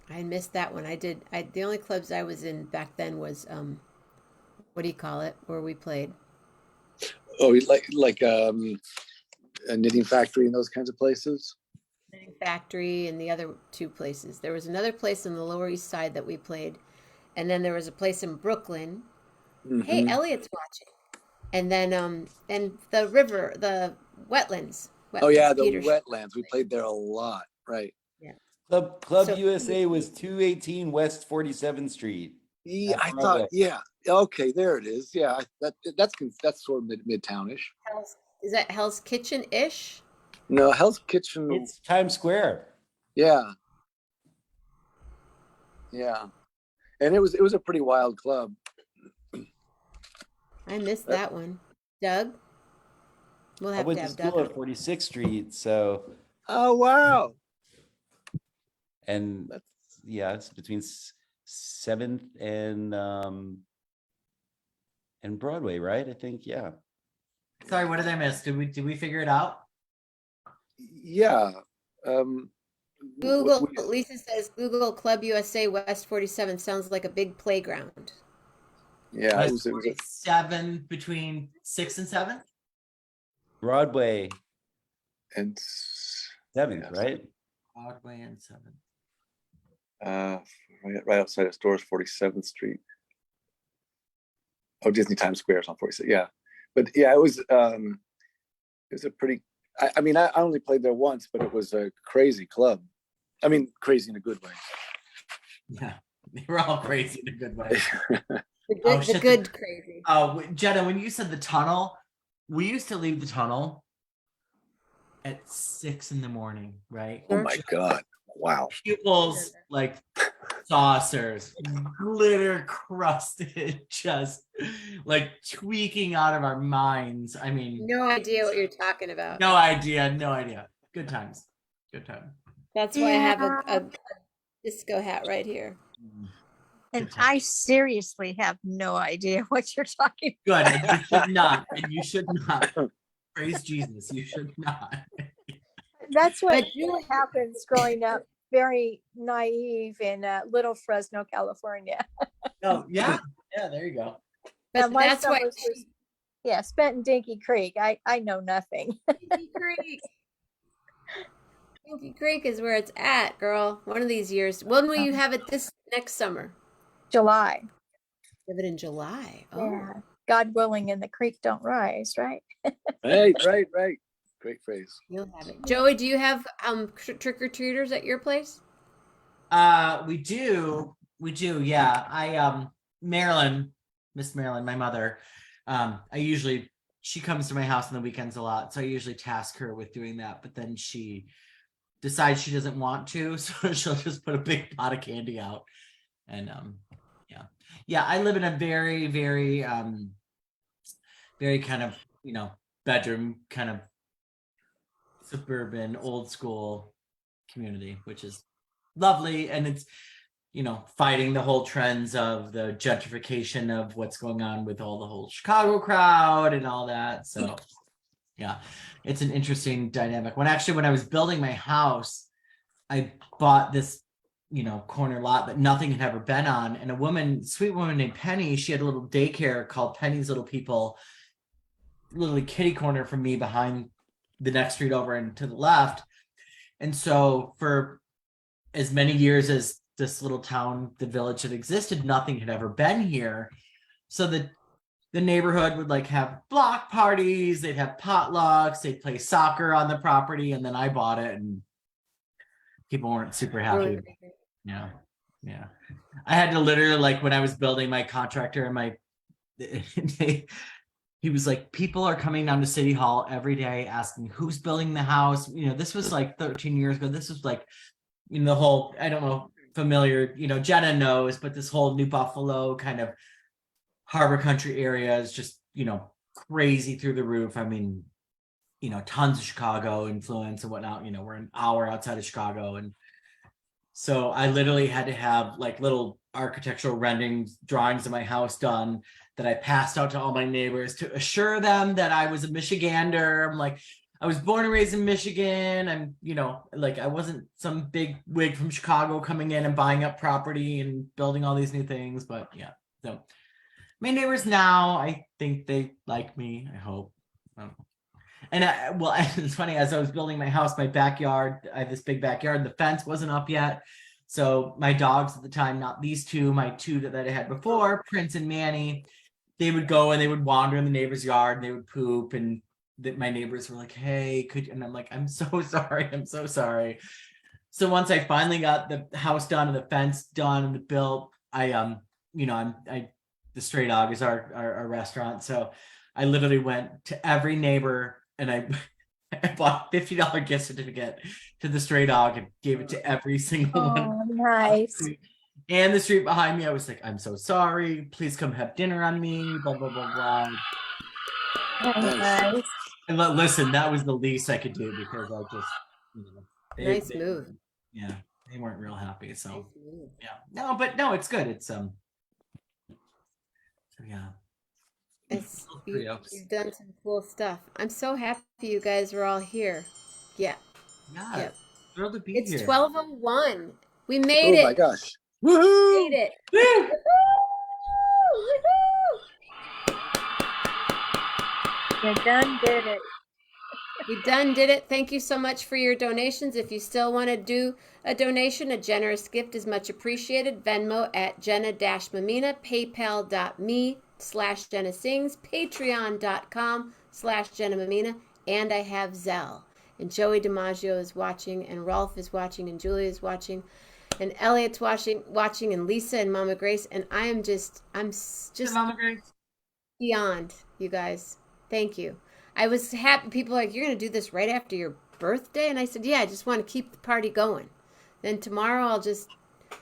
I missed that one. The only clubs I was in back then was what do you call it? Where we played. Oh, like a Knitting Factory and those kinds of places. Knitting Factory and the other two places. There was another place on the Lower East Side that we played, and then there was a place in Brooklyn. Hey, Elliot's watching. And then and the river, the wetlands. Oh yeah, the Peter's. wetlands. We played there a lot, right? Yeah. Club USA was 218 West 47th Street. Yeah, I thought. Yeah. Okay, there it is. Yeah, that's sort of midtownish. Is that Hell's Kitchen-ish? No, Hell's Kitchen. It's Times Square. Yeah. Yeah, and it was a pretty wild club. I missed that one. Doug? We'll I have went to to have Doug. school at 46th Street, so. Oh wow! And yeah, it's between 7th and Broadway, right? I think, yeah. Sorry, what did I miss? Did we figure it out? Yeah. Google. Lisa says Google Club USA West 47 sounds like a big playground. Yeah, it was 7 between 6th and 7th. Broadway and 7th, right? Broadway and 7th. Right outside of Stores, 47th Street. Oh, Disney Times Square is on 46. Yeah, but yeah, it was a pretty. I mean, I only played there once, but it was a crazy club. I mean, crazy in a good way. Yeah, they were all crazy in a good way. The good crazy. Oh, Jenna, when you said the tunnel, we used to leave the tunnel at 6 a.m, right? Oh my God. Wow. Pupils like saucers, glitter crusted, just like tweaking out of our minds. I mean, No idea what you're talking about. no idea. Good times. Good time. That's why I have a disco hat right here. And I seriously have no idea what you're talking Good. about. And you should not. And you should not. Praise Jesus. You should not. That's what happens growing up very naive in Little Fresno, California. Oh, yeah. Yeah, there you go. But my that's why summers was, spent in Dinky Creek. I know nothing. Dinky Creek. Dinky Creek is where it's at, girl. One of these years. When will you have it this next summer? July. Have it in July. Oh. Yeah. God willing, and the creek don't rise, right? Right. Great phrase. You'll have it. Joey, do you have trick-or-treaters at your place? We do. We do, yeah. Marilyn, Miss Marilyn, my mother, she comes to my house on the weekends a lot, so I usually task her with doing that, but then she decides she doesn't want to, so she'll just put a big pot of candy out. And yeah, I live in a very, very, very kind of, bedroom kind of suburban, old school community, which is lovely. And it's, fighting the whole trends of the gentrification of what's going on with all the whole Chicago crowd and all that. So yeah, it's an interesting dynamic. When I was building my house, I bought this, corner lot that nothing had ever been on. And a sweet woman named Penny, she had a little daycare called Penny's Little People, literally kitty corner from me behind the next street over and to the left. And so for as many years as this little town, the village had existed, nothing had ever been here. So the neighborhood would like have block parties, they'd have potlucks, they'd play soccer on the property, and then I bought it and people weren't super happy. Yeah. I had to literally, like, when I was building, my contractor and he was like, people are coming down to City Hall every day asking who's building the house. This was like 13 years ago. This was like, the whole, I don't know, familiar, Jenna knows, but this whole New Buffalo kind of harbor country area is just, crazy through the roof. I mean, tons of Chicago influence and whatnot. We're an hour outside of Chicago. And so I literally had to have like little architectural renderings, drawings of my house done that I passed out to all my neighbors to assure them that I was a Michigander. I'm like, I was born and raised in Michigan. I'm, I wasn't some big wig from Chicago coming in and buying up property and building all these new things. But yeah, so my neighbors now, I think they like me. I hope. I don't know. And it's funny, as I was building my house, my backyard, I have this big backyard, the fence wasn't up yet. So my dogs at the time, not these two, my two that I had before, Prince and Manny, they would go and they would wander in the neighbor's yard and they would poop. And my neighbors were like, hey, and I'm like, I'm so sorry. I'm so sorry. So once I finally got the house done and the fence done and built, the Stray Dog is our restaurant. So I literally went to every neighbor and I bought $50 gift certificate to the Stray Dog and gave it to every single one. Oh, nice. And the street behind me, I was like, I'm so sorry. Please come have dinner on me. Blah, blah, blah, blah. Oh, nice. And listen, that was the least I could do because I just, Nice move. Yeah, they weren't real happy. So yeah, no, it's good. It's so yeah. You've done some cool stuff. I'm so happy you guys are all here. Yeah. Yeah. Thrilled to be it's here. 12:01. We made it. Oh my gosh. Woohoo! Made it. Woo! You done did it. We done did it. Thank you so much for your donations. If you still want to do a donation, a generous gift is much appreciated. Venmo at Jenna-Mamina, paypal.me/Jenna Sings, patreon.com/Jenna Mamina, and I have Zelle. And Joey DiMaggio is watching, and Rolf is watching, and Julia is watching, and Elliot's watching, and Lisa and Mama Grace, and I'm just Mama Grace. Beyond, you guys. Thank you. I was happy. People are like, you're going to do this right after your birthday? And I said, yeah, I just want to keep the party going. Then tomorrow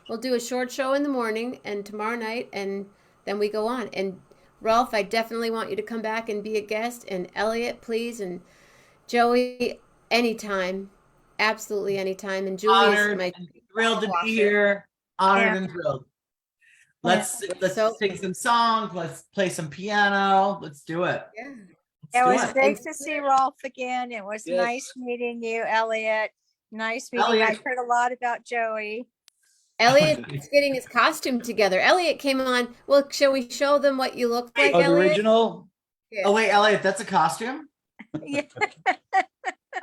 we'll do a short show in the morning and tomorrow night, and then we go on. And Rolf, I definitely want you to come back and be a guest. And Elliot, please. And Joey, anytime. Absolutely anytime. And Julia is Honored and thrilled to be here. Honored and thrilled. Let's sing some songs. Let's play some piano. Let's do it. Yeah. It was great to see Rolf again. It was Yes. nice meeting you, Elliot. Nice meeting. Elliot. I've heard a lot about Joey. Elliot's getting his costume together. Elliot came on. Well, shall we show them what you look like, Oh, the Elliot? original? Yeah. Oh wait, Elliot, that's a costume? Yeah.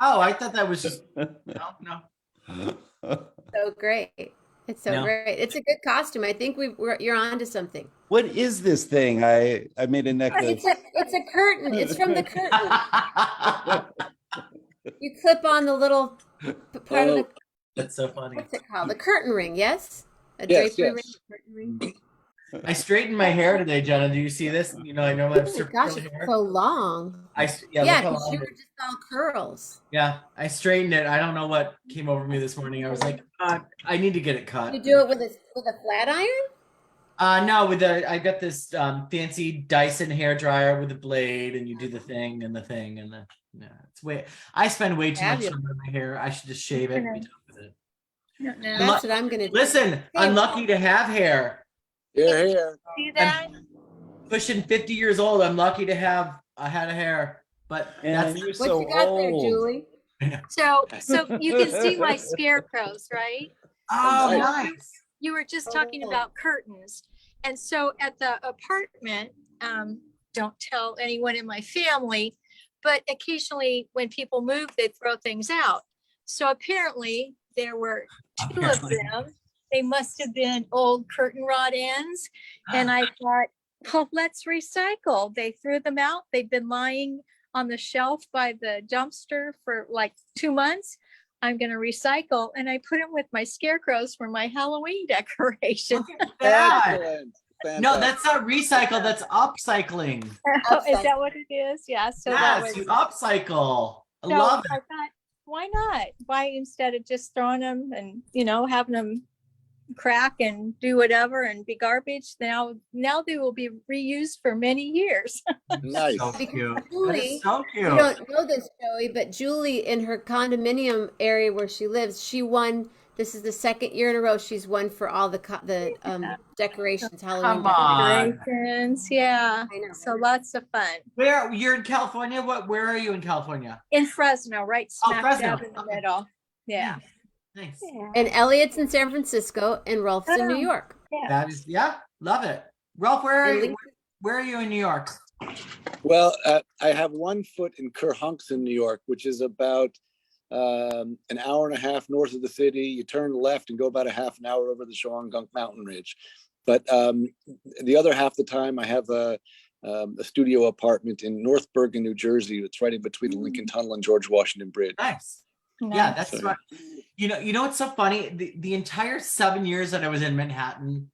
Oh, I thought that was just no. So great. It's so No. great. It's a good costume. I think you're onto something. What is this thing? I made a necklace. It's a curtain. It's from the curtain. You clip on the little part of the, That's so funny. what's it called? The curtain ring, yes? A Yes, drapery yes. ring, curtain ring. I straightened my hair today, Jenna. Do you see this? You know, I normally have Oh my super gosh, curly it's hair. so long. Yeah, Yeah, look how because long you it were is. just all curls. Yeah, I straightened it. I don't know what came over me this morning. I was like, I need to get it cut. You do it with a flat iron? No, I got this fancy Dyson hair dryer with a blade, and you do the thing and the thing and the. Yeah, I spend way too much Fabulous. time on my hair. I should just shave it and be done with it. That's what I'm gonna do. Listen, I'm lucky to have hair. Here. See that? Pushing 50 years old, I'm lucky to have a head of hair. But that's you're What you got there, Julie? So you can see my scarecrows, right? Oh, So nice. You were just talking about curtains. And so at the apartment, don't tell anyone in my family, but occasionally when people move, they throw things out. So apparently there were two of them. They must have been old curtain rod ends. And I thought, well, let's recycle. They threw them out. They've been lying on the shelf by the dumpster for like 2 months. I'm going to recycle. And I put them with my scarecrows for my Halloween decoration. Excellent. No, that's not recycle. That's upcycling. Is that what it is? Yeah. So that Yes, was, you upcycle. I so love I it. thought, why not? Why instead of just throwing them and, having them crack and do whatever and be garbage, now they will be reused for many years. Nice. So Because cute. That Julie, is so cute. you don't know this, Joey, but Julie in her condominium area where she lives, she won. This is the second year in a row she's won for all the decorations, Halloween Come on. Decorations, yeah. I know. So lots of fun. Where you're in California? Where are you in California? In Fresno, right smack Fresno. dab in the middle. Yeah. Nice. Yeah. And Elliot's in San Francisco, and Rolf's in New Oh. York. That is, love it. Ralph, where And are you in New York? Well, I have 1 foot in Kerhonkson, New York, which is about an hour and a half north of the city. You turn left and go about a half an hour over the Shawangunk mountain ridge. But the other half the time, I have a studio apartment in North Bergen, New Jersey. It's right in between the Lincoln Tunnel and George Washington Bridge. Nice. Yeah, that's right. You know what's so funny? The entire 7 years that I was in Manhattan,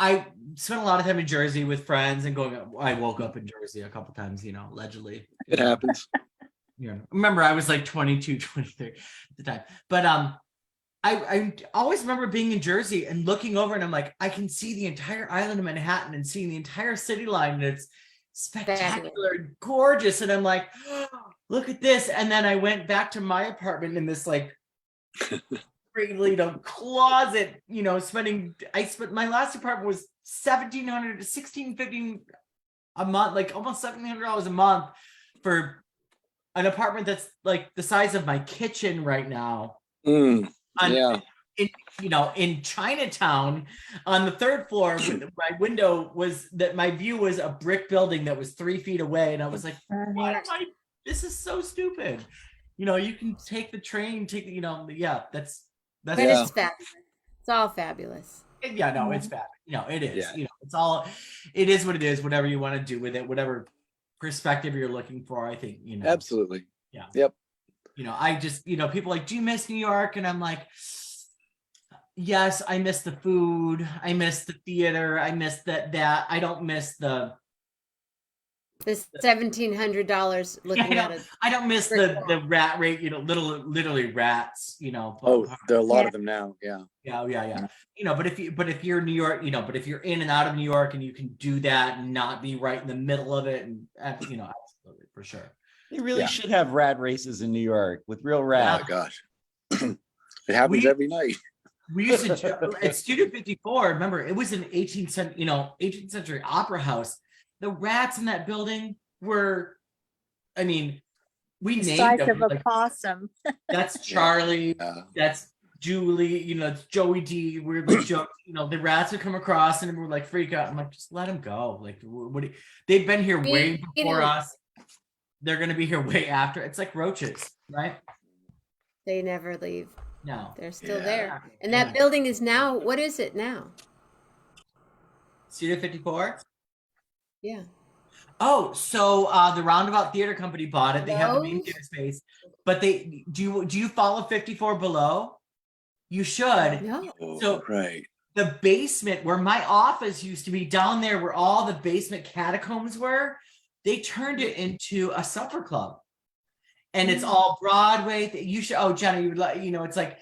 I spent a lot of time in Jersey with friends and I woke up in Jersey a couple times, allegedly. It happens. Remember, I was like 22, 23 at the time. But I always remember being in Jersey and looking over and I'm like, I can see the entire island of Manhattan and seeing the entire city line, and it's spectacular and gorgeous. And I'm like, oh, look at this. And then I went back to my apartment in this like closet, I spent my last apartment was $1,700 to $1,650 a month, like almost $1,700 a month for an apartment that's like the size of my kitchen right now. Yeah. In Chinatown on the 3rd floor, my window my view was a brick building that was 3 feet away. And I was like, this is so stupid. You can take the train, that's But it's fabulous. It's all fabulous. Yeah, no, it's bad. It is. It is what it is. Whatever you want to do with it, whatever perspective you're looking for, I think. Absolutely. Yeah. Yep. I just, people are like, do you miss New York? And I'm like, yes, I miss the food. I miss the theater. I miss that. I don't miss the $1,700 looking at it. I don't miss the rat rate. Literally rats. Oh, there are a lot of them now. Yeah. Yeah. But if you're New York, but if you're in and out of New York and you can do that and not be right in the middle of it, and absolutely for sure. They really should have rat races in New York with real rats. Oh my gosh. It happens every night. We used to at Studio 54. Remember, it was an 18th century opera house. The rats in that building were, we named Size them. of a possum. That's Charlie. That's Julie. It's Joey D. We're like, the rats would come across and we're like freak out. I'm like, just let them go. Like, they've been here way before us. They're gonna be here way after. It's like roaches, right? They never leave. No, they're still there. And that building is now, what is it now? Studio 54. Yeah. Oh, so the Roundabout Theater Company bought it. They have the main theater space, but do you follow 54 Below? You should. No. So Right. the basement where my office used to be down there where all the basement catacombs were, they turned it into a supper club. And it's all Broadway. You should, oh, Jenna, you would like, you know, it's like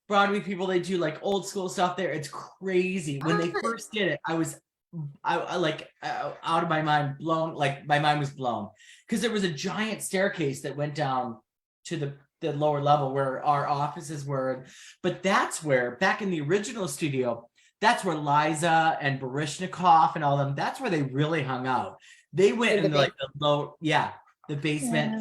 Broadway people, they do like old school stuff there. It's crazy. When they first did it, I like out of my mind, blown, like my mind was blown. Because there was a giant staircase that went down to the lower level where our offices were. But that's where, back in the original studio, that's where Liza and Baryshnikov and all them, that's where they really hung out. They went in like the low, the basement.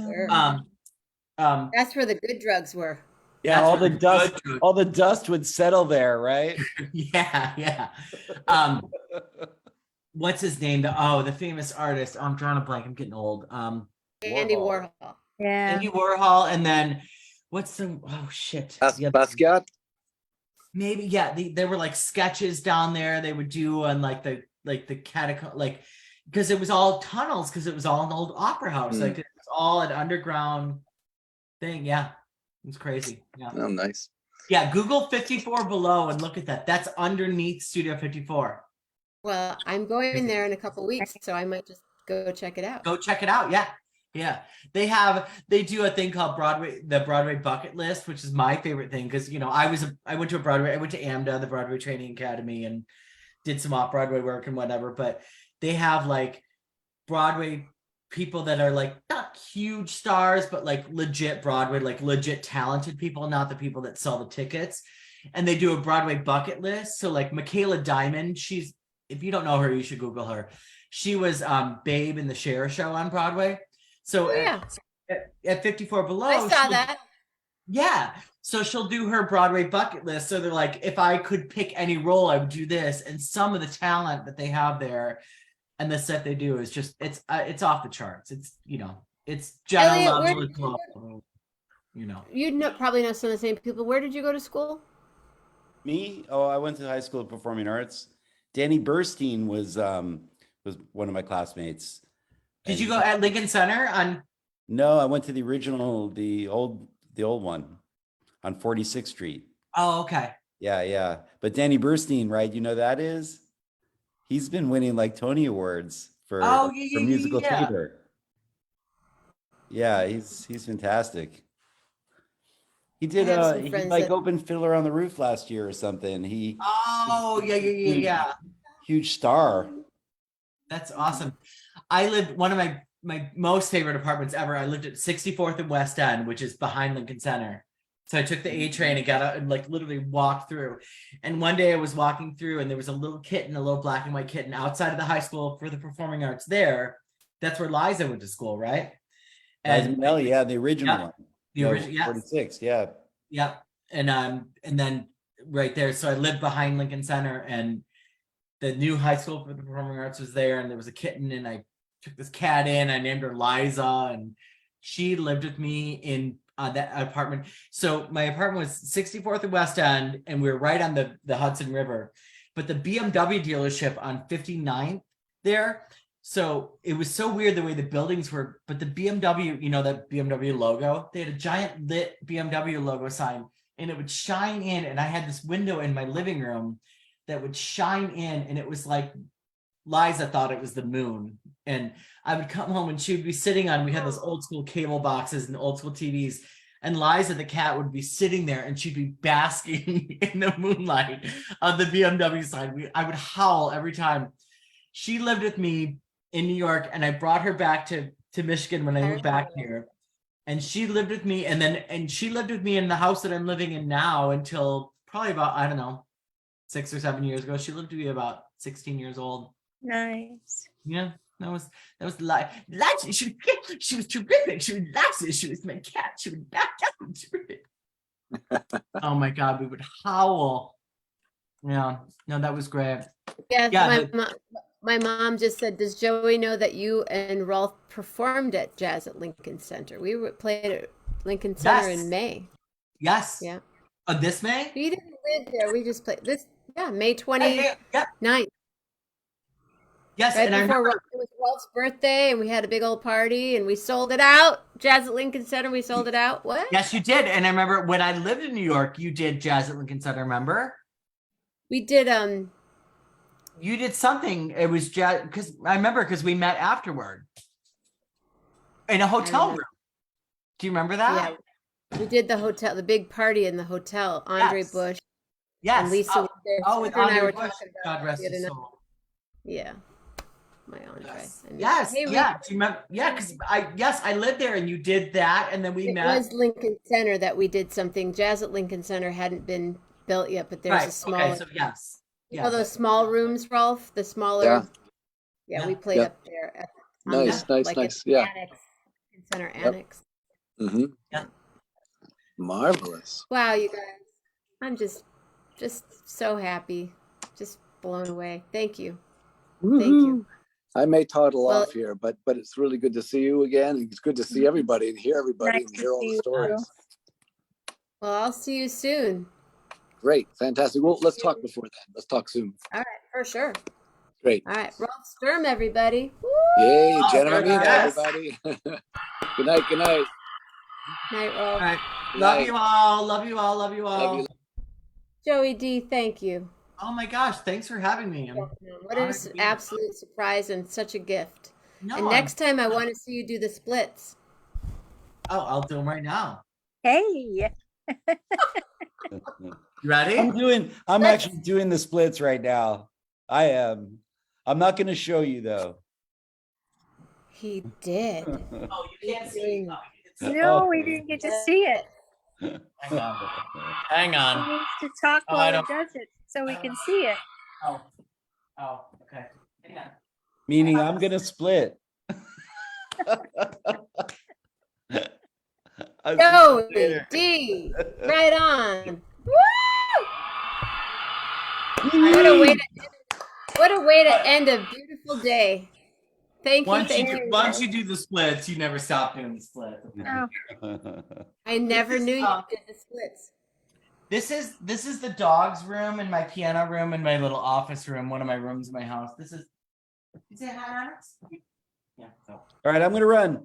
That's where the good drugs were. Yeah, That's all where the the dust, good drugs- all the dust would settle there, right? yeah. What's his name? The famous artist. I'm drawing a blank. I'm getting old. Andy Warhol. Yeah. Andy Warhol, and then what's the shit? Basquiat. Maybe there were like sketches down there they would do on like the catacomb, like because it was all tunnels, because it was all an old opera house. Like it was all an underground thing. Yeah, it was crazy. Yeah. Oh, nice. Yeah, Google 54 below and look at that. That's underneath Studio 54. Well, I'm going there in a couple weeks, so I might just go check it out. Go check it out. Yeah. They do a thing called the Broadway bucket list, which is my favorite thing. Cause you know, I went to I went to AMDA, the Broadway Training Academy, and did some off Broadway work and whatever, but they have like Broadway people that are like not huge stars, but like legit Broadway, like legit talented people, not the people that sell the tickets. And they do a Broadway bucket list. So like Michaela Diamond, if you don't know her, you should Google her. She was Babe in the Cher Show on Broadway. So at 54 Below, I saw that. Yeah. So she'll do her Broadway bucket list. So they're like, if I could pick any role, I would do this. And some of the talent that they have there and the set they do is just, it's off the charts. It's, you know, it's Jenna Elliot, where level, did you you know. You'd probably know some of the same people. Where did you go to school? Me? Oh, I went to high school of performing arts. Danny Burstein was one of my classmates. Did you go at Lincoln Center on? No, I went to the original, the old one on 46th Street. Oh, okay. Yeah. But Danny Burstein, right? You know who that is? He's been winning like Tony Awards for musical theater. Yeah, he's fantastic. He did he like opened Fiddler on the Roof last year or something. Yeah. Huge star. That's awesome. I lived one of my most favorite apartments ever. I lived at 64th and West End, which is behind Lincoln Center. So I took the A train and got out and like literally walked through. And one day I was walking through and there was a little kitten, a little black and white kitten outside of the high school for the performing arts there. That's where Liza went to school, right? And the original one. The original, yeah. 46, yeah. Yeah. And then right there. So I lived behind Lincoln Center and the new high school for the performing arts was there, and there was a kitten, and I took this cat in. I named her Liza, and she lived with me in that apartment. So my apartment was 64th and West End, and we were right on the Hudson River. But the BMW dealership on 59th there. So it was so weird the way the buildings were, but the BMW, you know, that BMW logo, they had a giant lit BMW logo sign, and it would shine in. And I had this window in my living room that would shine in, and it was like Liza thought it was the moon. And I would come home and she would be sitting on, we had those old school cable boxes and old school TVs, and Liza the cat would be sitting there and she'd be basking in the moonlight of the BMW sign. I would howl every time. She lived with me in New York, and I brought her back to Michigan when I moved back here. And she lived with me, and she lived with me in the house that I'm living in now until probably about, I don't know, 6 or 7 years ago. She lived to be about 16 years old. Nice. Yeah, that was like she was terrific. She was Lassie. She was my cat. She would back up. Terrific. Oh my God, we would howl. Yeah, no, that was great. Yes, Yeah, my mom just said, does Joey know that you and Rolf performed at Jazz at Lincoln Center? We played at Lincoln Center in May. Yes. Yeah. This May? We didn't live there. We just played this. Yeah, May 29th. Yes, Right and I before remember. it was Ralph's birthday, and we had a big old party, and we sold it out. Jazz at Lincoln Center, we sold it out. What? Yes, you did. And I remember when I lived in New York, you did Jazz at Lincoln Center. Remember? We did. You did something. It was jazz because I remember because we met afterward in a hotel remember. room. Do you remember that? Yeah, we did the hotel, the big party in the hotel. Andre Yes. Bush Yes. and Lisa was there. Oh, with Tucker and I Andre were Bush. talking God about rest it the his other night. soul. Yeah, my Andre. Yes. And Yes. hey, Yeah. Do you remember? Yeah, because I lived there and you did that, and then we it met. was Lincoln Center that we did something. Jazz at Lincoln Center hadn't been built yet, but there's Right. a smaller. Okay. So yes. You know those small rooms, Rolf? The smaller. Yeah. Yeah, we played Yeah. up there. Nice, nice, like nice. an Yeah. annex, Center Yep. annex. Mm-hmm. Yeah. Marvelous. Wow, you guys. I'm just so happy. Just blown away. Thank you. Thank you. I may toddle Well- off here, but it's really good to see you again. It's good to see everybody and hear everybody Nice and to hear all see the you stories. Well, I'll see you soon. Great, fantastic. Well, let's talk before then. Let's talk soon. All right, for sure. Great. All right, Rolf Sturm, everybody. Woo! Yay, Jenna there it Mamina, is. everybody. Good night, good night. Night, All Rolf. right. Good Love night. you all. Love you all. Love you all. Love you. Joey D, thank you. Oh my gosh! Thanks for having me. What an absolute surprise and such a gift. No, And next time I want to see you do the splits. Oh, I'll do them right now. Hey, You ready? I'm actually doing the splits right now. I am. I'm not going to show you though. He did. Oh, you can't see. Oh, no, we didn't get to see it. hang on. Hang He on. needs to talk Oh, I while don't- he does it so we can see it. Oh. Oh. Okay. Hang on. Meaning I'm going to split. Joey D, right on. Woo! What a way to end a beautiful day. Thank you, Once thank you. once you do the splits, you never stop doing the splits. Oh, I never knew you did the splits. This is the dog's room and my piano room and my little office room. One of my rooms in my house. This is. You say hi, Alex? Yeah. So. All right, I'm going to run.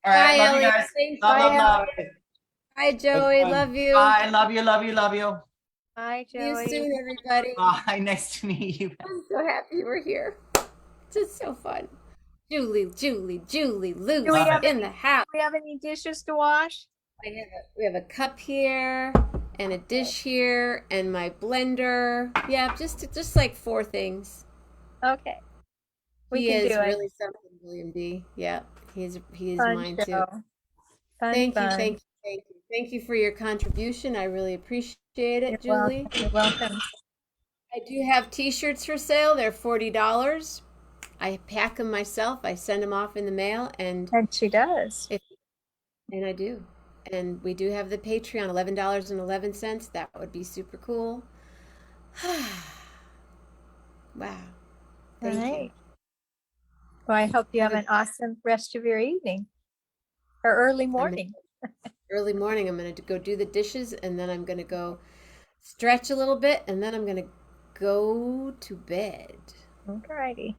All right. Bye, Love you Elliot. guys. Thanks, Love, love, bye, love. Hi, Joey. fun. Love you. Bye. Love you. Love you. Love you. hi, See you Joey. soon, everybody. Bye. Nice to meet you. I'm so happy we're here. It's just so fun. Julie, Lou Do we have in the house. Do we have any dishes to wash? We have a cup here and a dish here and my blender. Yeah, just like 4 things. Okay. We He can is do it. really something, William D. Yeah, he is Fun mine too. show. Fun, Thank you, fun. thank you, thank you. Thank you for your contribution. I really appreciate it, You're Julie. welcome. You're welcome. I do have t-shirts for sale. They're $40. I pack them myself. I send them off in the mail and she does. And I do. And we do have the Patreon, $11.11. That would be super cool. Wow. All Thank you. right. Well, I hope you have an awesome rest of your evening or early morning. Early morning, I'm going to go do the dishes and then I'm going to go stretch a little bit and then I'm going to go to bed. Alrighty.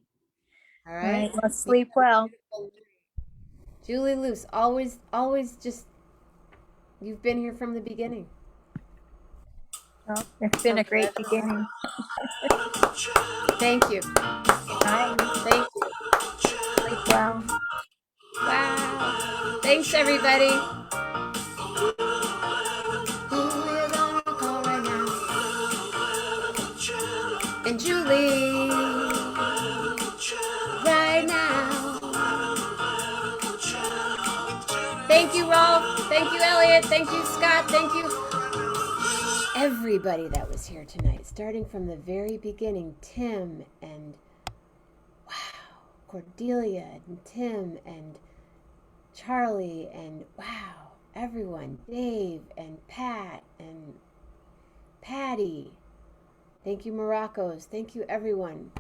All All right. right. Well, sleep well. Julie Luce, always just, you've been here from the beginning. Well, it's been a great beginning. Thank you. Bye. Thank you. Sleep well. Wow. Thanks, everybody. Who we're gonna call right now? And Julie. Right now. Thank you, Rolf. Thank you, Elliot. Thank you, Scott. Thank you, everybody that was here tonight, starting from the very beginning. Tim and Cordelia and Tim and Charlie and wow, everyone, Dave and Pat and Patty. Thank you, Morocco's. Thank you, everyone.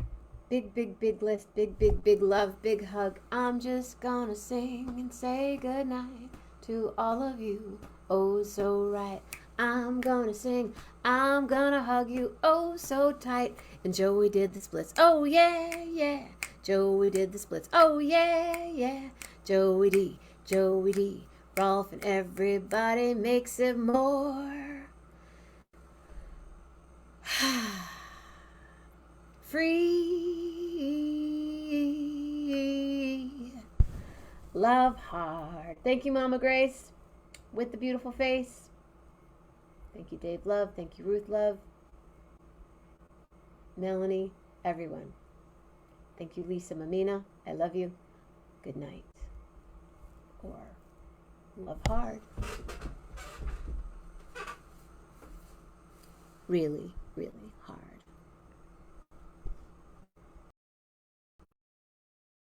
Big, big, big list. Big, big, big love. Big hug. I'm just gonna sing and say goodnight to all of you. Oh, so right. I'm gonna sing. I'm gonna hug you. Oh, so tight. And Joey did the splits. Oh, yeah, yeah. Joey did the splits. Oh yeah, yeah. Joey D, Joey D. Rolf and everybody makes it more free. Love hard. Thank you, Mama Grace, with the beautiful face. Thank you, Dave Love. Thank you, Ruth Love. Melanie, everyone. Thank you, Lisa Mamina. I love you. Good night. Or love hard. Really, really hard.